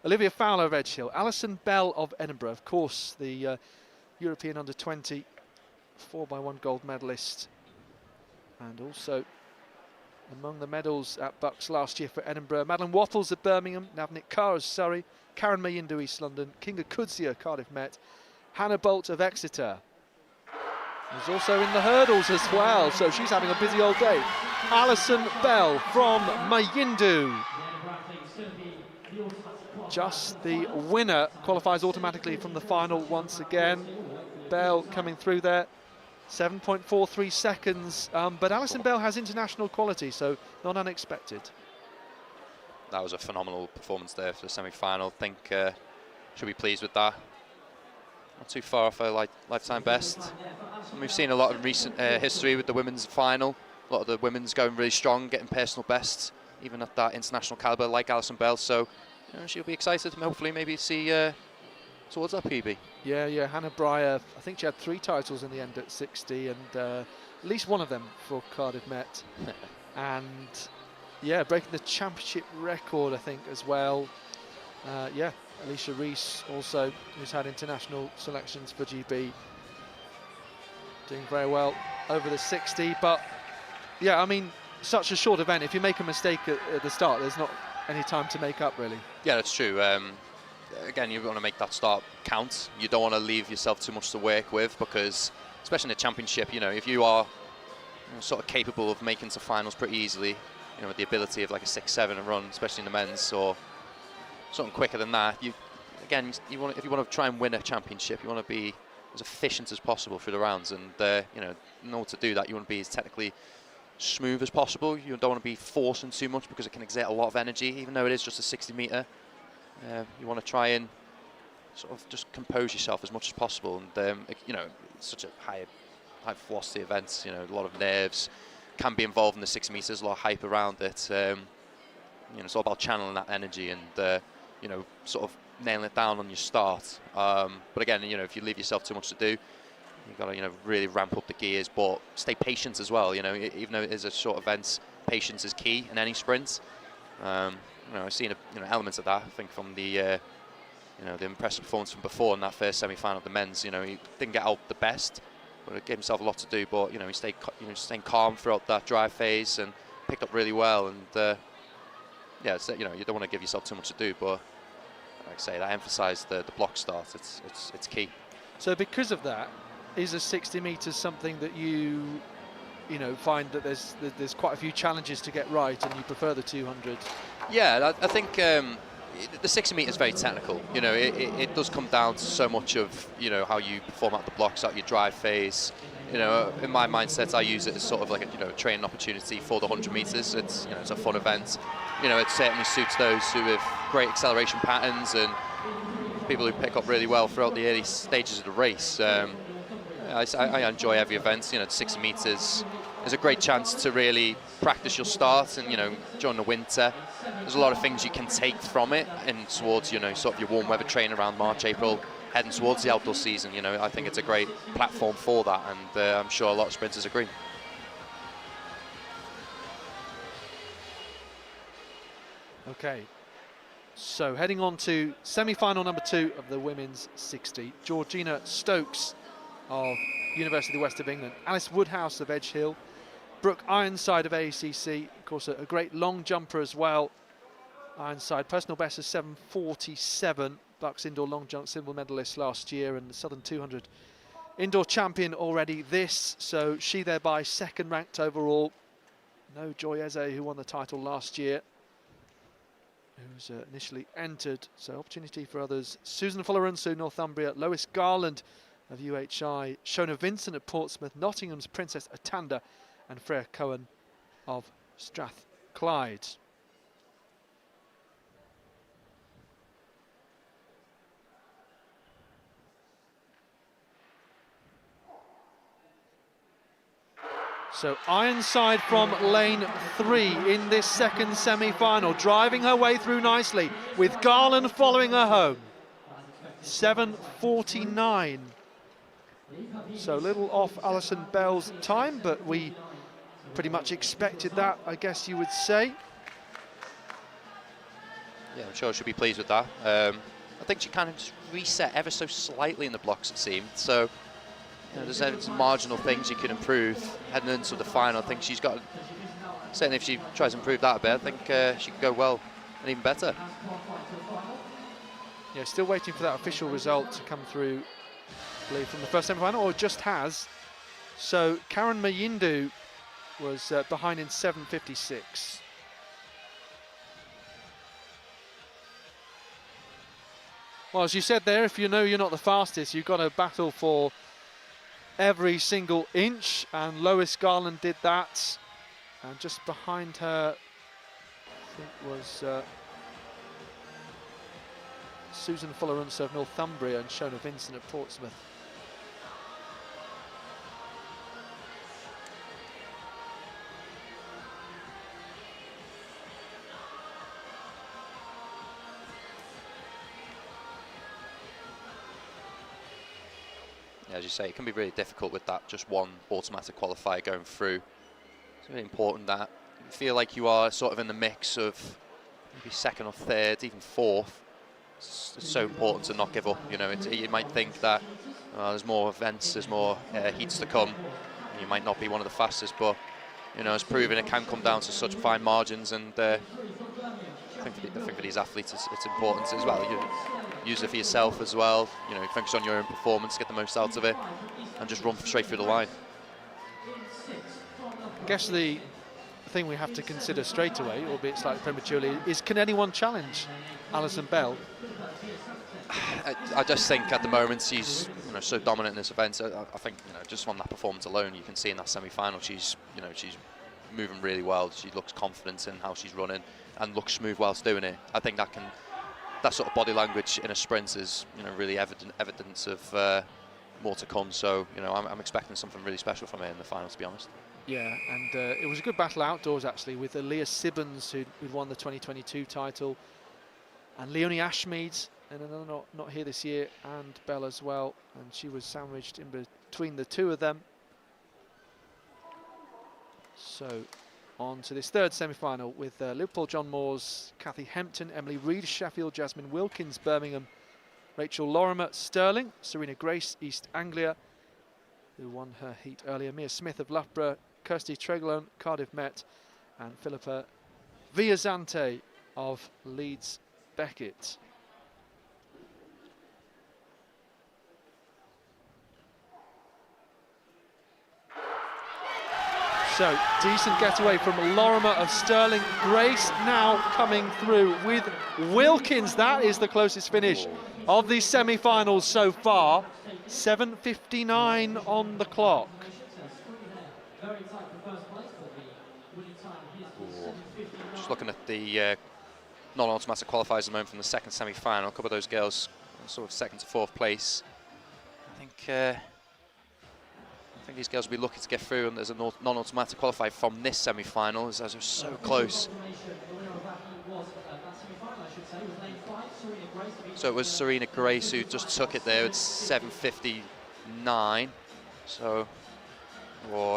Olivia Fowler of Edgehill, Alison Bell of Edinburgh, of course the European under-20 4x1 gold medalist, and also among the medals at BUCS last year for Edinburgh, Madeline Wattles of Birmingham, Navneet Kaur of Surrey, Karen Mayindu East London, Kinga Kudzia Cardiff Met, Hannah Bolt of Exeter. She's also in the hurdles as well, so she's having a busy old day. Alison Bell from Mayindu. Just the winner qualifies automatically from the final once again. Bell coming through there, 7.43 seconds, but Alison Bell has international quality, so not unexpected. That was a phenomenal performance there for the semi-final. I think should be pleased with that. Not too far off her lifetime best. And we've seen a lot of recent history with the women's final. A lot of the women's going really strong, getting personal bests, even at that international calibre like Alison Bell. So you know, she'll be excited and hopefully maybe see towards that PB. Yeah, Hannah Breyer, I think she had 3 titles in the end at 60, and at least one of them for Cardiff Met. And yeah, breaking the championship record, I think, as well. Yeah, Alicia Rees also, who's had international selections for GB, doing very well over the 60. But yeah, I mean, such a short event, if you make a mistake at the start, there's not any time to make up, really. Yeah, that's true. Again, you want to make that start count. You don't want to leave yourself too much to work with, because especially in the championship, you know, if you are sort of capable of making to finals pretty easily, you know, with the ability of like a 6-7 and run, especially in the men's, or something quicker than that, you want, if you want to try and win a championship, you want to be as efficient as possible through the rounds, and you know, in order to do that, you want to be as technically smooth as possible. You don't want to be forcing too much, because it can exert a lot of energy, even though it is just a 60-metre. You want to try and sort of just compose yourself as much as possible, and you know, it's such a high velocity event. You know, a lot of nerves can be involved in the 6 meters, a lot of hype around it. You know, it's all about channeling that energy and you know, sort of nailing it down on your start. But again, you know, if you leave yourself too much to do, you've got to, you know, really ramp up the gears, but stay patient as well. You know, even though it is a short event, patience is key in any sprint. You know, I've seen elements of that, I think, from the you know, the impressive performance from before in that first semi-final of the men's. You know, he didn't get out the best, but it gave himself a lot to do. But you know, he stayed, staying calm throughout that drive phase and picked up really well. And yeah, it's, you know, you don't want to give yourself too much to do, but like I say, that emphasised the block start. It's key. So because of that, is a 60 metres something that you know, find that there's quite a few challenges to get right, and you prefer the 200? Yeah, I think the 60 metre is very technical. You know, it does come down to so much of, you know, how you perform out the blocks, out your drive phase. You know, in my mindset, I use it as sort of like a, you know, training opportunity for the 100 metres. It's, you know, it's a fun event. You know, it certainly suits those who have great acceleration patterns and people who pick up really well throughout the early stages of the race. I enjoy every event. You know, 60 metres is a great chance to really practice your start, and, you know, during the winter, there's a lot of things you can take from it and towards, you know, sort of your warm weather training around March, April, heading towards the outdoor season. You know, I think it's a great platform for that, and I'm sure a lot of sprinters agree. Okay, so heading on to semi-final number 2 of the women's 60. Georgina Stokes of University of the West of England, Alice Woodhouse of Edge Hill, Brooke Ironside of ACC, of course a great long jumper as well. Ironside, personal best is 7:47, BUCS indoor long jump silver medalist last year and the Southern 200 indoor champion already this, so she thereby second ranked overall. No Joy Eze, who won the title last year, who's initially entered, so opportunity for others. Susan Fuller-Unsu, Northumbria, Lois Garland of UHI, Shona Vincent of Portsmouth, Nottingham's Princess Atanda, and Freya Cohen of Strathclyde. So Ironside from lane 3 in this second semi-final, driving her way through nicely with Garland following her home. 7:49. So a little off Alison Bell's time, but we pretty much expected that, I guess you would say. Yeah, I'm sure she'll be pleased with that. I think she kind of just reset ever so slightly in the blocks, it seemed. So, you know, there's some marginal things you can improve heading into the final. I think she's got, certainly if she tries to improve that a bit, I think she could go well and even better. Yeah, still waiting for that official result to come through, I believe, from the first semi-final, or just has. So Karen Mayindu was behind in 7:56. Well, as you said there, if you know you're not the fastest, you've got to battle for every single inch, and Lois Garland did that. And just behind her, I think, was Susan Fuller-Unsu of Northumbria and Shona Vincent of Portsmouth. As you say, it can be really difficult with that just one automatic qualifier going through. It's really important that you feel like you are sort of in the mix of maybe second or third, even fourth. It's so important to not give up. You know, you might think that there's more events, there's more heats to come. You might not be one of the fastest, but, you know, it's proven it can come down to such fine margins, and I think for these athletes it's important as well. You use it for yourself as well. You know, focus on your own performance, get the most out of it, and just run straight through the line. I guess the thing we have to consider straight away, albeit slightly prematurely, is can anyone challenge Alison Bell? I just think at the moment she's, you know, so dominant in this event. I think, you know, just on that performance alone, you can see in that semi-final she's, you know, she's moving really well. She looks confident in how she's running and looks smooth whilst doing it. I think that sort of body language in a sprint is, you know, really evidence of more to come. So, you know, I'm expecting something really special from her in the final, to be honest. Yeah, and it was a good battle outdoors actually, with Leah Sibbons, who'd won the 2022 title, and Leonie Ashmead, and another not here this year, and Bell as well, and she was sandwiched in between the two of them. So on to this third semi-final with Liverpool John Moores, Kathy Hempton, Emily Reid, Sheffield, Jasmine Wilkins, Birmingham, Rachel Lorimer, Stirling, Serena Grace, East Anglia, who won her heat earlier, Mia Smith of Loughborough, Kirsty Tregolone, Cardiff Met, and Philippa Viazante of Leeds Beckett. So, decent getaway from Lorimer of Sterling. Grace now coming through with Wilkins. That is the closest finish of the semi-finals so far. 7:59 on the clock. Just looking at the non-automatic qualifiers at the moment from the second semi-final. A couple of those girls sort of second to fourth place. I think these girls will be lucky to get through, and there's a non-automatic qualifier from this semi-final, as they're so close. So it was Serena Grace who just took it there at 7:59. So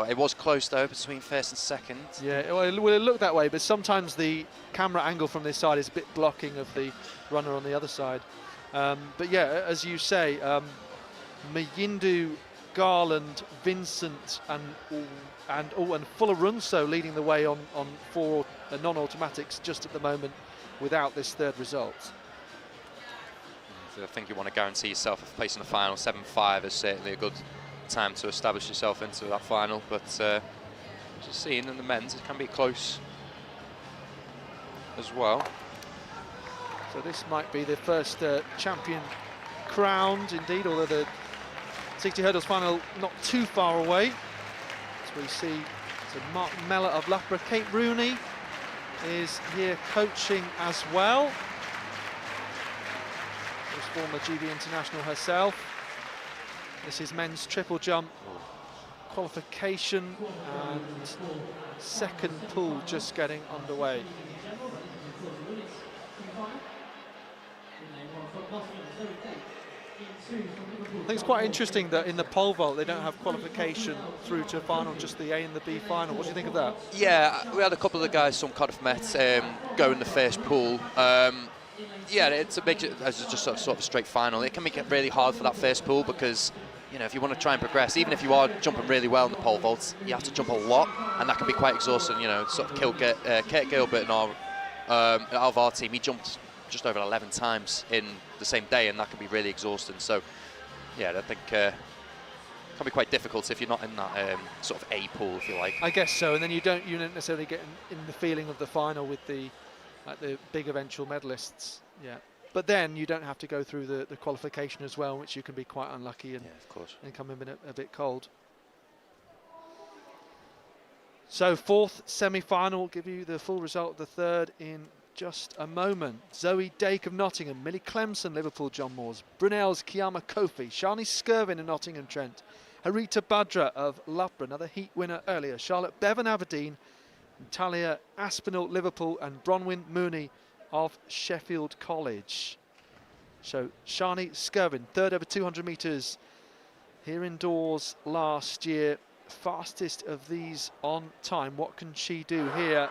it was close though between first and second. Yeah, well, it looked that way, but sometimes the camera angle from this side is a bit blocking of the runner on the other side. But yeah, as you say, Mayindu, Garland, Vincent, and Fuller-Runso leading the way on four non-automatics just at the moment, without this third result. I think you want to guarantee yourself a place in the final. 7.5 is certainly a good time to establish yourself into that final, but just seeing in the men's, it can be close as well. So this might be the first champion crowned, indeed, although the 60 hurdles final not too far away. As we see, so Mark Mellor of Loughborough. Kate Rooney is here coaching as well. Former GB international herself. This is men's triple jump qualification, and second pool just getting underway. I think it's quite interesting that in the pole vault they don't have qualification through to final, just the A and the B final. What do you think of that? Yeah, we had a couple of the guys from Cardiff Met go in the first pool. Yeah, it's a big, as just sort of a straight final. It can make it really hard for that first pool because, you know, if you want to try and progress, even if you are jumping really well in the pole vaults, you have to jump a lot, and that can be quite exhausting. You know, sort of killed Kurt Gilbert in out of our team. He jumped just over 11 times in the same day, and that can be really exhausting. So, yeah, I think it can be quite difficult if you're not in that sort of A pool, if you like. I guess so, and then you don't necessarily get in the feeling of the final with the big eventual medalists. Yeah, but then you don't have to go through the qualification as well, which you can be quite unlucky and, yeah, of course, and come in a bit cold. So fourth semi-final, will give you the full result of the third in just a moment. Zoe Dake of Nottingham, Millie Clemson, Liverpool John Moores, Brunel's Kiyama Kofi, Shani Skirvin of Nottingham Trent, Harita Badra of Loughborough, another heat winner earlier, Charlotte Bevan Aberdeen, Talia Aspinall Liverpool, and Bronwyn Mooney of Sheffield College. So Shani Skirvin, third over 200 metres here indoors last year, fastest of these on time. What can she do here?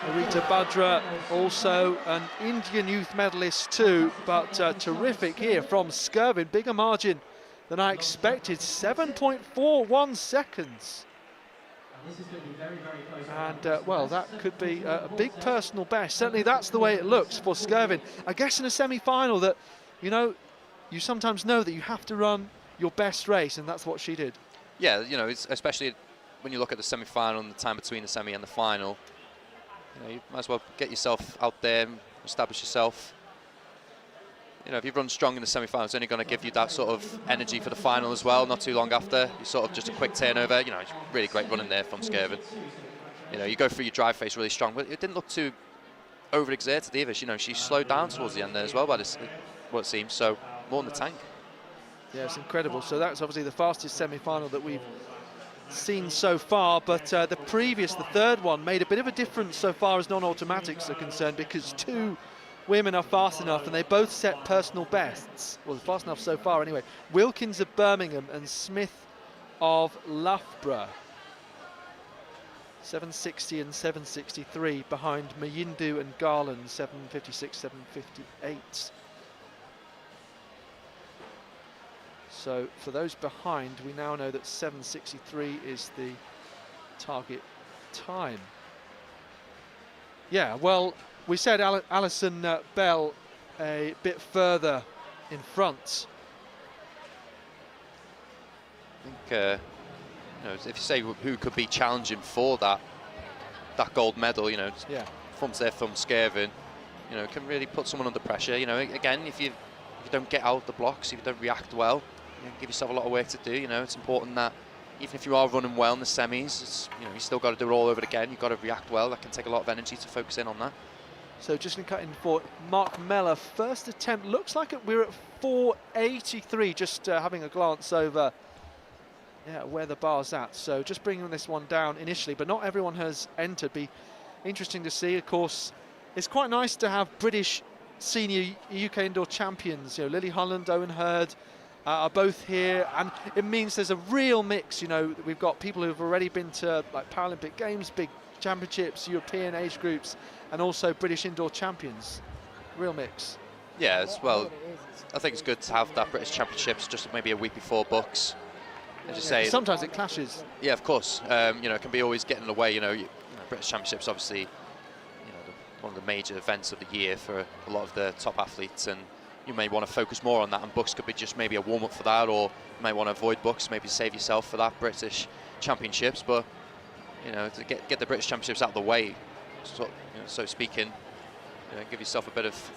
Arita Badra, also an Indian youth medalist too, but terrific here from Skirvin. Bigger margin than I expected, 7.41 seconds. And well, that could be a big personal best. Certainly that's the way it looks for Skirvin. I guess in a semi-final that, you know, you sometimes know that you have to run your best race, and that's what she did. Yeah, you know, especially when you look at the semi-final and the time between the semi and the final, you know, you might as well get yourself out there and establish yourself. You know, if you run strong in the semi-final, it's only going to give you that sort of energy for the final as well. Not too long after, you sort of just a quick turnover. You know, it's really great running there from Skirvin. You know, you go through your drive phase really strong, but it didn't look too overexerted either. You know, she slowed down towards the end there as well, by what it seems. So more in the tank. Yeah, it's incredible. So that's obviously the fastest semi-final that we've seen so far, but the third one, made a bit of a difference so far as non-automatics are concerned, because two women are fast enough and they both set personal bests. Well, fast enough so far anyway. Wilkins of Birmingham and Smith of Loughborough. 760 and 763 behind Mayindu and Garland, 756, 758. So for those behind, we now know that 763 is the target time. Yeah, well, we said Alison Bell a bit further in front. I think if you say who could be challenging for that gold medal, thumbs there, thumbs Skirvin, can really put someone under pressure. Again, if you don't get out the blocks, if you don't react well, give yourself a lot of work to do. It's important that even if you are running well in the semis, you still got to do it all over again. You've got to react well. That can take a lot of energy to focus in on that. So just going to cut in for Mark Meller. First attempt, looks like we're at 483, just having a glance over where the bar's at. So just bringing this one down initially, but not everyone has entered. Be interesting to see. Of course, it's quite nice to have British senior UK indoor champions. Lily Holland, Owen Hurd are both here, and it means there's a real mix. We've got people who've already been to like Paralympic Games, big championships, European age groups, and also British indoor champions. Real mix. Yeah, as well. I think it's good to have that British Championships just maybe a week before BUCS. As you say, sometimes it clashes. Yeah, of course. It can be always getting in the way. British Championships obviously, one of the major events of the year for a lot of the top athletes, and you may want to focus more on that, and BUCS could be just maybe a warm-up for that, or you may want to avoid BUCS, maybe save yourself for that British Championships. But to get the British Championships out of the way, so speaking, give yourself a bit of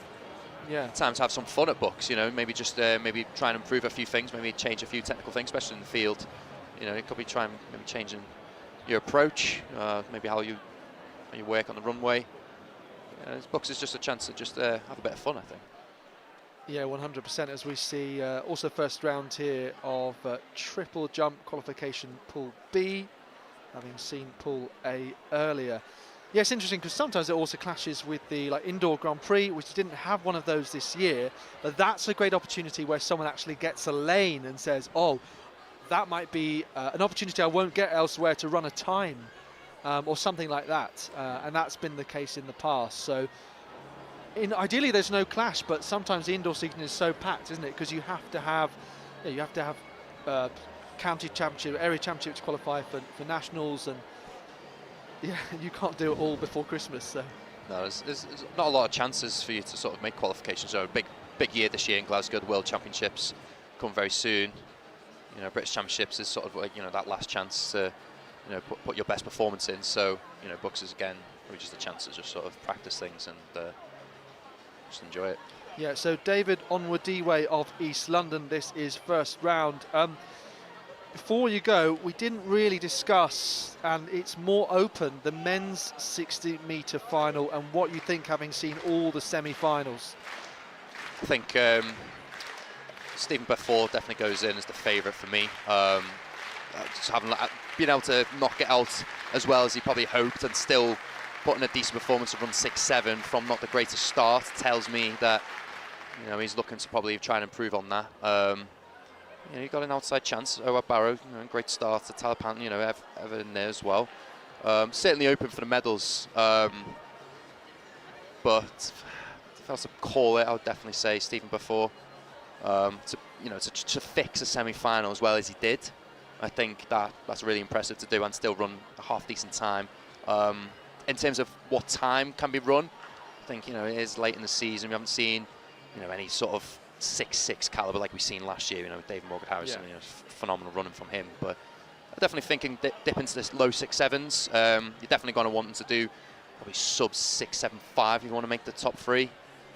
time to have some fun at BUCS. Maybe just maybe try and improve a few things, maybe change a few technical things, especially in the field. It could be maybe changing your approach, maybe how you work on the runway. BUCS is just a chance to just have a bit of fun, I think. Yeah, 100%. As we see, also first round here of triple jump qualification Pool B, having seen Pool A earlier. Yeah, it's interesting because sometimes it also clashes with the indoor Grand Prix, which didn't have one of those this year. But that's a great opportunity where someone actually gets a lane and says, "Oh, that might be an opportunity I won't get elsewhere to run a time," or something like that. And that's been the case in the past. So ideally there's no clash, but sometimes the indoor season is so packed, isn't it? Because you have to have county championship, area championships qualify for nationals, and you can't do it all before Christmas. So no, there's not a lot of chances for you to sort of make qualifications. So a big year this year in Glasgow. The World Championships come very soon. British Championships is sort of like that last chance to put your best performance in. So BUCS is again really just a chance to just sort of practice things and just enjoy it. Yeah. So David Onwadiwe of East London. This is first round. Before you go, we didn't really discuss, and it's more open, the men's 60-metre final and what you think, having seen all the semi-finals. I think Stephen Before definitely goes in as the favourite for me. Just having been able to knock it out as well as he probably hoped, and still putting a decent performance of run 6.7 from not the greatest start tells me that he's looking to probably try and improve on that. He got an outside chance. Owa Barrow, great start to Talapan, ever in there as well. Certainly open for the medals, but if I was to call it, I would definitely say Stephen Before. To fix a semi-final as well as he did, I think that's really impressive to do and still run a half-decent time. In terms of what time can be run, I think it is late in the season. We haven't seen any sort of 6.6 caliber like we've seen last year, with David Morgan Harrison, phenomenal running from him. But I'm definitely thinking dip into this low 6.7s. You're definitely going to want them to do probably sub 6.75 if you want to make the top three.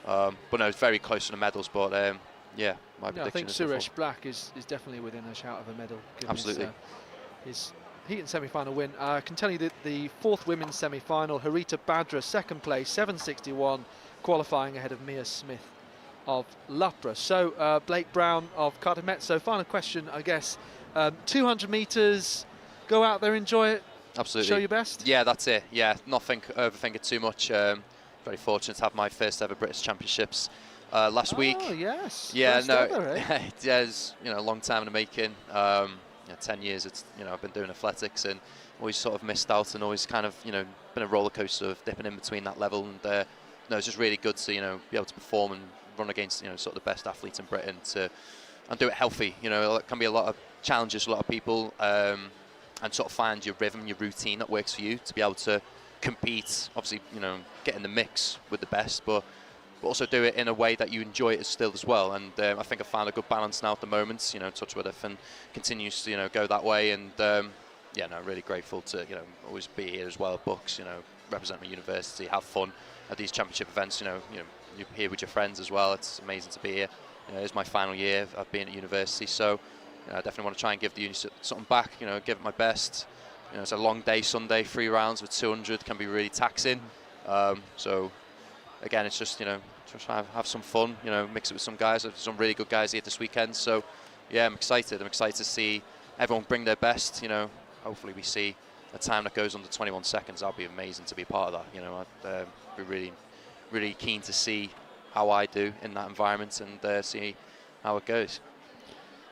But no, it's very close to the medals. But my prediction. I think Suresh Black is definitely within a shout of a medal. Absolutely. His heat and semi-final win. I can tell you that the fourth women's semi-final, Harita Badra, second place, 7.61, qualifying ahead of Mia Smith of Loughborough. So Blake Brown of Cardiff Met. So final question, I guess, 200 metres, go out there, enjoy it, absolutely, show your best. Yeah, that's it. Yeah, not overthink it too much. Very fortunate to have my first ever British Championships last week. Oh yes. Yeah, first ever, eh? It's a long time in the making. 10 years. It's I've been doing athletics and always sort of missed out, and always kind of been a roller coaster of dipping in between that level. And it's just really good to be able to perform and run against sort of the best athletes in Britain and do it healthy. It can be a lot of challenges for a lot of people, and sort of find your rhythm, your routine that works for you to be able to compete. Obviously, get in the mix with the best, but also do it in a way that you enjoy it still as well. And I think I found a good balance now at the moment. Touch wood, and continues to go that way. And yeah, no, really grateful to always be here as well at BUCS. Represent my university, have fun at these championship events. You're here with your friends as well. It's amazing to be here. It's my final year of being at university, so I definitely want to try and give the uni something back. Give it my best. It's a long day Sunday, 3 rounds with 200 can be really taxing. So again, it's just try to have some fun. Mix it with some guys. There's some really good guys here this weekend. So yeah, I'm excited. I'm excited to see everyone bring their best. Hopefully we see a time that goes under 21 seconds. That'll be amazing to be part of that. I'd be really, really keen to see how I do in that environment and see how it goes.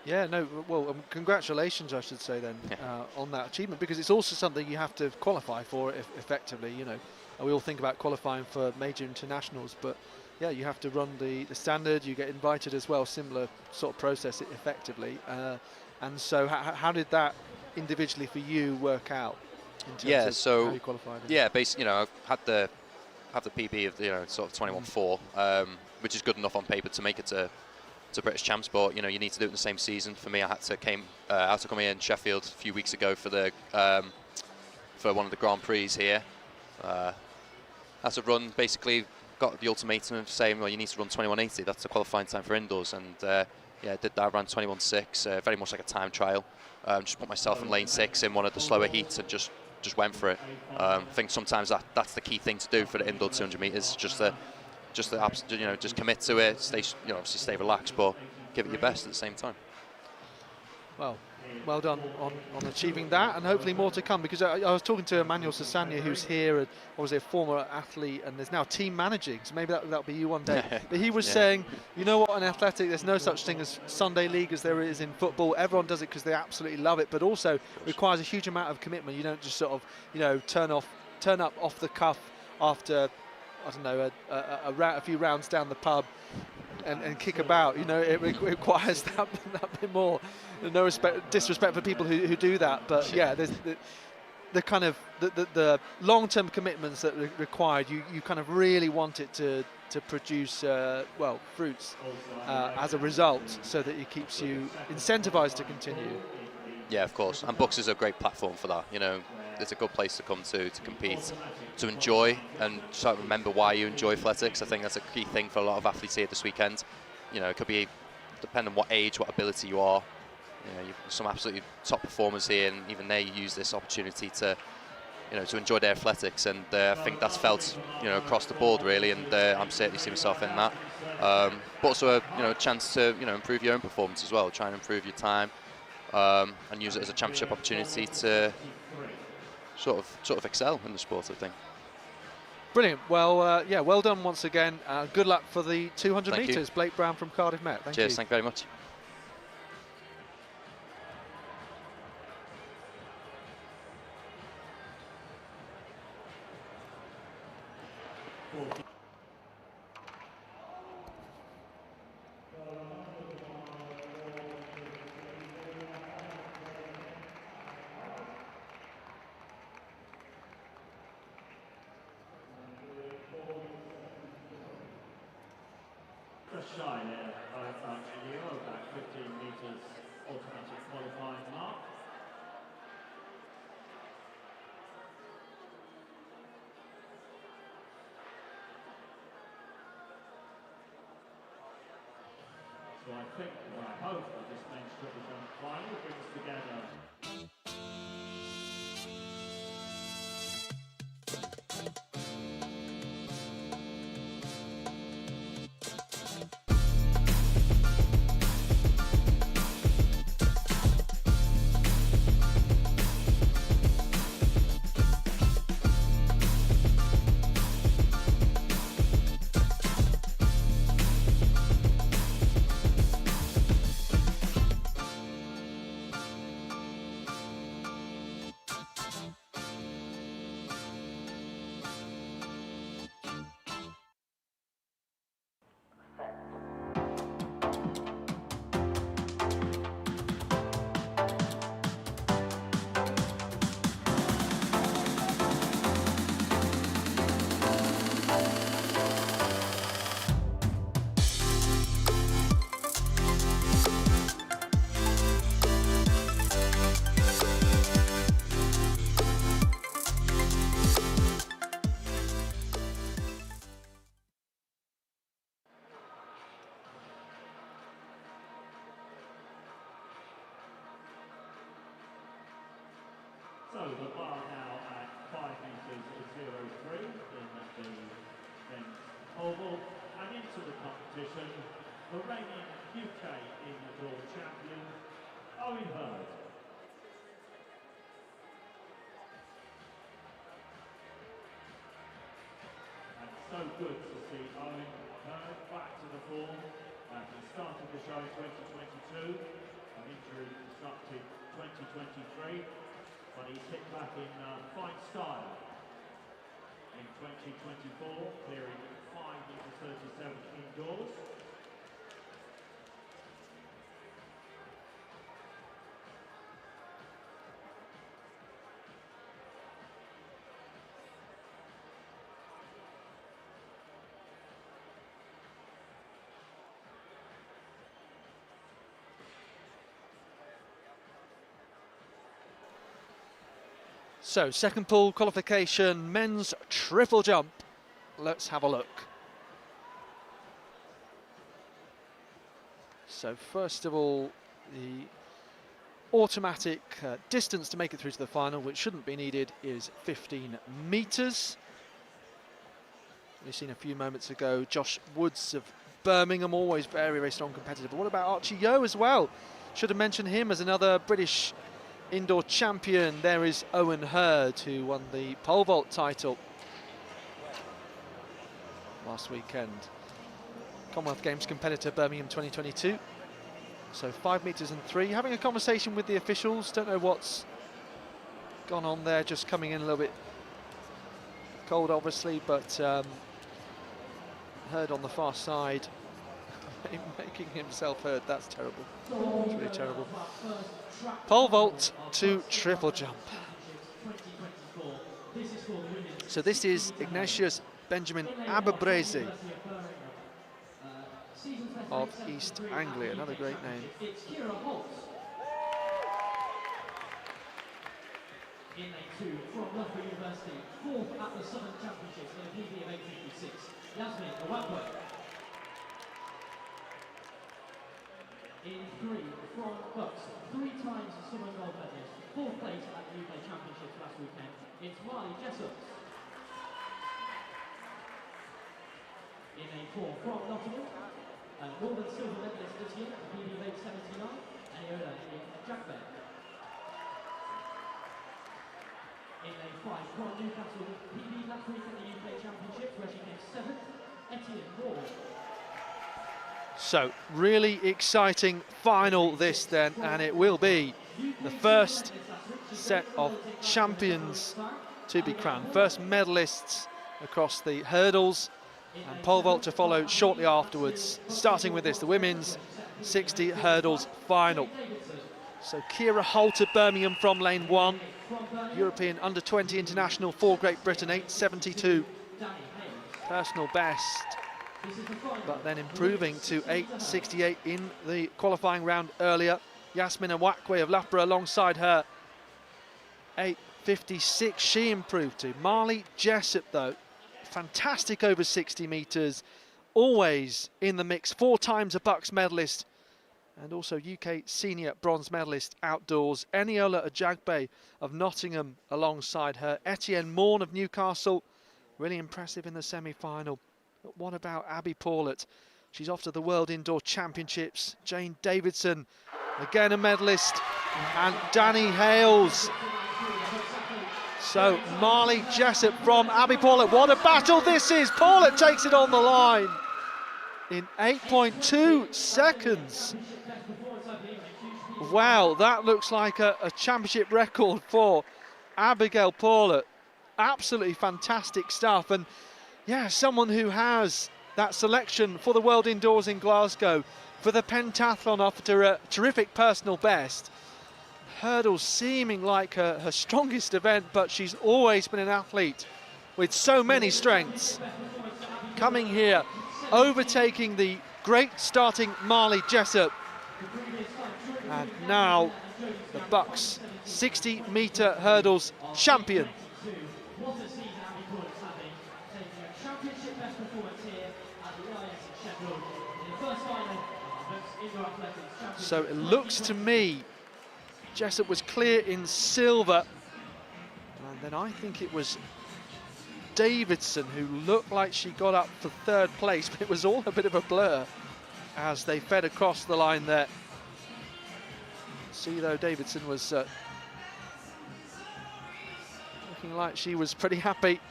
Yeah, no, well, congratulations, I should say then, on that achievement, because it's also something you have to qualify for effectively. We all think about qualifying for major internationals, but yeah, you have to run the standard, you get invited as well, similar sort of process effectively. And so how did that individually for you work out in terms of how you qualified? Yeah, basically, I have the PB of sort of 21.4, which is good enough on paper to make it to British champs, but you need to do it in the same season. For me, I had to come here in Sheffield a few weeks ago for the for one of the Grand Prix here. Had to run, basically got the ultimatum of saying, well, you need to run 21.80. That's the qualifying time for indoors, and yeah, I did that. Ran 21.6, very much like a time trial. Just put myself in lane 6 in one of the slower heats and just went for it. I think sometimes that's the key thing to do for the indoor 200 meters. Just commit to it. Stay, obviously stay relaxed, but give it your best at the same time. Well done on achieving that, and hopefully more to come, because I was talking to Emmanuel Sasanya, who's here, obviously a former athlete, and there's now team managing, so maybe that'll be you one day. But he was saying, you know what, in athletics, there's no such thing as Sunday league as there is in football. Everyone does it because they absolutely love it, but also requires a huge amount of commitment. You don't just sort of, turn up off the cuff after, I don't know, a few rounds down the pub and kick about. It requires that bit more. No disrespect for people who do that, but yeah, there's the kind of the long-term commitments that are required. You kind of really want it to produce fruits as a result, so that it keeps you incentivized to continue. Yeah, of course, and BUCS is a great platform for that. It's a good place to come to compete, to enjoy, and sort of remember why you enjoy athletics. I think that's a key thing for a lot of athletes here this weekend. It could be, depending on what age, what ability you are. You've some absolutely top performers here, and even they use this opportunity to, to enjoy their athletics, and I think that's felt, across the board really, and I'm certainly seeing myself in that. But also a chance to, improve your own performance as well, try and improve your time, and use it as a championship opportunity to sort of excel in the sport, I think. Brilliant. Well, yeah, well done once again. Good luck for the 200 Thank metres. you. Blake Brown from Cardiff Met. Thank you. Cheers. Thank you very much. Just shy there of about 15 metres automatic qualifying mark. So I think, or I hope, that this men's triple jump final brings together. So the bar now at 5 metres 03 in the men's oval, and into the competition, the reigning UK indoor champion, Owen Hurd. And so good to see Owen Hurd back to the form. He started the show in 2022, an injury disrupted 2023. But he's hit back in fine style in 2024, clearing 5 metres 37 indoors. So, second pool qualification, men's triple jump. Let's have a look. So, first of all, the automatic distance to make it through to the final, which shouldn't be needed, is 15 metres. We've seen a few moments ago Josh Woods of Birmingham, always very, very strong competitor. But what about Archie Yeo as well? Should have mentioned him as another British indoor champion. There is Owen Hurd, who won the pole vault title last weekend. Commonwealth Games competitor, Birmingham 2022. So 5 metres and 3. Having a conversation with the officials. Don't know what's gone on there. Just coming in a little bit cold, obviously, but Hurd on the far side, making himself heard. That's terrible. It's really terrible. Pole vault to triple jump. So this is Ignatius Benjamin Aberbreze of East Anglia, another great name. In a 2 from Loughborough University, 4th at the Southern Championships in a PB of 856. Yasmin Awakwe. In 3 from BUCS, 3 times the Southern gold medalist, 4th place at the UK Championships last weekend. It's Marley Jessup. In a 4 from Nottingham, Northern silver medalist this year, a PB of 879, and Iola in Jack Bay. In a 5 from Newcastle, PB last week at the UK Championships, where she came 7th, Etienne Moore. So, really exciting final this then, and it will be the first set of champions to be crowned. First medalists across the hurdles, and pole vault to follow shortly afterwards, starting with this, the women's 60 hurdles final. So Kira Holt of Birmingham from lane 1, European under-20 international for Great Britain, 8.72 personal best, but then improving to 8.68 in the qualifying round earlier. Yasmin Awakwe of Loughborough alongside her, 8.56 she improved to. Marley Jessup though, fantastic over 60 metres, always in the mix, 4 times a BUCS medalist, and also UK senior bronze medalist outdoors. Eniola Ajagbe of Nottingham alongside her. Etienne Moore of Newcastle, really impressive in the semi-final. But what about Abby Paulett? She's off to the World Indoor Championships. Jane Davidson, again a medalist, and Danny Hales. So Marley Jessup from Abby Paulett. What a battle this is! Paulett takes it on the line in 8.2 seconds. Wow, that looks like a championship record for Abigail Paulett. Absolutely fantastic stuff. And yeah, someone who has that selection for the World Indoors in Glasgow, for the pentathlon after a terrific personal best. Hurdles seeming like her strongest event, but she's always been an athlete with so many strengths. Coming here, overtaking the great starting Marley Jessup. And now the BUCS 60-metre hurdles champion. So it looks to me Jessup was clear in silver And then I think it was Davidson who looked like she got up for third place, but it was all a bit of a blur as they fed across the line there. See, though, Davidson was looking like she was pretty happy.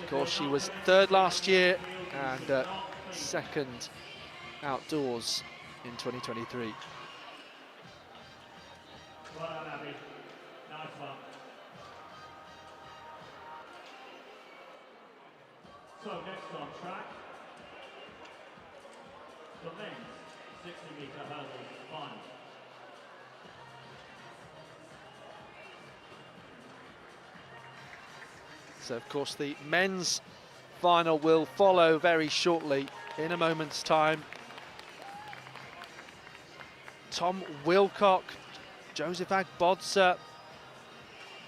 Of course, she was third last year and second outdoors in 2023. Well done, Abby. Nice one. So next on track, the men's 60-metre hurdle final. So, of course, the men's final will follow very shortly in a moment's time. Tom Wilcock, Joseph Agbodza.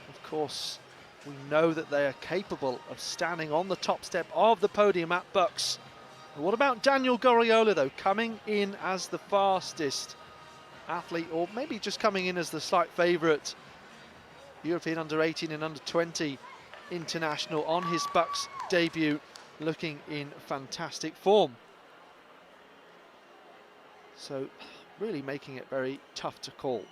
Of course, we know that they are capable of standing on the top step of the podium at BUCS. What about Daniel Goriola, though, coming in as the fastest athlete, or maybe just coming in as the slight favourite? European under-18 and under-20 international on his BUCS debut, looking in fantastic form. So, really making it very tough to call.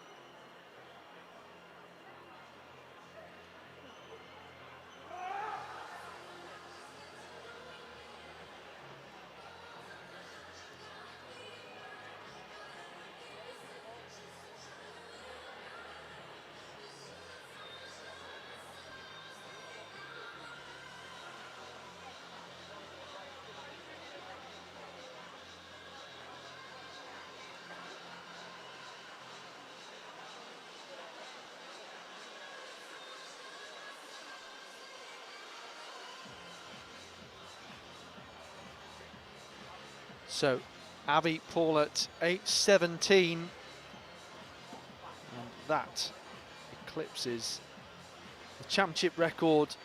So, Abby Paul at 8:17, and that eclipses the championship record,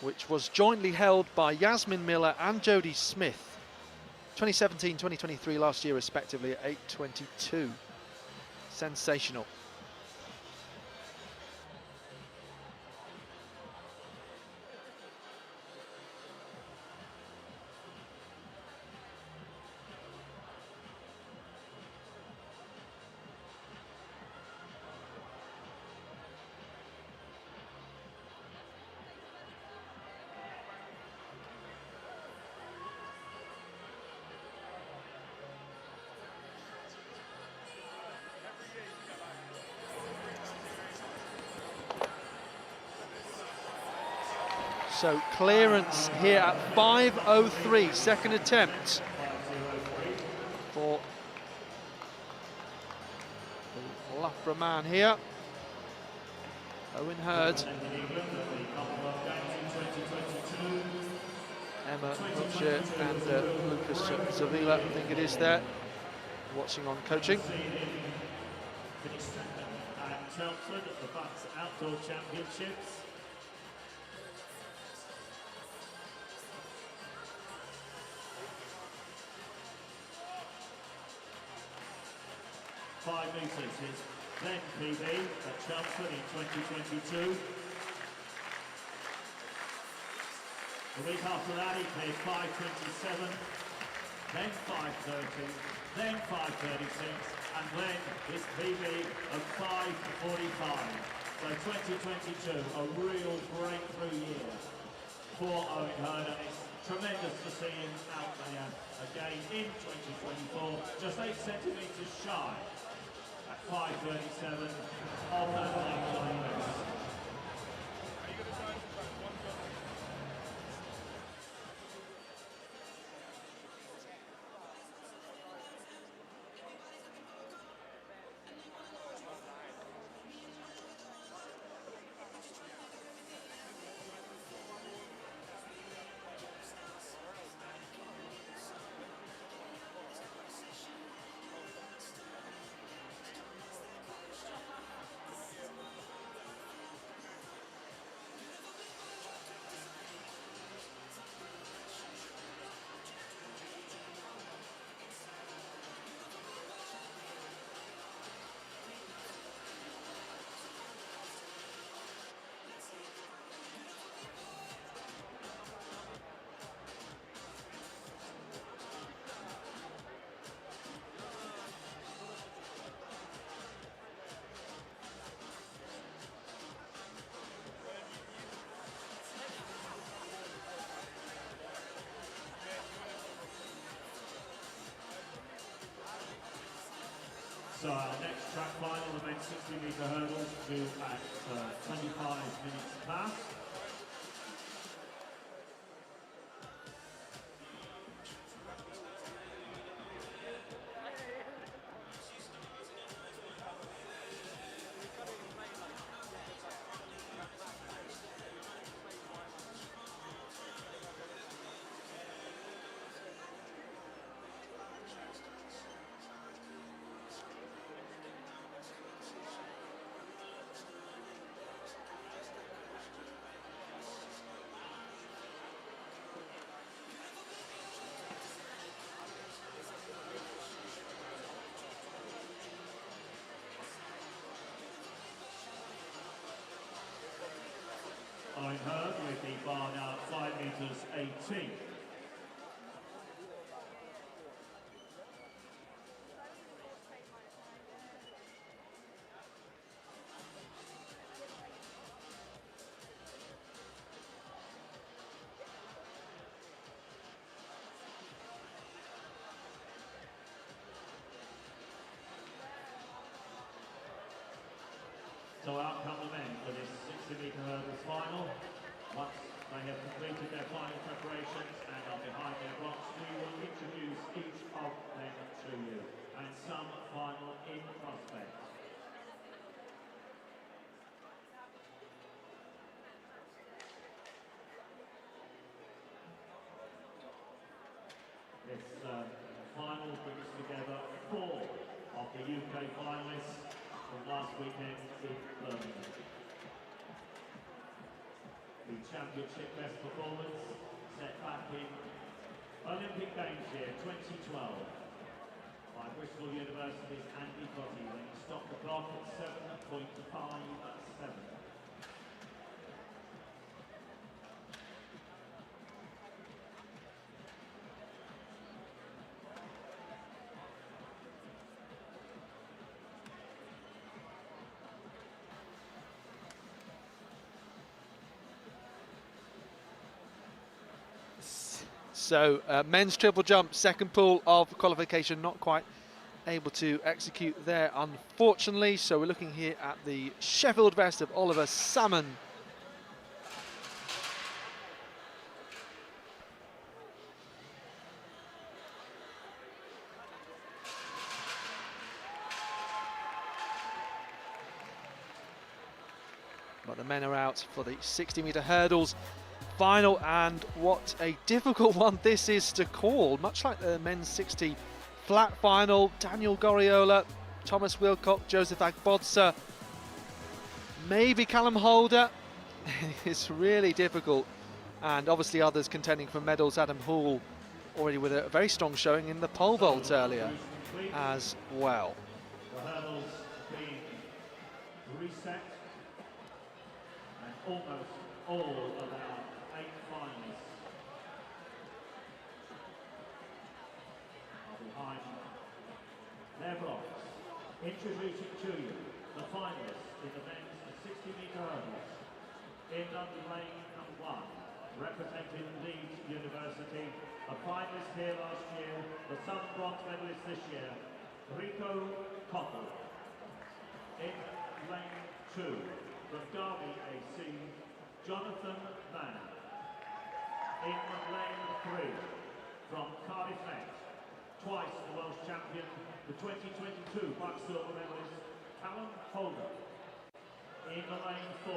which was jointly held by Yasmin Miller and Jodie Smith, 2017, 2023 last year respectively, at 8:22. Sensational. So clearance here at 5:03, second attempt for the Loughborough man here. Owen Hurd. Emma Wiltshire and Lucas Zavila, I think it is there, watching on coaching. Finished second at Chelmsford at the BUCS Outdoor Championships. $5 meters, his then PB at Chelmsford in 2022. The week after that he cleared 5:27, then 5:30, then 5:36, and then his PB of 5:45. So 2022, a real breakthrough year for Owen Hurd, and it's tremendous to see him out there again in 2024, just 8 centimetres shy at 5:37 on that lifetime race. So our next track final, the men's 60-metre hurdles, due at 25 minutes past. Following her with the bar now at 5 metres 18. So out come the men for this 60-metre hurdles final. Once they have completed their final preparations and are behind their blocks, we will introduce each of them to you and some final in prospect. This final brings together 4 of the UK finalists from last weekend in Birmingham. The championship best performance set back in Olympic Games year 2012 by Bristol University's Andy Gotti when he stopped the clock at 7.57. So men's triple jump, second pool of qualification, not quite able to execute there, unfortunately. So we're looking here at the Sheffield vest of Oliver Salmon. But the men are out for the 60-metre hurdles final, and what a difficult one this is to call. Much like the men's 60 flat final, Daniel Goriola, Thomas Wilcock, Joseph Agbodza, maybe Callum Holder. It's really difficult, and obviously others contending for medals. Adam Hoole already with a very strong showing in the pole vault earlier as well. The hurdles being reset, and almost all of our 8 finalists are behind their blocks. Introducing to you the finalists in the men's 60-metre hurdles. In lane number 1, representing Leeds University, a finalist here last year, the Sun bronze medalist this year, Rico Koppel. In lane 2, from Derby AC, Jonathan Mann. In lane 3, from Cardiff Met, twice the Welsh champion, the 2022 BUCS silver medalist, Callum Holder. In lane 4,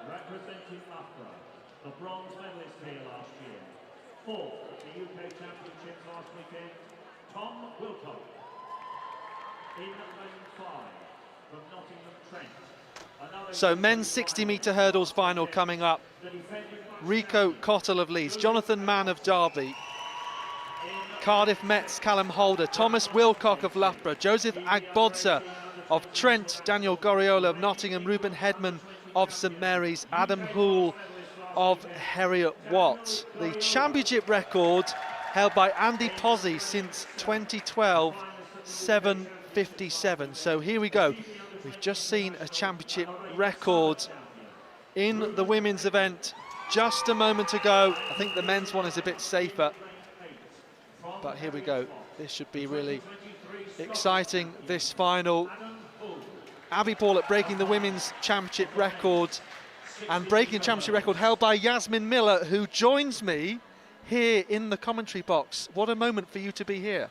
representing Loughborough, the bronze medalist here last year, 4th at the UK Championships last weekend, Tom Wilcock. In lane 5, from Nottingham Trent. So men's 60-metre hurdles final coming up. Rico Cottle of Leeds, Jonathan Mann of Derby, Cardiff Met's Callum Holder, Thomas Wilcock of Loughborough, Joseph Agbodza of Trent, Daniel Goriola of Nottingham, Ruben Hedman of St Mary's, Adam Hoole of Heriot-Watt. The championship record held by Andy Pozzi since 2012, 7:57. So here we go. We've just seen a championship record in the women's event just a moment ago. I think the men's one is a bit safer, but here we go. This should be really exciting, this final. Abby Paulett breaking the women's championship record, and breaking the championship record held by Yasmin Miller, who joins me here in the commentary box. What a moment for you to be here.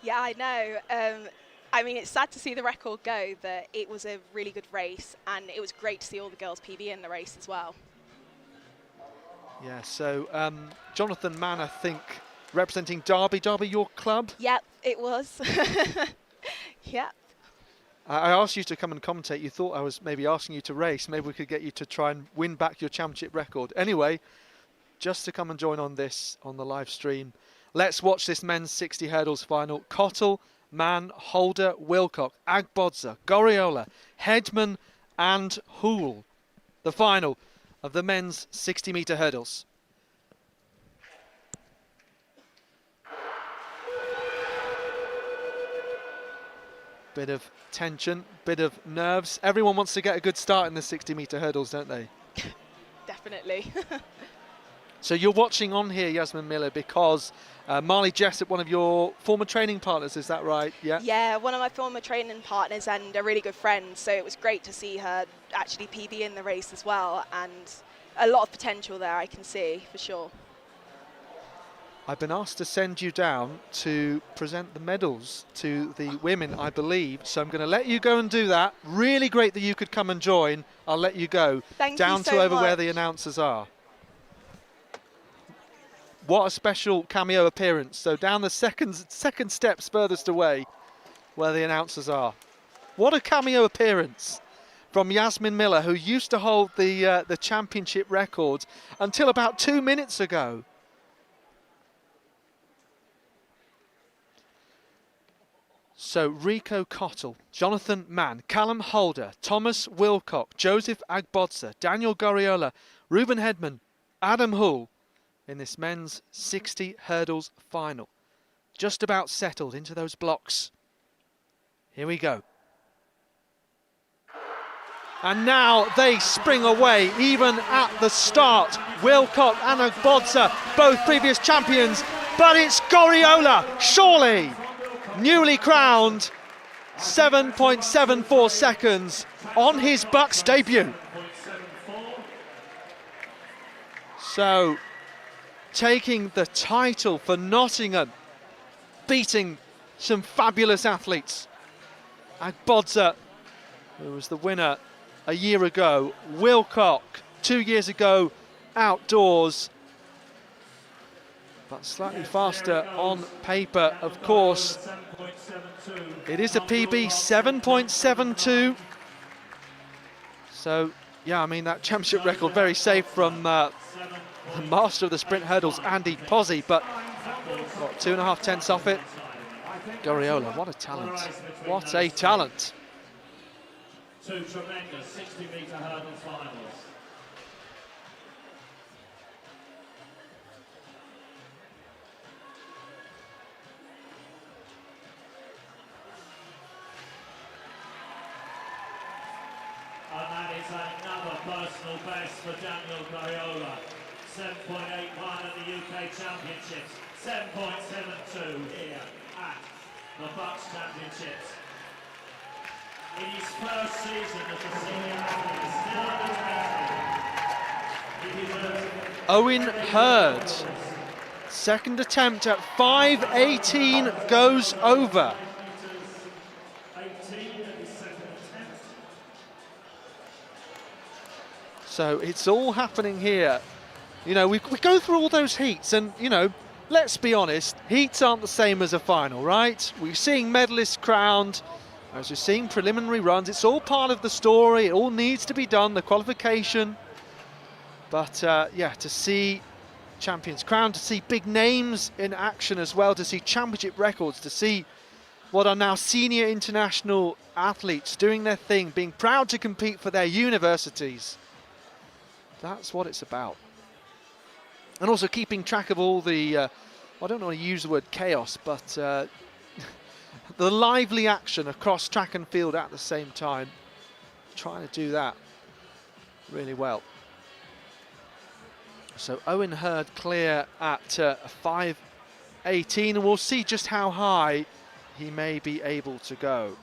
Yeah, I know. I mean, it's sad to see the record go, but it was a really good race, and it was great to see all the girls PB in the race as well. Yeah, so Jonathan Mann, I think, representing Derby. Derby, your club? Yep, it was. Yep. I asked you to come and commentate. You thought I was maybe asking you to race. Maybe we could get you to try and win back your championship record. Anyway, just to come and join on this on the live stream, let's watch this men's 60 hurdles final. Cottle, Mann, Holder, Wilcock, Agbodza, Goriola, Hedman and Houle. The final of the men's 60-metre hurdles. Bit of tension, bit of nerves. Everyone wants to get a good start in the 60-metre hurdles, don't they? Definitely. So you're watching on here, Yasmin Miller, because Marley Jessup, one of your former training partners, is that right? Yeah. Yeah, one of my former training partners and a really good friend. So it was great to see her actually PB in the race as well, and a lot of potential there I can see for sure. I've been asked to send you down to present the medals to the women, I believe. So I'm going to let you go and do that. Really great that you could come and join. I'll let you go. Thank down you so to over much. where the announcers are. What a special cameo appearance. So down the second steps furthest away where the announcers are. What a cameo appearance from Yasmin Miller, who used to hold the championship record until about 2 minutes ago. So Rico Cottle, Jonathan Mann, Callum Holder, Thomas Wilcock, Joseph Agbodza, Daniel Goriola, Ruben Hedman, Adam Hull in this men's 60 hurdles final. Just about settled into those blocks. Here we go. And now they spring away, even at the start. Wilcock and Agbodza, both previous champions, but it's Goriola, surely. Newly crowned, 7.74 seconds on his BUCS debut. So, taking the title for Nottingham, beating some fabulous athletes. Agbodza, who was the winner a year ago, Wilcock 2 years ago, outdoors, but slightly faster on paper, of course. It is a PB, 7.72. So, yeah, I mean, that championship record very safe from the master of the sprint hurdles, Andy Pozzi, but what, 2.5 tenths off it. Goriola, what a talent. What a talent. Two tremendous 60-metre hurdles finals. And that is another personal best for Daniel Goriola. 7.81 at the UK Championships, 7.72 here at the BUCS Championships. In his first season as a senior athlete, still under 20. Owen Hurd, second attempt at 5.18, goes over. So it's all happening here. You know, we go through all those heats and, you know, let's be honest, heats aren't the same as a final, right? We're seeing medalists crowned, as we're seeing preliminary runs. It's all part of the story. It all needs to be done, the qualification. But, yeah, to see champions crowned, to see big names in action as well, to see championship records, to see what are now senior international athletes doing their thing, being proud to compete for their universities. That's what it's about. And also keeping track of all the, I don't want to use the word chaos, but the lively action across track and field at the same time. Trying to do that really well. So Owen Hurd clear at 5.18, and we'll see just how high he may be able to go.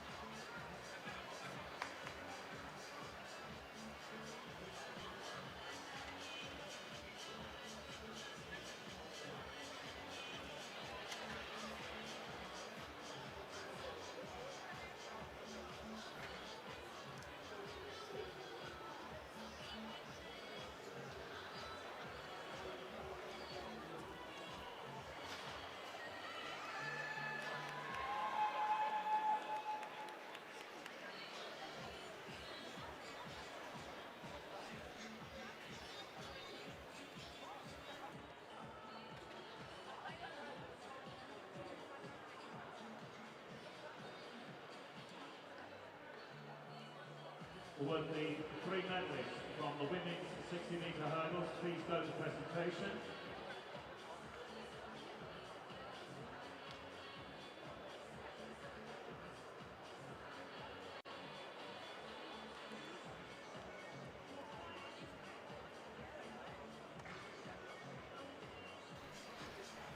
Will the three medalists from the women's 60-metre hurdles please go to presentation?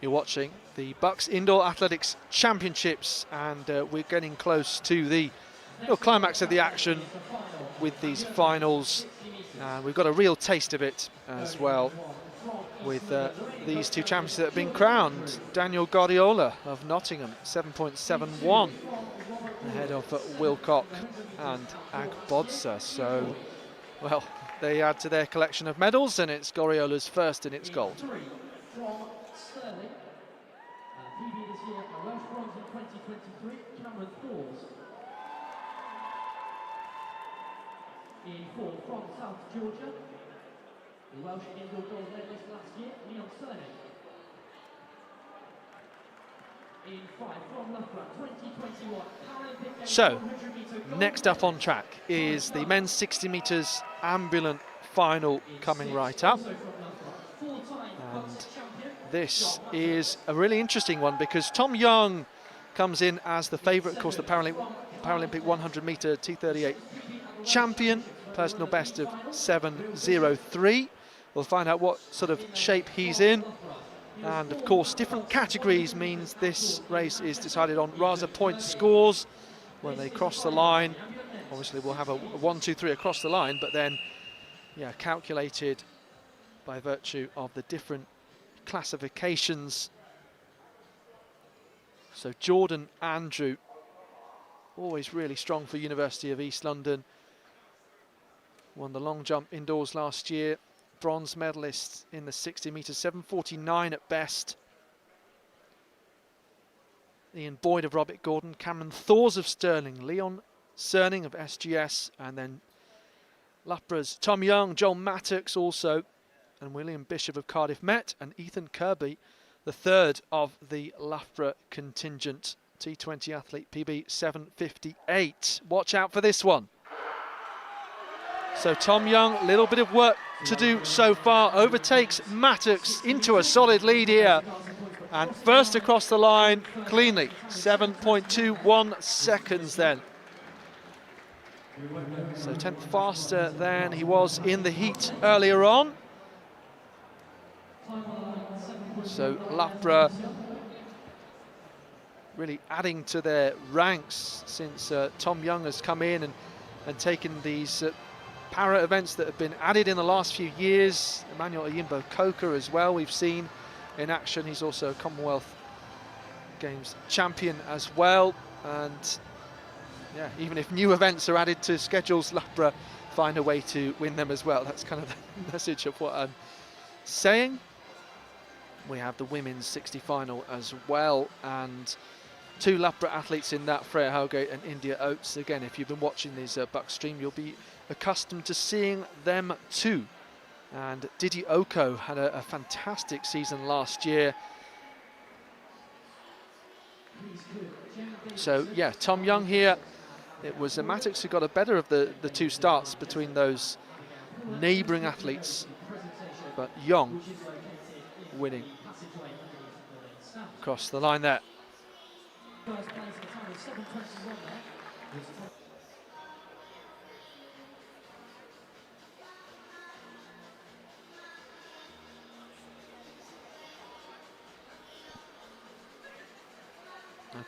You're watching the BUCS Indoor Athletics Championships, and we're getting close to the climax of the action with these finals. We've got a real taste of it as well with these two champions that have been crowned. Daniel Guardiola of Nottingham, 7.71 ahead of Wilcock and Agbodza. So, well, they add to their collection of medals, and it's Guardiola's first in its gold. Sterling. PB this year, a Welsh bronze in 2023, Cameron Thors. In fourth from South Georgia, the Welsh indoor gold medalist last year, Leon Sterling. In five from Loughborough, 2021, Paralympic. So, next up on track is the men's 60 metres ambulant final coming right up. And this is a really interesting one because Tom Young comes in as the favourite, of course, the Paralympic 100 metre T38 champion, personal best of 7:03. We'll find out what sort of shape he's in. And of course, different categories means this race is decided on rather point scores when they cross the line. Obviously, we'll have a 1, 2, 3 across the line, but then, yeah, calculated by virtue of the different classifications. So Jordan Andrew, always really strong for University of East London, won the long jump indoors last year, bronze medalist in the 60 metres, 7:49 at best. Ian Boyd of Robert Gordon, Cameron Thors of Stirling, Leon Cerning of SGS, and then Loughborough's Tom Young, Joel Mattox also, and William Bishop of Cardiff Met, and Ethan Kirby, the third of the Loughborough contingent, T20 athlete, PB 7:58. Watch out for this one. So Tom Young, a little bit of work to do so far, overtakes Mattox into a solid lead here, and first across the line cleanly, 7.21 seconds then. So 10th faster than he was in the heat earlier on. So Loughborough really adding to their ranks since Tom Young has come in and taken these para events that have been added in the last few years. Emmanuel Ayimbo Coker as well, we've seen in action. He's also a Commonwealth Games champion as well. And yeah, even if new events are added to schedules, Loughborough find a way to win them as well. That's kind of the message of what I'm saying. We have the women's 60 final as well, and two Loughborough athletes in that, Freya Howgate and India Oates. Again, if you've been watching these BUCS stream, you'll be accustomed to seeing them too. And Didi Oko had a fantastic season last year. So yeah, Tom Young here. It was Mattox who got a better of the two starts between those neighbouring athletes, but Young winning across the line there.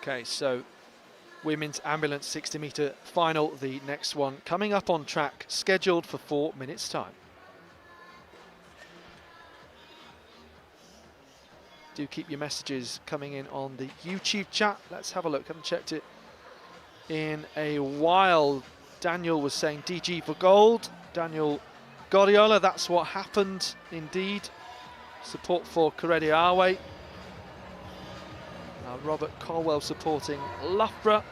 Okay, so women's ambulance 60-metre final. The next one coming up on track, scheduled for 4 minutes' time. Do keep your messages coming in on the YouTube chat. Let's have a look. Haven't checked it in a while. Daniel was saying DG for gold. Daniel Guardiola, that's what happened indeed. Support for Corredia Awe. Robert Colwell supporting Loughborough.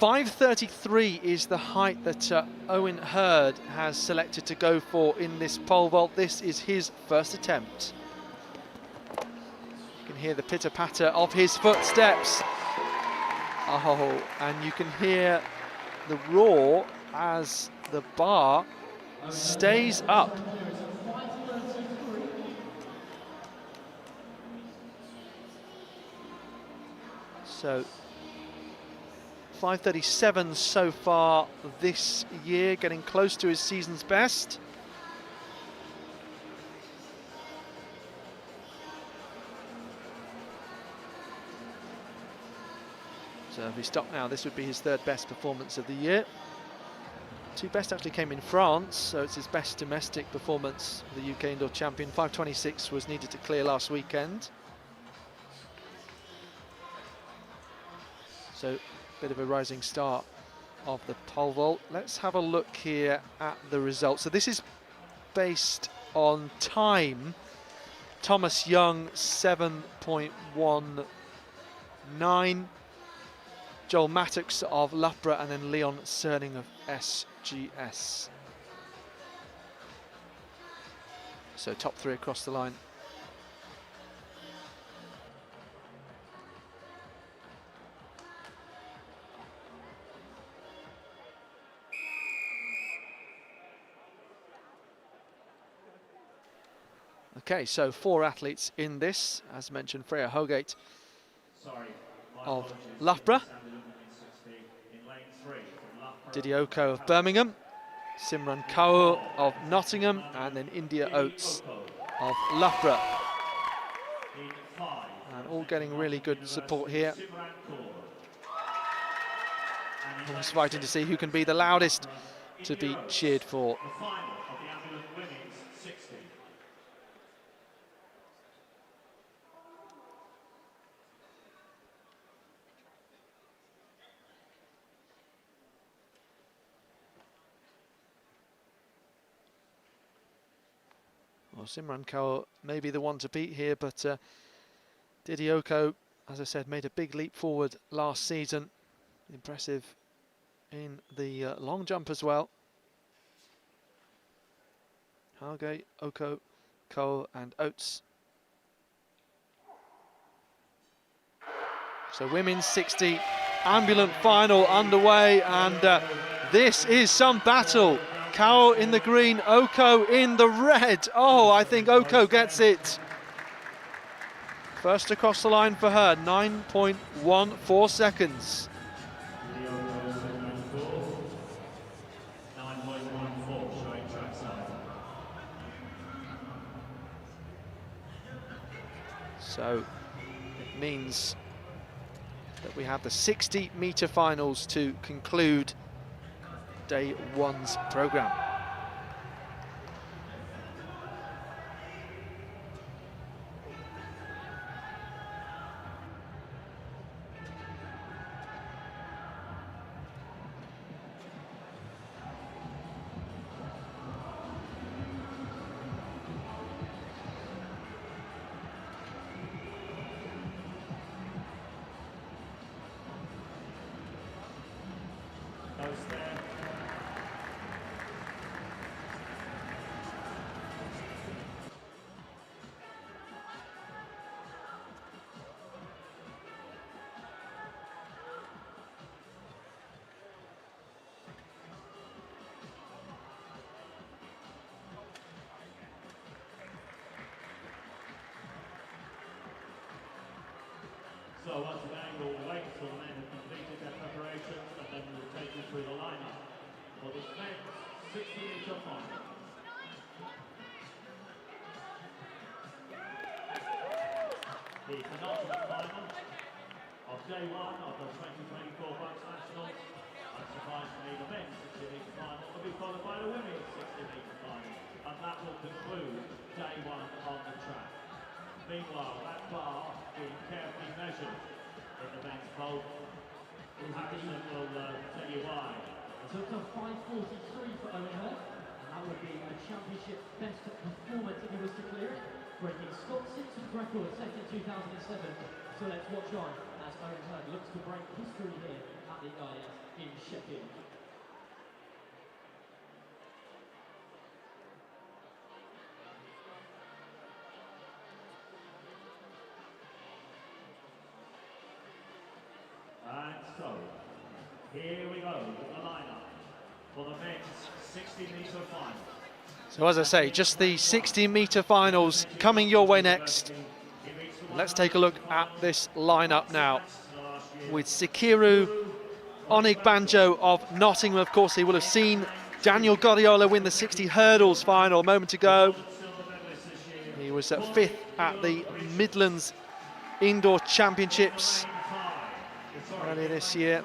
.533 is the height that Owen Hurd has selected to go for in this pole vault. This is his first attempt. You can hear the pitter-patter of his footsteps. Oh, and you can hear the roar as the bar stays up. So 5:37 so far this year, getting close to his season's best. So if he stopped now, this would be his third best performance of the year. Two best actually came in France, so it's his best domestic performance. The UK indoor champion. 5:26 was needed to clear last weekend. So bit of a rising star of the pole vault. Let's have a look here at the results. So this is based on time. Thomas Young 7.19. Joel Mattox of Loughborough, and then Leon Cerning of SGS. So top three across the line. Okay, so 4 athletes in this. As mentioned, Freya Hogate of Loughborough, Didioko of Birmingham, Simran Kaur of Nottingham, and then India Oates of Loughborough. And all getting really good support here. Always fighting to see who can be the loudest to be cheered for. Well, Simran Kaur may be the one to beat here, but Didioko, as I said, made a big leap forward last season. Impressive in the long jump as well. Hargate, Oko, Kaur and Oates. So women's 60 ambulant final underway, and this is some battle. Kaur in the green, Oko in the red. Oh, I think Oko gets it. First across the line for her, 9.14 seconds. So it means that we have the 60-metre finals to conclude day one's programme. So once again, we'll wait till the men have completed their preparations, and then we'll take you through the lineup for this men's 60-metre final. the penultimate final of day one of the 2024 BUCS Nationals. Unsurprisingly, the men's 60-metre final will be followed by the women's 60-metre final, and that will conclude day one on the track. Meanwhile, that bar being carefully measured in the men's vault. Harrison will tell you why. So it's a 5:43 for Owen Hurd, and that would be a championship best performance if he was to clear it, breaking Scott Simpson's record set in 2007. So let's watch on as Owen Hurd looks to break history here at the IS in Sheffield. And so, here we go, the lineup for the men's 60-metre final. So as I say, just the 60-metre finals coming your way next. Let's take a look at this lineup now. With Sikiru Onigbanjo of Nottingham, of course, he will have seen Daniel Guardiola win the 60 hurdles final a moment ago. He was at 5th at the Midlands Indoor Championships earlier this year,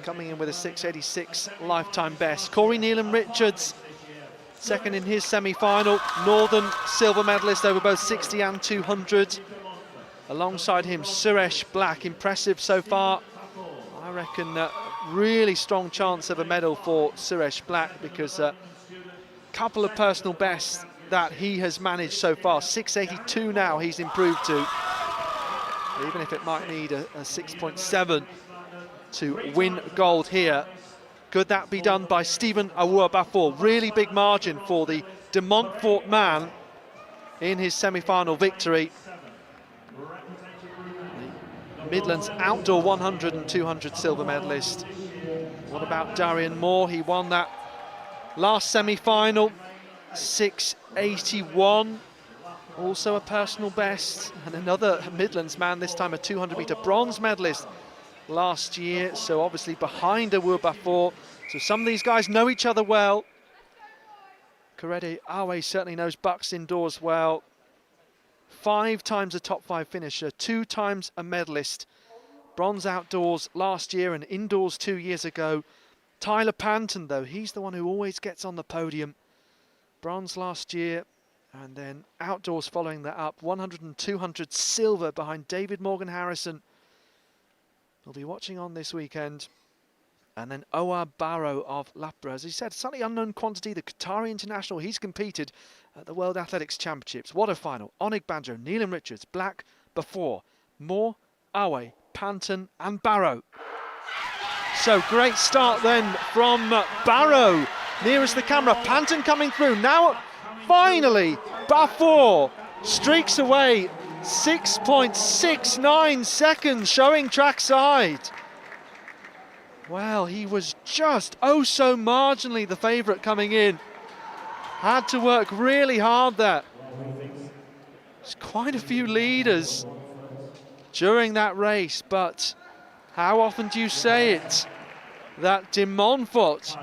coming in with a 6:86 lifetime best. Corey Nealon-Richards, second in his semi-final, Northern silver medalist over both 60 and 200. Alongside him, Suresh Black, impressive so far. I reckon really strong chance of a medal for Suresh Black, because a couple of personal bests that he has managed so far. 6:82 now he's improved to, even if it might need a 6.7 to win gold here. Could that be done by Stephen Awuah-Bafor? Really big margin for the de Montfort man in his semi-final victory. The Midlands outdoor 100 and 200 silver medalist. What about Darian Moore? He won that last semi-final, 6:81. Also a personal best, and another Midlands man, this time a 200-metre bronze medalist last year, so obviously behind Awuah-Bafor. So some of these guys know each other well. Korede Awe certainly knows BUCS indoors well. 5 times a top 5 finisher, 2 times a medalist. Bronze outdoors last year and indoors 2 years ago. Tyler Panton, though, he's the one who always gets on the podium. Bronze last year, and then outdoors following that up. 100 and 200 silver behind David Morgan Harrison. We'll be watching on this weekend. And then Owa Barrow of Loughborough, as he said, slightly unknown quantity, the Qatari international. He's competed at the World Athletics Championships. What a final. Onigbanjo, Nealon-Richards, Black, Bafor, Moore, Awe, Panton and Barrow. So great start then from Barrow, nearest the camera. Panton coming through. Now, finally, Bafor streaks away. 6.69 seconds showing trackside. Well, he was just oh so marginally the favourite coming in. Had to work really hard there. There's quite a few leaders during that race, but how often do you say it that de Montfort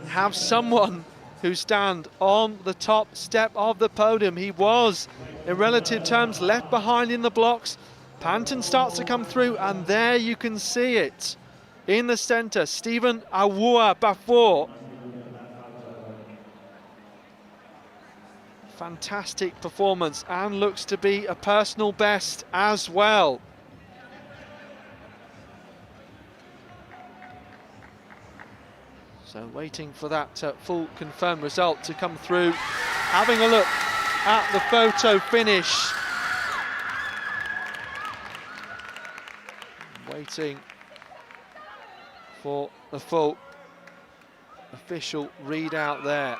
have someone who stand on the top step of the podium? He was, in relative terms, left behind in the blocks. Panton starts to come through, and there you can see it. In the centre, Stephen Awuah-Bafor. Fantastic performance, and looks to be a personal best as well. So waiting for that full confirmed result to come through. Having a look at the photo finish. Waiting for the full official readout there.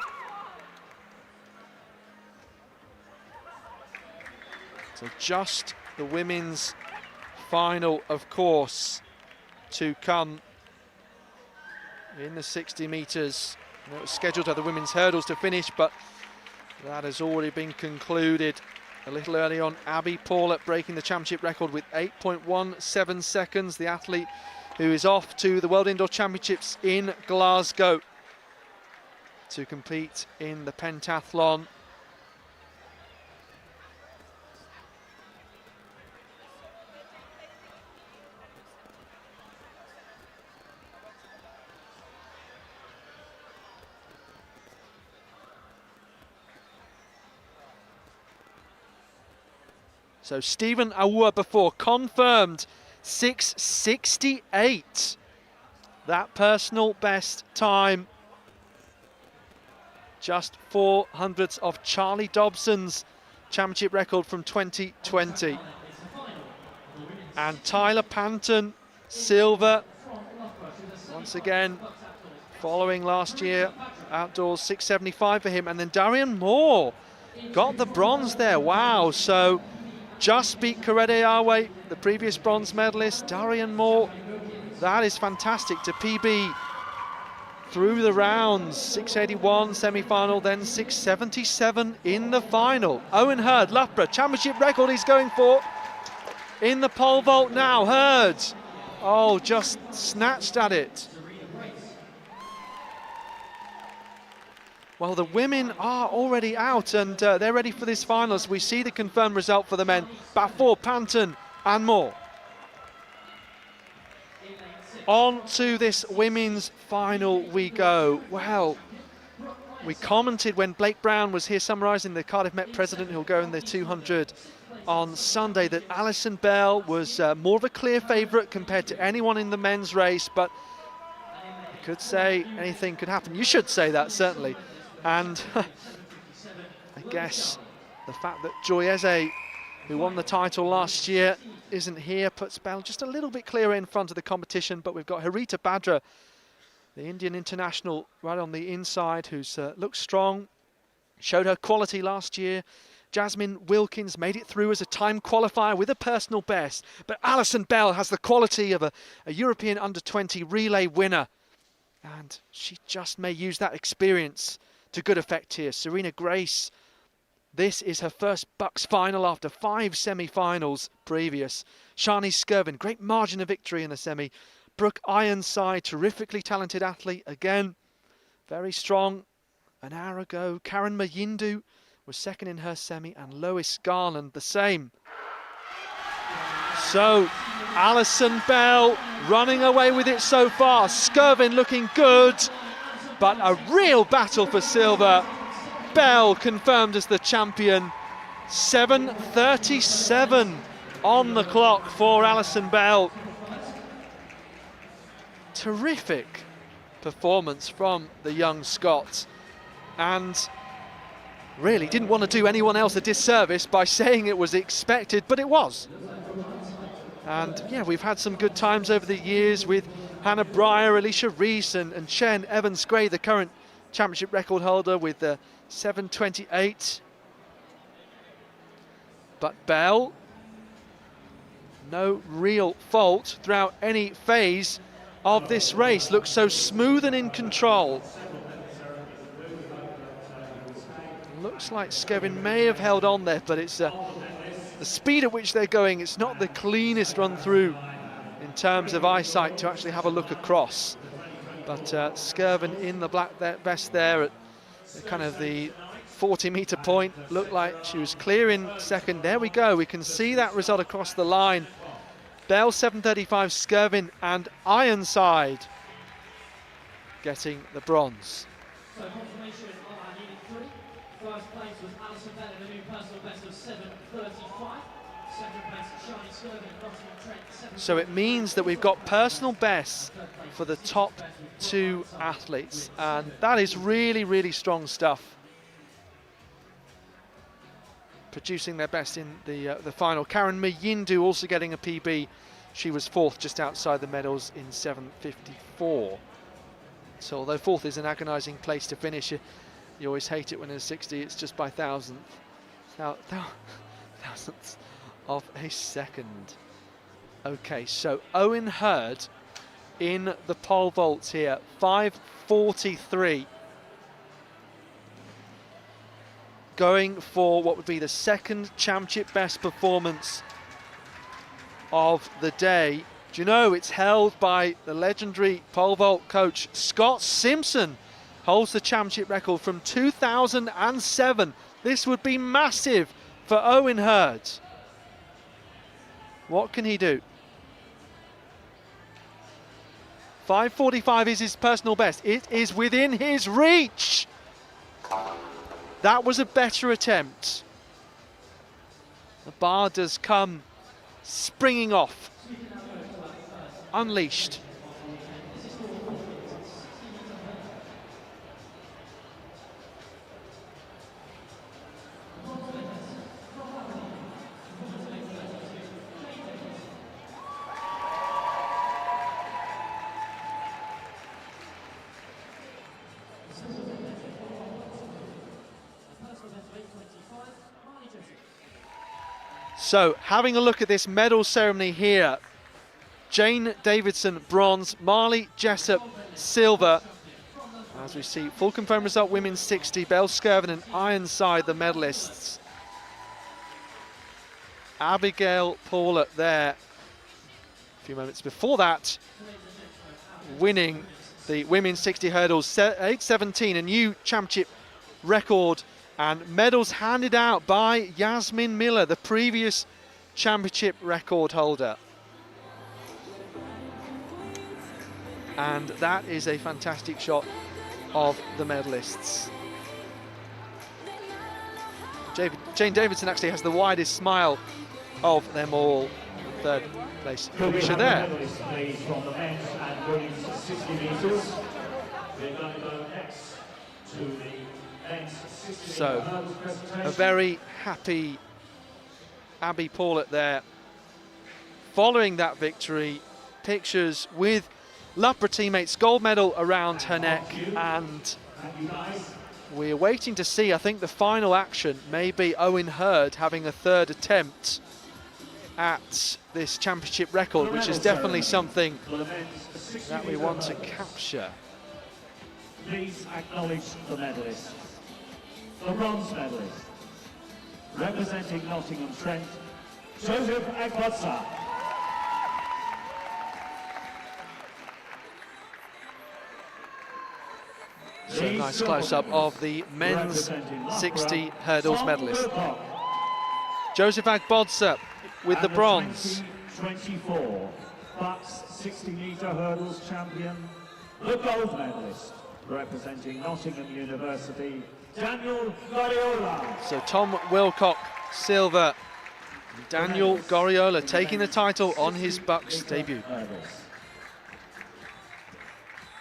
So just the women's final, of course, to come in the 60 metres. It was scheduled to have the women's hurdles to finish, but that has already been concluded a little early on. Abby Paulett breaking the championship record with 8.17 seconds. The athlete who is off to the World Indoor Championships in Glasgow to compete in the pentathlon. So Stephen Aoua before, confirmed 6:68. That personal best time. Just 400ths of Charlie Dobson's championship record from 2020. And Tyler Panton, silver. Once again, following last year, outdoors 6:75 for him. And then Darian Moore got the bronze there. Wow, so just beat Korede Awe, the previous bronze medalist. Darian Moore, that is fantastic to PB through the rounds. 6:81 semi-final, then 6:77 in the final. Owen Hurd, Loughborough, championship record he's going for in the pole vault now. Hurd, oh, just snatched at it. Well, the women are already out and they're ready for this final as we see the confirmed result for the men. Bafor, Panton and Moore. On to this women's final we go. Well, we commented when Blake Brown was here summarising, the Cardiff Met president who'll go in the 200 on Sunday, that Alison Bell was more of a clear favourite compared to anyone in the men's race, but you could say anything could happen. You should say that, certainly. And I guess the fact that Joy Eze, who won the title last year, isn't here, puts Bell just a little bit clearer in front of the competition. But we've got Harita Badra, the Indian international, right on the inside, who's looks strong, showed her quality last year. Jasmine Wilkins made it through as a time qualifier with a personal best. But Alison Bell has the quality of a European under-20 relay winner. And she just may use that experience to good effect here. Serena Grace, this is her first BUCS final after 5 semi-finals previous. Shani Skirvin, great margin of victory in the semi. Brooke Ironside, terrifically talented athlete again, very strong an hour ago. Karen Mayindu was second in her semi, and Lois Garland the same. So Alison Bell running away with it so far. Skirvin looking good, but a real battle for silver. Bell confirmed as the champion. 7:37 on the clock for Alison Bell. Terrific performance from the young Scot, and really didn't want to do anyone else a disservice by saying it was expected, but it was. And yeah, we've had some good times over the years with Hannah Breyer, Alicia Rees and Chen Evans-Gray, the current championship record holder, with the 7:28. But Bell, no real fault throughout any phase of this race. Looks so smooth and in control. Looks like Skevin may have held on there, but it's the speed at which they're going. It's not the cleanest run through in terms of eyesight to actually have a look across. But Skirvin in the black vest there at kind of the 40-metre point, looked like she was clear in second. There we go, we can see that result across the line. Bell 7:35, Skirvin and Ironside getting the bronze. So confirmation of our leading three. First place was Alison Bell with a new personal best of 7:35. Second place, Shani Skirvin, Nottingham Trent, 7. So it means that we've got personal bests for the top 2 athletes, and that is really, really strong stuff. Producing their best in the final. Karen Mayindu also getting a PB. She was 4th, just outside the medals in 7:54. So although 4th is an agonising place to finish, you always hate it when in 60 it's just by thousandths of a second. Okay, so Owen Hurd in the pole vault here, 5:43. Going for what would be the second championship best performance of the day. Do you know, it's held by the legendary pole vault coach Scott Simpson. Holds the championship record from 2007. This would be massive for Owen Hurd. What can he do? 5:45 is his personal best. It is within his reach. That was a better attempt. The bar does come springing off, unleashed. So, having a look at this medal ceremony here, Jane Davidson, bronze, Marley Jessup, silver. As we see, full confirmed result, women's 60, Belle Skirvin and Ironside, the medalists. Abigail Paulett there, a few moments before that, winning the women's 60 hurdles, 8:17, a new championship record. And medals handed out by Yasmin Miller, the previous championship record holder. And that is a fantastic shot of the medalists. Jane Davidson actually has the widest smile of them all. Third place finisher there. From the men's and women's 60 metres. We're going to go next to the men's 60 So, a very happy Abby Paulett there. Following that victory, pictures with Loughborough teammates, gold medal around her neck, and we're waiting to see, I think the final action may be Owen Hurd having a third attempt at this championship record, which is definitely something that we want to capture. Please acknowledge the medalists. The bronze medalist, representing Nottingham Trent, Joseph Agbotsa. So a nice close-up of the men's 60 hurdles medalist. Joseph Agbotsa with the bronze. 24 BUCS 60-metre hurdles champion, the gold medalist, representing Nottingham University, Daniel Goriola. So Tom Wilcock, silver. Daniel Goriola taking the title on his BUCS debut.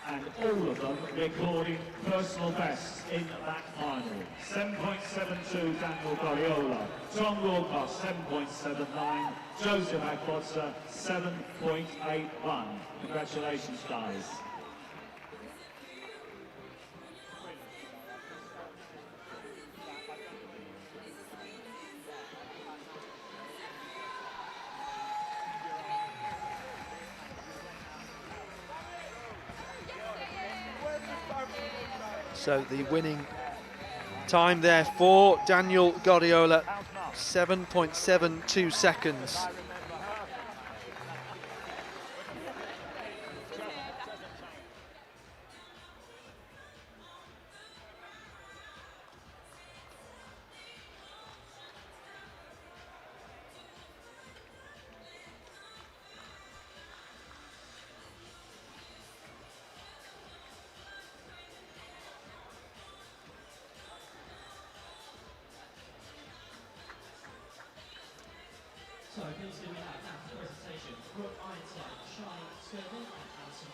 And all of them recording personal bests in that final. 7.72 Daniel Goriola, Tom Wilcock 7.79, Joseph Agbotsa 7.81. Congratulations, guys. So the winning time there for Daniel Goriola, 7.72 seconds. So please give me that now for the presentation. Brooke Ironside, Shine Skirvin, and some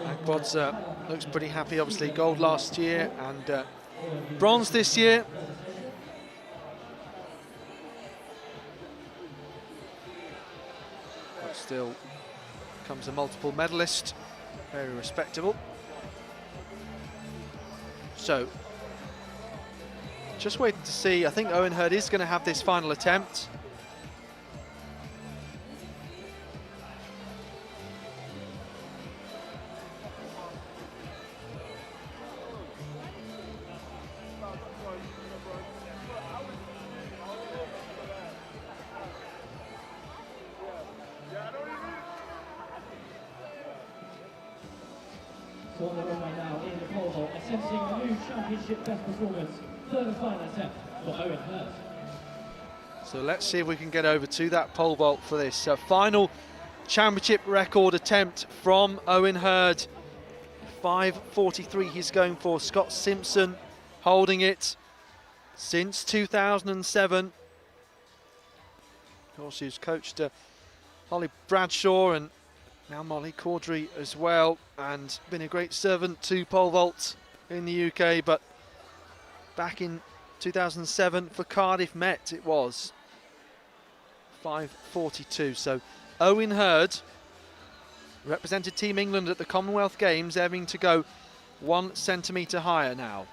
Agbotsa looks pretty happy, obviously gold last year and bronze this year. But still comes a multiple medalist, very respectable. So, just waiting to see, I think Owen Hurd is going to have this final attempt. So on the runway now in the pole vault, attempting the new championship best performance, third and final attempt for Owen Hurd. So let's see if we can get over to that pole vault for this. Final championship record attempt from Owen Hurd. 5:43 he's going for. Scott Simpson holding it. since 2007. Of course, she's coached Holly Bradshaw and now Molly Caudry as well, and been a great servant to pole vault in the UK. But back in 2007 for Cardiff Met, it was 5:42. So Owen Hurd represented Team England at the Commonwealth Games, aiming to go 1 centimetre higher now.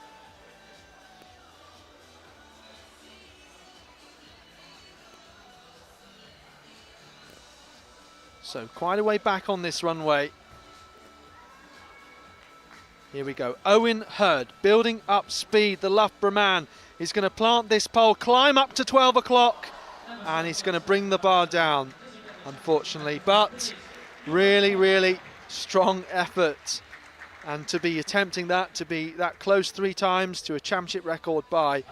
So quite a way back on this runway. Here we go. Owen Hurd building up speed. The Loughborough man is going to plant this pole, climb up to 12 o'clock, and he's going to bring the bar down, unfortunately. But really, really strong effort. And to be attempting that, to be that close 3 times to a championship record by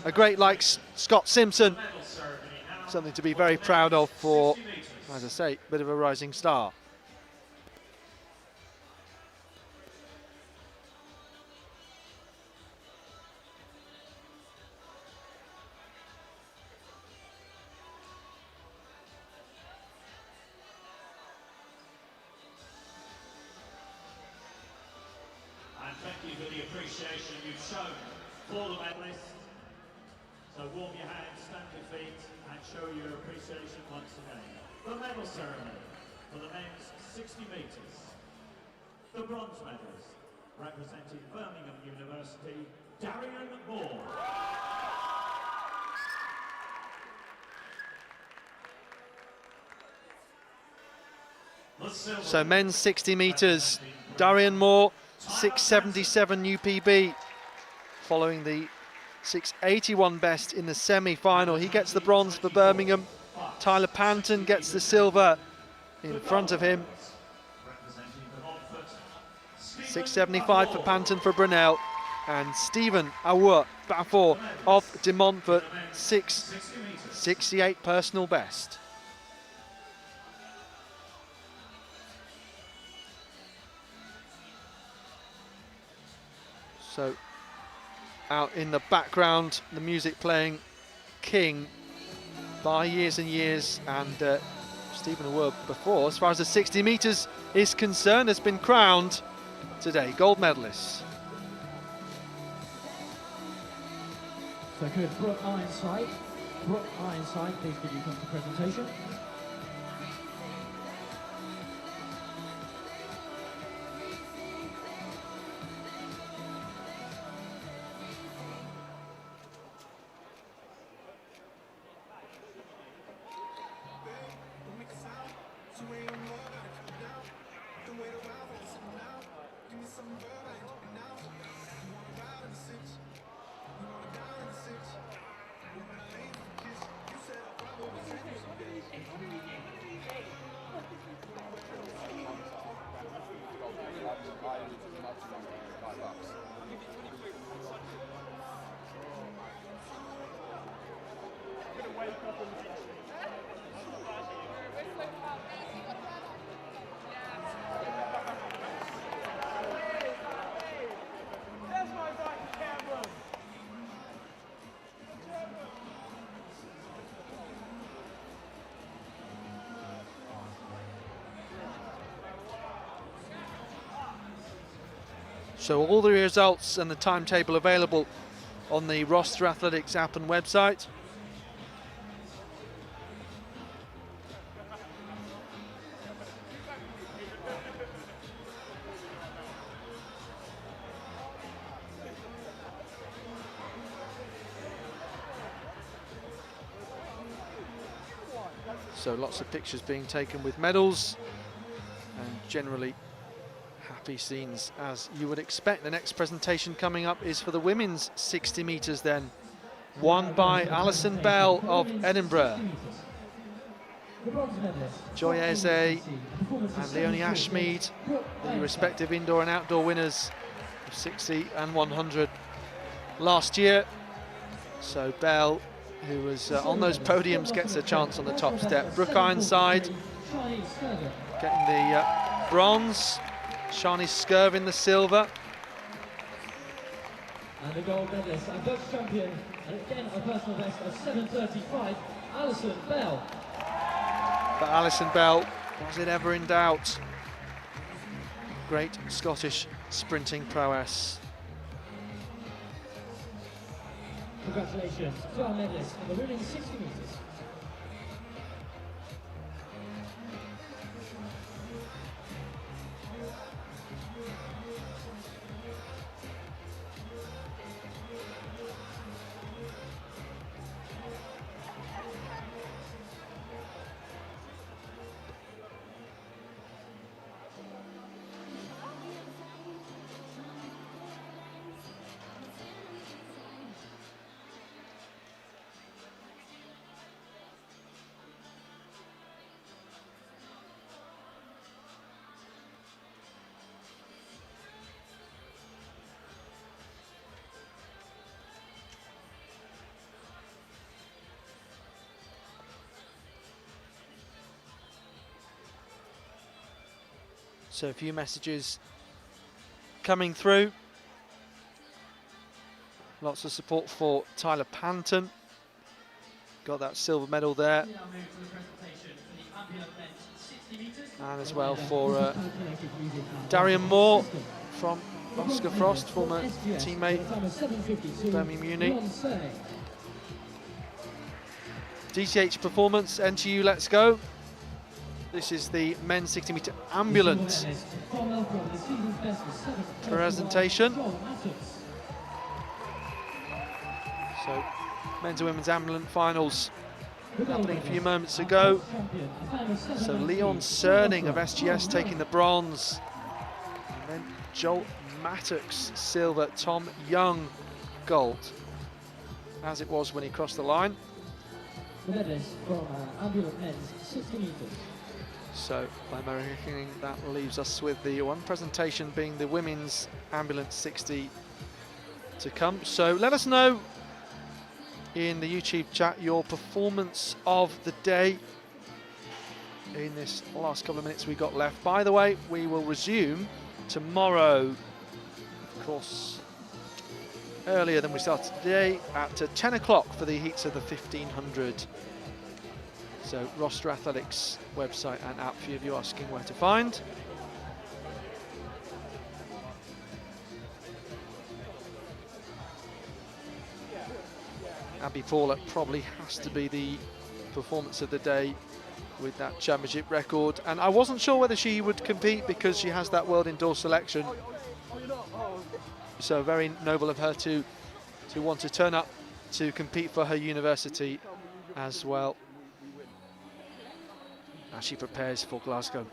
a great like Scott Simpson, something to be very proud of for, as I say, a bit of a rising star. And thank you for the appreciation you've shown for the medalists. So warm your hands, stamp your feet, and show your appreciation once again. The medal ceremony for the men's 60 metres. The bronze medalist, representing Birmingham University, Darian Moore. So men's 60 metres, Darian Moore, 6:77 UPB, following the 6:81 best in the semi-final. He gets the bronze for Birmingham. Tyler Panton gets the silver in front of him. 6:75 for Panton for Brunel, and Stephen Awood Bafor of De Montfort, 6:68 personal best. So out in the background, the music playing King by Years and Years, and Stephen Awood before, as far as the 60 metres is concerned, has been crowned today gold medalist. So could Brooke Ironside, please could you come to presentation? So all the results and the timetable available on the Roster Athletics app and website. So lots of pictures being taken with medals, and generally happy scenes as you would expect. The next presentation coming up is for the women's 60 metres then, won by Alison Bell of Edinburgh. Joy Eze and Leonie Ashmead, the respective indoor and outdoor winners of 60 and 100 last year. So Bell, who was on those podiums, gets a chance on the top step. Brooke Ironside getting the bronze. Shani Skirvin the silver. And the gold medalist and BUCS champion, and again a personal best of 7:35, Alison Bell. But Alison Bell, was it ever in doubt? Great Scottish sprinting prowess. Congratulations to our medalists in the women's 60 metres. So a few messages coming through. Lots of support for Tyler Panton. Got that silver medal there. And as well for Darian Moore from Oscar Frost, former teammate, Birmingham Uni. DTH Performance, NTU, let's go. This is the men's 60 metre ambulance presentation. So, men's and women's ambulance finals happening a few moments ago. So Leon Cerning of SGS taking the bronze. And then Joel Mattox, silver. Tom Young, gold. As it was when he crossed the line. The medalist from ambulance men's 60 metres. So, by AmeriCamp, that leaves us with the one presentation being the women's ambulance 60 to come. So let us know in the YouTube chat your performance of the day in this last couple of minutes we got left. By the way, we will resume tomorrow, of course, earlier than we started today at 10 o'clock for the heats of the 1500. So roster athletics website and app for you asking where to find. Abby Paula probably has to be the performance of the day with that championship record, and I wasn't sure whether she would compete because she has that world indoor selection. So very noble of her to want to turn up to compete for her university as well as she prepares for Glasgow.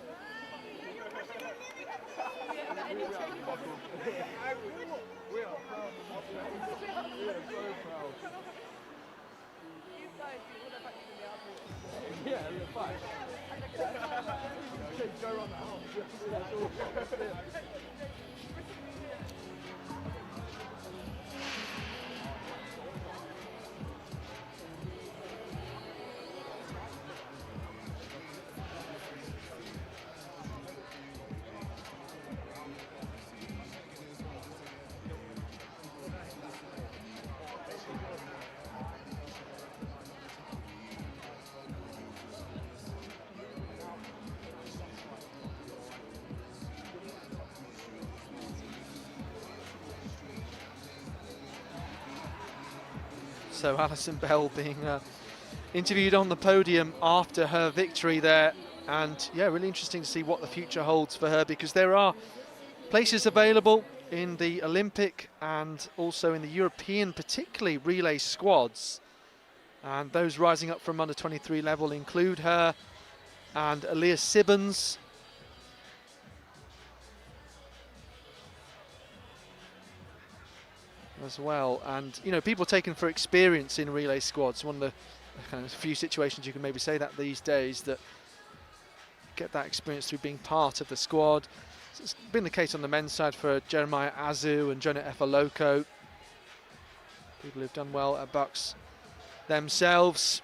So Alison Bell being interviewed on the podium after her victory there, and yeah, really interesting to see what the future holds for her, because there are places available in the Olympic and also in the European, particularly relay squads, and those rising up from under 23 level include her and Aaliyah Sibbons. As well, and you know, people taken for experience in relay squads. One of the kind of few situations you can maybe say that these days, that get that experience through being part of the squad. So it's been the case on the men's side for Jeremiah Azu and Jonah Efaloko, people who've done well at BUCS themselves,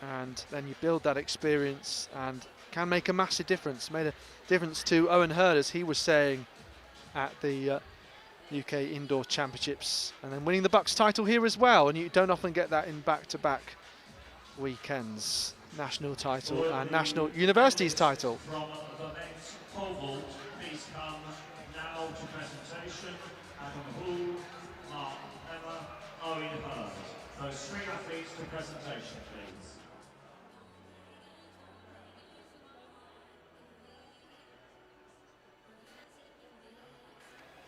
and then you build that experience and can make a massive difference. Made a difference to Owen Hurd, as he was saying at the UK Indoor Championships, and then winning the BUCS title here as well, and you don't often get that in back-to-back weekends. National title and National Universities title. From the next pole vault, please come now to presentation. Adam Hall, Mark Emma, Owen Hurd. Those three athletes to presentation, please.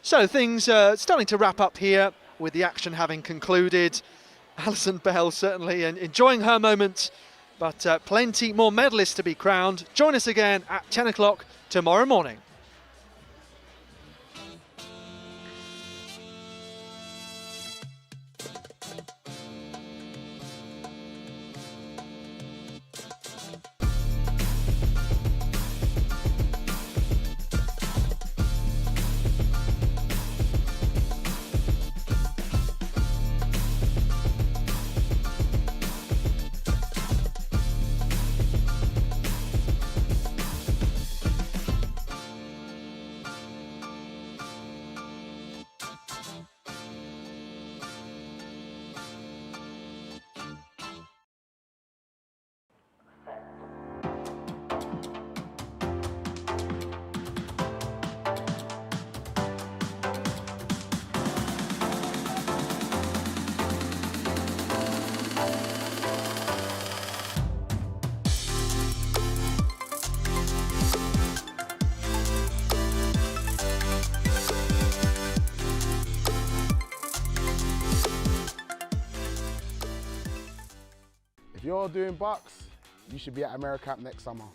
So things starting to wrap up here with the action having concluded. Alison Bell certainly enjoying her moment, but plenty more medalists to be crowned. Join us again at 10 o'clock tomorrow morning. If you're doing BUCS, you should be at AmeriCamp next summer.